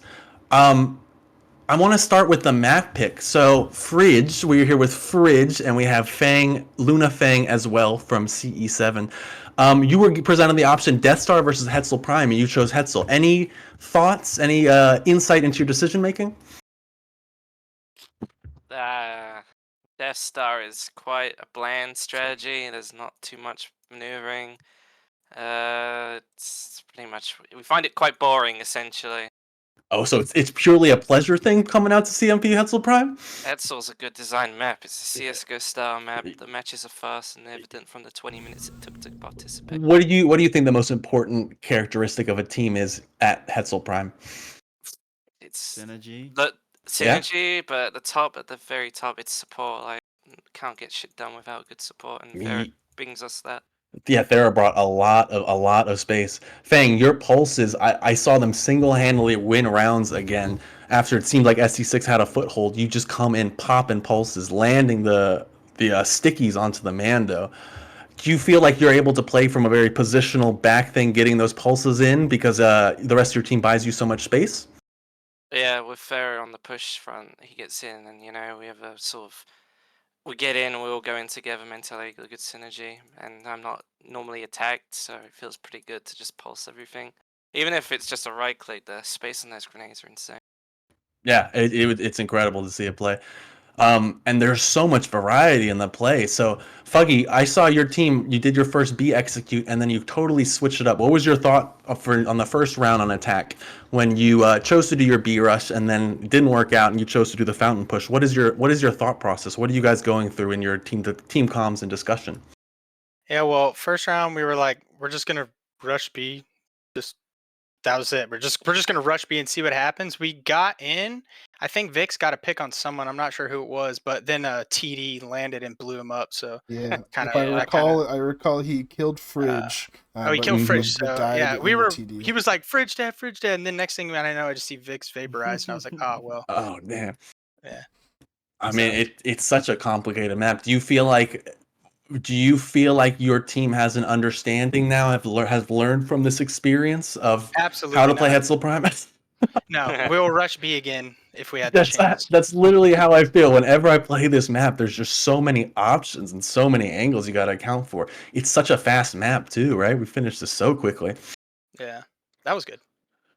S4: I want to start with the map pick. So, Fridge, we're here with Fridge, and we have Fang, Luna Fang as well from CE7. You were presented the option Death Star versus Hetzel Prime, and you chose Hetzel. Any thoughts, any insight into your decision making?
S17: Death Star is quite a bland strategy. There's not too much maneuvering. It's pretty much, we find it quite boring, essentially.
S4: Oh, so it's purely a pleasure thing coming out to CMP Hetzel Prime?
S17: Hetzel's a good design map. It's a CSGO style map. The matches are fast and evident from the 20 minutes it took to participate.
S4: What do you think the most important characteristic of a team is at Hetzel Prime?
S17: It's
S18: synergy.
S17: The synergy, but at the very top, it's support. Like, can't get shit done without good support, and Vera brings us that.
S4: Yeah, Thera brought a lot of space. Fang, your pulses, I saw them single-handedly win rounds again after it seemed like SC6 had a foothold. You just come in popping pulses, landing the stickies onto the Mando. Do you feel like you're able to play from a very positional back thing, getting those pulses in because the rest of your team buys you so much space?
S17: Yeah, with Ferrer on the push front, he gets in, and we have a sort of, we get in, we all go in together mentally, a good synergy, and I'm not normally attacked, so it feels pretty good to just pulse everything. Even if it's just a right click, the space on those grenades are insane.
S4: Yeah, it's incredible to see it play. And there's so much variety in the play. So, Fuggy, I saw your team, you did your first B execute, and then you totally switched it up. What was your thought on the first round on attack when you chose to do your B rush and then it didn't work out and you chose to do the fountain push? What is your thought process? What are you guys going through in your team comms and discussion?
S11: Yeah, well, first round we were like, we're just gonna rush B. That was it. We're just gonna rush B and see what happens. We got in. I think Vix got a pick on someone. I'm not sure who it was, but then TD landed and blew him up. So
S3: Yeah,
S11: kind
S3: if I recall, he killed Fridge.
S11: he killed Fridge.
S3: but
S11: So
S3: died
S11: yeah,
S3: in the TD.
S11: he was like Fridge dead, and then next thing I know, I just see Vix vaporized, and I was like, oh well.
S4: Oh damn.
S11: Yeah.
S4: I mean, it's such a complicated map. Do you feel like your team has an understanding now, has learned from this experience of
S11: Absolutely
S4: how to play
S11: not.
S4: Hetzel Prime?
S11: No, we'll rush B again if we had the chance.
S4: That's literally how I feel whenever I play this map. There's just so many options and so many angles you got to account for. It's such a fast map too, right? We finished this so quickly.
S11: Yeah, that was good.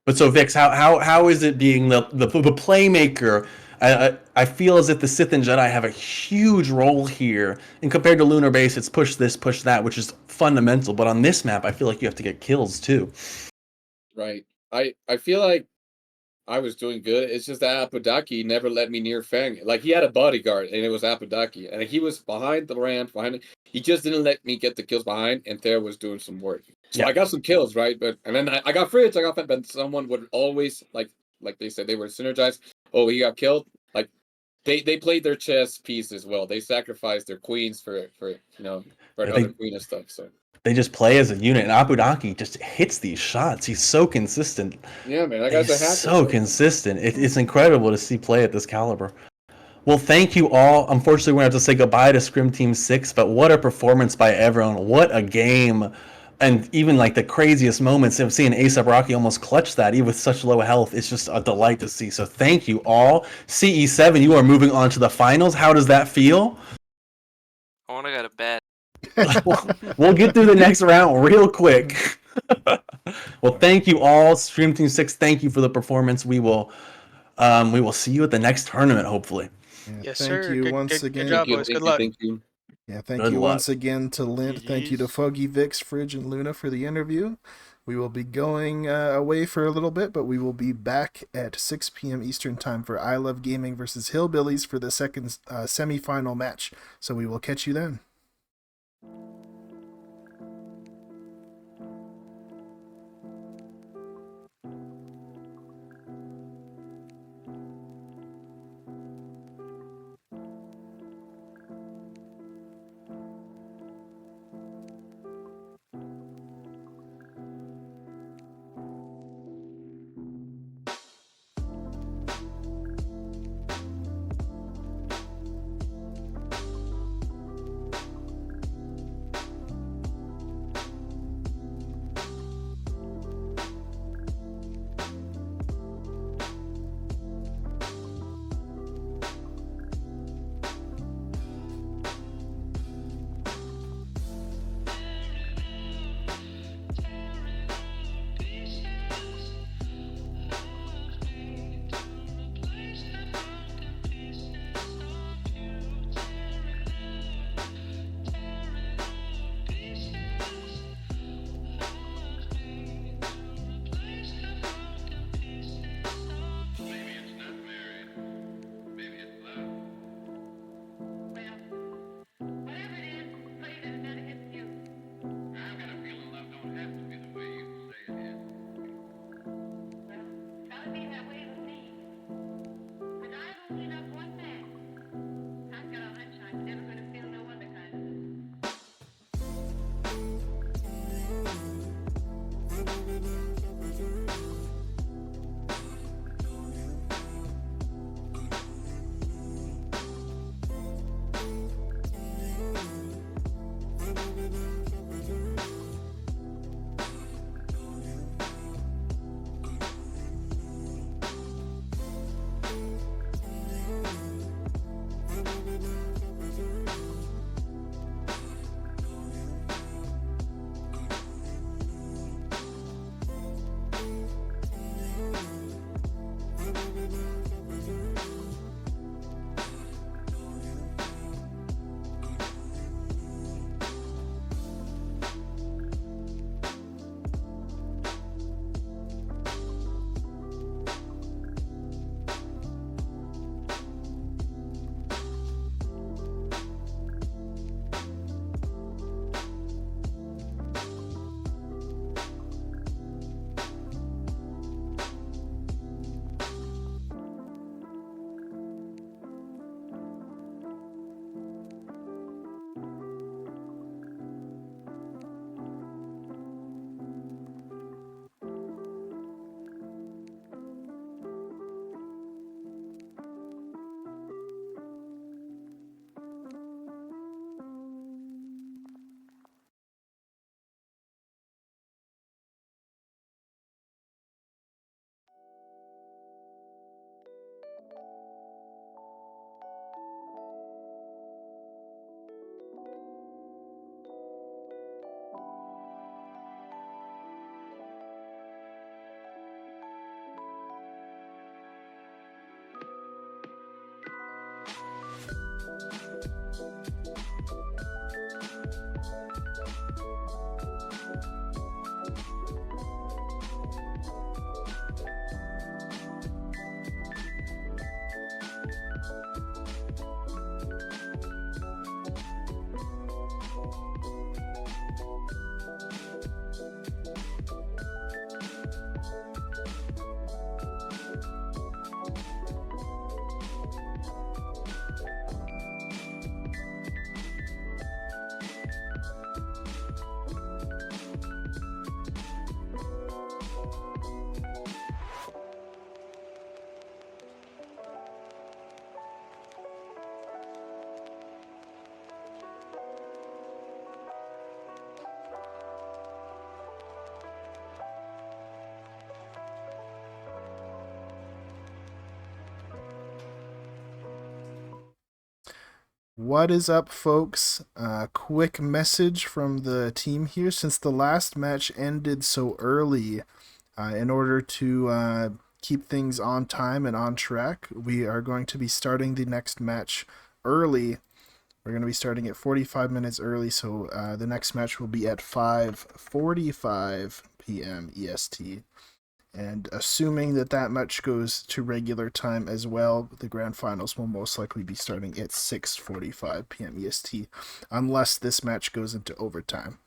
S4: But so Vix, how is it being the playmaker? I feel as if the Sith and Jedi have a huge role here, and compared to Lunar Base, it's push this, push that, which is fundamental. But on this map, I feel like you have to get kills too.
S13: Right. I feel like I was doing good. It's just that Aphrodite never let me near Fang. Like, he had a bodyguard, and it was Aphrodite, and he was behind the ramp, he just didn't let me get the kills behind, and Thera was doing some work. So I got some kills, right? And then I got Fridge, but someone would always, like they said, they were synergized. Oh, he got killed. Like, they played their chess piece as well. They sacrificed their queens for another queen and stuff. So
S4: they just play as a unit, and Aphrodite just hits these shots. He's so consistent.
S13: Yeah, man, that guy's a hacker.
S4: So consistent. It's incredible to see play at this caliber. Well, thank you all. Unfortunately, we're going to have to say goodbye to Scrim Team 6, but what a performance by everyone. What a game. And even like the craziest moments of seeing ASAP Rocky almost clutch that, even with such low health, it's just a delight to see. So thank you all. CE7, you are moving on to the finals. How does that feel?
S17: I want to go to bed.
S4: We'll get through the next round real quick. Well, thank you all. Scrim Team 6, thank you for the performance. We will see you at the next tournament, hopefully.
S11: Yes,
S3: Thank
S11: sir.
S3: you once again.
S11: Good job, boys. Good luck.
S13: Thank you.
S3: Yeah, thank
S4: Good
S3: you
S4: luck.
S3: once again to Lint. Thank you to Foggy, Vix, Fridge, and Luna for the interview. We will be going away for a little bit, but we will be back at 6 p.m. Eastern Time for I Love Gaming versus Hillbillies for the second semifinal match. So we will catch you then. What is up, folks? Quick message from the team here. Since the last match ended so early, in order to keep things on time and on track, we are going to be starting the next match early. We're going to be starting at 45 minutes early, so the next match will be at 5:45 p.m. EST. And assuming that that match goes to regular time as well, the grand finals will most likely be starting at 6:45 p.m. EST, unless this match goes into overtime.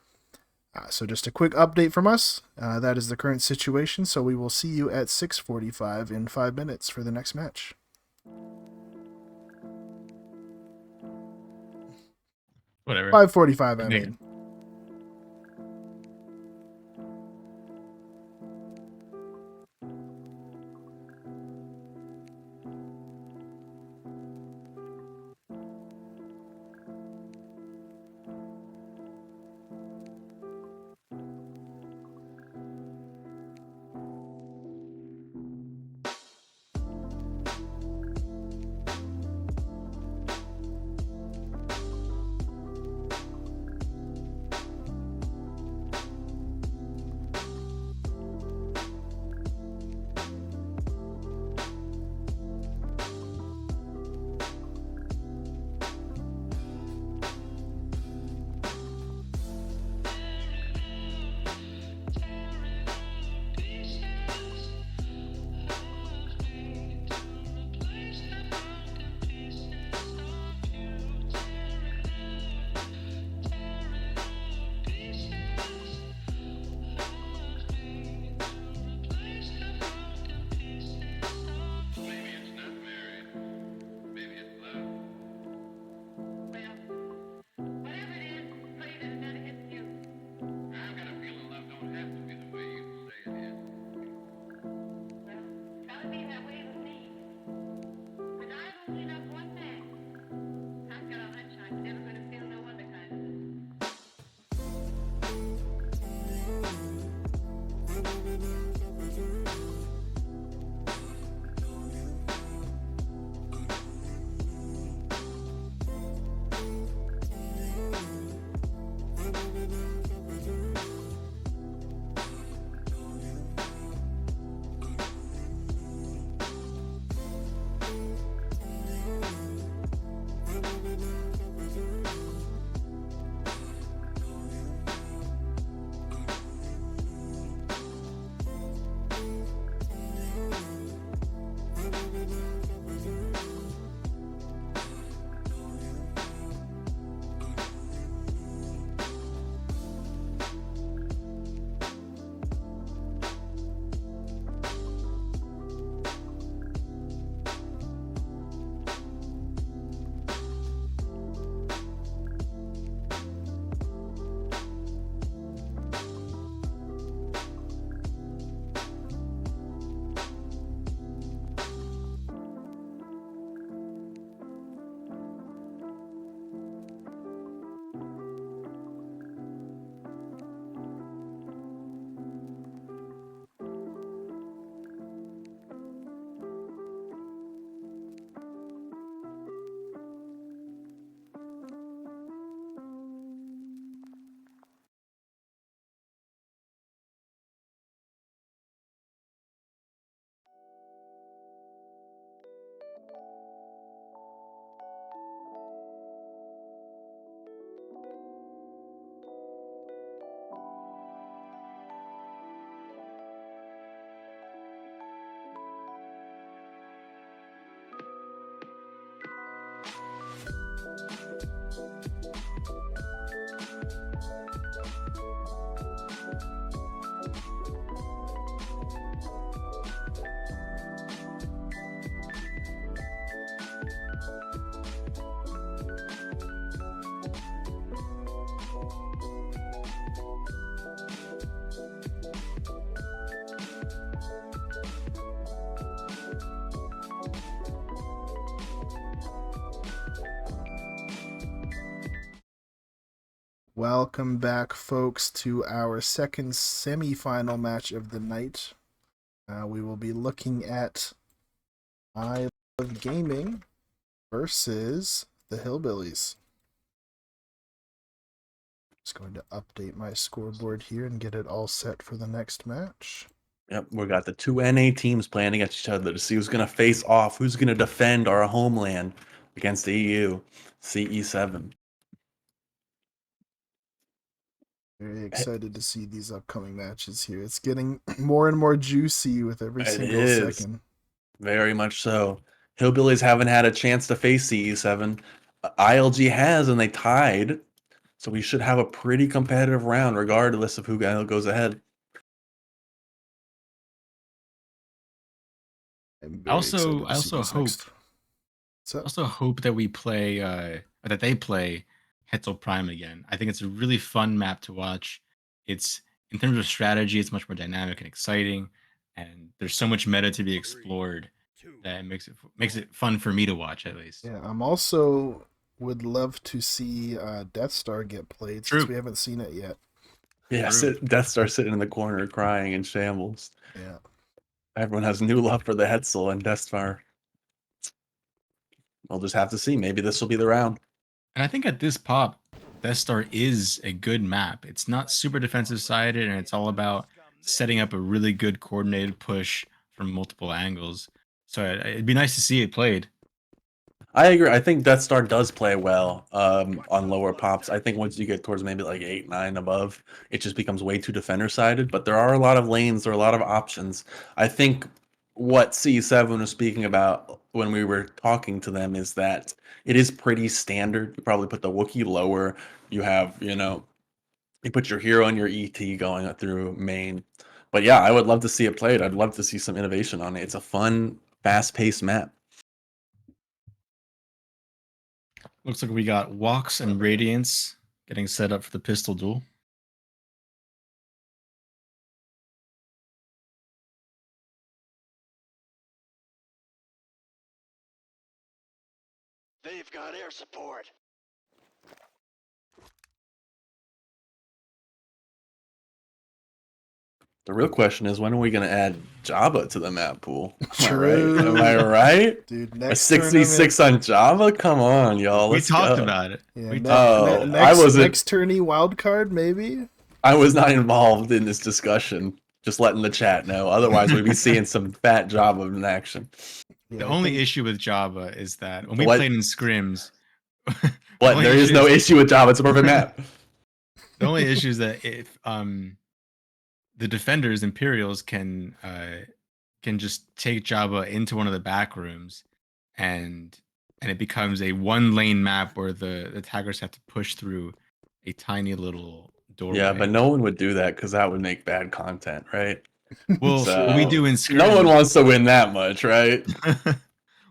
S3: So just a quick update from us. That is the current situation, so we will see you at 6:45 in 5 minutes for the next match.
S5: Whatever.
S3: 5:45, I mean. Welcome back, folks, to our second semi-final match of the night. We will be looking at I Love Gaming versus the Hillbillies. Just going to update my scoreboard here and get it all set for the next match.
S4: Yep, we got the two NA teams playing against each other to see who's going to face off, who's going to defend our homeland against the EU, CE7.
S3: Very excited to see these upcoming matches here. It's getting more and more juicy with every
S4: It
S3: single
S4: is.
S3: second.
S4: Very much so. Hillbillies haven't had a chance to face CE7. ILG has, and they tied. So we should have a pretty competitive round, regardless of who goes ahead.
S3: I'm
S5: I
S3: very
S5: also
S3: excited to see what's
S5: hope
S3: next. What's up?
S5: also hope that we play or that they play Hetzel Prime again. I think it's a really fun map to watch. It's in terms of strategy, it's much more dynamic and exciting, and there's so much meta to be explored that it makes it fun for me to watch at least.
S3: Yeah, I'm also would love to see Death Star get played since we haven't seen it yet.
S4: Yeah, Death Star sitting in the corner crying in shambles.
S3: Yeah.
S4: Everyone has new love for the Hetzel and Death Star. We'll just have to see. Maybe this will be the round.
S5: And I think at this pop, Death Star is a good map. It's not super defensive sided, and it's all about setting up a really good coordinated push from multiple angles. So it'd be nice to see it played.
S4: I agree. I think Death Star does play well on lower pops. I think once you get towards maybe like 8, 9 above, it just becomes way too defender sided. But there are a lot of lanes, there are a lot of options. I think what C7 was speaking about when we were talking to them is that it is pretty standard. You probably put the Wookiee lower. You have, you put your hero and your ET going through main. But yeah, I would love to see it played. I'd love to see some innovation on it. It's a fun, fast-paced map.
S5: Looks like we got Walks and Radiance getting set up for the pistol duel.
S6: They've got air support.
S4: The real question is, when are we going to add Java to the map pool?
S3: True.
S4: Am I right?
S3: Dude,
S4: a
S3: next
S4: 66 on Java? Come on, y'all.
S5: We
S4: Let's
S5: talked
S4: go.
S5: about it.
S3: Yeah,
S5: We
S3: next tourney wild card, maybe?
S4: I was not involved in this discussion. Just letting the chat know. Otherwise, we'd be seeing some fat Java in action.
S5: The only issue with Java is that when we
S4: What?
S5: played in scrims,
S4: What? There is no issue with Java. It's a perfect map.
S5: The only issue is that if the defenders, Imperials, can just take Java into one of the back rooms, and it becomes a one lane map where the attackers have to push through a tiny little doorway.
S4: Yeah, but no one would do that because that would make bad content, right?
S5: Well, what we do in scrims,
S4: no one wants to win that much, right?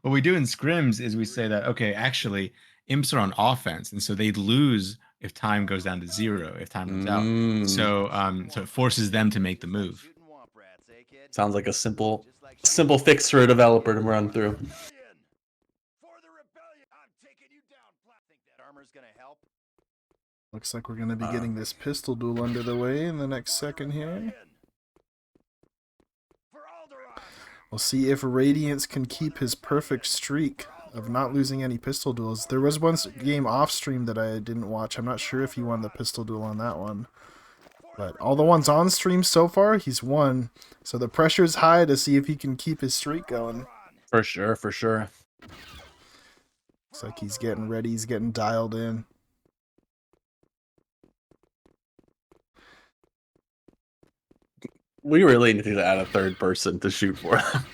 S5: what we do in scrims is we say that, okay, actually, imps are on offense, and so they lose if time goes down to 0, if time runs out. So it forces them to make the move.
S4: Sounds like a simple fix for a developer to run through.
S3: Looks like we're going to be getting this pistol duel under the way in the next second here. We'll see if Radiance can keep his perfect streak of not losing any pistol duels. There was one game off stream that I didn't watch. I'm not sure if he won the pistol duel on that one. But all the ones on stream so far, he's won. So the pressure's high to see if he can keep his streak going.
S4: For sure, for sure.
S3: Looks like he's getting ready. He's getting dialed in.
S4: We really need to add a third person to shoot for them.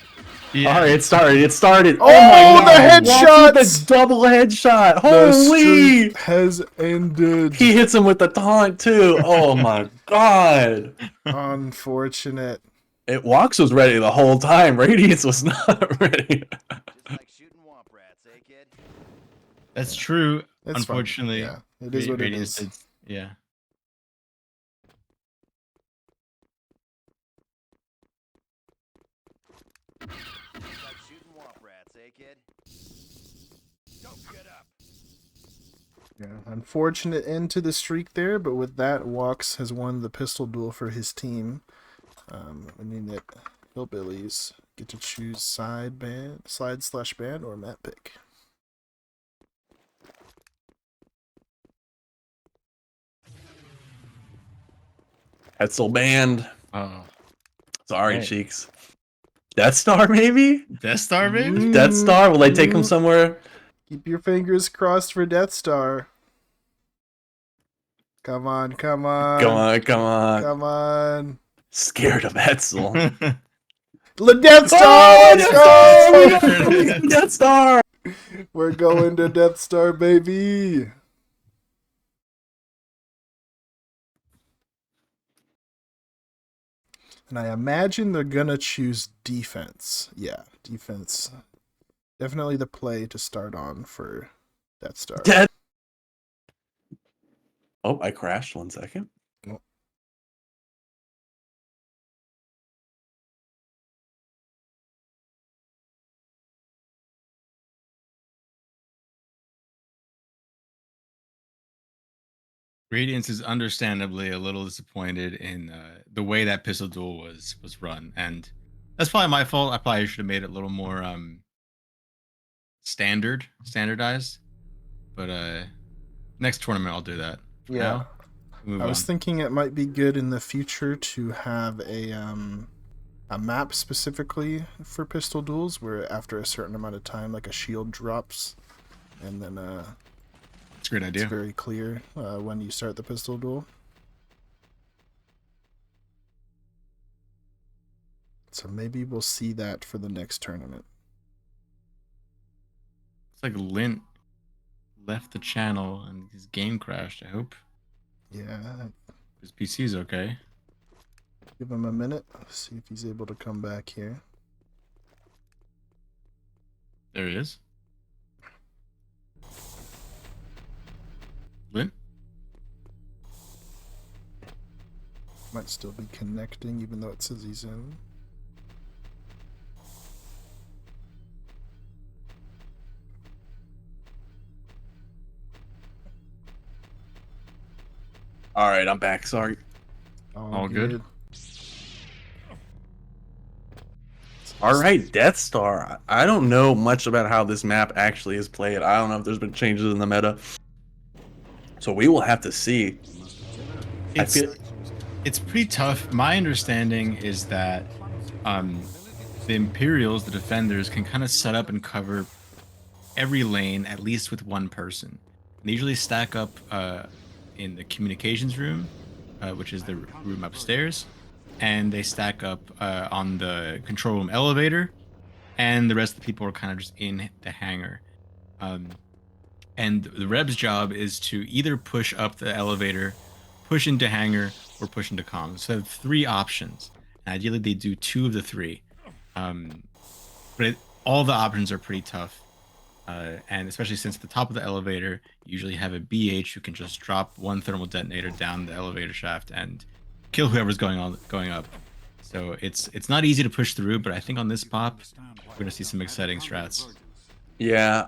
S5: Yeah.
S4: All right, it started.
S3: Oh,
S4: my
S3: the
S4: God.
S3: headshot!
S4: The double headshot.
S3: The
S4: Holy!
S3: streak has ended.
S4: He hits him with the taunt too. Oh my God!
S3: Unfortunate.
S4: Walks was ready the whole time. Radiance was not ready.
S5: That's true.
S3: It's fine.
S5: Unfortunately,
S3: Yeah, it is what it
S5: Radiance
S3: is.
S5: Yeah.
S3: Yeah, unfortunate end to the streak there, but with that, Walks has won the pistol duel for his team. Meaning that Hillbillies get to choose slide/ban or map pick.
S4: Hetzel banned.
S5: Oh.
S4: Sorry,
S5: Right.
S4: Cheeks. Death Star, maybe?
S5: Death Star, maybe?
S4: Death Star? Will they take him somewhere?
S3: Keep your fingers crossed for Death Star. Come on, come on.
S4: Come on, come on.
S3: Come on.
S4: Scared of Hetzel.
S3: The Death Star!
S4: Oh,
S3: Let's
S4: Death
S3: go!
S4: Star! Death Star!
S3: We're going to Death Star, baby. And I imagine they're gonna choose defense. Yeah, defense. Definitely the play to start on for Death Star.
S4: Oh, I crashed 1 second.
S3: Oh.
S5: Radiance is understandably a little disappointed in the way that pistol duel was run, and that's probably my fault. I probably should have made it a little more standardized. But next tournament I'll do that. For
S3: Yeah.
S5: now, move
S3: I was
S5: on.
S3: thinking it might be good in the future to have a map specifically for pistol duels where after a certain amount of time like a shield drops and then
S5: it's a great idea.
S3: It's very clear when you start the pistol duel. So maybe we'll see that for the next tournament.
S5: It's like Lint left the channel and his game crashed. I hope.
S3: Yeah.
S5: His PC's okay.
S3: Give him a minute. See if he's able to come back here.
S5: There he is. Lint?
S3: Might still be connecting even though it says he's in.
S4: All right, I'm back. Sorry.
S5: All good.
S4: All right, Death Star. I don't know much about how this map actually is played. I don't know if there's been changes in the meta. So we will have to see.
S5: It's pretty tough. My understanding is that the Imperials, the defenders, can kind of set up and cover every lane at least with one person. They usually stack up in the communications room, which is the room upstairs, and they stack up on the control room elevator, and the rest of the people are kind of just in the hangar. And the Reb's job is to either push up the elevator, push into hangar, or push into comms. So they have 3 options. And ideally, they do 2 of the 3. But all the options are pretty tough. And especially since at the top of the elevator, you usually have a BH who can just drop 1 thermal detonator down the elevator shaft and kill whoever's going up. So it's not easy to push through, but I think on this pop, we're going to see some exciting strats.
S4: Yeah.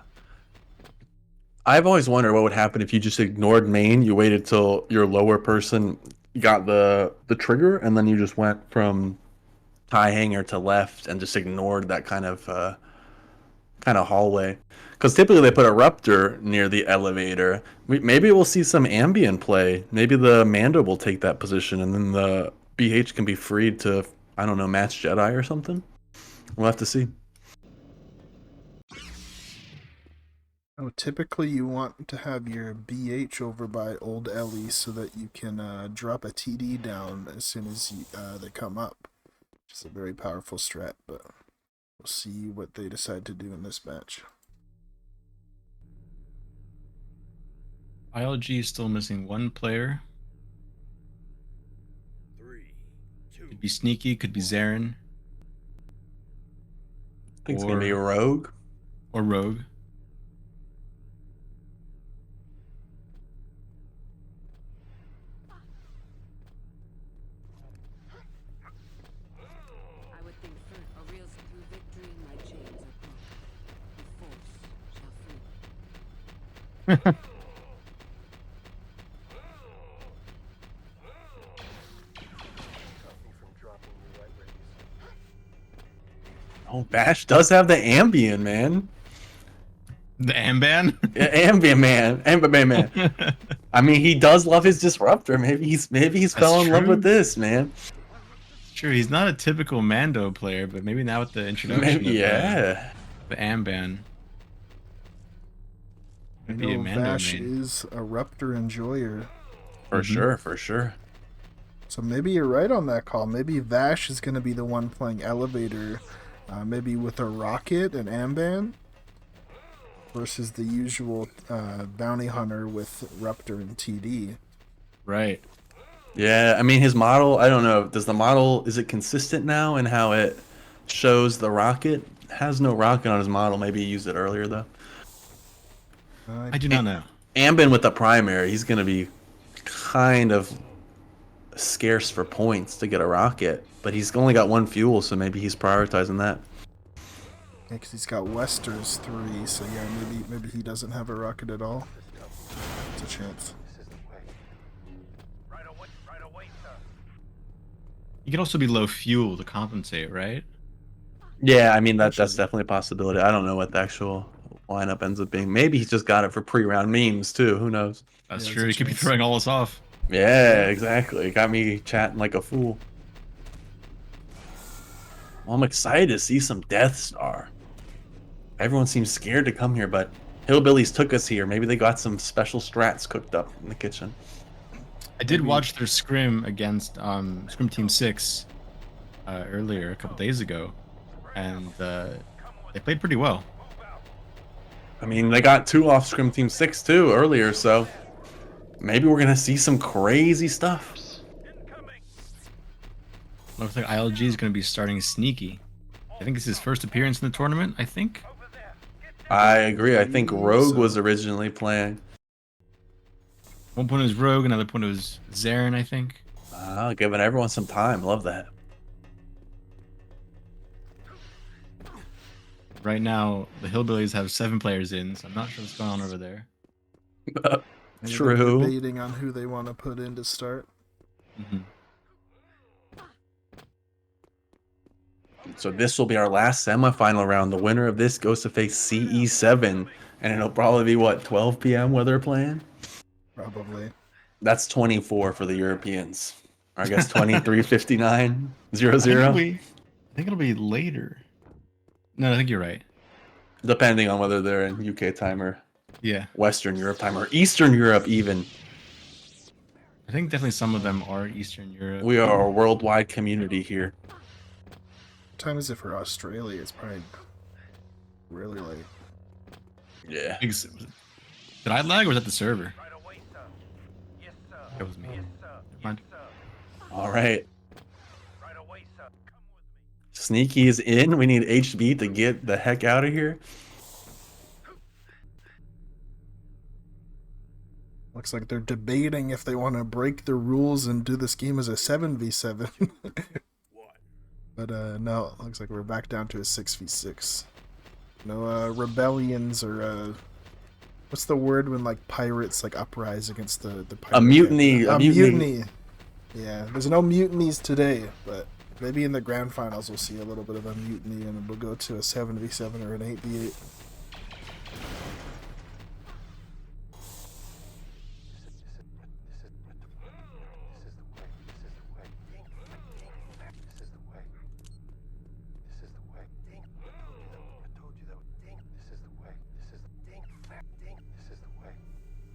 S4: I've always wondered what would happen if you just ignored main. You waited till your lower person got the trigger, and then you just went from tie hanger to left and just ignored that kind of hallway. Because typically they put a Ruptor near the elevator. Maybe we'll see some ambient play. Maybe the Mando will take that position, and then the BH can be freed to, I don't know, match Jedi or something. We'll have to see.
S3: Oh, typically you want to have your BH over by Old Ellie so that you can drop a TD down as soon as they come up. Which is a very powerful strat, but we'll see what they decide to do in this match.
S5: ILG is still missing 1 player. Could be Sneaky, could be Zarin.
S4: I think it's going to be a Rogue.
S5: Or Rogue.
S4: Oh, Bash does have the ambient, man.
S5: The Amban?
S4: Yeah, ambient man. Ambient man. I mean, he does love his disruptor. Maybe he's fell in love with
S5: true.
S4: this, man.
S5: Sure, he's not a typical Mando player, but maybe now with the introduction
S4: Maybe,
S5: of
S4: yeah.
S5: the Amban.
S3: I
S5: Maybe a
S3: know
S5: Mando
S3: Vash
S5: main.
S3: is a Ruptor enjoyer.
S4: For sure, for sure.
S3: So maybe you're right on that call. Maybe Vash is going to be the one playing Elevator, maybe with a Rocket and Amban, versus the usual Bounty Hunter with Ruptor and TD.
S5: Right.
S4: Yeah, I mean his model, I don't know. Does the model, is it consistent now in how it shows the rocket? It has no rocket on his model. Maybe he used it earlier though.
S5: I do not know.
S4: Ambin with the primary, he's gonna be kind of scarce for points to get a rocket, but he's only got one fuel, so maybe he's prioritizing that.
S3: Yeah, because he's got Wester's 3, so yeah, maybe he doesn't have a rocket at all. It's a chance.
S5: He could also be low fuel to compensate, right?
S4: Yeah, I mean that's definitely a possibility. I don't know what the actual lineup ends up being. Maybe he's just got it for pre-round memes too. Who knows?
S5: That's true. He could be throwing all us off.
S4: Yeah, exactly. Got me chatting like a fool. Well, I'm excited to see some Death Star. Everyone seems scared to come here, but Hillbillies took us here. Maybe they got some special strats cooked up in the kitchen.
S5: I did watch their scrim against Scrim Team 6 earlier, a couple days ago, and they played pretty well.
S4: I mean, they got 2 off Scrim Team 6 too earlier, so maybe we're gonna see some crazy stuff.
S5: Looks like ILG is going to be starting sneaky. I think it's his first appearance in the tournament, I think.
S4: I agree. I think Rogue was originally playing.
S5: One point it was Rogue, another point it was Zarin, I think.
S4: Giving everyone some time. Love that.
S5: Right now, the Hillbillies have 7 players in, so I'm not sure what's going on over there.
S3: Maybe
S4: True.
S3: they're debating on who they want to put in to start.
S4: So this will be our last semifinal round. The winner of this goes to face CE7, and it'll probably be what, 12 p.m. where they're playing?
S3: Probably.
S4: That's 24 for the Europeans. Or I guess 23:59, 00.
S5: I think it'll be later. No, I think you're right.
S4: Depending on whether they're in UK time or
S5: Yeah.
S4: Western Europe time or Eastern Europe even.
S5: I think definitely some of them are Eastern Europe.
S4: We are a worldwide community here.
S3: What time is it for Australia? It's probably really late.
S4: Yeah.
S5: Did I lag or was that the server? That was me. Never mind.
S4: All right. Sneaky is in. We need HB to get the heck out of here.
S3: Looks like they're debating if they want to break the rules and do this game as a 7v7. But no, looks like we're back down to a 6v6. No rebellions or what's the word when like pirates like uprise against the pirate?
S4: A mutiny.
S3: A mutiny. Yeah, there's no mutinies today, but maybe in the grand finals we'll see a little bit of a mutiny and we'll go to a 7v7 or an 8v8.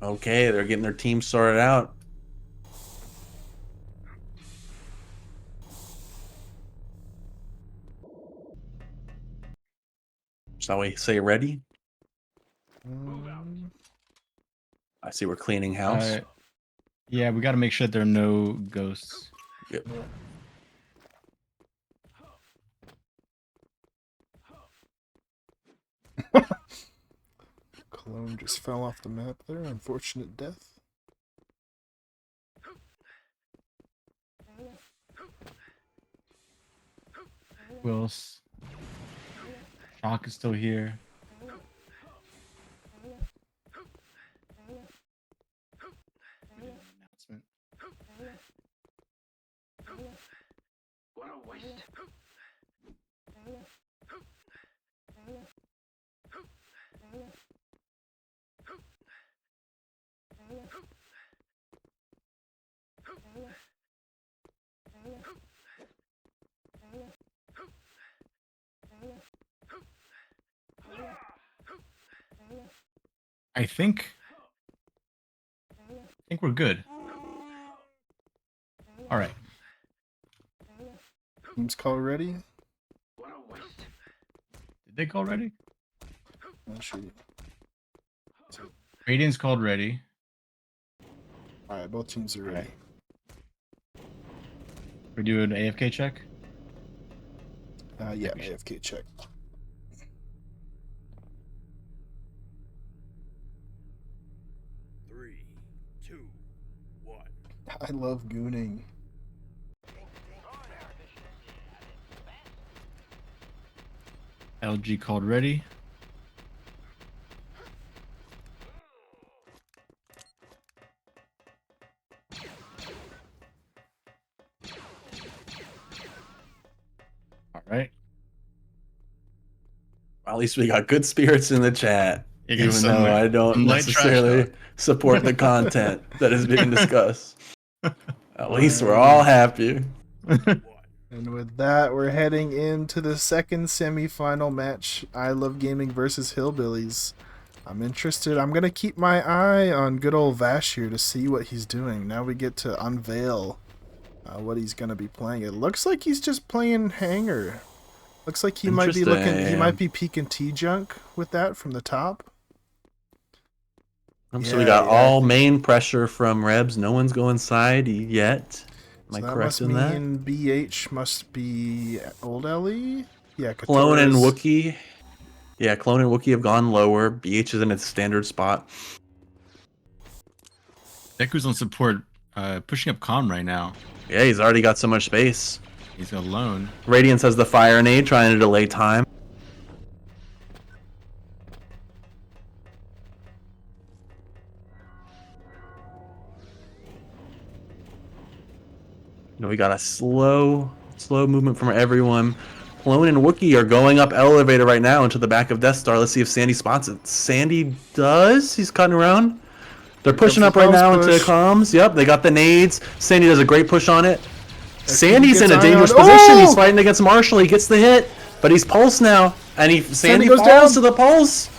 S4: Okay, they're getting their team sorted out. Shall we say ready? I see we're cleaning house.
S5: Yeah, we got to make sure that there are no ghosts.
S4: Yep.
S3: Cologne just fell off the map there. Unfortunate death.
S5: Who else? Shock is still here. Announcement.
S8: What a waste.
S5: I think we're good. All right.
S3: Team's call ready?
S5: Did they call ready?
S3: Not sure.
S5: Radiant's called ready.
S3: All right, both teams are ready.
S5: We do an AFK check.
S3: Yeah, AFK check.
S6: Three, two, one.
S3: I love gooning.
S5: LG called ready. All right.
S4: At least we got good spirits in the chat,
S5: You got
S4: even
S5: some,
S4: though I don't
S5: some light trash
S4: necessarily
S5: talk.
S4: support the content that is being discussed. At least we're all happy.
S3: And with that, we're heading into the second semi-final match. I Love Gaming versus Hillbillies. I'm interested. I'm going to keep my eye on good old Vash here to see what he's doing. Now we get to unveil what he's going to be playing. It looks like he's just playing Hanger. Looks like he might be looking. He might be peeking T-Junk with that from the top.
S4: So we got all main pressure from Rebs. No one's going side yet. Am I correct in that?
S3: Mean BH must be old LE? Yeah,
S4: Clone and
S3: Katora's-
S4: Wookiee. Yeah, Clone and Wookiee have gone lower. BH is in its standard spot.
S5: Deku's on support, pushing up Calm right now.
S4: Yeah, he's already got so much space.
S5: He's alone.
S4: Radiance has the Fire Nade, trying to delay time. We got a slow movement from everyone. Clone and Wookiee are going up elevator right now into the back of Death Star. Let's see if Sandy spots it. Sandy does. He's cutting around. They're pushing up right now into comms. Yep, they got the nades. Sandy does a great push on it. Sandy's in a dangerous position. He's fighting against Marshall. He gets the hit, but he's pulse now, and Sandy
S3: goes
S4: falls
S3: down.
S4: to the pulse.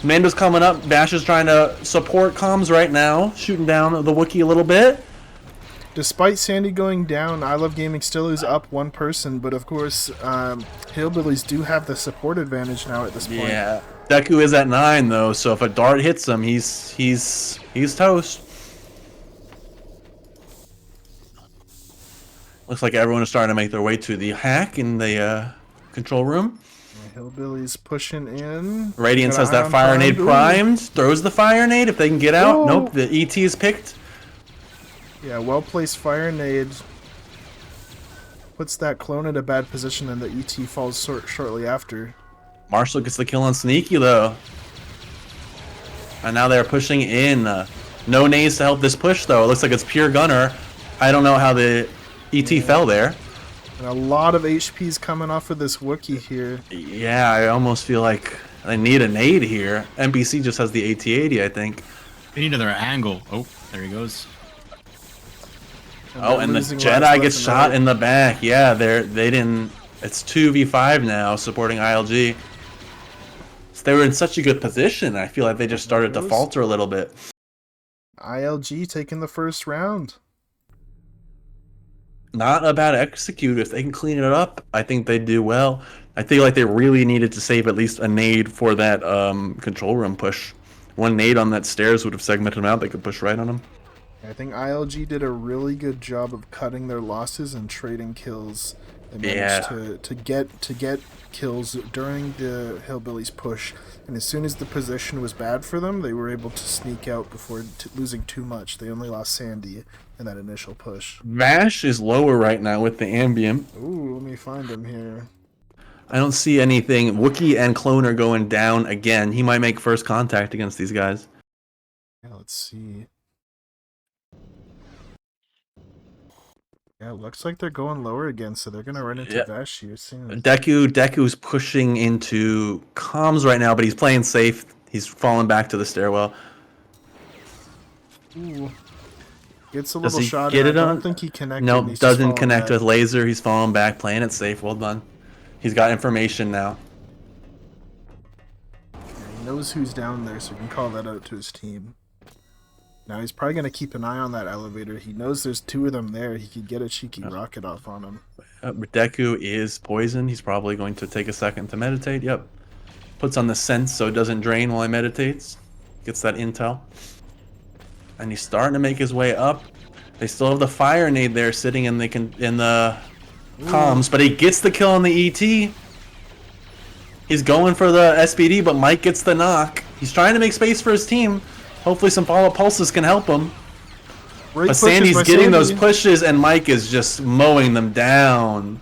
S4: Mando's coming up. Bash is trying to support comms right now, shooting down the Wookiee a little bit.
S3: Despite Sandy going down, I Love Gaming still is up one person, but of course, Hillbillies do have the support advantage now at this point.
S4: Yeah, Deku is at 9 though, so if a dart hits him, he's toast. Looks like everyone is starting to make their way to the hack in the control room.
S3: Hillbillies pushing in.
S4: Radiance
S3: Got
S4: has that
S3: Ion
S4: Fire Nade
S3: Ooh.
S4: primed, throws the Fire Nade if they can get out.
S3: Ooh.
S4: Nope, the ET is picked.
S3: Yeah, well-placed Fire Nade puts that clone in a bad position, and the ET falls shortly after.
S4: Marshall gets the kill on Sneaky though. And now they're pushing in. No nades to help this push though. It looks like it's pure gunner. I don't know how the ET fell there.
S3: And a lot of HP's coming off of this Wookiee here.
S4: Yeah, I almost feel like I need a nade here. NBC just has the AT-80, I think.
S5: They need another angle. Oh, there he goes.
S4: Oh, and the Jedi gets shot in the back. Yeah, they didn't. It's 2v5 now, supporting ILG. So they were in such a good position. I feel like they just started to falter a little bit.
S3: ILG taking the first round.
S4: Not a bad execute. If they can clean it up, I think they do well. I feel like they really needed to save at least a nade for that control room push. One nade on that stairs would have segmented them out. They could push right on them.
S3: I think ILG did a really good job of cutting their losses and trading kills. They managed to get kills during the Hillbillies push, and as soon as the position was bad for them, they were able to sneak out before losing too much. They only lost Sandy in that initial push.
S4: Vash is lower right now with the ambient.
S3: Ooh, let me find him here.
S4: I don't see anything. Wookiee and Clone are going down again. He might make first contact against these guys.
S3: Yeah, let's see. Yeah, it looks like they're going lower again, so they're gonna run into Vash here soon.
S4: Deku's pushing into comms right now, but he's playing safe. He's falling back to the stairwell.
S3: Ooh. Gets a
S4: Does
S3: little
S4: he
S3: shot.
S4: get it
S3: I
S4: on?
S3: don't think he connected.
S4: Nope,
S3: He's just
S4: doesn't
S3: falling
S4: connect
S3: back.
S4: with laser. He's falling back, playing it safe. Well done. He's got information now.
S3: knows who's down there, so he can call that out to his team. Now he's probably going to keep an eye on that elevator. He knows there's 2 of them there. He could get a cheeky rocket off on him.
S4: Deku is poisoned. He's probably going to take a second to meditate. Yep. Puts on the sense so it doesn't drain while he meditates. Gets that intel. And he's starting to make his way up. They still have the fire nade there sitting in the comms, but he gets the kill on the ET. He's going for the SPD, but Mike gets the knock. He's trying to make space for his team. Hopefully some follow-up pulses can help him.
S3: Great
S4: But Sandy's
S3: pushes by
S4: getting those
S3: Sandy.
S4: pushes, and Mike is just mowing them down.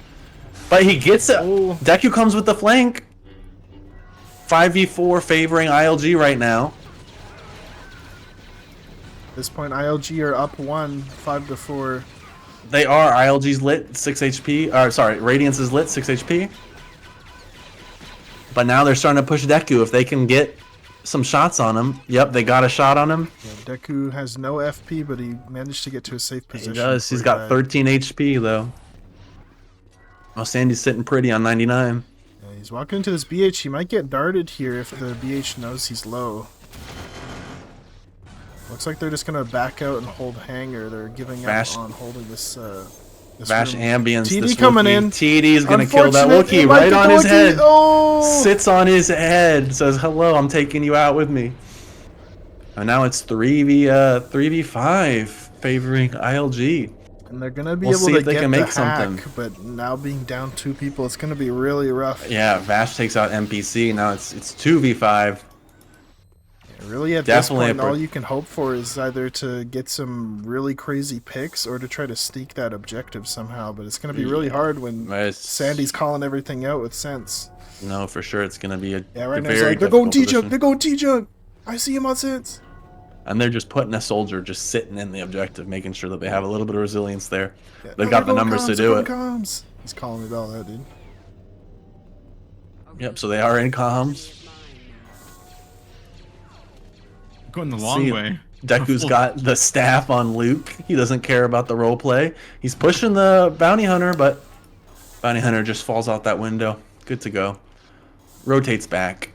S4: But he gets it. Deku comes with the flank. 5v4 favoring ILG right now.
S3: At this point, ILG are up 1, 5-4.
S4: They are. ILG's lit, 6 HP. Sorry, Radiance is lit, 6 HP. But now they're starting to push Deku. If they can get some shots on him. Yep, they got a shot on him.
S3: Yeah, Deku has no FP, but he managed to get to a safe position.
S4: He does. He's got 13 HP, though. Oh, Sandy's sitting pretty on 99.
S3: Yeah, he's walking into this BH. He might get darted here if the BH knows he's low. Looks like they're just going to back out and hold hanger. They're giving up on holding this
S4: Vash
S3: room.
S4: ambience.
S3: TD
S4: this
S3: coming
S4: Wookiee.
S3: in.
S4: TD's going to kill that
S3: Unfortunate.
S4: Wookiee
S3: It might
S4: right
S3: get
S4: on
S3: the
S4: his
S3: Wookiee.
S4: head.
S3: Oh!
S4: Sits on his head. Says, hello, I'm taking you out with me. And now it's 3v5 favoring ILG.
S3: And they're going to be
S4: We'll
S3: able
S4: see
S3: to
S4: if they
S3: get
S4: can
S3: the
S4: make something.
S3: hack, but now being down 2 people, it's going to be really rough.
S4: Yeah, Vash takes out NPC. Now it's 2v5.
S3: Really, at
S4: Definitely
S3: this point, all you can hope for is either to get some really crazy picks or to try to sneak that objective somehow. But it's going to be really hard when Sandy's calling everything out with sense.
S4: No, for sure, it's going to be a
S3: Right now,
S4: very
S3: it's like, they're going
S4: difficult
S3: T-Junk,
S4: position.
S3: they're going T-Junk. I see him on sense.
S4: And they're just putting a soldier just sitting in the objective, making sure that they have a little bit of resilience there.
S3: Yeah,
S4: They've
S3: no,
S4: got the
S3: they're going
S4: numbers to
S3: comms,
S4: do
S3: they're
S4: it.
S3: going comms. He's calling it all out, dude.
S4: Yep, so they are in comms.
S5: Going the long way.
S4: Deku's got the staff on Luke. He doesn't care about the role play. He's pushing the bounty hunter, but bounty hunter just falls out that window. Good to go. Rotates back.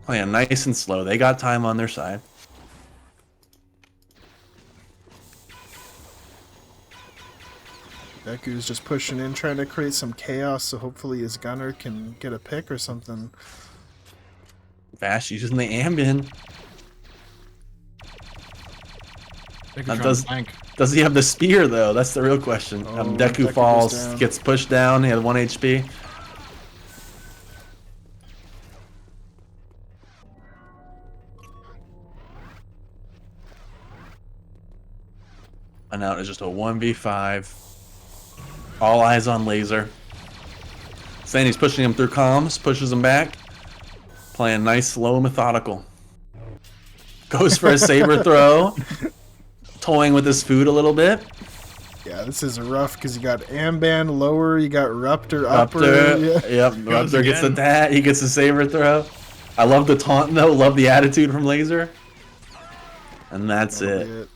S4: Playing nice and slow. They got time on their side.
S3: Deku's just pushing in, trying to create some chaos, so hopefully his gunner can get a pick or something.
S4: Vash using the ambient. Does he have the spear though? That's the real question. Deku
S3: Deku goes
S4: falls,
S3: down.
S4: gets pushed down. He had 1 HP. And now it's just a 1v5. All eyes on laser. Sandy's pushing him through comms, pushes him back. Playing nice, slow, methodical. Goes for a saber throw. Toying with his food a little bit.
S3: Yeah, this is rough because you got Amban lower, you got Ruptor upper.
S4: Ruptor, yep, Ruptor gets the that. He gets a saber throw. I love the taunt though. Love the attitude from Laser. And that's it.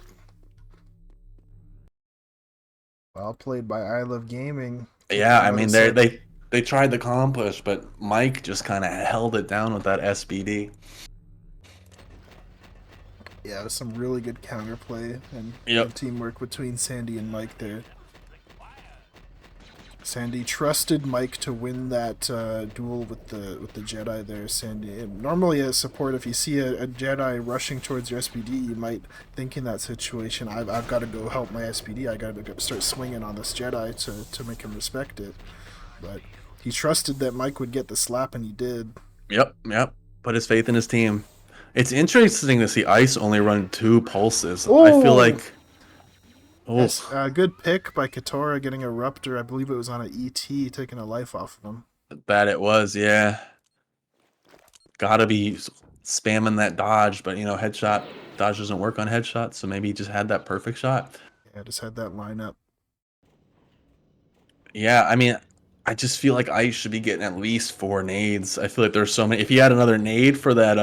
S3: Well played by I Love Gaming.
S4: Yeah, I mean
S3: Notice
S4: they tried the comp push, but Mike just kind of held it down with that SBD.
S3: Yeah, it was some really good counterplay and good teamwork between Sandy and Mike there. Sandy trusted Mike to win that duel with the Jedi there. Sandy, and normally as support, if you see a Jedi rushing towards your SPD, you might think in that situation, I've got to go help my SPD. I got to start swinging on this Jedi to make him respect it. But he trusted that Mike would get the slap, and he did.
S4: Yep. Put his faith in his team. It's interesting to see Ice only run 2 pulses. I feel like...
S3: Yes, good pick by Katora getting a Ruptor. I believe it was on an ET, taking a life off of him.
S4: That it was, yeah. Gotta be spamming that dodge, but headshot. Dodge doesn't work on headshots, so maybe he just had that perfect shot.
S3: Yeah, just had that lineup.
S4: Yeah, I mean... I just feel like Ice should be getting at least 4 nades. I feel like there's so many. If he had another nade for that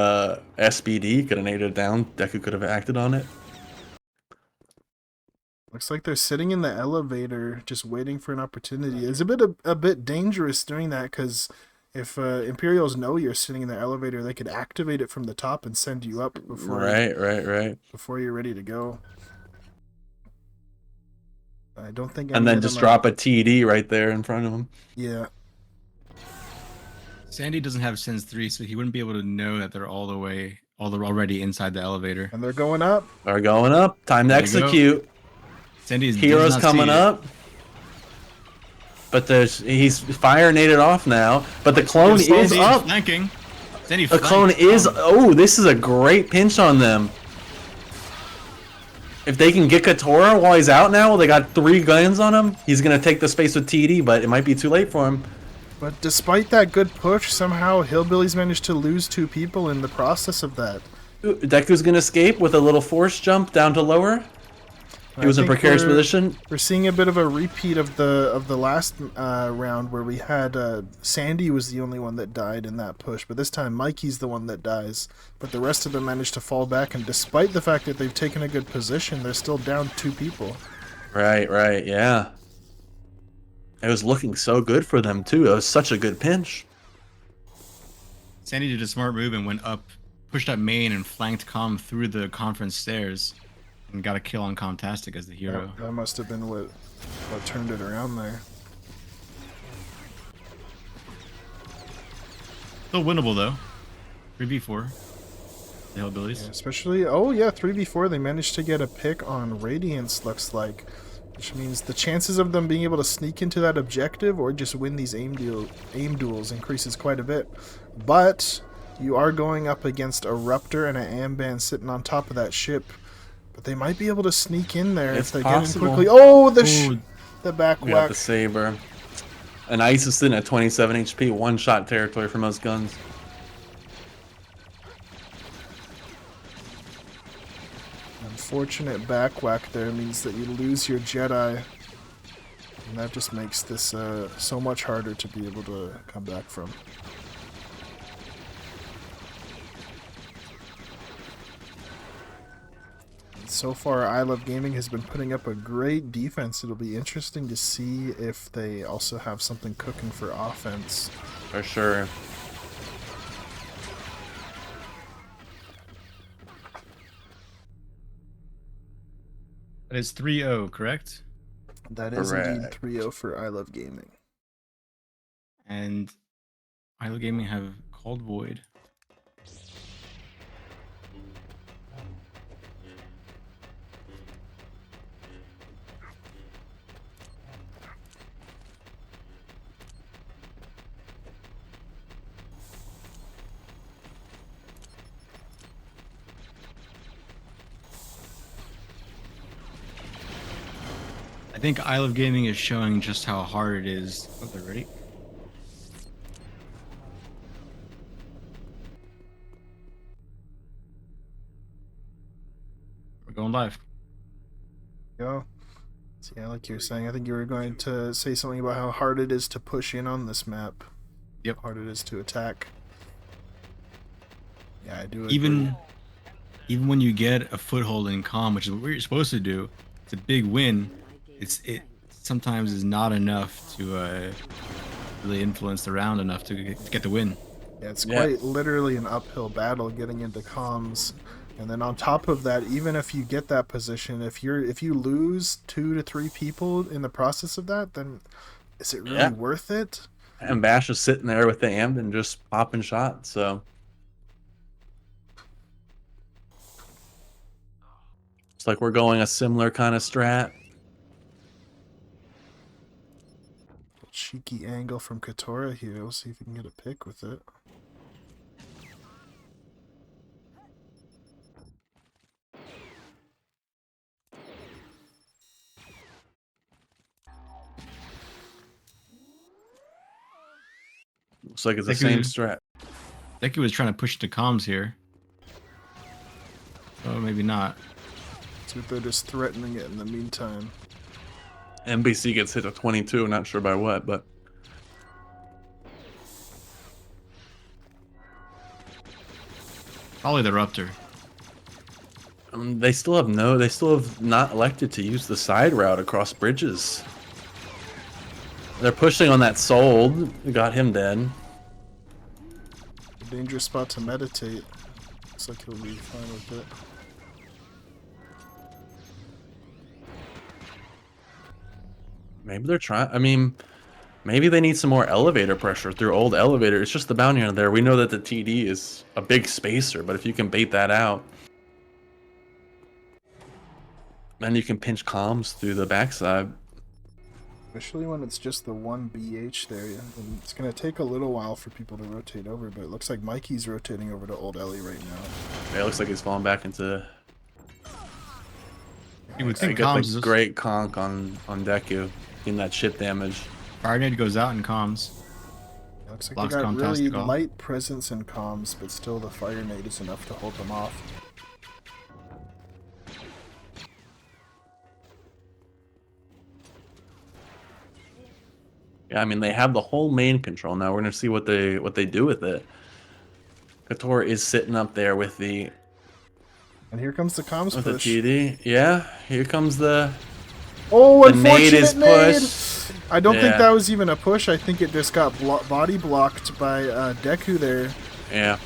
S4: SBD, could have naded it down. Deku could have acted on it.
S3: Looks like they're sitting in the elevator, just waiting for an opportunity. It's a bit dangerous doing that because if Imperials know you're sitting in the elevator, they could activate it from the top and send you up before
S4: Right.
S3: before you're ready to go. I don't think.
S4: And then just drop a TD right there in front of him.
S3: Yeah.
S5: Sandy doesn't have Sense 3, so he wouldn't be able to know that they're already inside the elevator.
S3: And they're going up.
S4: They're going up. Time to
S5: There you go.
S4: execute.
S5: Sandy's
S4: Heroes coming up. But he's fire naded off now. But the clone is up.
S5: Flanking. Sandy
S4: The clone is. Oh, this is a great pinch on them. If they can get Katora while he's out now, they got 3 guns on him. He's gonna take the space with TD, but it might be too late for him.
S3: But despite that good push, somehow Hillbillies managed to lose 2 people in the process of that.
S4: Deku's gonna escape with a little force jump down to lower. He was in precarious position.
S3: We're seeing a bit of a repeat of the last round where we had Sandy was the only one that died in that push, but this time Mikey's the one that dies. But the rest of them managed to fall back, and despite the fact that they've taken a good position, they're still down 2 people.
S4: Right, yeah. It was looking so good for them too. It was such a good pinch.
S5: Sandy did a smart move and went up, pushed up main, and flanked Com through the conference stairs, and got a kill on Comtastic as the hero.
S3: That must have been what turned it around there.
S5: Still winnable though. 3v4. The Hillbillies.
S3: Yeah, especially, 3v4, they managed to get a pick on Radiance, looks like. Which means the chances of them being able to sneak into that objective or just win these aim duels increases quite a bit. But you are going up against a Ruptor and an Amban sitting on top of that ship. But they might be able to sneak in there if they get in quickly. Oh, the back
S4: We
S3: whack.
S4: got the Saber. And Ice is sitting at 27 HP, 1-shot territory for most guns.
S3: Unfortunate back whack there means that you lose your Jedi. And that just makes this so much harder to be able to come back from. So far, I Love Gaming has been putting up a great defense. It'll be interesting to see if they also have something cooking for offense.
S4: For sure.
S5: That is 3-0, correct?
S3: That is indeed 3-0 for I Love Gaming.
S5: And I Love Gaming have Cold Void. I think I Love Gaming is showing just how hard it is. Oh, they're ready. We're going live.
S3: Go. So yeah, like you were saying, I think you were going to say something about how hard it is to push in on this map.
S5: Yep.
S3: How hard it is to attack. Yeah, I do agree.
S5: Even when you get a foothold in Com, which is what you're supposed to do, it's a big win. It sometimes is not enough to really influence the round enough to get the win.
S3: Yeah, it's quite literally an uphill battle getting into comms. And then on top of that, even if you get that position, if you lose 2 to 3 people in the process of that, then is it really worth it?
S4: And Bash is sitting there with the Amd and just popping shots, so it's like we're going a similar kind of strat.
S3: Cheeky angle from Katora here. We'll see if we can get a pick with it.
S4: Looks like it's the same strat.
S5: Deku was trying to push to comms here. Oh, maybe not.
S3: So they're just threatening it in the meantime.
S4: NBC gets hit to 22, not sure by what, but
S5: probably the Ruptor.
S4: they still have not elected to use the side route across bridges. They're pushing on that sold. We got him dead.
S3: dangerous spot to meditate. Looks like he'll be fine with it.
S4: Maybe they're trying. I mean, maybe they need some more elevator pressure through old elevator. It's just the bounty on there. We know that the TD is a big spacer, but if you can bait that out, then you can pinch comms through the backside.
S3: Especially when it's just the one BH there. And it's going to take a little while for people to rotate over, but it looks like Mikey's rotating over to old Ellie right now.
S4: Yeah, it looks like he's falling back into...
S5: You would
S4: I
S5: think
S4: get
S5: comms
S4: the
S5: is-
S4: great conk on Deku, getting that shit damage.
S5: Fire Nade goes out in comms.
S3: It looks like
S5: Blocks
S3: they got really
S5: Fantastic off.
S3: light presence in comms, but still the Fire Nade is enough to hold them off.
S4: Yeah, I mean, they have the whole main control now. We're gonna see what they do with it. Couture is sitting up there with the
S3: And here comes the comms
S4: with
S3: push.
S4: the TD. Yeah, here comes the
S3: Oh,
S4: the nade is
S3: unfortunate nade!
S4: pushed.
S3: I don't think
S4: Yeah.
S3: that was even a push. I think it just got body blocked by Deku there.
S4: Yeah.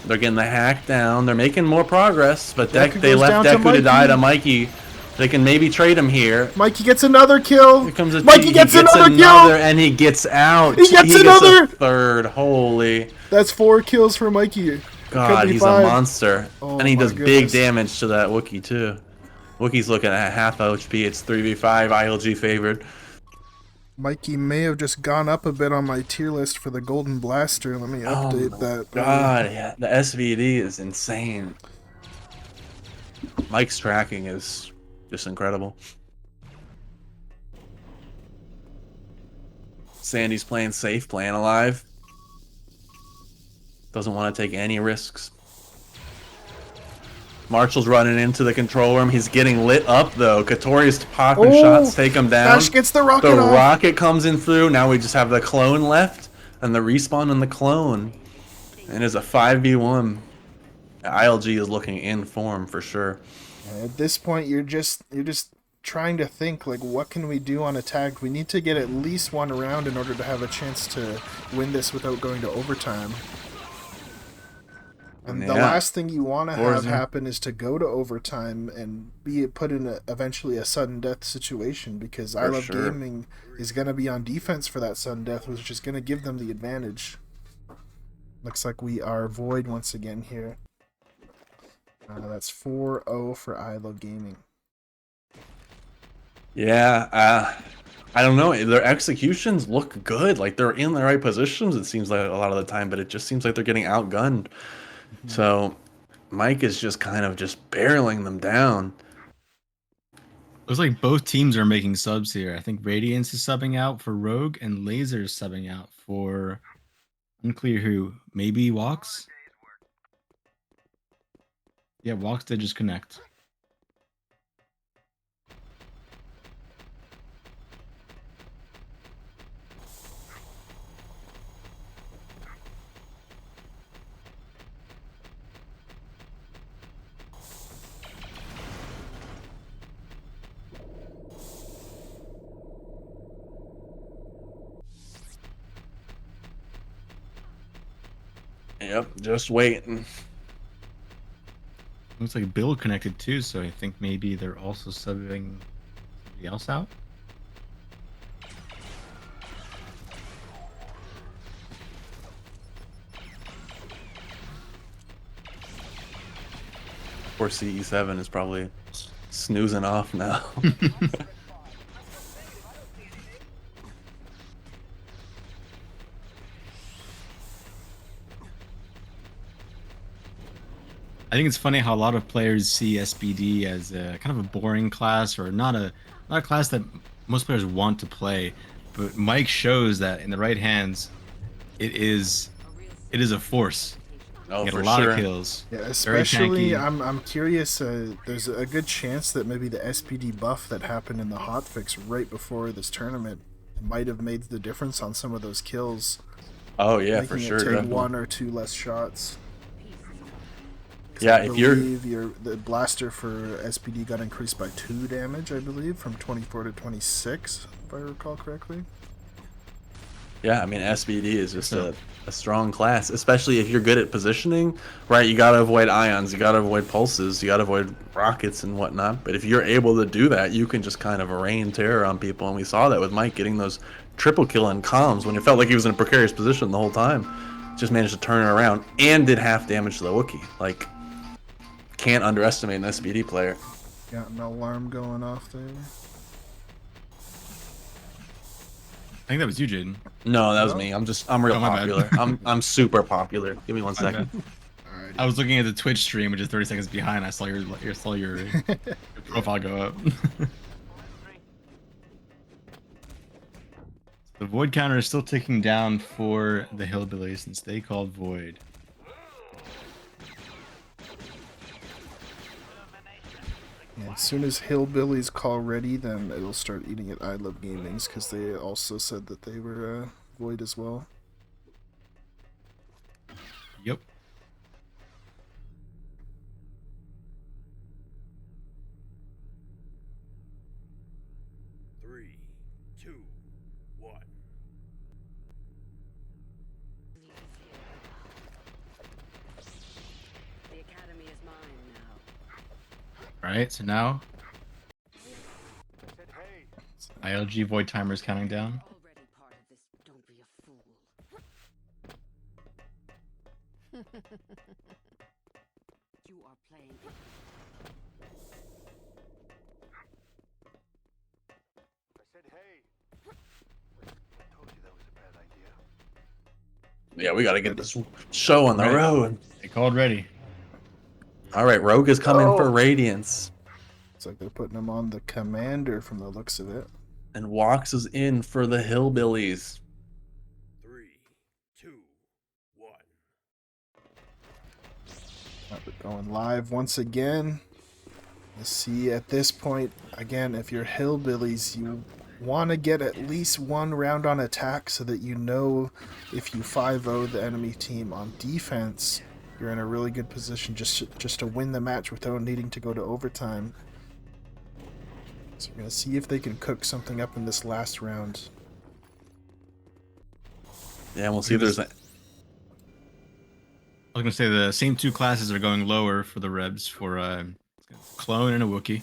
S4: They're getting the hack down. They're making more progress, but
S3: Deku
S4: they
S3: goes
S4: left
S3: down to
S4: Deku to die
S3: Mikey.
S4: to Mikey. They can maybe trade him here.
S3: Mikey gets another kill.
S4: Here comes a
S3: Mikey
S4: he
S3: gets
S4: gets
S3: another
S4: another,
S3: kill.
S4: and he gets out.
S3: He gets another.
S4: a third. Holy
S3: That's 4 kills for Mikey.
S4: God,
S3: Could be
S4: he's
S3: 5.
S4: a monster.
S3: Oh
S4: And he
S3: my
S4: does big
S3: goodness.
S4: damage to that Wookiee too. Wookiee's looking at half HP. It's 3v5. ILG favored.
S3: Mikey may have just gone up a bit on my tier list for the Golden Blaster. Let me update that.
S4: God, yeah, the SVD is insane. Mike's tracking is just incredible. Sandy's playing safe, playing alive. Doesn't want to take any risks. Marshall's running into the control room. He's getting lit up though. Katori's popping
S3: Oh,
S4: shots, take him down.
S3: Ash gets the rocket
S4: The
S3: off.
S4: rocket comes in through. Now we just have the clone left and the respawn and the clone. And it's a 5v1. ILG is looking in form for sure.
S3: At this point, you're just trying to think like, what can we do on attack? We need to get at least one round in order to have a chance to win this without going to overtime. And the
S4: Yeah.
S3: last thing you want to have
S4: Forza.
S3: happen is to go to overtime and be put in eventually a sudden death situation, because I
S4: For
S3: Love
S4: sure.
S3: Gaming is going to be on defense for that sudden death, which is going to give them the advantage. Looks like we are void once again here. That's 4-0 for I Love Gaming.
S4: Yeah, I don't know. Their executions look good. Like they're in the right positions, it seems like a lot of the time, but it just seems like they're getting outgunned. So Mike is just kind of just barreling them down.
S5: Looks like both teams are making subs here. I think Radiance is subbing out for Rogue and Laser is subbing out for unclear who. Maybe Walks? Yeah, Walks did just connect.
S4: Yep, just waiting.
S5: Looks like Bill connected too, so I think maybe they're also subbing somebody else out.
S4: Poor CE7 is probably snoozing off now.
S5: I think it's funny how a lot of players see SBD as a kind of a boring class, or not a class that most players want to play. But Mike shows that in the right hands, it is a force.
S4: Oh,
S5: You get
S4: for
S5: a lot
S4: sure.
S5: of kills.
S3: Yeah,
S5: Very
S3: especially
S5: tanky.
S3: I'm curious. There's a good chance that maybe the SPD buff that happened in the hotfix right before this tournament might have made the difference on some of those kills.
S4: Oh yeah, for
S3: making
S4: sure.
S3: it take
S4: definitely.
S3: 1 or 2 less shots. 'Cause
S4: Yeah,
S3: I
S4: if you're
S3: believe the blaster for SPD got increased by 2 damage, I believe, from 24 to 26, if I recall correctly.
S4: Yeah, I mean SBD is just a strong class, especially if you're good at positioning, right? You gotta avoid ions, you gotta avoid pulses, you gotta avoid rockets and whatnot. But if you're able to do that, you can just kind of rain terror on people, and we saw that with Mike getting those triple kill in comms when it felt like he was in a precarious position the whole time. Just managed to turn it around and did half damage to the Wookiee. Like, can't underestimate an SBD player.
S3: Got an alarm going off there.
S5: I think that was you, Jaden.
S4: No, that was me. I'm real
S5: Oh, my bad.
S4: popular. I'm super popular. Give me 1
S5: My
S4: second.
S5: bad. I was looking at the Twitch stream, which is 30 seconds behind. I saw your profile go up. The void counter is still ticking down for the Hillbillies since they called void.
S3: Yeah, as soon as Hillbillies call ready, then it'll start eating at I Love Gaming's, because they also said that they were void as well.
S5: Yep.
S6: Three, two, one.
S18: The academy is mine now.
S5: Alright, so now ILG void timer is counting down.
S18: Already part of this. Don't be a fool. You are playing.
S6: I said, hey. I told you that was a bad idea.
S4: Yeah, we gotta get this show on the
S5: Right.
S4: road.
S5: They called ready.
S4: All right, Rogue is coming
S3: Oh.
S4: for Radiance.
S3: It's like they're putting him on the commander from the looks of it.
S4: And Walks is in for the Hillbillies.
S6: Three, two, one.
S3: We're going live once again. You see, at this point, again, if you're Hillbillies, you want to get at least one round on attack so that you know if you 5-0 the enemy team on defense, you're in a really good position just to win the match without needing to go to overtime. So we're going to see if they can cook something up in this last round.
S4: Yeah, and we'll see if there's a...
S5: I was gonna say the same two classes are going lower for the Rebs for Clone and a Wookiee.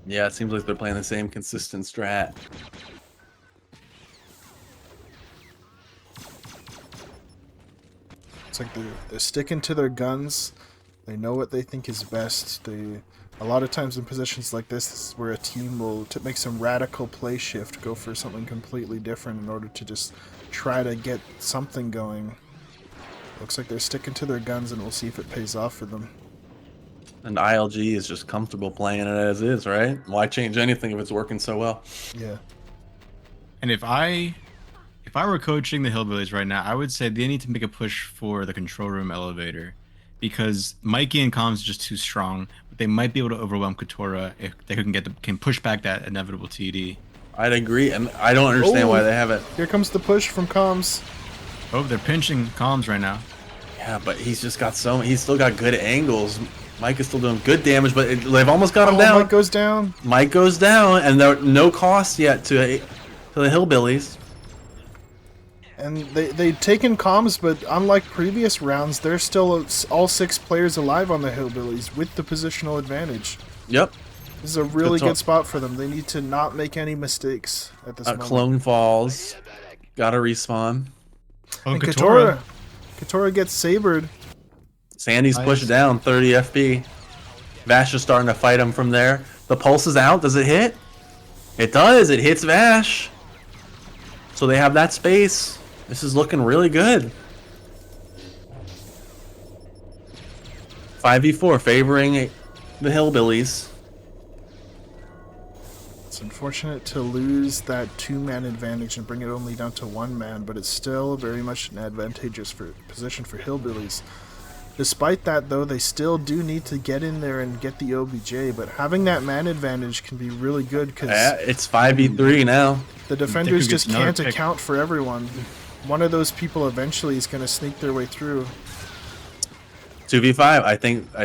S4: Yeah, it seems like they're playing the same consistent strat.
S3: It's like they're sticking to their guns. They know what they think is best. A lot of times in positions like this is where a team will make some radical play shift, go for something completely different in order to just try to get something going. Looks like they're sticking to their guns, and we'll see if it pays off for them.
S4: And ILG is just comfortable playing it as is, right? Why change anything if it's working so well?
S3: Yeah.
S5: And if I were coaching the Hillbillies right now, I would say they need to make a push for the control room elevator, because Mikey and comms is just too strong. But they might be able to overwhelm Katora if they can push back that inevitable TD.
S4: I'd agree, and I don't understand why they haven't.
S3: Here comes the push from comms.
S5: Oh, they're pinching comms right now.
S4: Yeah, but he's just got he's still got good angles. Mike is still doing good damage, but they've almost got him down.
S3: Mike goes down.
S4: Mike goes down, and there no cost yet to the Hillbillies.
S3: And they've taken comms, but unlike previous rounds, there's still all 6 players alive on the Hillbillies with the positional advantage.
S4: Yep.
S3: This is a really good spot for them. They need to not make any mistakes at this moment.
S4: Clone falls. Gotta respawn.
S5: Oh,
S3: and Katora gets sabered.
S4: Sandy's pushed down 30 FP. Vash is starting to fight him from there. The pulse is out. Does it hit? It does. It hits Vash. So they have that space. This is looking really good. 5v4 favoring the Hillbillies.
S3: It's unfortunate to lose that 2-man advantage and bring it only down to 1 man, but it's still very much an advantageous position for Hillbillies. Despite that, though, they still do need to get in there and get the OBJ, but having that man advantage can be really good because
S4: it's 5v3 now.
S3: The defenders just can't account for everyone. One of those people eventually is going to sneak their way through.
S4: 2v5. I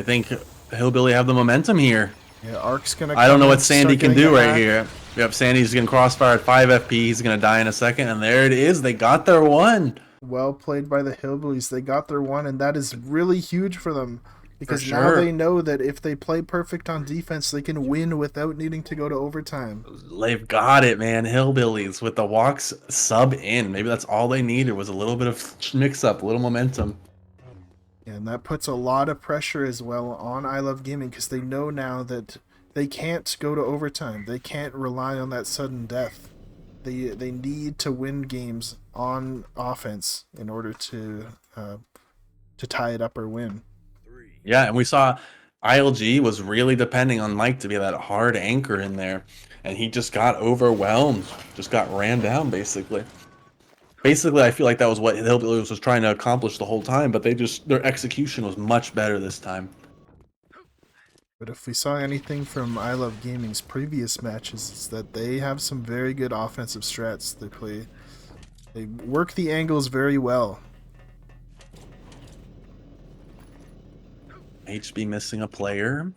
S4: think Hillbilly have the momentum here.
S3: Yeah, Ark's gonna.
S4: I don't know what Sandy can do right here. We have Sandy's getting crossfire at 5 FP. He's going to die in a second. And there it is. They got their one.
S3: Well played by the Hillbillies. They got their one, and that is really huge for them. Because now
S4: sure.
S3: they know that if they play perfect on defense, they can win without needing to go to overtime.
S4: They've got it, man. Hillbillies with the walks sub in. Maybe that's all they needed was a little bit of mix-up, a little momentum.
S3: And that puts a lot of pressure as well on I Love Gaming because they know now that they can't go to overtime. They can't rely on that sudden death. They need to win games on offense in order to tie it up or win.
S4: Yeah, and we saw ILG was really depending on Mike to be that hard anchor in there, and he just got overwhelmed, just got ran down basically. Basically, I feel like that was what Hillbillies was trying to accomplish the whole time, but their execution was much better this time.
S3: But if we saw anything from I Love Gaming's previous matches, it's that they have some very good offensive strats. They work the angles very well.
S4: HB missing a player.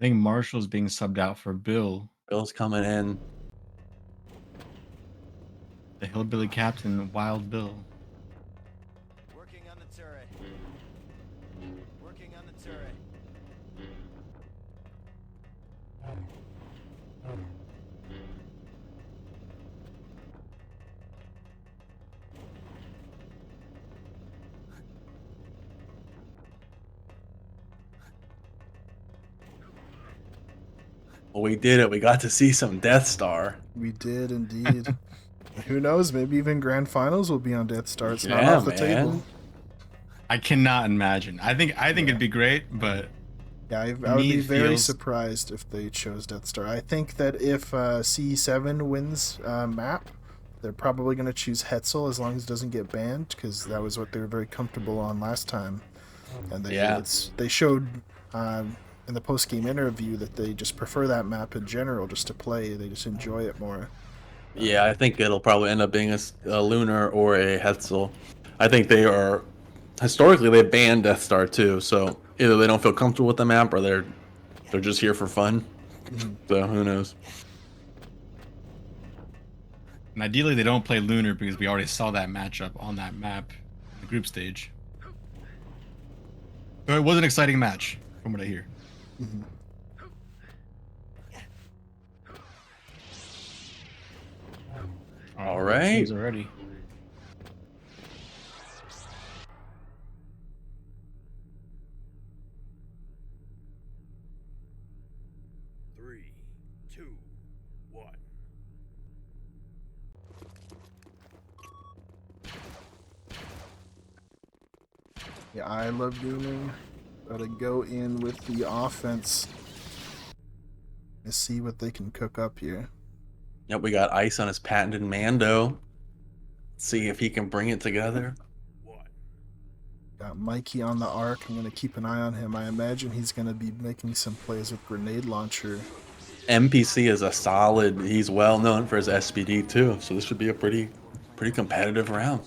S5: I think Marshall's being subbed out for Bill.
S4: Bill's coming in.
S5: The Hillbilly Captain, Wild Bill.
S6: Working on the turret. Working on the turret.
S4: Well, we did it. We got to see some Death Star.
S3: We did indeed. Who knows? Maybe even Grand Finals will be on Death Star. It's not
S4: Yeah,
S3: off the
S4: man.
S3: table.
S5: I cannot imagine. I think it'd be great, but
S3: Yeah, I
S5: to
S3: would
S5: me,
S3: be
S5: it
S3: very
S5: feels-
S3: surprised if they chose Death Star. I think that if C7 wins map, they're probably going to choose Hetzel as long as it doesn't get banned, because that was what they were very comfortable on last time. And they showed in the post-game interview that they just prefer that map in general just to play. They just enjoy it more.
S4: Yeah, I think it'll probably end up being a Lunar or a Hetzel. I think they are historically they've banned Death Star too, so either they don't feel comfortable with the map or they're just here for fun. So who knows?
S5: And ideally, they don't play Lunar because we already saw that matchup on that map, in the group stage. But it was an exciting match, from what I hear.
S4: All right.
S5: Already.
S6: Three, two, one.
S3: Yeah, I Love Gaming. Gotta go in with the offense and see what they can cook up here.
S4: Yep, we got Ice on his patented Mando. See if he can bring it together.
S3: Got Mikey on the arc. I'm going to keep an eye on him. I imagine he's going to be making some plays with grenade launcher.
S4: MPC is a solid. He's well known for his SPD too, so this should be a pretty competitive round.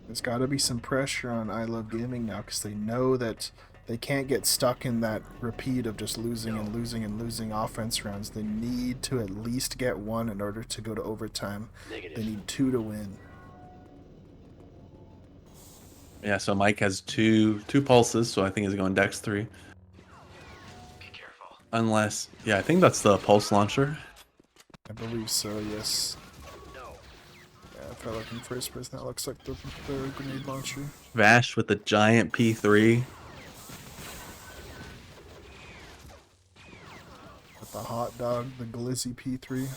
S3: There's got to be some pressure on I Love Gaming now because they know that they can't get stuck in that repeat of just losing and losing and losing offense rounds. They need to at least get one in order to go to overtime. They need two to win.
S4: Yeah, so Mike has two pulses, so I think he's going Dex 3. Unless, yeah, I think that's the pulse launcher.
S3: I believe so, yes. Yeah, if I look in first person, that looks like the grenade launcher.
S4: Vash with the giant P3.
S3: With the hot dog, the glizzy P3.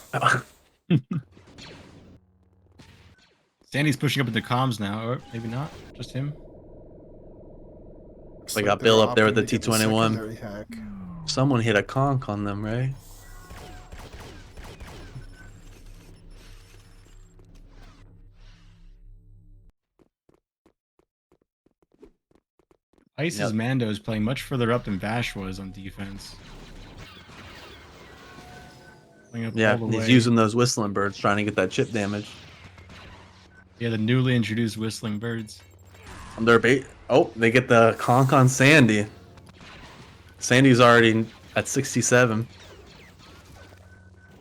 S5: Sandy's pushing up into comms now, or maybe not. Just him.
S4: We got Bill up there with the T21. Someone hit a conch on them, right?
S5: Ice's Mando is playing much further up than Vash was on defense. Playing up
S4: Yeah,
S5: all the
S4: he's
S5: way.
S4: using those whistling birds trying to get that chip damage.
S5: Yeah, the newly introduced whistling birds.
S4: Their bait. Oh, they get the conk on Sandy. Sandy's already at 67.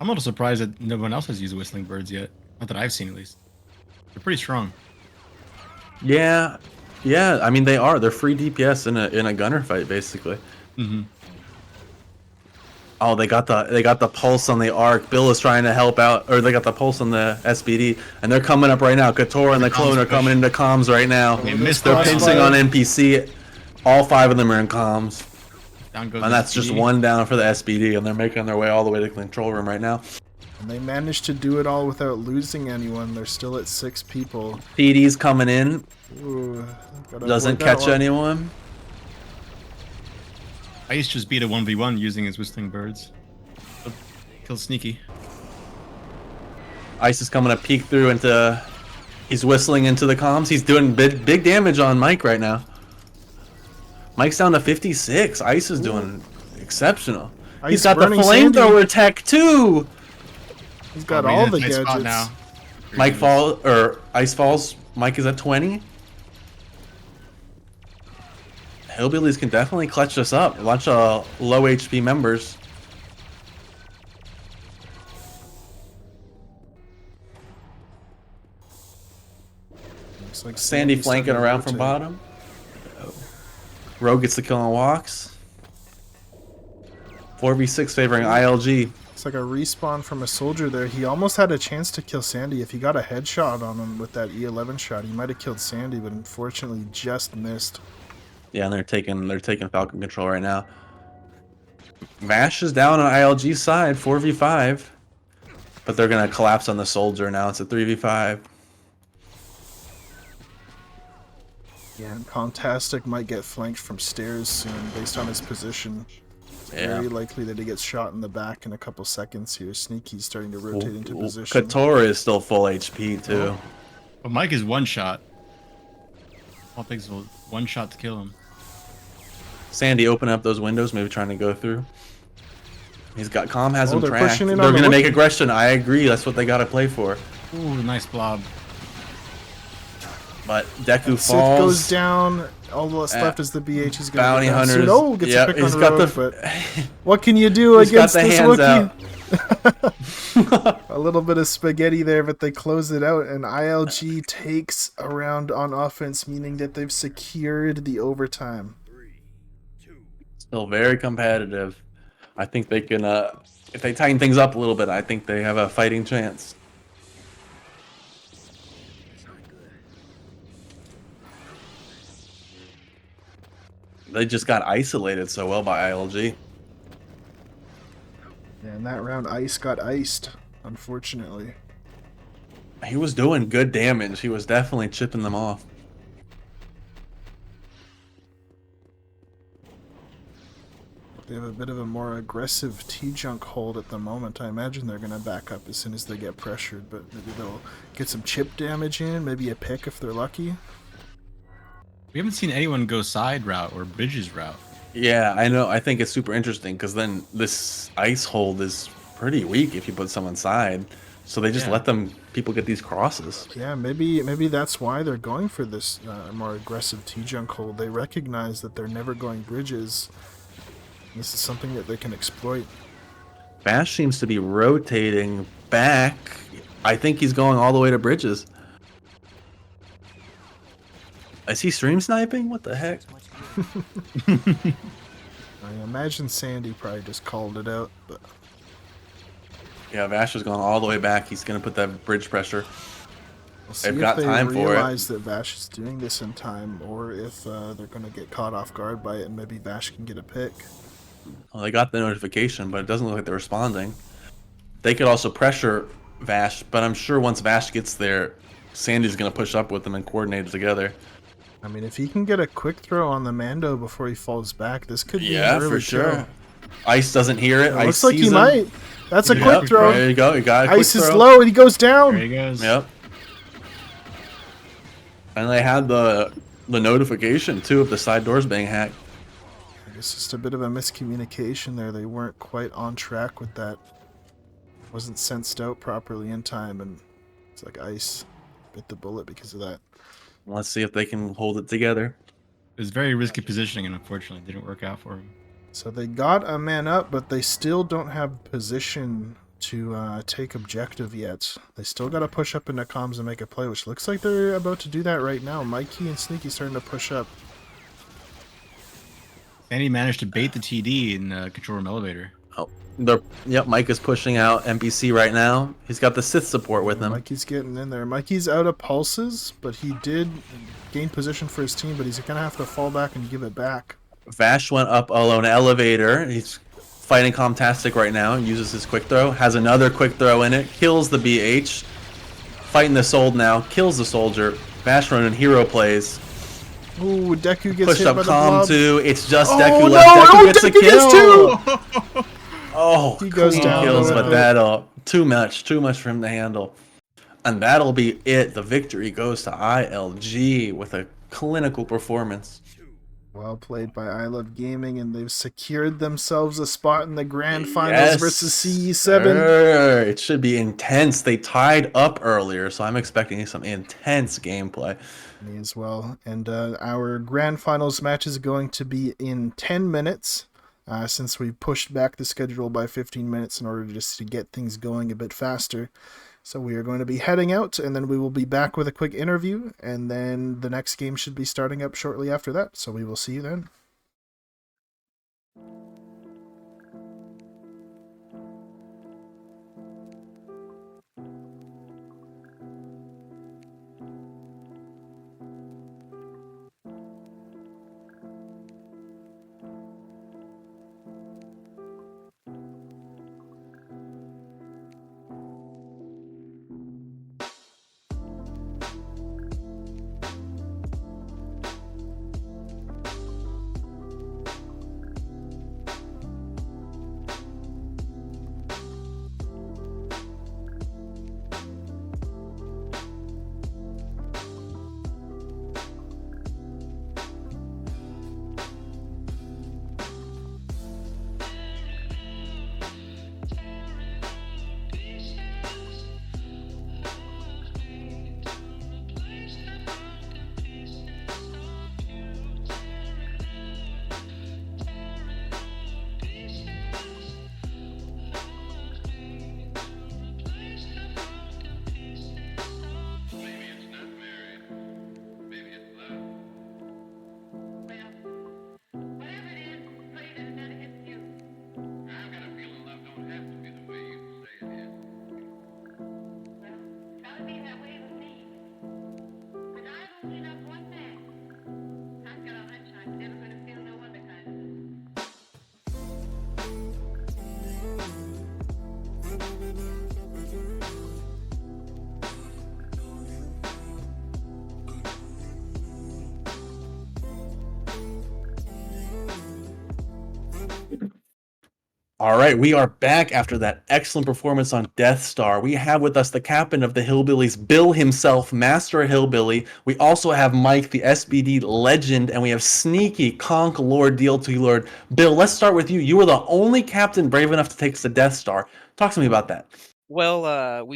S5: I'm a little surprised that no one else has used Whistling Birds yet. Not that I've seen, at least. They're pretty strong.
S4: Yeah, yeah. I mean, they are. They're free DPS in a gunner fight, basically.
S5: Mm-hmm.
S4: Oh, they got the pulse on the arc. Bill is trying to help out, or they got the pulse on the SBD, and they're coming up right now. Couture and the clone are coming into comms right now.
S5: They missed
S4: They're
S5: the
S4: pinching on NPC. All 5 of them are in comms.
S5: Down goes
S4: And that's
S5: SBD.
S4: just one down for the SBD, and they're making their way all the way to the control room right now.
S3: And they managed to do it all without losing anyone. They're still at 6 people.
S4: PD's coming in.
S3: Ooh, gotta
S4: Doesn't
S3: avoid that
S4: catch
S3: one.
S4: anyone.
S5: Ice just beat a 1v1 using his Whistling Birds. Killed Sneaky.
S4: Ice is coming to peek through into... He's whistling into the comms. He's doing big damage on Mike right now. Mike's down to 56. Ice is doing exceptional. He's
S3: Ice
S4: got the
S3: burning Sandy.
S4: flamethrower tech too.
S3: He's got
S5: Oh,
S3: all
S5: man,
S3: the
S5: nice spot
S3: gadgets.
S5: now.
S4: Mike fall or Ice falls. Mike is at 20. Hillbillies can definitely clutch this up. A bunch of low HP members.
S3: Looks like
S4: Sandy
S3: Sandy's
S4: flanking
S3: starting to
S4: around from
S3: rotate.
S4: bottom. Rogue gets the kill on walks. 4v6 favoring ILG.
S3: It's like a respawn from a soldier there. He almost had a chance to kill Sandy. If he got a headshot on him with that E11 shot, he might have killed Sandy, but unfortunately just missed.
S4: Yeah, and they're taking Falcon control right now. Vash is down on ILG's side, 4v5. But they're gonna collapse on the soldier now. It's a 3v5.
S3: Yeah, and Contastic might get flanked from stairs soon based on his position. It's very likely that he gets shot in the back in a couple seconds here. Sneaky's starting to rotate into position.
S4: Couture is still full HP too.
S5: But Mike is one shot. All takes one shot to kill him.
S4: Sandy opening up those windows, maybe trying to go through. He's got Calm has
S3: Oh,
S4: him
S3: they're
S4: tracked.
S3: pushing
S4: They're
S3: in on the
S4: gonna make
S3: Wookiee.
S4: aggression. I agree. That's what they gotta play for.
S5: Ooh, nice blob.
S4: But Deku
S3: Sith
S4: falls.
S3: goes down. All that's left is the BH. He's gonna
S4: Bounty
S3: go down
S4: hunters.
S3: soon. Oh, gets
S4: Yep,
S3: a pick
S4: he's
S3: on
S4: got
S3: Rogue,
S4: the-
S3: but what can you do
S4: He's got
S3: against
S4: the
S3: this
S4: hands
S3: Wookiee? A little bit of spaghetti there, but they close it out, and ILG takes a round on offense, meaning that they've secured the overtime.
S4: Still very competitive. I think they can, if they tighten things up a little bit, I think they have a fighting chance. They just got isolated so well by ILG.
S3: Yeah, in that round, Ice got iced, unfortunately.
S4: He was doing good damage. He was definitely chipping them off.
S3: They have a bit of a more aggressive T-Junk hold at the moment. I imagine they're going to back up as soon as they get pressured, but maybe they'll get some chip damage in, maybe a pick if they're lucky.
S5: We haven't seen anyone go side route or bridges route.
S4: Yeah, I know. I think it's super interesting because then this ice hold is pretty weak if you put someone side. So they just
S5: Yeah.
S4: let people get these crosses.
S3: Yeah, maybe that's why they're going for this more aggressive T-Junk hold. They recognize that they're never going bridges. This is something that they can exploit.
S4: Bash seems to be rotating back. I think he's going all the way to bridges. Is he stream sniping? What the heck?
S3: I imagine Sandy probably just called it out, but
S4: Yeah, Vash is going all the way back. He's going to put that bridge pressure.
S3: we'll see
S4: They've
S3: if
S4: got
S3: they
S4: time for it.
S3: realize that Vash is doing this in time, or if they're going to get caught off guard by it, and maybe Vash can get a pick.
S4: Well, they got the notification, but it doesn't look like they're responding. They could also pressure Vash, but I'm sure once Vash gets there, Sandy's going to push up with them and coordinate it together.
S3: I mean, if he can get a quick throw on the Mando before he falls back, this could be
S4: Yeah,
S3: an early
S4: for sure.
S3: kill.
S4: Ice doesn't hear it.
S3: It
S4: Ice
S3: looks like
S4: sees
S3: he
S4: him.
S3: might. That's a
S4: Yep,
S3: quick throw.
S4: There you go. You got a quick
S3: Ice is
S4: throw.
S3: low and he goes down.
S5: There he goes.
S4: Yep. And they had the notification too of the side doors being hacked.
S3: I guess just a bit of a miscommunication there. They weren't quite on track with that. Wasn't sensed out properly in time, and it's like Ice bit the bullet because of that.
S4: Let's see if they can hold it together.
S5: It was very risky positioning, and unfortunately, it didn't work out for him.
S3: So they got a man up, but they still don't have position to take objective yet. They still got to push up into comms and make a play, which looks like they're about to do that right now. Mikey and Sneaky starting to push up.
S5: And he managed to bait the TD in the control room elevator.
S4: Oh, yep. Mike is pushing out NPC right now. He's got the Sith support with him.
S3: Mikey's getting in there. Mikey's out of pulses, but he did gain position for his team, but he's going to have to fall back and give it back.
S4: Vash went up alone elevator. He's fighting Comtastic right now. Uses his quick throw. Has another quick throw in it. Kills the BH. Fighting the Sold now. Kills the soldier. Vash running hero plays.
S3: Ooh, Deku gets
S4: Pushed
S3: hit
S4: up
S3: by the
S4: Calm
S3: blob.
S4: too. It's just
S3: Oh,
S4: Deku
S3: no,
S4: left. Deku
S3: no,
S4: gets a
S3: Deku gets
S4: kill. Oh,
S3: He goes
S4: clean
S3: down
S4: kills,
S3: with
S4: but
S3: it.
S4: that'll too much for him to handle. And that'll be it. The victory goes to ILG with a clinical performance.
S3: Well played by I Love Gaming, and they've secured themselves a spot in the grand finals versus CE7.
S4: Sir. It should be intense. They tied up earlier, so I'm expecting some intense gameplay.
S3: Me as well. And our grand finals match is going to be in 10 minutes, since we pushed back the schedule by 15 minutes in order just to get things going a bit faster. So we are going to be heading out, and then we will be back with a quick interview, and then the next game should be starting up shortly after that. So we will see you then.
S4: All right, we are back after that excellent performance on Death Star. We have with us the captain of the Hillbillies, Bill himself, Master Hillbilly. We also have Mike, the SBD legend, and we have Sneaky, Conk Lord, DLT Lord. Bill, let's start with you. You were the only captain brave enough to take the Death Star. Talk to me about that.
S14: Well,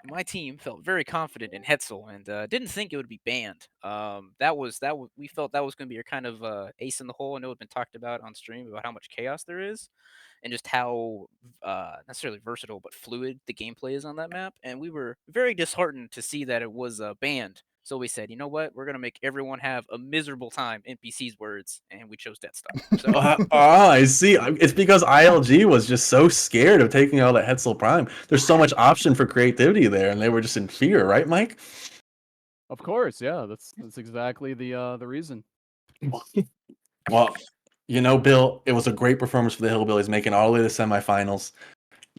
S14: my team felt very confident in Hetzel and didn't think it would be banned. We felt that was going to be your kind of ace in the hole. I know it's been talked about on stream about how much chaos there is, and just how necessarily versatile but fluid the gameplay is on that map. And we were very disheartened to see that it was banned. So we said, you know what, we're gonna make everyone have a miserable time, NPC's words, and we chose Death Star. So
S4: I see. It's because ILG was just so scared of taking out that Hetzel Prime. There's so much option for creativity there, and they were just in fear, right, Mike?
S19: Of course, yeah. That's exactly the reason.
S4: Well, you know, Bill, it was a great performance for the Hillbillies, making all the way to the semifinals.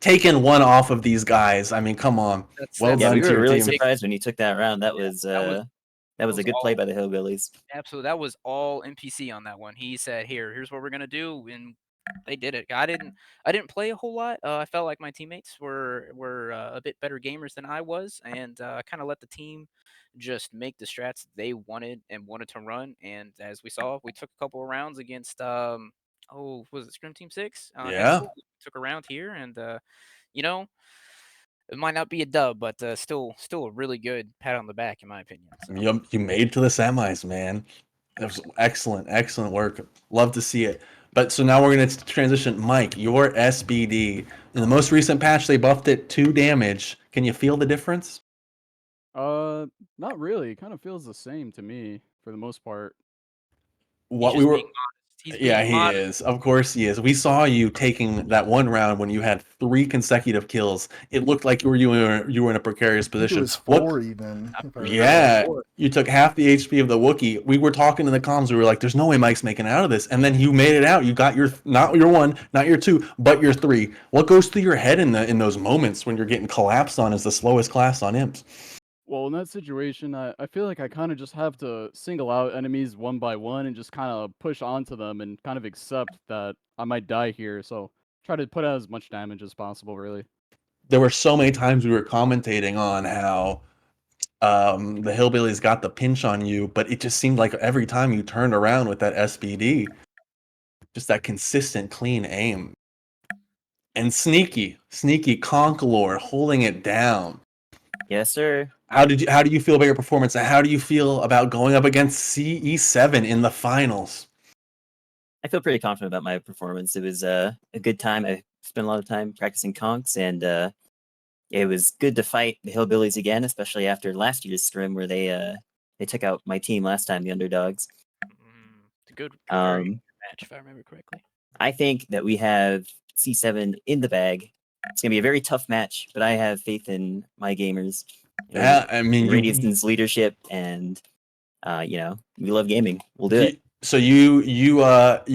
S4: Taking one off of these guys. I mean, come on. Well
S20: Yeah,
S4: done
S20: we
S4: to
S20: were
S4: your
S20: really
S4: team.
S20: surprised when you took that round. That was a good play by the Hillbillies.
S14: absolutely, that was all NPC on that one. He said, here's what we're gonna do," and they did it. I didn't play a whole lot. I felt like my teammates were a bit better gamers than I was, and kind of let the team just make the strats they wanted to run. And as we saw, we took a couple of rounds against was it Scrim Team 6?
S4: Yeah.
S14: Took a round here, and you know, It might not be a dub, but still a really good pat on the back in my opinion. So.
S4: You made it to the semis, man. That was excellent work. Love to see it. But so now we're going to transition. Mike, your SBD. In the most recent patch, they buffed it 2 damage. Can you feel the difference?
S19: Not really. It kind of feels the same to me for the most part.
S4: What
S14: He's
S4: we were.
S14: being modest. He's
S4: Yeah,
S14: being
S4: he
S14: modest.
S4: is. Of course he is. We saw you taking that one round when you had 3 consecutive kills. It looked like you were in a precarious
S3: I think it
S4: position.
S3: was 4 even. If I
S4: Yeah,
S3: remember.
S4: you took half the HP of the Wookiee. We were talking in the comms. We were like, "There's no way Mike's making out of this." And then you made it out. You got your not your 1, not your 2, but your 3. What goes through your head in those moments when you're getting collapsed on as the slowest class on imps?
S19: Well, in that situation, I feel like I kind of just have to single out enemies one by one and just kind of push onto them and kind of accept that I might die here. So try to put out as much damage as possible, really.
S4: There were so many times we were commentating on how the Hillbillies got the pinch on you, but it just seemed like every time you turned around with that SBD, just that consistent, clean aim. And sneaky Conqueror holding it down.
S20: Yes, sir.
S4: How do you feel about your performance, and how do you feel about going up against CE7 in the finals?
S20: I feel pretty confident about my performance. It was a good time. I spent a lot of time practicing conks, and it was good to fight the Hillbillies again, especially after last year's scrim where they took out my team last time, the underdogs.
S14: It's a good very good match if I remember correctly.
S20: I think that we have C7 in the bag. It's gonna be a very tough match, but I have faith in my gamers.
S4: Yeah, I mean,
S20: Radiance's leadership, and we love gaming. We'll do it.
S4: So you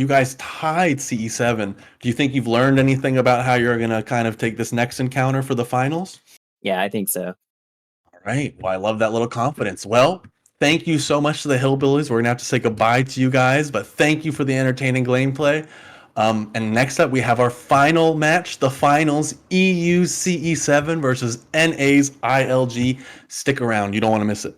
S4: guys tied CE7. Do you think you've learned anything about how you're gonna kind of take this next encounter for the finals?
S20: Yeah, I think so.
S4: All right. Well, I love that little confidence. Well, thank you so much to the Hillbillies. We're gonna have to say goodbye to you guys, but thank you for the entertaining gameplay. And next up, we have our final match, the finals, EU CE7 versus NA's ILG. Stick around. You don't want to miss it.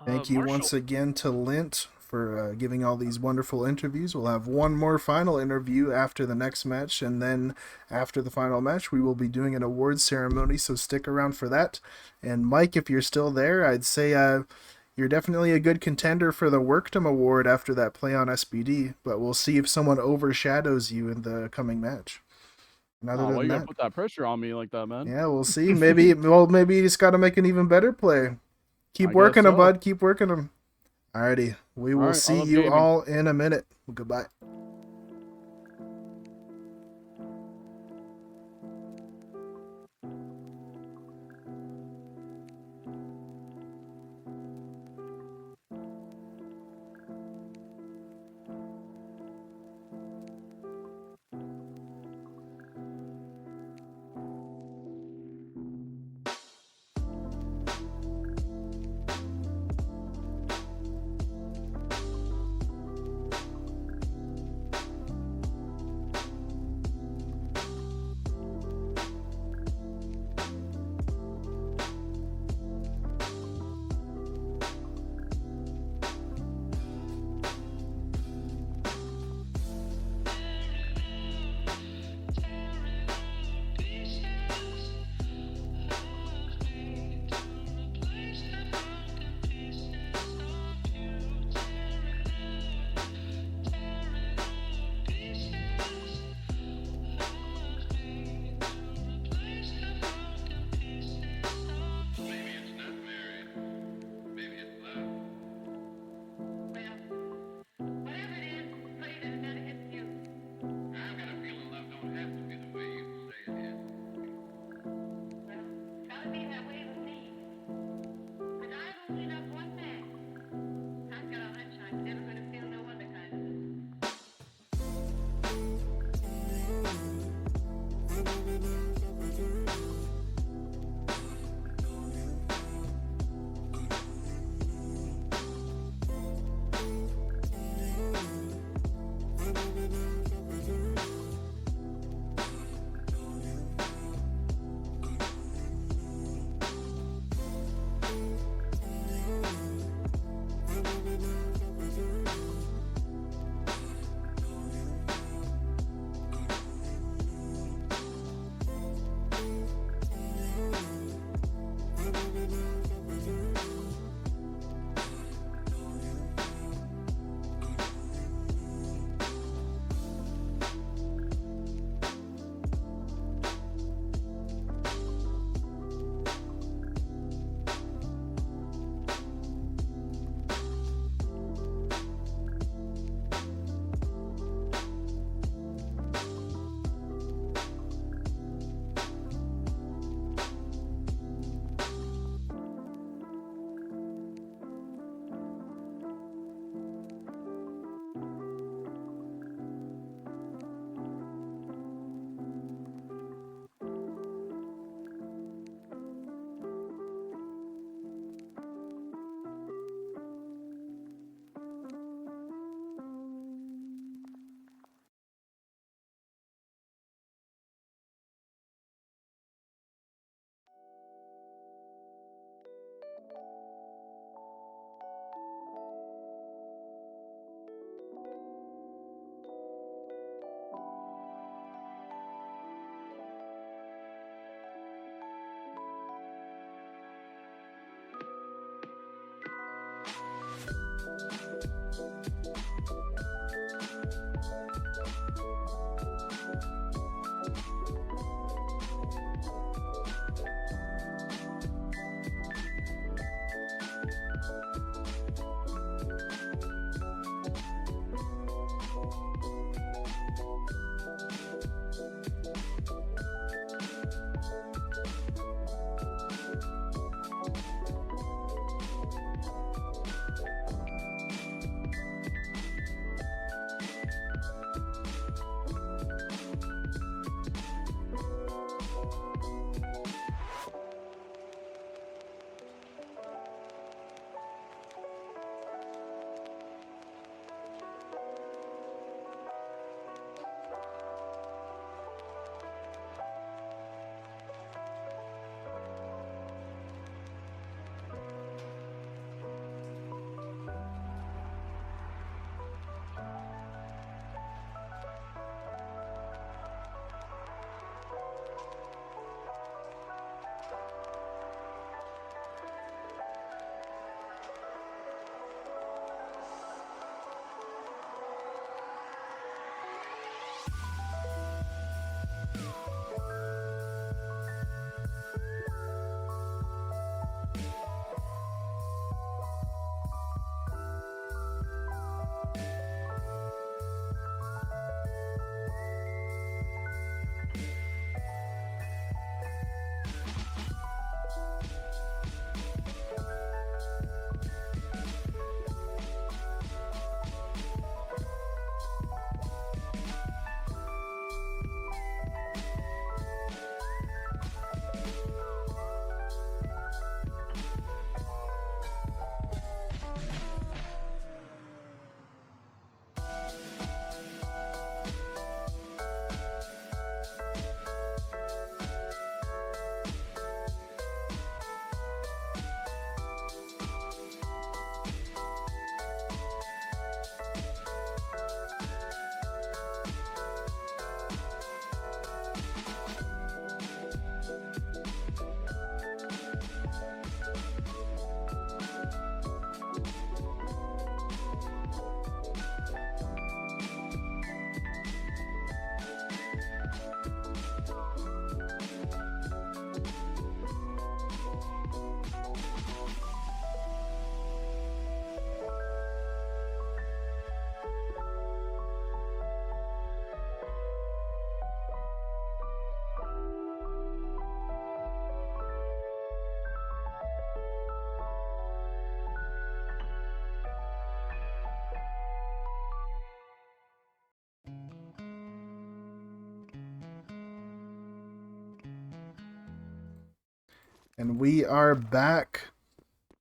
S3: Thank you once again to Lint for giving all these wonderful interviews. We'll have one more final interview after the next match, and then after the final match, we will be doing an awards ceremony, so stick around for that. And Mike, if you're still there, I'd say you're definitely a good contender for the Workdom Award after that play on SBD, but we'll see if someone overshadows you in the coming match. And other
S19: Why
S3: than
S19: you gotta
S3: that,
S19: put that pressure on me like that, man?
S3: yeah, we'll see. Maybe you just got to make an even better play. Keep
S19: I
S3: working
S19: guess
S3: them,
S19: so.
S3: bud. Keep working them. Alrighty. We will
S19: Alright, I
S3: see
S19: love
S3: you
S19: gaming.
S3: all in a minute. Goodbye. And we are back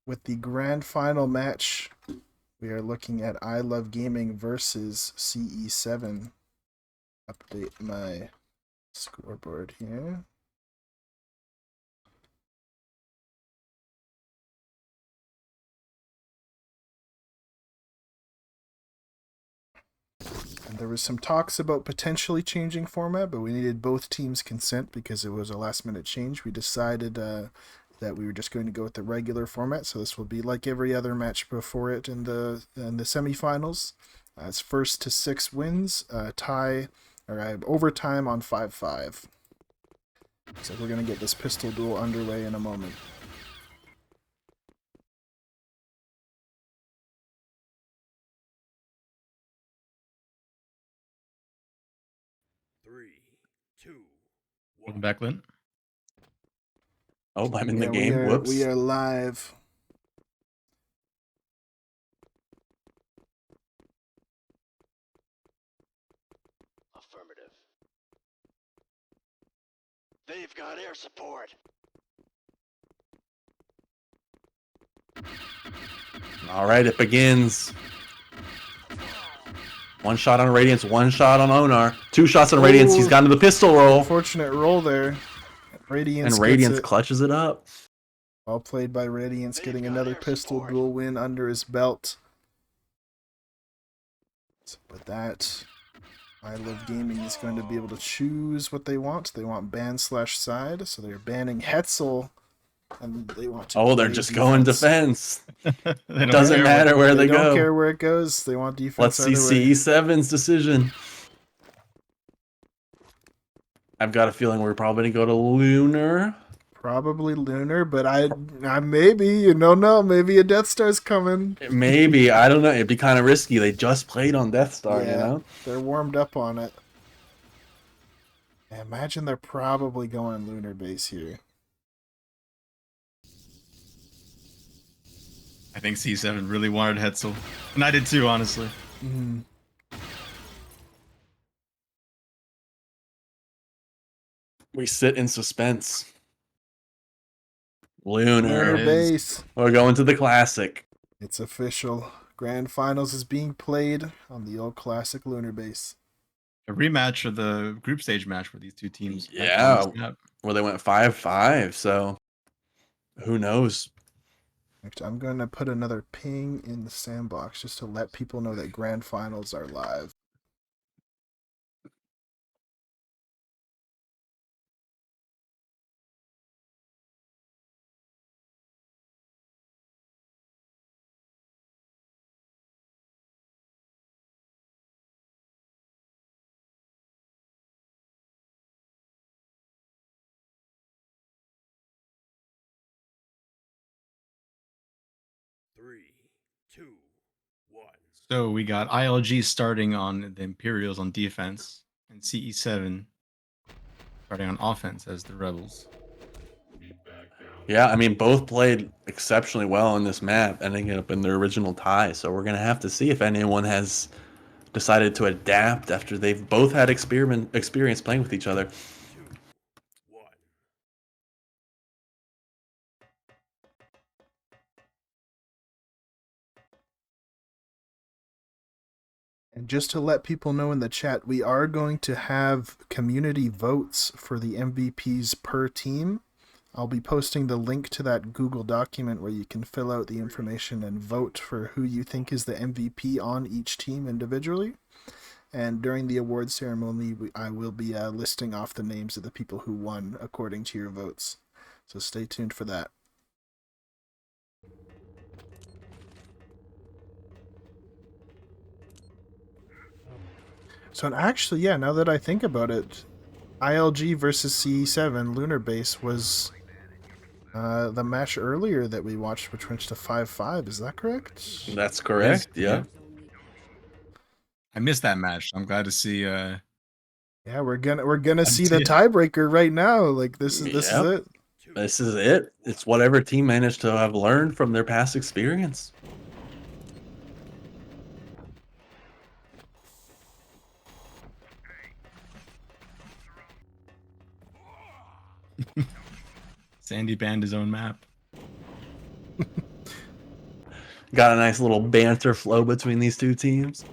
S3: with the grand final match. We are looking at I Love Gaming versus CE7. Update my scoreboard here. And there was some talks about potentially changing format, but we needed both teams' consent because it was a last-minute change. We decided that we were just going to go with the regular format, so this will be like every other match before it in the semifinals. It's first to 6 wins, tie or overtime on 5-5. So we're gonna get this pistol duel underway in a moment.
S5: Welcome back, Lynn.
S4: Oh, I'm in the
S3: Yeah,
S4: game. Whoops.
S3: We are live.
S6: Affirmative. They've got air support.
S4: All right, it begins. One shot on Radiance, one shot on Onar. 2 shots on Radiance. He's gotten to the pistol roll.
S3: Unfortunate roll there. Radiance
S4: And Radiance
S3: gets it.
S4: clutches it up.
S3: Well played by Radiance, getting another pistol duel win under his belt. So with that, I Love Gaming is going to be able to choose what they want. They want ban/side, so they're banning Hetzel, and they want to.
S4: Oh, they're
S3: play
S4: just going defense.
S5: They don't
S4: Doesn't
S5: care
S4: matter where they
S3: They don't
S4: go.
S3: care where it goes. They want defense.
S4: Let's see
S3: either way.
S4: CE7's decision. I've got a feeling we're probably going to go to Lunar.
S3: Probably Lunar, but I maybe, you don't know, maybe a Death Star's coming.
S4: Maybe, I don't know. It'd be kind of risky. They just played on Death Star,
S3: Yeah,
S4: you know?
S3: they're warmed up on it. Yeah, imagine they're probably going Lunar base here.
S5: I think C7 really wanted Hetzel. And I did too, honestly.
S3: Mm.
S4: We sit in suspense. Lunar.
S3: Lunar base.
S4: We're going to the Classic.
S3: It's official. Grand Finals is being played on the old classic Lunar base.
S5: A rematch of the group stage match where these two teams met on
S4: Yeah,
S5: this map.
S4: where they went 5-5, so who knows?
S3: Actually, I'm going to put another ping in the sandbox just to let people know that Grand Finals are live.
S6: Three, two, one.
S5: So we got ILG starting on the Imperials on defense, and CE7 starting on offense as the Rebels.
S4: Yeah, I mean, both played exceptionally well on this map, ending up in their original tie. So we're gonna have to see if anyone has decided to adapt after they've both had experience playing with each other.
S3: And just to let people know in the chat, we are going to have community votes for the MVPs per team. I'll be posting the link to that Google document where you can fill out the information and vote for who you think is the MVP on each team individually. And during the award ceremony, I will be listing off the names of the people who won according to your votes. So stay tuned for that. So actually, yeah, now that I think about it, ILG versus CE7 Lunar Base was the match earlier that we watched, which went to 5-5. Is that correct?
S4: That's correct. Yeah.
S5: I missed that match. I'm glad to see.
S3: Yeah, we're gonna see the tiebreaker right now. Like this is
S4: Yep.
S3: it.
S4: This is it. It's whatever team managed to have learned from their past experience.
S5: Sandy banned his own map.
S4: Got a nice little banter flow between these two teams.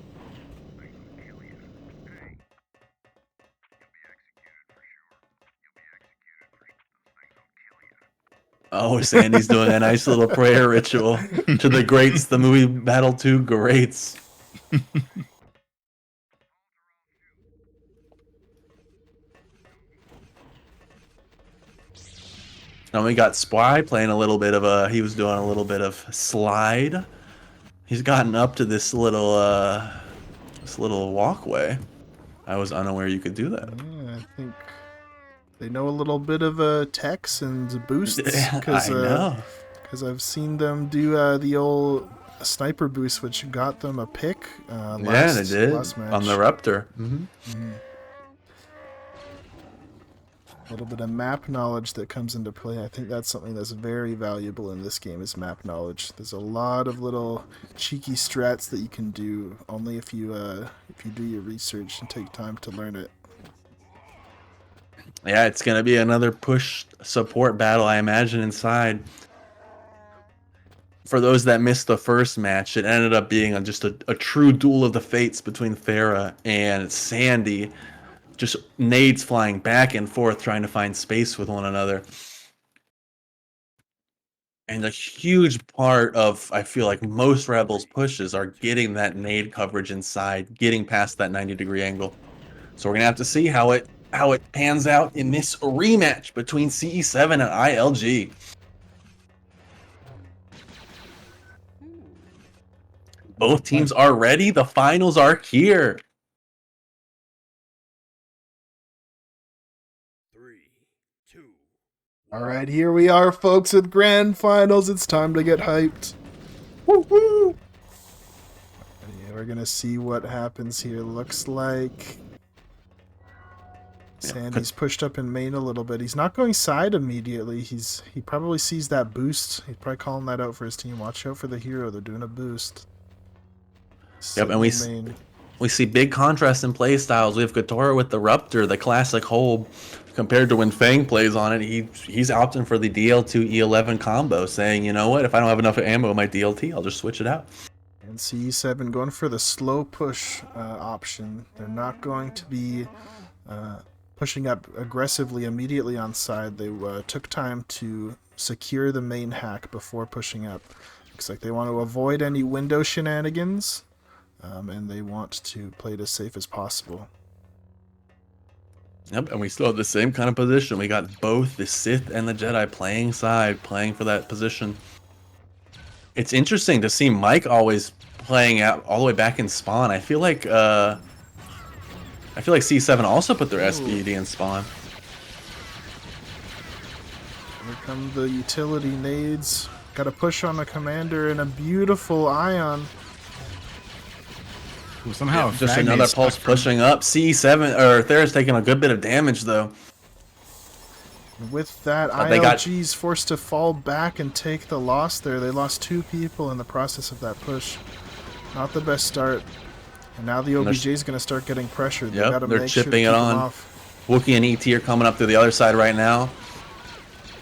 S4: Oh, Sandy's doing a nice little prayer ritual to the greats, the movie Battle 2 greats. And we got Spy playing a little bit of he was doing a little bit of slide. He's gotten up to this little walkway. I was unaware you could do that.
S3: Yeah, I think they know a little bit of techs and boosts because
S4: I know.
S3: I've seen them do the old sniper boost, which got them a pick.
S4: Yeah, they did on the Raptor.
S3: A little bit of map knowledge that comes into play. I think that's something that's very valuable in this game is map knowledge. There's a lot of little cheeky strats that you can do only if you do your research and take time to learn it.
S4: Yeah, it's gonna be another push support battle, I imagine, inside. For those that missed the first match, it ended up being just a true duel of the fates between Farah and Sandy. Just nades flying back and forth, trying to find space with one another. And a huge part of, I feel like, most Rebels pushes are getting that nade coverage inside, getting past that 90-degree angle. So we're gonna have to see how it pans out in this rematch between CE7 and ILG. Both teams are ready. The finals are here.
S6: 3, 2,
S3: All right, here we are, folks, with grand finals. It's time to get hyped. Woo-hoo! Yeah, we're gonna see what happens here. Looks like Sandy's pushed up in main a little bit. He's not going side immediately. He probably sees that boost. He's probably calling that out for his team. Watch out for the hero. They're doing a boost.
S4: Yep, and we see big contrast in play styles. We have Gatoro with the Ruptor, the classic hold, compared to when Fang plays on it. He's opting for the DL2 E11 combo, saying, you know what, if I don't have enough ammo in my DLT, I'll just switch it out.
S3: And CE7 going for the slow push option. They're not going to be pushing up aggressively immediately on side. They took time to secure the main hack before pushing up. Looks like they want to avoid any window shenanigans, and they want to play it as safe as possible.
S4: Yep, and we still have the same kind of position. We got both the Sith and the Jedi playing side, playing for that position. It's interesting to see Mike always playing out all the way back in spawn. I feel like C7 also put their SBD in spawn.
S3: Here come the utility nades. Got a push on the commander and a beautiful ion.
S5: Ooh, somehow
S4: Just another pulse pushing up. C7 or Thera's taking a good bit of damage though.
S3: With that,
S4: But they got-
S3: ILG's forced to fall back and take the loss there. They lost 2 people in the process of that push. Not the best start. And now the OBJ is going to start getting pressured. They gotta
S4: Yep, they're
S3: make sure to
S4: chipping
S3: keep
S4: it
S3: them
S4: on.
S3: off.
S4: Wookie and ET are coming up through the other side right now.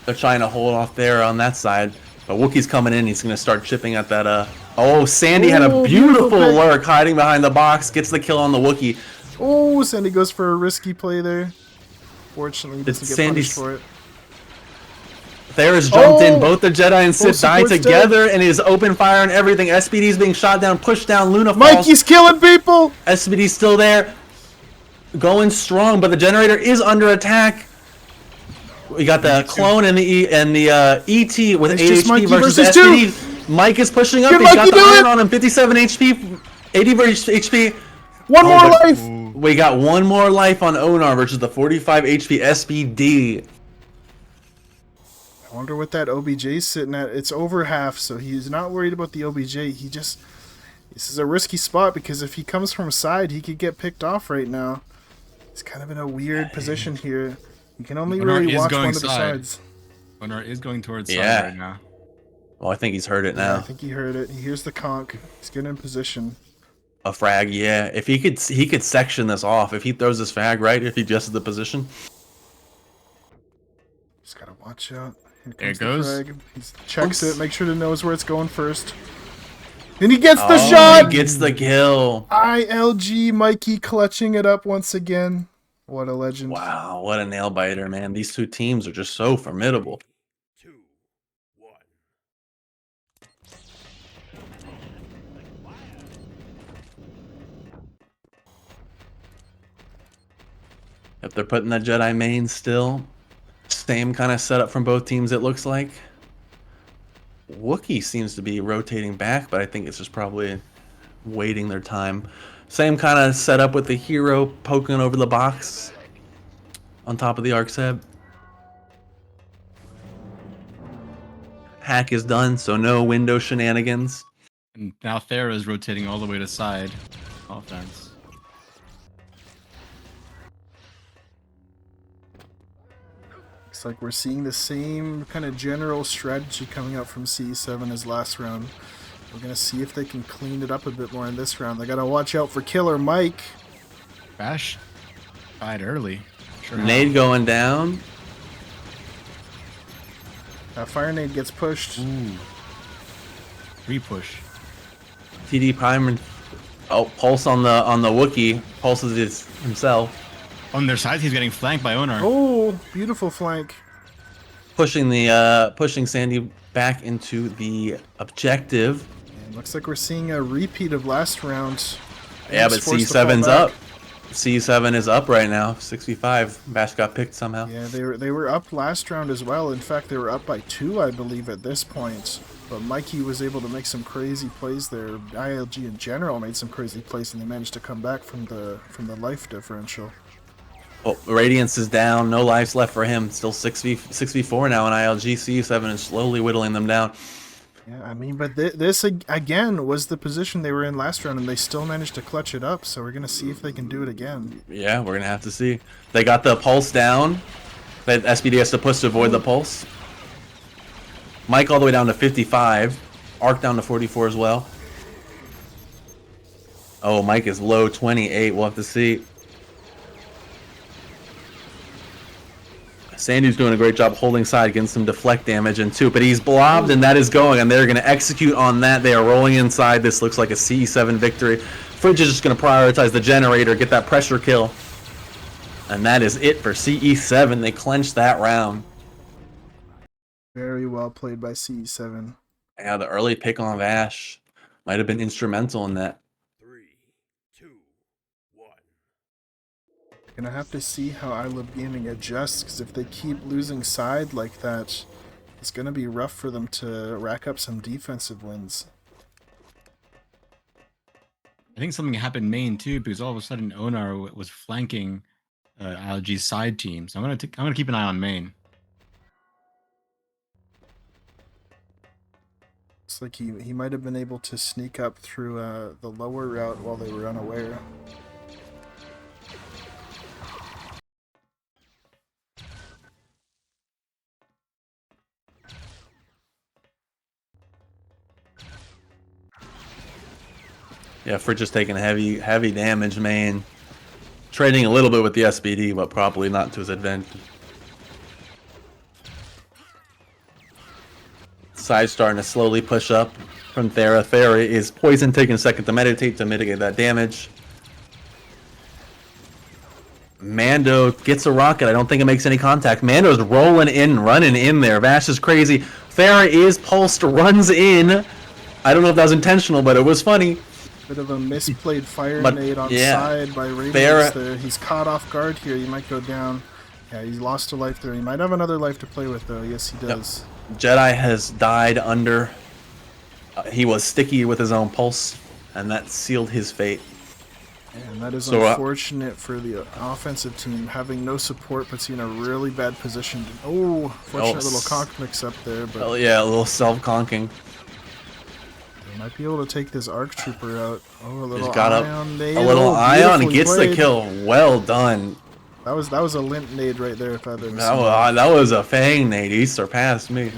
S4: They're trying to hold off there on that side. But Wookie's coming in. He's going to start chipping at that. Oh, Sandy had a
S3: Ooh,
S4: beautiful
S3: beautiful pick.
S4: lurk hiding behind the box. Gets the kill on the Wookie.
S3: Oh, Sandy goes for a risky play there. Fortunately, he doesn't get punished for it.
S4: Thera's jumped in.
S3: Oh!
S4: Both the Jedi and Sith die
S3: support's dead.
S4: together and is open fire and everything. SBD's being shot down, pushed down. Luna falls.
S3: Mikey's killing people!
S4: SBD's still there. Going strong, but the generator is under attack. We got the clone and the ET with
S3: It's
S4: 8
S3: just
S4: HP
S3: Mikey
S4: versus
S3: versus
S4: SBD. Mike is pushing up.
S3: Can
S4: He's got
S3: Mikey
S4: the
S3: do
S4: iron
S3: it?
S4: on him. 57 HP, 80 HP.
S3: One more
S4: but
S3: life!
S4: We got one more life on Onar versus the 45 HP SBD.
S3: I wonder what that OBJ's sitting at. It's over half, so he's not worried about the OBJ. This is a risky spot because if he comes from side, he could get picked off right now. He's kind of in a weird position here. You can only
S5: Onar
S3: really
S5: is
S3: watch
S5: going
S3: one of the
S5: side.
S3: sides.
S5: Onar is going towards
S4: Yeah.
S5: side right now.
S4: Well, I think he's heard it
S3: Yeah,
S4: now.
S3: I think he heard it. He hears the conch. He's getting in position.
S4: A frag, yeah. If he could section this off. If he throws this frag right, if he adjusts the position.
S3: Just gotta watch out. Here
S5: There it
S3: comes the
S5: goes.
S3: frag. He checks it, make sure to knows where it's going first. And he gets the
S4: Oh,
S3: shot!
S4: He gets the kill.
S3: ILG Mikey clutching it up once again. What a legend.
S4: Wow, what a nail biter, man. These two teams are just so formidable. If they're putting that Jedi main still, same kind of setup from both teams, it looks like. Wookiee seems to be rotating back, but I think it's just probably waiting their time. Same kind of setup with the hero poking over the box on top of the arc set. Hack is done, so no window shenanigans.
S5: And now Thera is rotating all the way to side. Offense.
S3: Looks like we're seeing the same kind of general strategy coming out from CE7 as last round. We're going to see if they can clean it up a bit more in this round. They got to watch out for Killer Mike.
S5: Bash died early. Sure
S4: Nade going down.
S3: That fire nade gets pushed.
S5: Ooh. Repush.
S4: TD Prime. Oh, Pulse on the Wookiee. Pulses it himself.
S5: On their side, he's getting flanked by Onar.
S3: Oh, beautiful flank.
S4: Pushing Sandy back into the objective.
S3: And looks like we're seeing a repeat of last round.
S4: Yeah, but
S3: Forced to fall
S4: C7's
S3: back.
S4: up. C7 is up right now. 65. Bash got picked somehow.
S3: Yeah, they were up last round as well. In fact, they were up by 2, I believe, at this point. But Mikey was able to make some crazy plays there. ILG in general made some crazy plays, and they managed to come back from the life differential.
S4: Oh, Radiance is down. No lives left for him. Still 6v4 now in ILG. CE7 is slowly whittling them down.
S3: Yeah, I mean, but this again was the position they were in last round, and they still managed to clutch it up. So we're gonna see if they can do it again.
S4: Yeah, we're gonna have to see. They got the pulse down. That SPD has to push to avoid the pulse. Mike all the way down to 55. Arc down to 44 as well. Oh, Mike is low 28. We'll have to see. Sandy's doing a great job holding side, getting some deflect damage in too, but he's blobbed and that is going, and they're going to execute on that. They are rolling inside. This looks like a CE7 victory. Fridge is just going to prioritize the generator, get that pressure kill. And that is it for CE7. They clinched that round.
S3: Very well played by CE7.
S4: Yeah, the early pick on Vash might have been instrumental in that.
S3: Gonna have to see how I Love Gaming adjusts, because if they keep losing side like that, it's gonna be rough for them to rack up some defensive wins.
S5: I think something happened main too, because all of a sudden Onar was flanking ILG's side team. So I'm gonna keep an eye on main.
S3: Looks like he might have been able to sneak up through the lower route while they were unaware.
S4: Yeah, Fridge is taking heavy damage, main. Trading a little bit with the SPD, but probably not to his advantage. Side starting to slowly push up from Thera. Thera is poison, taking a second to meditate to mitigate that damage. Mando gets a rocket. I don't think it makes any contact. Mando's rolling in, running in there. Vash is crazy. Thera is pulsed, runs in. I don't know if that was intentional, but it was funny.
S3: Bit of a misplayed fire
S4: But,
S3: nade on
S4: yeah,
S3: side by Radiance there. He's caught off guard here. He might go down. Yeah, he's lost a life there. He might have another life to play with, though. Yes, he does.
S4: Jedi has died under. He was sticky with his own pulse, and that sealed his fate.
S3: And that is
S4: So,
S3: unfortunate for the offensive team. Having no support puts you in a really bad position. Oh, fortunate little conk mix up there. But
S4: Oh yeah, a little self-conking.
S3: they might be able to take this ARC Trooper out. Oh, a little
S4: He's got
S3: ion nade.
S4: a little
S3: Oh,
S4: ion. He
S3: beautifully
S4: gets
S3: played.
S4: the kill. Well done.
S3: That was a lint nade right there. If I've ever seen
S4: That was a Fang nade. He surpassed me.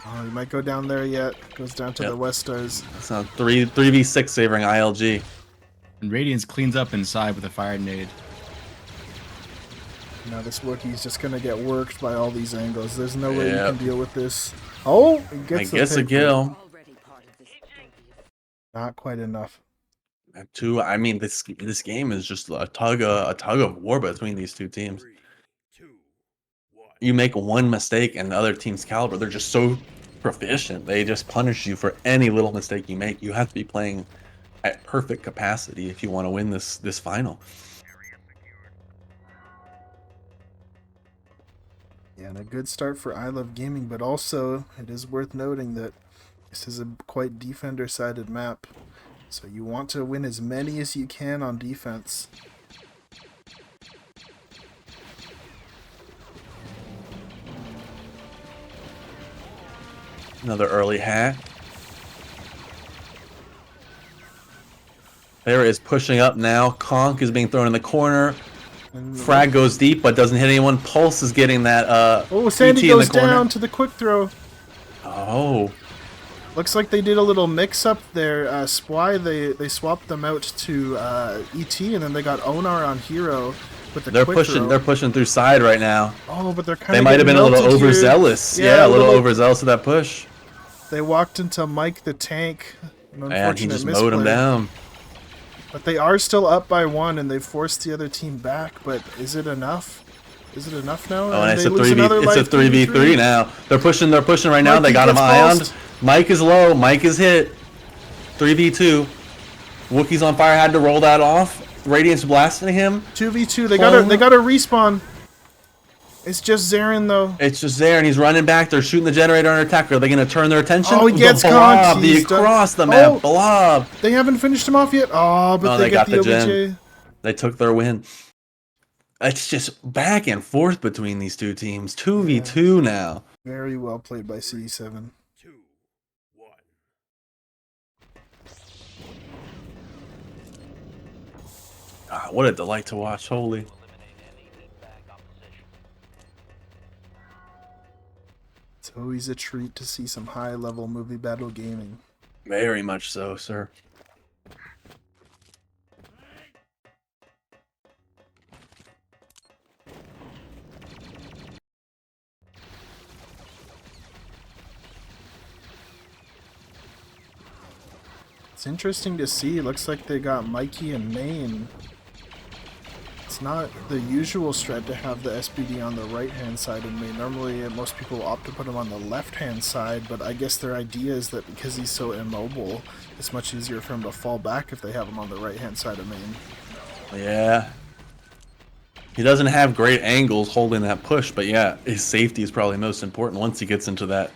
S3: Oh, he might go down there yet. Goes down to the West Stars.
S4: So 3v6 favoring ILG.
S5: And Radiance cleans up inside with a fire nade.
S3: Now this Wookiee's just gonna get worked by all these angles. There's no way you
S4: Yep.
S3: can deal with this. Oh, he gets
S4: a
S3: pick.
S4: kill.
S3: Not quite enough.
S4: I mean, this game is just a tug of war between these two teams. You make one mistake and the other team's caliber, they're just so proficient. They just punish you for any little mistake you make. You have to be playing at perfect capacity if you want to win this final.
S3: Yeah, and a good start for I Love Gaming, but also it is worth noting that this is a quite defender-sided map. So you want to win as many as you can on defense.
S4: Another early hack. There is pushing up now. Conk is being thrown in the corner. Frag goes deep but doesn't hit anyone. Pulse is getting that
S3: Oh, Sandy
S4: ET in
S3: goes
S4: the corner.
S3: down to the quick throw.
S4: Oh.
S3: Looks like they did a little mix-up there. Spy, they swapped them out to ET, and then they got Onar on Hero with the
S4: They're
S3: quick
S4: pushing
S3: throw.
S4: they're pushing through side right now.
S3: Oh, but they're kind
S4: They
S3: of
S4: might have been a little
S3: melted here.
S4: overzealous. Yeah, a little overzealous with that push.
S3: They walked into Mike the Tank. An
S4: And he
S3: unfortunate
S4: just mowed him
S3: misplay.
S4: down.
S3: But they are still up by 1, and they've forced the other team back. But is it enough? Is it enough now?
S4: Oh, and it's
S3: they
S4: a
S3: lose
S4: 3v
S3: another
S4: it's a
S3: life,
S4: 3v3 now. They're pushing right now. They
S3: Mikey
S4: got him
S3: gets
S4: ioned.
S3: pulsed.
S4: Mike is low. Mike is hit. 3v2. Wookiee's on fire, had to roll that off. Radiance blasting him.
S3: 2v2. They got to respawn. It's just Zarin though.
S4: It's just there, and he's running back. They're shooting the generator on attack. Are they going to turn their attention?
S3: Oh, he gets
S4: the
S3: conked.
S4: blob, the
S3: He's done-
S4: across the map
S3: Oh,
S4: blob.
S3: They haven't finished him off yet. Oh, but
S4: No,
S3: they get
S4: got the
S3: OBJ.
S4: gen. They took their win. It's just back and forth between these two teams. 2v2 now.
S3: Very well played by C7.
S4: Ah, what a delight to watch. Holy.
S3: It's always a treat to see some high-level movie battle gaming.
S4: Very much so, sir.
S3: It's interesting to see. Looks like they got Mikey and Main. It's not the usual strat to have the SBD on the right-hand side of Main. Normally, most people opt to put him on the left-hand side, but I guess their idea is that because he's so immobile, it's much easier for him to fall back if they have him on the right-hand side of Main.
S4: Yeah. He doesn't have great angles holding that push, but yeah, his safety is probably most important once he gets into the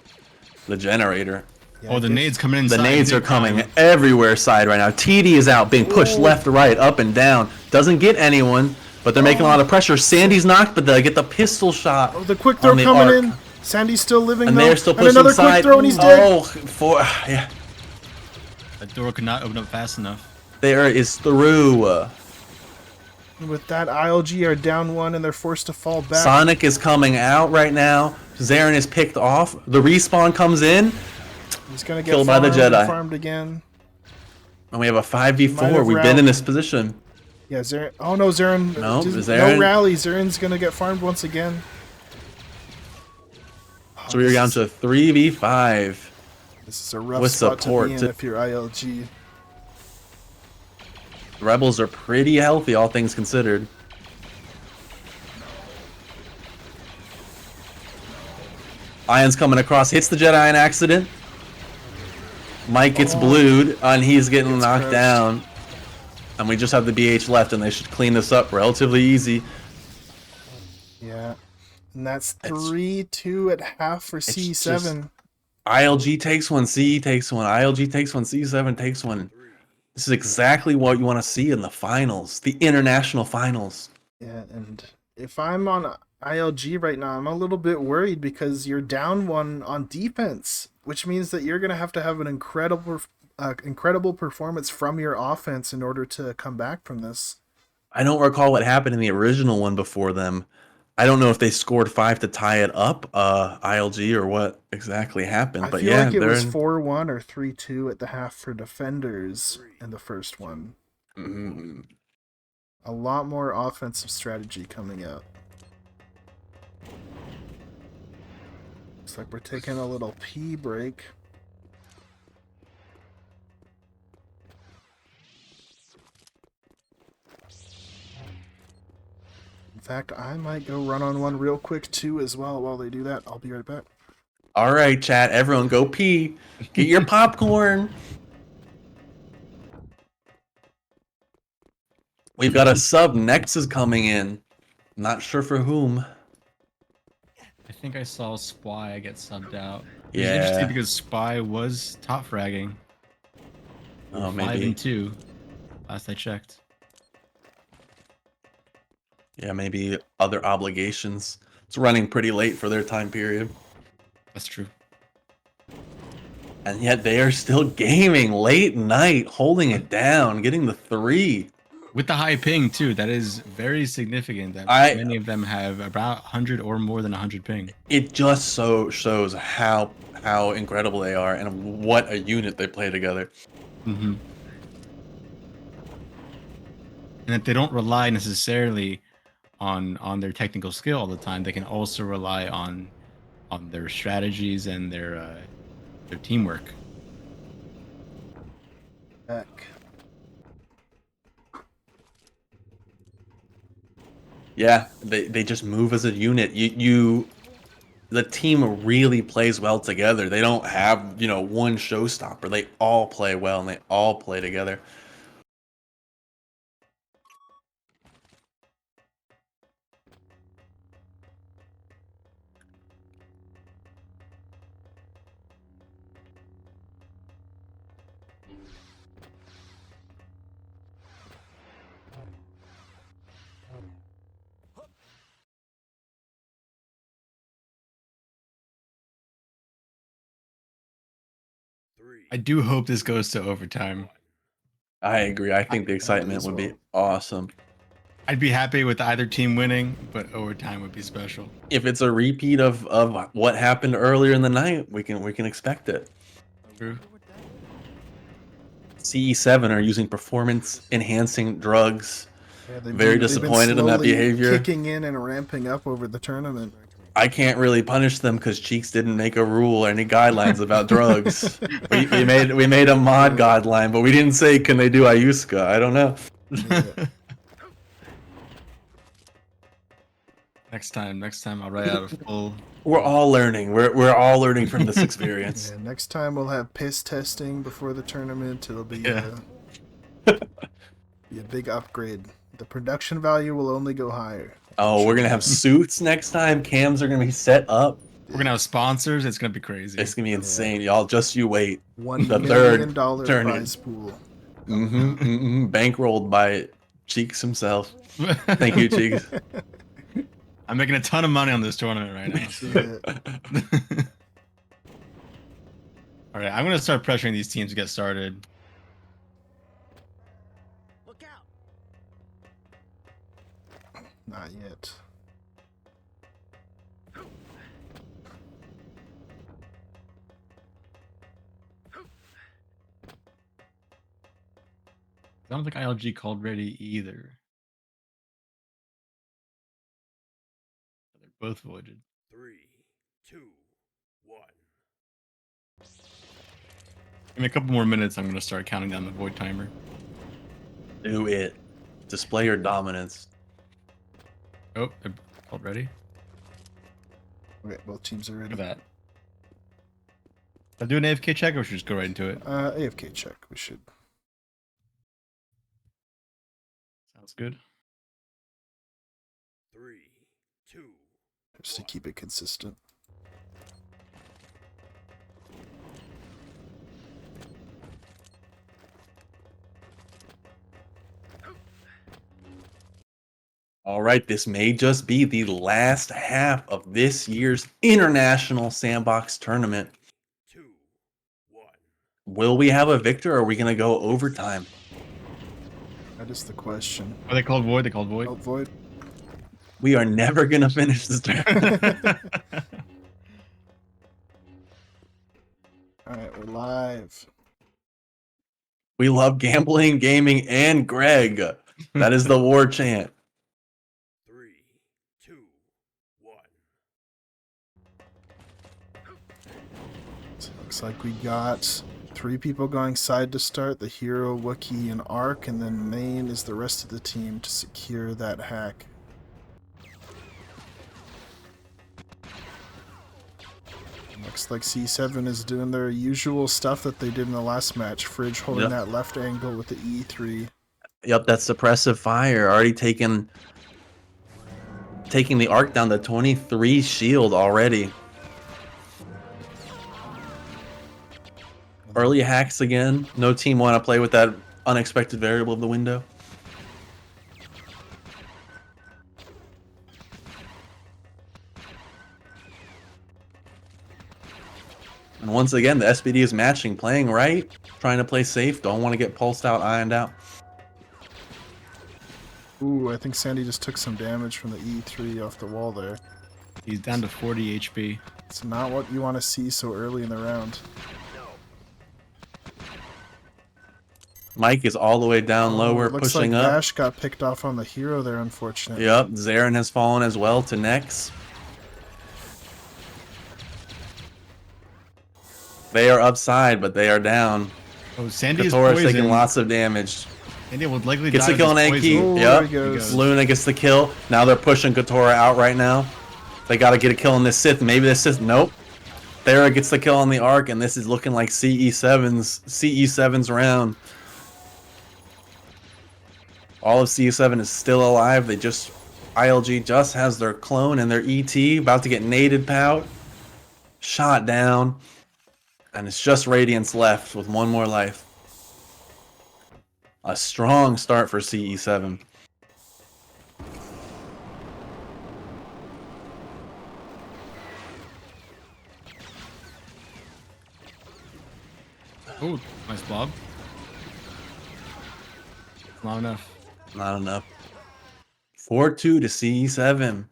S4: generator.
S3: Yeah,
S5: Oh, the nades coming inside.
S4: The nades are
S5: big
S4: coming
S5: time.
S4: everywhere side right now. TD is out, being pushed left, right, up, and down. Doesn't get anyone, but they're making a lot of pressure. Sandy's knocked, but they get the pistol shot.
S3: Oh, the quick throw
S4: on the
S3: coming
S4: arc.
S3: in. Sandy's still living
S4: And
S3: though.
S4: they're still
S3: And
S4: pushing
S3: another
S4: side.
S3: quick throw and he's dead.
S4: Oh, yeah.
S5: That door could not open up fast enough.
S4: There is through.
S3: With that, ILG are down one and they're forced to fall back.
S4: Sonic is coming out right now. Zarin is picked off. The respawn comes in.
S3: He's gonna get
S4: Killed by the
S3: farmed and
S4: Jedi.
S3: farmed again.
S4: And we have a
S3: Might
S4: 5v4.
S3: have
S4: We've been in this position.
S3: Yeah, Zarin. Oh no, Zarin.
S4: No,
S3: just-
S4: Zarin-
S3: no rally. Zarin's gonna get farmed once again.
S4: So we're down to 3v5.
S3: This is a rough
S4: with
S3: spot
S4: support
S3: to be in
S4: too.
S3: if you're ILG.
S4: The Rebels are pretty healthy, all things considered. Ion's coming across, hits the Jedi in accident. Mike gets blued, and he's getting knocked
S3: crushed.
S4: down. And we just have the BH left, and they should clean this up relatively easy.
S3: Yeah, and that's 3-2 at half for C7.
S4: ILG takes one, CE takes one, ILG takes one, C7 takes one. This is exactly what you want to see in the finals, the international finals.
S3: Yeah, and if I'm on ILG right now, I'm a little bit worried because you're down one on defense, which means that you're going to have an incredible performance from your offense in order to come back from this.
S4: I don't recall what happened in the original one before them. I don't know if they scored 5 to tie it up, ILG, or what exactly happened.
S3: I
S4: But
S3: feel
S4: yeah,
S3: like it
S4: they're
S3: was
S4: in.
S3: 4-1 or 3-2 at the half for defenders in the first one.
S4: Mhm.
S3: A lot more offensive strategy coming out. Looks like we're taking a little pee break. In fact, I might go run on one real quick too as well. While they do that, I'll be right back.
S4: All right, chat, everyone go pee. Get your popcorn. We've got a sub. Nexus coming in. Not sure for whom.
S5: I think I saw Spy get subbed out.
S4: Yeah.
S5: It's interesting because Spy was top fragging.
S4: Oh,
S5: 5
S4: maybe.
S5: and 2. Last I checked.
S4: Yeah, maybe other obligations. It's running pretty late for their time period.
S5: That's true.
S4: And yet they are still gaming late night, holding it down, getting the 3.
S5: With the high ping too, that is very significant. That many of them have about 100 or more than 100 ping.
S4: It just so shows how incredible they are and what a unit they play together.
S5: Mm-hmm. And that they don't rely necessarily on their technical skill all the time. They can also rely on their strategies and their teamwork.
S3: Back.
S4: Yeah, they just move as a unit. The team really plays well together. They don't have, one showstopper. They all play well and they all play together.
S5: I do hope this goes to overtime.
S4: I agree. I think the excitement would be awesome.
S5: I'd be happy with either team winning, but overtime would be special.
S4: If it's a repeat of what happened earlier in the night, we can expect it.
S5: True.
S4: CE7 are using performance enhancing drugs.
S3: Yeah,
S4: Very disappointed in that
S3: slowly
S4: behavior.
S3: Kicking in and ramping up over the tournament.
S4: I can't really punish them because Cheeks didn't make a rule or any guidelines about drugs. we made a mod guideline, but we didn't say can they do Ayuska. I don't know.
S5: Next time I'll write out a full.
S4: We're all learning. We're all learning from this experience.
S3: Yeah, next time we'll have piss testing before the tournament. It'll be, be a big upgrade. The production value will only go higher.
S4: Oh, we're gonna have suits next time. Cams are gonna be set up.
S5: We're gonna have sponsors. It's gonna be crazy.
S4: It's gonna be insane, y'all. Just you wait.
S3: $1
S4: The
S3: million
S4: third tournament.
S3: prize pool.
S4: Bankrolled by Cheeks himself. Thank you, Cheeks.
S5: I'm making a ton of money on this tournament right now. All right, I'm gonna start pressuring these teams to get started.
S3: Not yet.
S5: I don't think ILG called ready either. They're both voided.
S6: 3, 2, 1.
S5: In a couple more minutes, I'm gonna start counting down the void timer.
S4: Do it. Display your dominance.
S5: Oh, they're called ready.
S3: Okay, both teams are ready.
S5: Look at that. I'll do an AFK check, or should we just go right into it?
S3: AFK check. We should.
S5: Sounds good.
S6: 3, 2.
S3: Just to keep it consistent.
S4: All right, this may just be the last half of this year's International Sandbox Tournament.
S6: 2, 1.
S4: Will we have a victor, or are we going to go overtime?
S3: That is the question.
S5: Are they called void? They called void?
S3: Oh, void.
S4: We are never going to finish this tournament.
S3: All right, we're live.
S4: We love gambling, gaming, and Greg. That is the war chant.
S6: 3, 2, 1.
S3: So it looks like we got 3 people going side to start, the hero, Wookiee, and Arc, and then main is the rest of the team to secure that hack. Looks like C7 is doing their usual stuff that they did in the last match. Fridge holding that left angle with the E3.
S4: Yep, that suppressive fire already taking the arc down to 23 shield already. Early hacks again. No team want to play with that unexpected variable of the window. And once again, the SPD is matching, playing right, trying to play safe, don't want to get pulsed out, ironed out.
S3: Ooh, I think Sandy just took some damage from the E3 off the wall there.
S5: He's down to 40 HP.
S3: It's not what you want to see so early in the round.
S4: Mike is all the way down low. We're
S3: Looks
S4: pushing
S3: like
S4: up.
S3: Vash got picked off on the hero there, unfortunately.
S4: Yep, Zarin has fallen as well to Nex. They are upside, but they are down.
S5: Oh, Sandy is
S4: Katora's taking
S5: poisoned.
S4: lots of damage.
S5: Sandy would likely
S4: Gets
S5: die
S4: the kill on
S5: of
S4: AK.
S5: this poison.
S4: Yep. Luna gets the kill. Now they're pushing Katora out right now. They got to get a kill on this Sith. Maybe this Sith. Nope. Thera gets the kill on the Arc, and this is looking like CE7's round. All of CE7 is still alive. ILG just has their clone and their ET about to get naded pout. Shot down. And it's just Radiance left with one more life. A strong start for CE7.
S5: Nice blob. Not enough.
S4: Not enough. 4-2 to C7.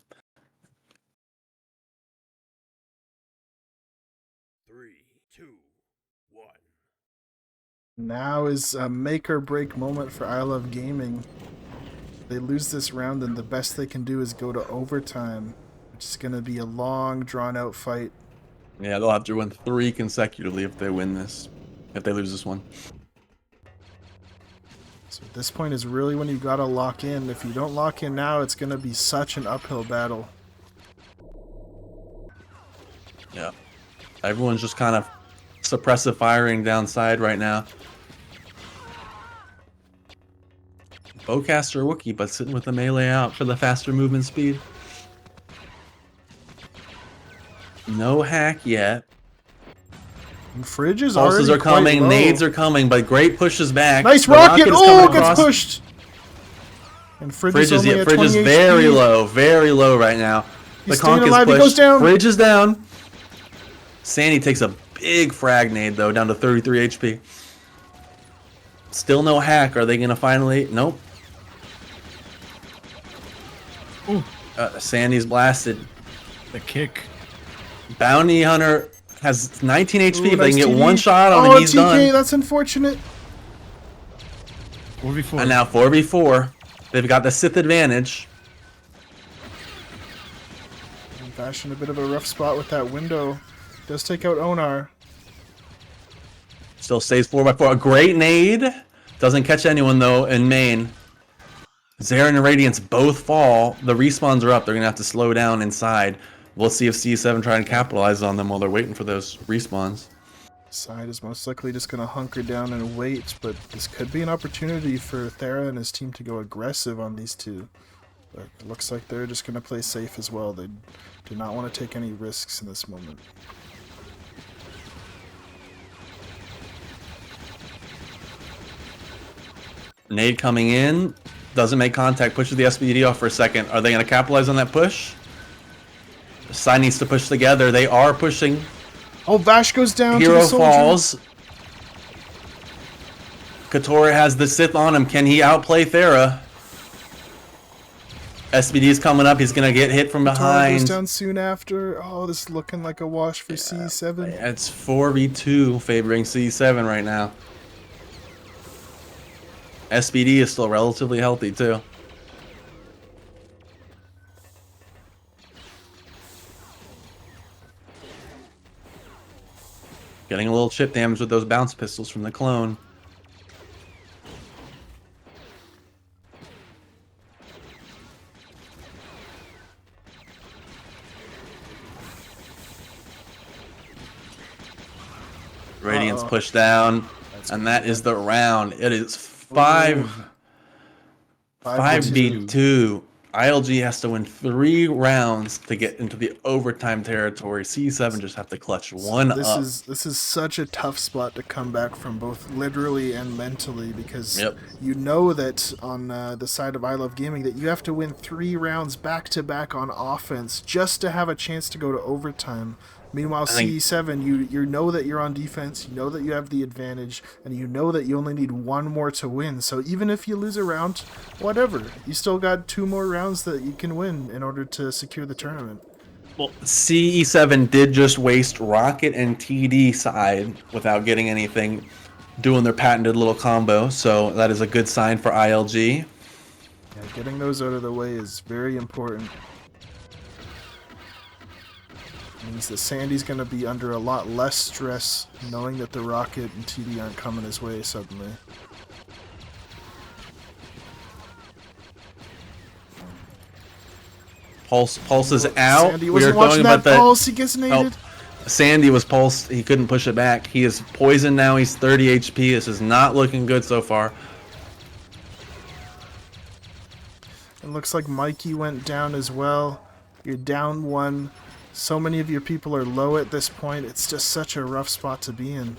S6: 3, 2, 1.
S3: Now is a make or break moment for I Love Gaming. They lose this round, and the best they can do is go to overtime, which is going to be a long, drawn-out fight.
S4: Yeah, they'll have to win 3 consecutively if they win this. If they lose this one.
S3: So at this point is really when you got to lock in. If you don't lock in now, it's going to be such an uphill battle.
S4: Yeah. Everyone's just kind of suppressive firing downside right now. Bowcaster Wookiee, but sitting with the melee out for the faster movement speed. No hack yet.
S3: And Fridge is
S4: Pulses
S3: already
S4: are coming,
S3: quite low.
S4: nades are coming, but great pushes back.
S3: Nice
S4: The
S3: rocket!
S4: is
S3: Oh,
S4: coming
S3: gets
S4: across.
S3: pushed! And Fridge is only at
S4: Fridge
S3: 20
S4: is
S3: HP.
S4: very low right now.
S3: He's
S4: The conch
S3: staying
S4: is
S3: alive, he
S4: pushed.
S3: goes down.
S4: Fridge is down. Sandy takes a big frag nade though, down to 33 HP. Still no hack. Are they gonna finally? Nope. Sandy's blasted.
S5: The kick.
S4: Bounty Hunter has 19 HP.
S3: Ooh,
S4: If they
S3: nice
S4: can get
S3: TD.
S4: one shot on
S3: oh,
S4: him, he's
S3: TK,
S4: done.
S3: that's unfortunate.
S5: 4v4.
S4: And now 4v4. They've got the Sith advantage.
S3: And Vash in a bit of a rough spot with that window. Does take out Onar.
S4: Still stays 4x4. A great nade. Doesn't catch anyone though in main. Zaren and Radiance both fall. The respawns are up. They're going to have to slow down inside. We'll see if C7 try and capitalize on them while they're waiting for those respawns.
S3: Side is most likely just going to hunker down and wait, but this could be an opportunity for Thera and his team to go aggressive on these two. But it looks like they're just going to play safe as well. They do not want to take any risks in this moment.
S4: Nade coming in. Doesn't make contact. Pushes the SBD off for a second. Are they going to capitalize on that push? Side needs to push together. They are pushing.
S3: Oh, Vash goes down to
S4: Hero
S3: the soldier.
S4: falls. Katora has the Sith on him. Can he outplay Thera? SBD is coming up. He's going to get hit from
S3: Katora goes
S4: behind.
S3: down soon after. Oh, this is looking like a wash for C7.
S4: It's 4v2 favoring C7 right now. SBD is still relatively healthy too. Getting a little chip damage with those bounce pistols from the clone. Radiance pushed down, and that is the round. It is 5v2. ILG has to win 3 rounds to get into the overtime territory. C7 just have to clutch one
S3: this
S4: up.
S3: This is such a tough spot to come back from, both literally and mentally, because you know that on the side of I Love Gaming that you have to win 3 rounds back to back on offense just to have a chance to go to overtime. Meanwhile, C7, you know that you're on defense, you know that you have the advantage, and you know that you only need 1 more to win. So even if you lose a round, whatever, you still got 2 more rounds that you can win in order to secure the tournament.
S4: Well, CE7 did just waste Rocket and TD side without getting anything, doing their patented little combo, so that is a good sign for ILG.
S3: Yeah, getting those out of the way is very important. Means that Sandy's going to be under a lot less stress knowing that the Rocket and TD aren't coming his way suddenly.
S4: Pulse is out.
S3: Sandy wasn't watching that Pulse, he gets naded.
S4: Sandy was pulsed. He couldn't push it back. He is poisoned now. He's 30 HP. This is not looking good so far.
S3: It looks like Mikey went down as well. You're down 1. So many of your people are low at this point. It's just such a rough spot to be in.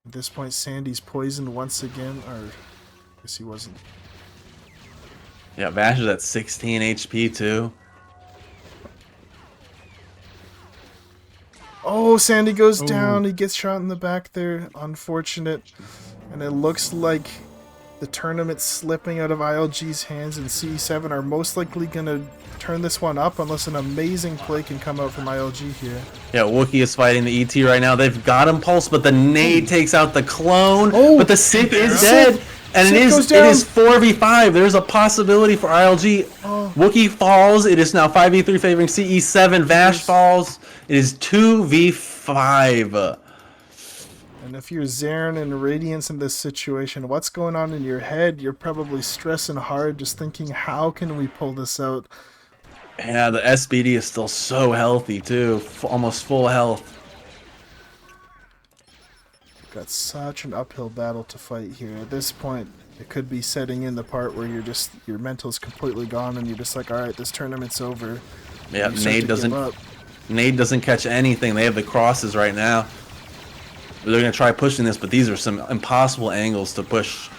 S3: At this point, Sandy's poisoned once again, or I guess he wasn't.
S4: Yeah, Vash is at 16 HP too.
S3: Oh, Sandy goes down. He gets shot in the back there. Unfortunate. And it looks like the tournament's slipping out of ILG's hands, and CE7 are most likely going to turn this one up unless an amazing play can come out from ILG here.
S4: Yeah, Wookiee is fighting the ET right now. They've got him pulse, but the nade takes out the clone. But the Sith is dead. And it is 4v5. There's a possibility for ILG. Wookiee falls. It is now 5v3 favoring CE7. Vash falls. It is 2v5.
S3: And if you're Zarin and Radiance in this situation, what's going on in your head? You're probably stressing hard, just thinking, how can we pull this out?
S4: Yeah, the SBD is still so healthy, too. Almost full health.
S3: Got such an uphill battle to fight here. At this point, it could be setting in the part where you're just, your mental's completely gone and you're just like, alright, this tournament's over.
S4: Yeah, Nade doesn't catch anything. They have the crosses right now. They're going to try pushing this, but these are some impossible angles to push.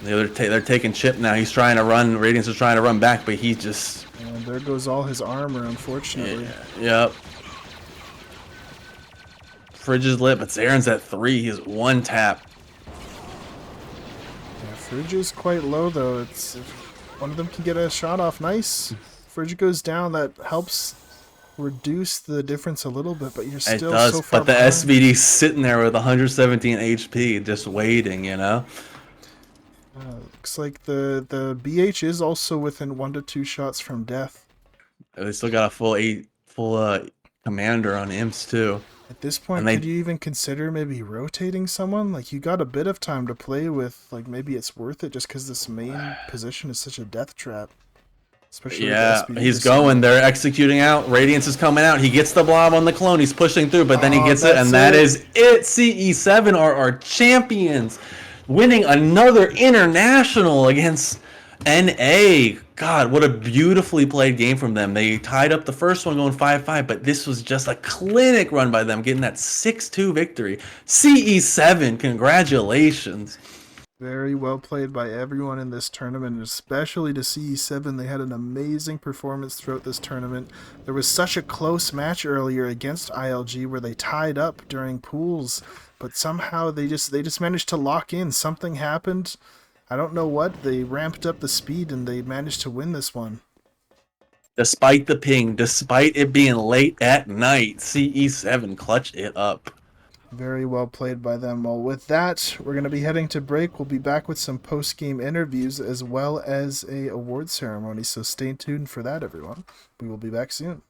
S4: They're taking Chip now. He's trying to run. Radiance is trying to run back, but he just...
S3: And there goes all his armor, unfortunately.
S4: Yep. Fridge is lit, but Zarin's at 3. He's 1 tap.
S3: Yeah, Fridge is quite low, though. It's if one of them can get a shot off. Nice. Fridge goes down. That helps reduce the difference a little bit, but you're still so far
S4: but the
S3: behind.
S4: SVD's sitting there with 117 HP, just waiting, you know?
S3: Looks like the BH is also within 1 to 2 shots from death.
S4: They still got a full commander on imps too.
S3: At this point, could you even consider maybe rotating someone? Like, you got a bit of time to play with. Like, maybe it's worth it just because this main position is such a death trap. Especially
S4: Yeah,
S3: with the SBD
S4: he's going. They're executing out. Radiance is coming out. He gets the blob on the clone. He's pushing through, but then he gets it, and that is it. CE7 are our champions, winning another international against NA. God, what a beautifully played game from them. They tied up the first one going 5-5, but this was just a clinic run by them, getting that 6-2 victory. CE7, congratulations.
S3: Very well played by everyone in this tournament, especially to CE7. They had an amazing performance throughout this tournament. There was such a close match earlier against ILG where they tied up during pools, but somehow they just managed to lock in. Something happened. I don't know what. They ramped up the speed and they managed to win this one.
S4: Despite the ping, despite it being late at night, CE7 clutched it up.
S3: Very well played by them. Well, with that, we're going to be heading to break. We'll be back with some post-game interviews as well as a award ceremony, so stay tuned for that, everyone. We will be back soon.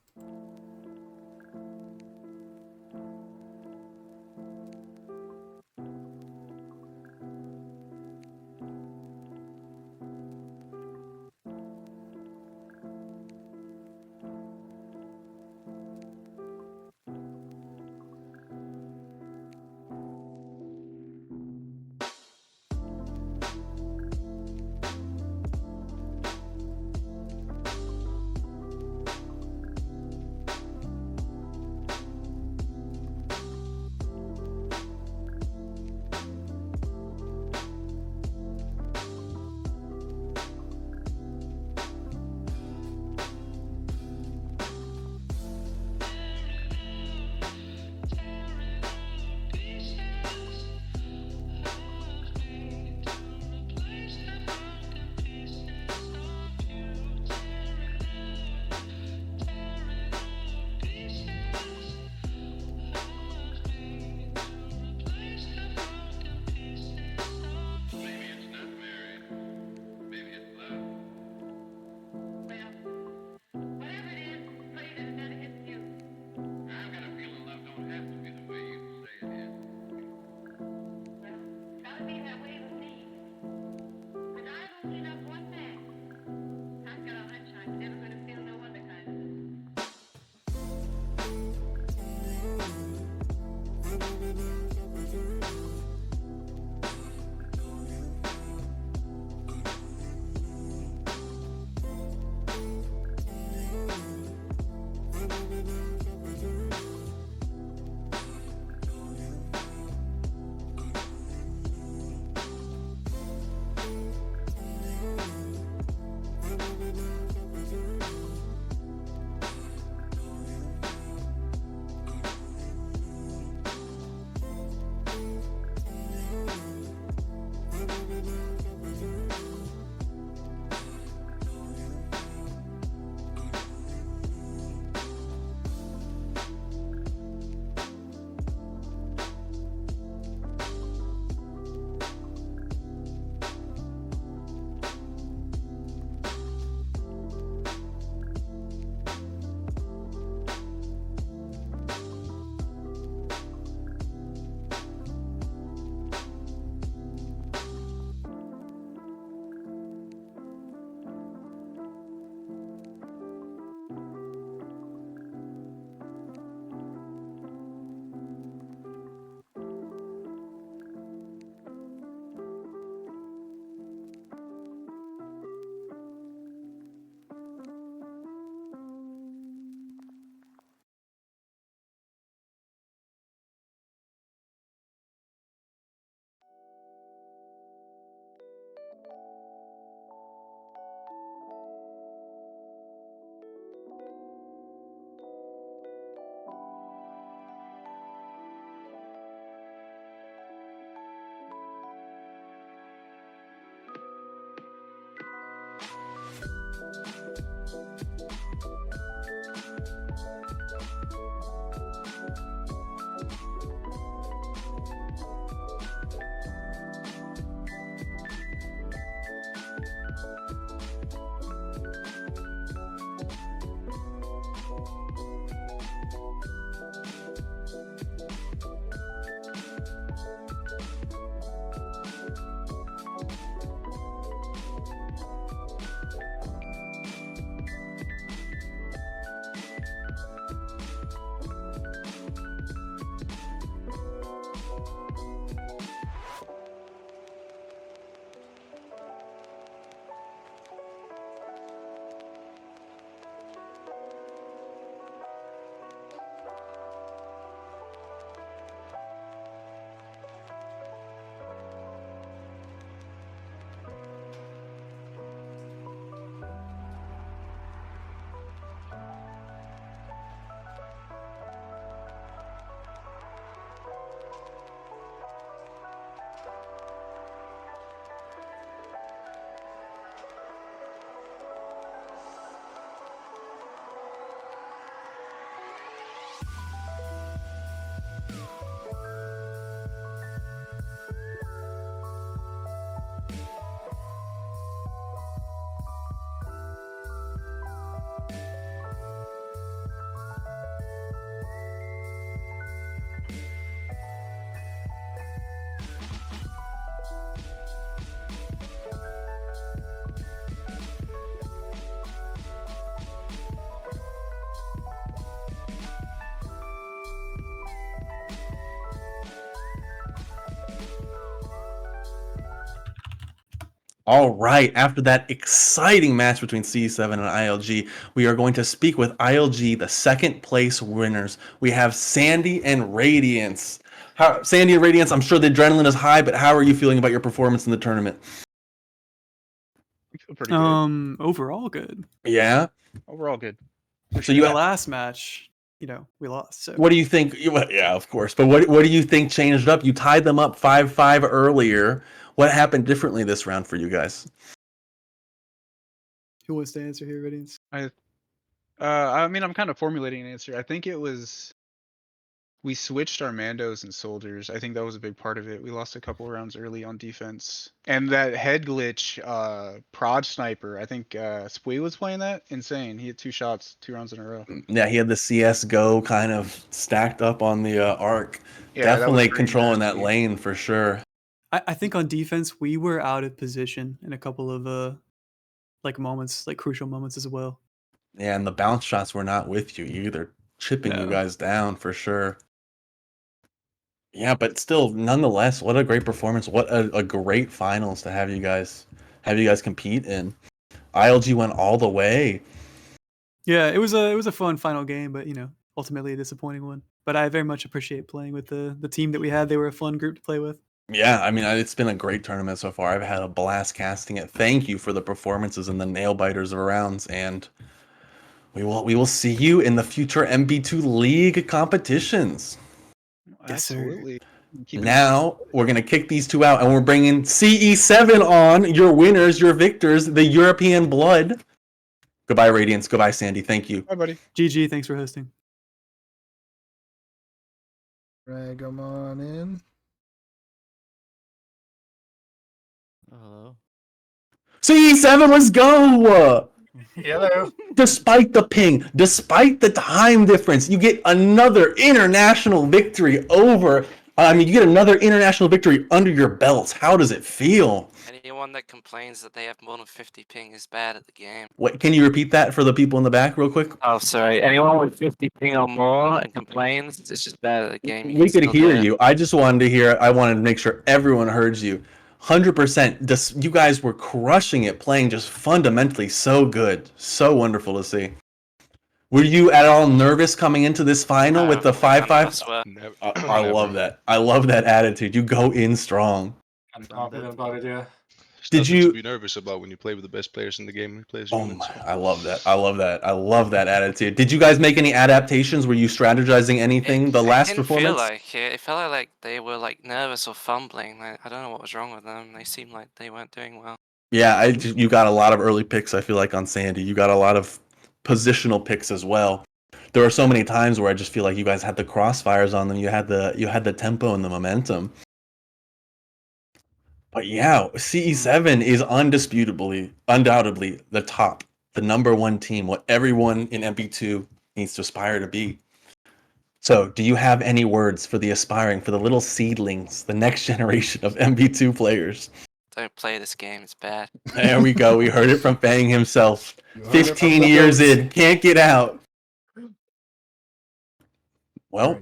S4: All right, after that exciting match between CE7 and ILG, we are going to speak with ILG, the second place winners. We have Sandy and Radiance. Sandy and Radiance, I'm sure the adrenaline is high, but how are you feeling about your performance in the tournament?
S2: Pretty good.
S10: Overall good.
S4: Yeah?
S2: Overall good.
S4: So you
S10: The last match, we lost. So
S4: What do you think? Yeah, of course. But what do you think changed up? You tied them up 5-5 earlier. What happened differently this round for you guys?
S10: who wants to answer here, Radiance?
S2: I mean, I'm kind of formulating an answer. I think it was we switched our Mandos and soldiers. I think that was a big part of it. We lost a couple rounds early on defense. And that head glitch, prod sniper, I think Spui was playing that. Insane. He hit 2 shots, 2 rounds in a row.
S4: Yeah, he had the CSGO kind of stacked up on the arc.
S2: Yeah, that was
S4: Definitely
S2: pretty
S4: controlling that
S2: nasty.
S4: lane for sure.
S10: I think on defense we were out of position in a couple of moments, like crucial moments as well.
S4: Yeah, and the bounce shots were not with you either. Chipping you
S10: No.
S4: guys down for sure. Yeah, but still, nonetheless, what a great performance. What a great finals to have you guys compete in. ILG went all the way.
S10: Yeah, it was a fun final game, but ultimately a disappointing one. But I very much appreciate playing with the team that we had. They were a fun group to play with.
S4: Yeah, I mean, it's been a great tournament so far. I've had a blast casting it. Thank you for the performances and the nail biters of rounds, and we will see you in the future MB2 League competitions.
S2: Absolutely.
S4: Now we're gonna kick these two out, and we're bringing CE7 on. Your winners, your victors, the European Blood. Goodbye, Radiance. Goodbye, Sandy. Thank you.
S2: Bye, buddy.
S10: GG. Thanks for hosting.
S3: Drag them on in.
S21: Hello.
S4: CE7, let's go!
S9: Hello.
S4: Despite the ping, despite the time difference, you get another international victory you get another international victory under your belts. How does it feel?
S17: Anyone that complains that they have more than 50 ping is bad at the game.
S4: What, can you repeat that for the people in the back real quick?
S17: Oh, sorry. Anyone with 50 ping or more and complains, it's just bad at the game. You
S4: We
S17: can
S4: could
S17: still do
S4: hear
S17: it.
S4: you. I wanted to make sure everyone heard you. 100%. You guys were crushing it, playing just fundamentally so good. So wonderful to see. Were you at all nervous coming into this final with the 5-5? I love that. I love that attitude. You go in strong.
S9: I'm confident about it, yeah.
S4: Did
S2: Nothing
S4: you-
S2: to be nervous about when you play with the best players in the game and he plays
S4: Oh my, I love that. I love that. I love that attitude. Did you guys make any adaptations? Were you strategizing anything the last
S17: It didn't
S4: performance?
S17: feel like it. It felt like they were like nervous or fumbling. I don't know what was wrong with them. They seemed like they weren't doing well.
S4: Yeah, you got a lot of early picks, I feel like, on Sandy. You got a lot of positional picks as well. There were so many times where I just feel like you guys had the crossfires on them. You had the tempo and the momentum. But yeah, CE7 is undoubtedly the top, the number one team, what everyone in MP2 needs to aspire to be. So, do you have any words for the aspiring, for the little seedlings, the next generation of MP2 players?
S17: Don't play this game. It's bad.
S4: There we go. We heard it from Fang himself.
S17: You heard it from
S4: 15
S17: the
S4: years
S17: goats.
S4: in, can't get out. Well,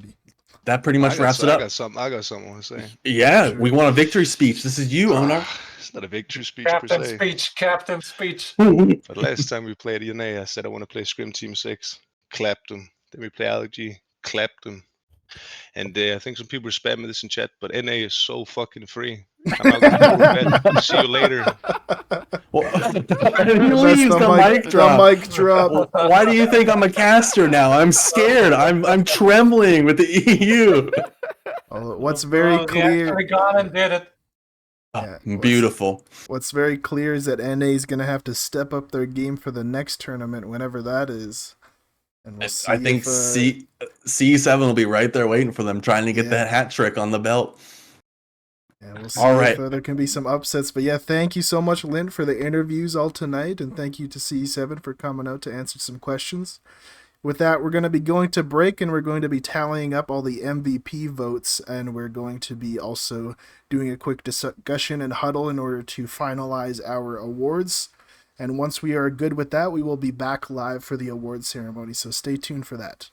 S4: that pretty much wraps it up.
S2: I got something I want to say.
S4: Yeah, we want a victory speech. This is you, Onar.
S2: It's not a victory speech
S9: Captain
S2: per se.
S9: speech, captain speech.
S2: But last time we played NA, I said I want to play Scrim Team 6. Clapped them. Then we play Allergy. Clapped them. And I think some people are spamming this in chat, but NA is so fucking free. I'm out gonna go to bed. See you later.
S4: He leaves the mic drop.
S3: The mic drop.
S4: Why do you think I'm a caster now? I'm scared. I'm trembling with the EU.
S3: What's very clear.
S9: We got and did it.
S4: Beautiful.
S3: What's very clear is that NA is going to have to step up their game for the next tournament, whenever that is. And we'll see
S4: I think
S3: if,
S4: C7 will be right there waiting for them, trying to get that hat trick on the belt.
S3: Yeah, we'll see
S4: All
S3: if
S4: right.
S3: there can be some upsets. But yeah, thank you so much, Lynn, for the interviews all tonight. And thank you to C7 for coming out to answer some questions. With that, we're going to be going to break, and we're going to be tallying up all the MVP votes. And we're going to be also doing a quick discussion and huddle in order to finalize our awards. And once we are good with that, we will be back live for the awards ceremony. So stay tuned for that.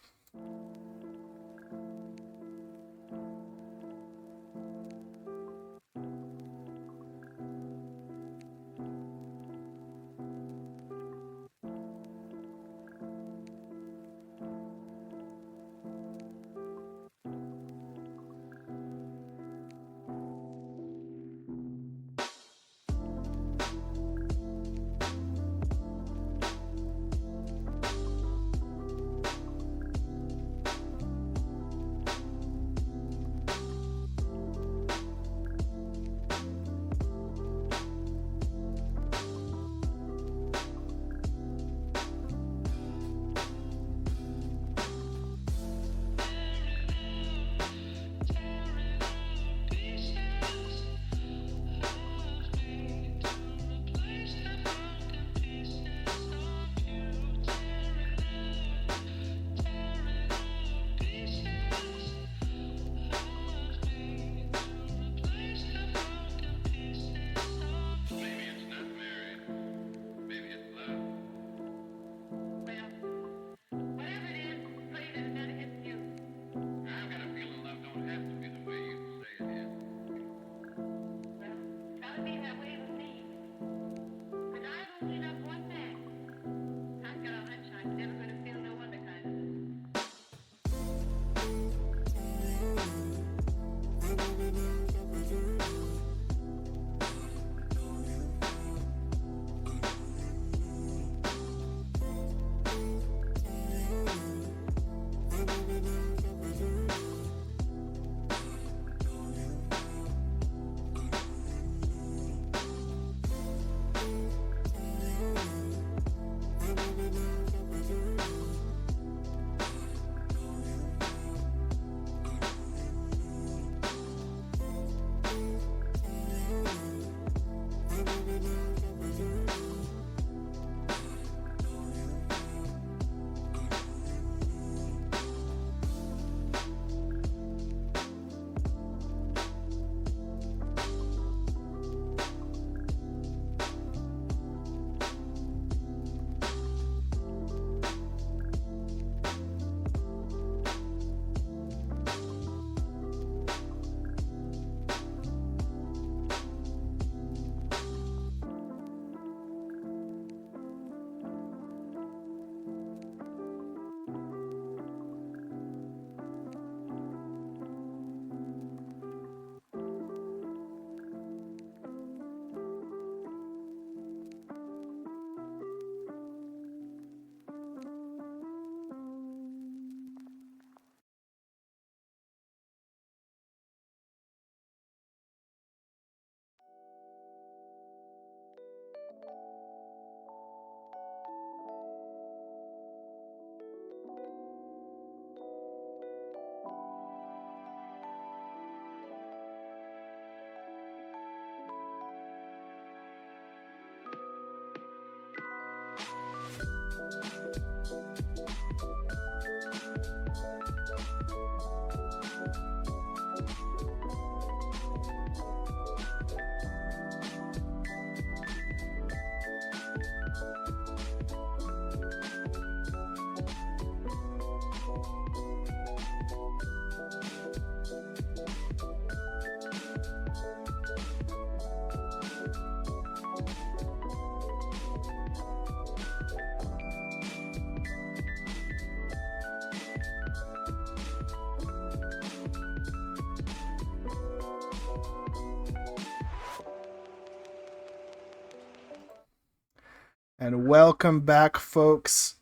S3: And welcome back, folks.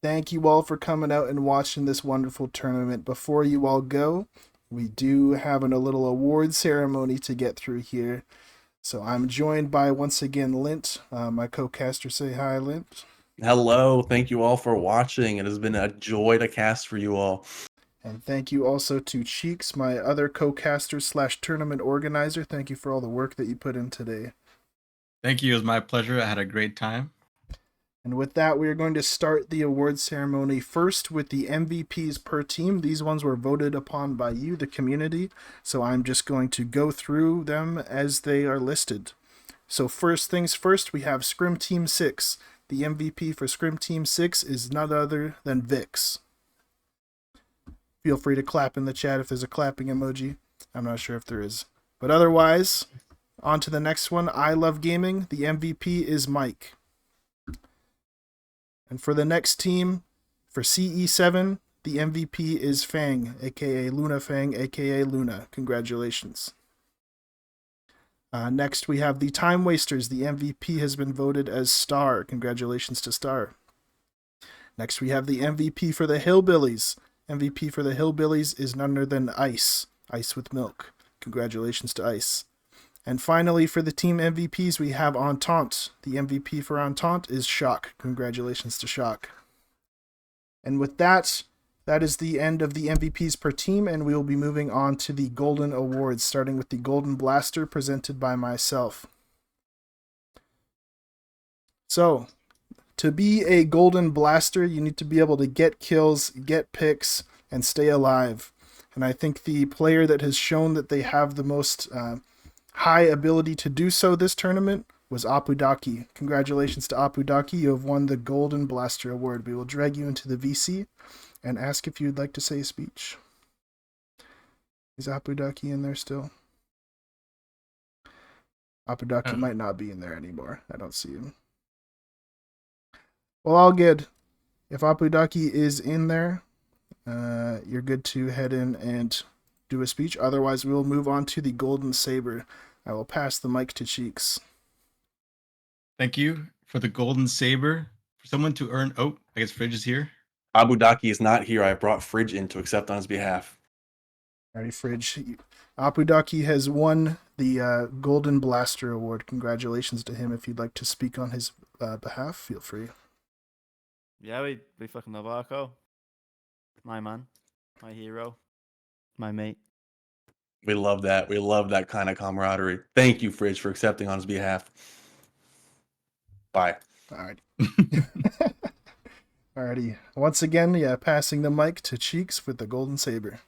S3: Thank you all for coming out and watching this wonderful tournament. Before you all go, we do have a little award ceremony to get through here. So I'm joined by, once again, Lint, my co-caster. Say hi, Lint.
S4: Hello, thank you all for watching. It has been a joy to cast for you all.
S3: And thank you also to Cheeks, my other co-caster / tournament organizer. Thank you for all the work that you put in today.
S5: Thank you. It was my pleasure. I had a great time.
S3: And with that, we are going to start the award ceremony first with the MVPs per team. These ones were voted upon by you, the community. So I'm just going to go through them as they are listed. So first things first, we have Scrim Team 6. The MVP for Scrim Team 6 is none other than Vix. Feel free to clap in the chat if there's a clapping emoji. I'm not sure if there is. But otherwise, on to the next one. I Love Gaming. The MVP is Mike. And for the next team, for CE7, the MVP is Fang, aka Luna Fang, aka Luna. Congratulations. Next, we have the Timewasters. The MVP has been voted as Star. Congratulations to Star. Next, we have the MVP for the Hillbillies. MVP for the Hillbillies is none other than Ice. Ice with Milk. Congratulations to Ice. And finally, for the team MVPs, we have Entente. The MVP for Entente is Shock. Congratulations to Shock. And with that, that is the end of the MVPs per team, and we will be moving on to the Golden Awards, starting with the Golden Blaster presented by myself. So, to be a Golden Blaster, you need to be able to get kills, get picks, and stay alive. And I think the player that has shown that they have the most high ability to do so this tournament was Apudaki. Congratulations to Apudaki. You have won the Golden Blaster Award. We will drag you into the VC and ask if you'd like to say a speech. Is Apudaki in there still? Apudaki might not be in there anymore. I don't see him. Well, all good. If Apudaki is in there, you're good to head in and do a speech. Otherwise, we will move on to the Golden Saber. I will pass the mic to Cheeks.
S5: Thank you for the Golden Saber. For someone to earn... Oh, I guess Fridge is here.
S4: Abudaki is not here. I brought Fridge in to accept on his behalf.
S3: Alrighty, Fridge. Apudaki has won the Golden Blaster Award. Congratulations to him. If you'd like to speak on his behalf, feel free.
S21: Yeah, we fucking love Arco. My man. My hero. My mate.
S4: We love that. We love that kind of camaraderie. Thank you, Fridge, for accepting on his behalf. Bye.
S3: Alrighty. Alrighty. Once again, passing the mic to Cheeks with the Golden Saber.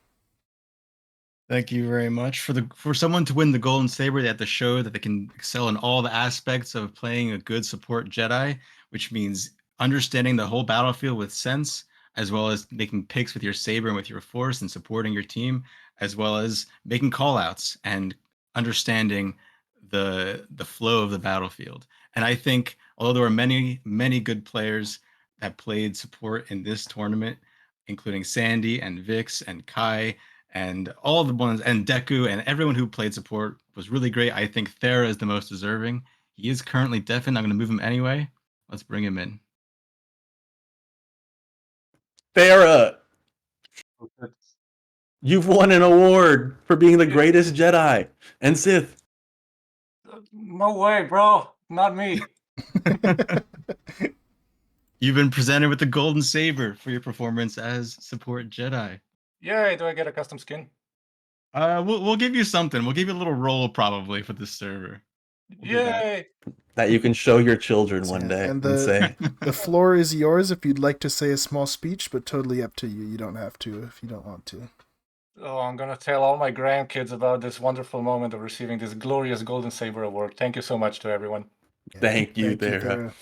S5: Thank you very much. For someone to win the Golden Saber, they have to show that they can excel in all the aspects of playing a good support Jedi, which means understanding the whole battlefield with sense, as well as making picks with your saber and with your force and supporting your team, as well as making callouts and understanding the flow of the battlefield. And I think, although there were many, many good players that played support in this tournament, including Sandy and Vix and Kai and all the ones, and Deku and everyone who played support was really great. I think Thera is the most deserving. He is currently deafened. I'm going to move him anyway. Let's bring him in.
S4: Thera, you've won an award for being the greatest Jedi and Sith.
S9: No way, bro. Not me.
S5: You've been presented with the Golden Saber for your performance as support Jedi.
S9: Yay, do I get a custom skin?
S5: We'll give you something. We'll give you a little role probably for this server.
S9: Yay!
S4: That you can show your children one day
S3: And
S4: and say,
S3: the floor is yours if you'd like to say a small speech, but totally up to you. You don't have to if you don't want to.
S9: Oh, I'm gonna tell all my grandkids about this wonderful moment of receiving this glorious Golden Saber Award. Thank you so much to everyone.
S4: Thank you,
S3: Thera.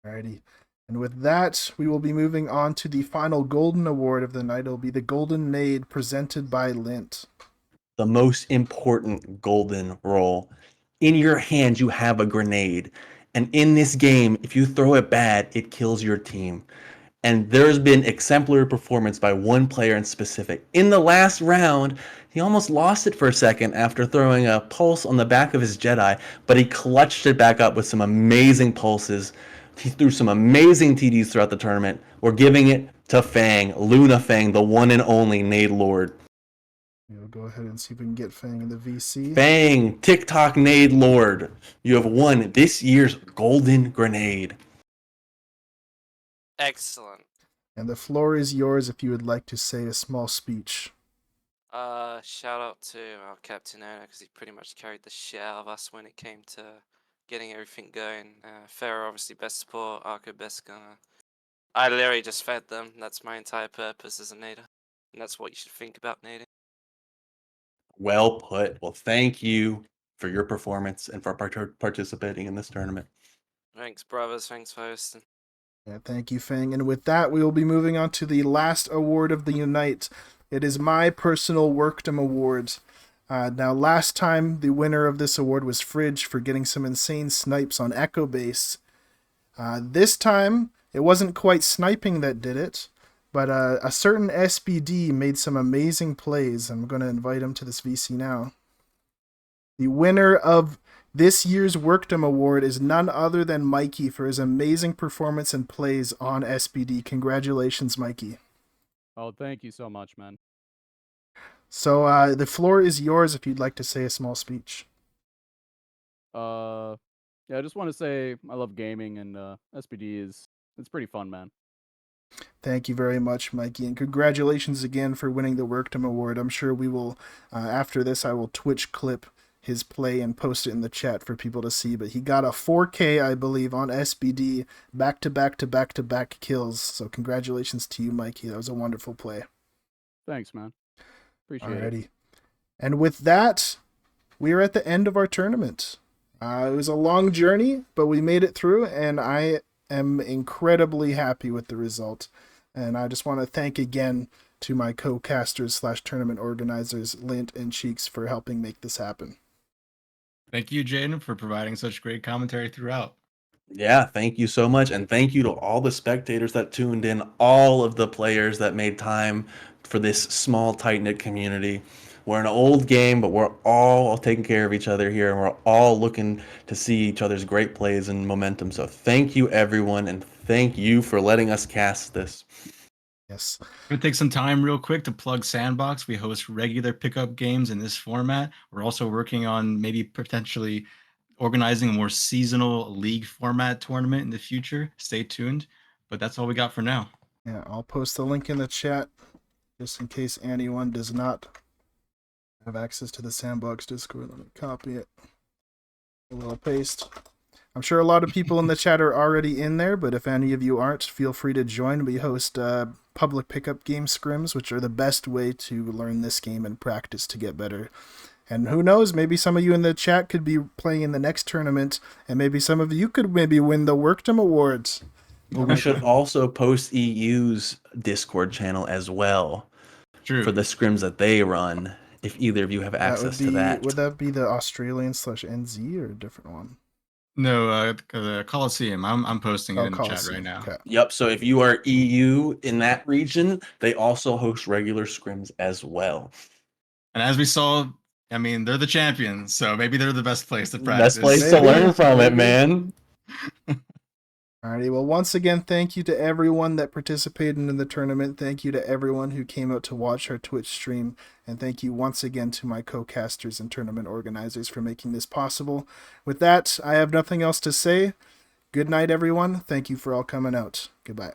S3: Alrighty. And with that, we will be moving on to the final Golden Award of the night. It'll be the Golden Nade presented by Lint.
S4: the most important golden roll. In your hand, you have a grenade. And in this game, if you throw it bad, it kills your team. And there's been exemplary performance by one player in specific. In the last round, he almost lost it for a second after throwing a pulse on the back of his Jedi, but he clutched it back up with some amazing pulses. He threw some amazing TDs throughout the tournament. We're giving it to Fang, Luna Fang, the one and only Nade Lord.
S3: We'll go ahead and see if we can get Fang in the VC.
S4: Fang, TikTok Nade Lord, you have won this year's Golden Grenade.
S17: Excellent.
S3: And the floor is yours if you would like to say a small speech.
S17: Shout out to our captain owner because he pretty much carried the shit out of us when it came to getting everything going. Farah obviously best support, Arco best gunner. I literally just fed them. That's my entire purpose as a nader, and that's what you should think about nading.
S4: Well put. Well, thank you for your performance and for participating in this tournament.
S17: Thanks, brothers. Thanks for hosting.
S3: Yeah, thank you, Fang. And with that, we will be moving on to the last award of the Unite. It is my personal Workdom Award. Now, last time, the winner of this award was Fridge for getting some insane snipes on Echo Base. This time, it wasn't quite sniping that did it, but a certain SBD made some amazing plays. I'm going to invite him to this VC now. The winner of this year's Workdom Award is none other than Mikey for his amazing performance and plays on SBD. Congratulations, Mikey.
S19: Oh, thank you so much, man.
S3: So the floor is yours if you'd like to say a small speech.
S19: Yeah, I just want to say I love gaming, and SBD it's pretty fun, man.
S3: Thank you very much, Mikey, and congratulations again for winning the Workdom Award. I'm sure we will, after this, I will Twitch clip his play and post it in the chat for people to see, but he got a 4K, I believe, on SBD, back-to-back kills, so congratulations to you, Mikey. That was a wonderful play.
S19: Thanks, man. Appreciate it.
S3: Alrighty. And with that, we are at the end of our tournament. It was a long journey, but we made it through, and I am incredibly happy with the result. And I just want to thank again to my co-casters / tournament organizers, Lint and Cheeks, for helping make this happen.
S5: Thank you, Jaden, for providing such great commentary throughout.
S4: Yeah, thank you so much. And thank you to all the spectators that tuned in, all of the players that made time for this small, tight-knit community. We're an old game, but we're all taking care of each other here, and we're all looking to see each other's great plays and momentum. So thank you, everyone, and thank you for letting us cast this.
S3: Yes.
S5: I'm going to take some time real quick to plug Sandbox. We host regular pickup games in this format. We're also working on maybe potentially organizing a more seasonal league format tournament in the future. Stay tuned. But that's all we got for now.
S3: Yeah, I'll post the link in the chat just in case anyone does not have access to the Sandbox Discord. Let me copy it. A little paste. I'm sure a lot of people in the chat are already in there, but if any of you aren't, feel free to join. We host public pickup game scrims, which are the best way to learn this game and practice to get better. And who knows, maybe some of you in the chat could be playing in the next tournament, and maybe some of you could maybe win the Workdom Awards.
S4: Well, we should also post EU's Discord channel as well.
S5: True.
S4: For the scrims that they run, if either of you have access to that.
S3: Would that be the Australian /NZ or a different one?
S5: No, the Coliseum. I'm posting it in the chat
S3: Coliseum,
S5: right now.
S3: okay.
S4: Yep, so if you are EU in that region, they also host regular scrims as well.
S5: And as we saw, I mean, they're the champions, so maybe they're the best place to practice.
S4: Best place to learn from it, man.
S3: Alrighty, well, once again, thank you to everyone that participated in the tournament. Thank you to everyone who came out to watch our Twitch stream. And thank you once again to my co-casters and tournament organizers for making this possible. With that, I have nothing else to say. Good night, everyone. Thank you for all coming out. Goodbye.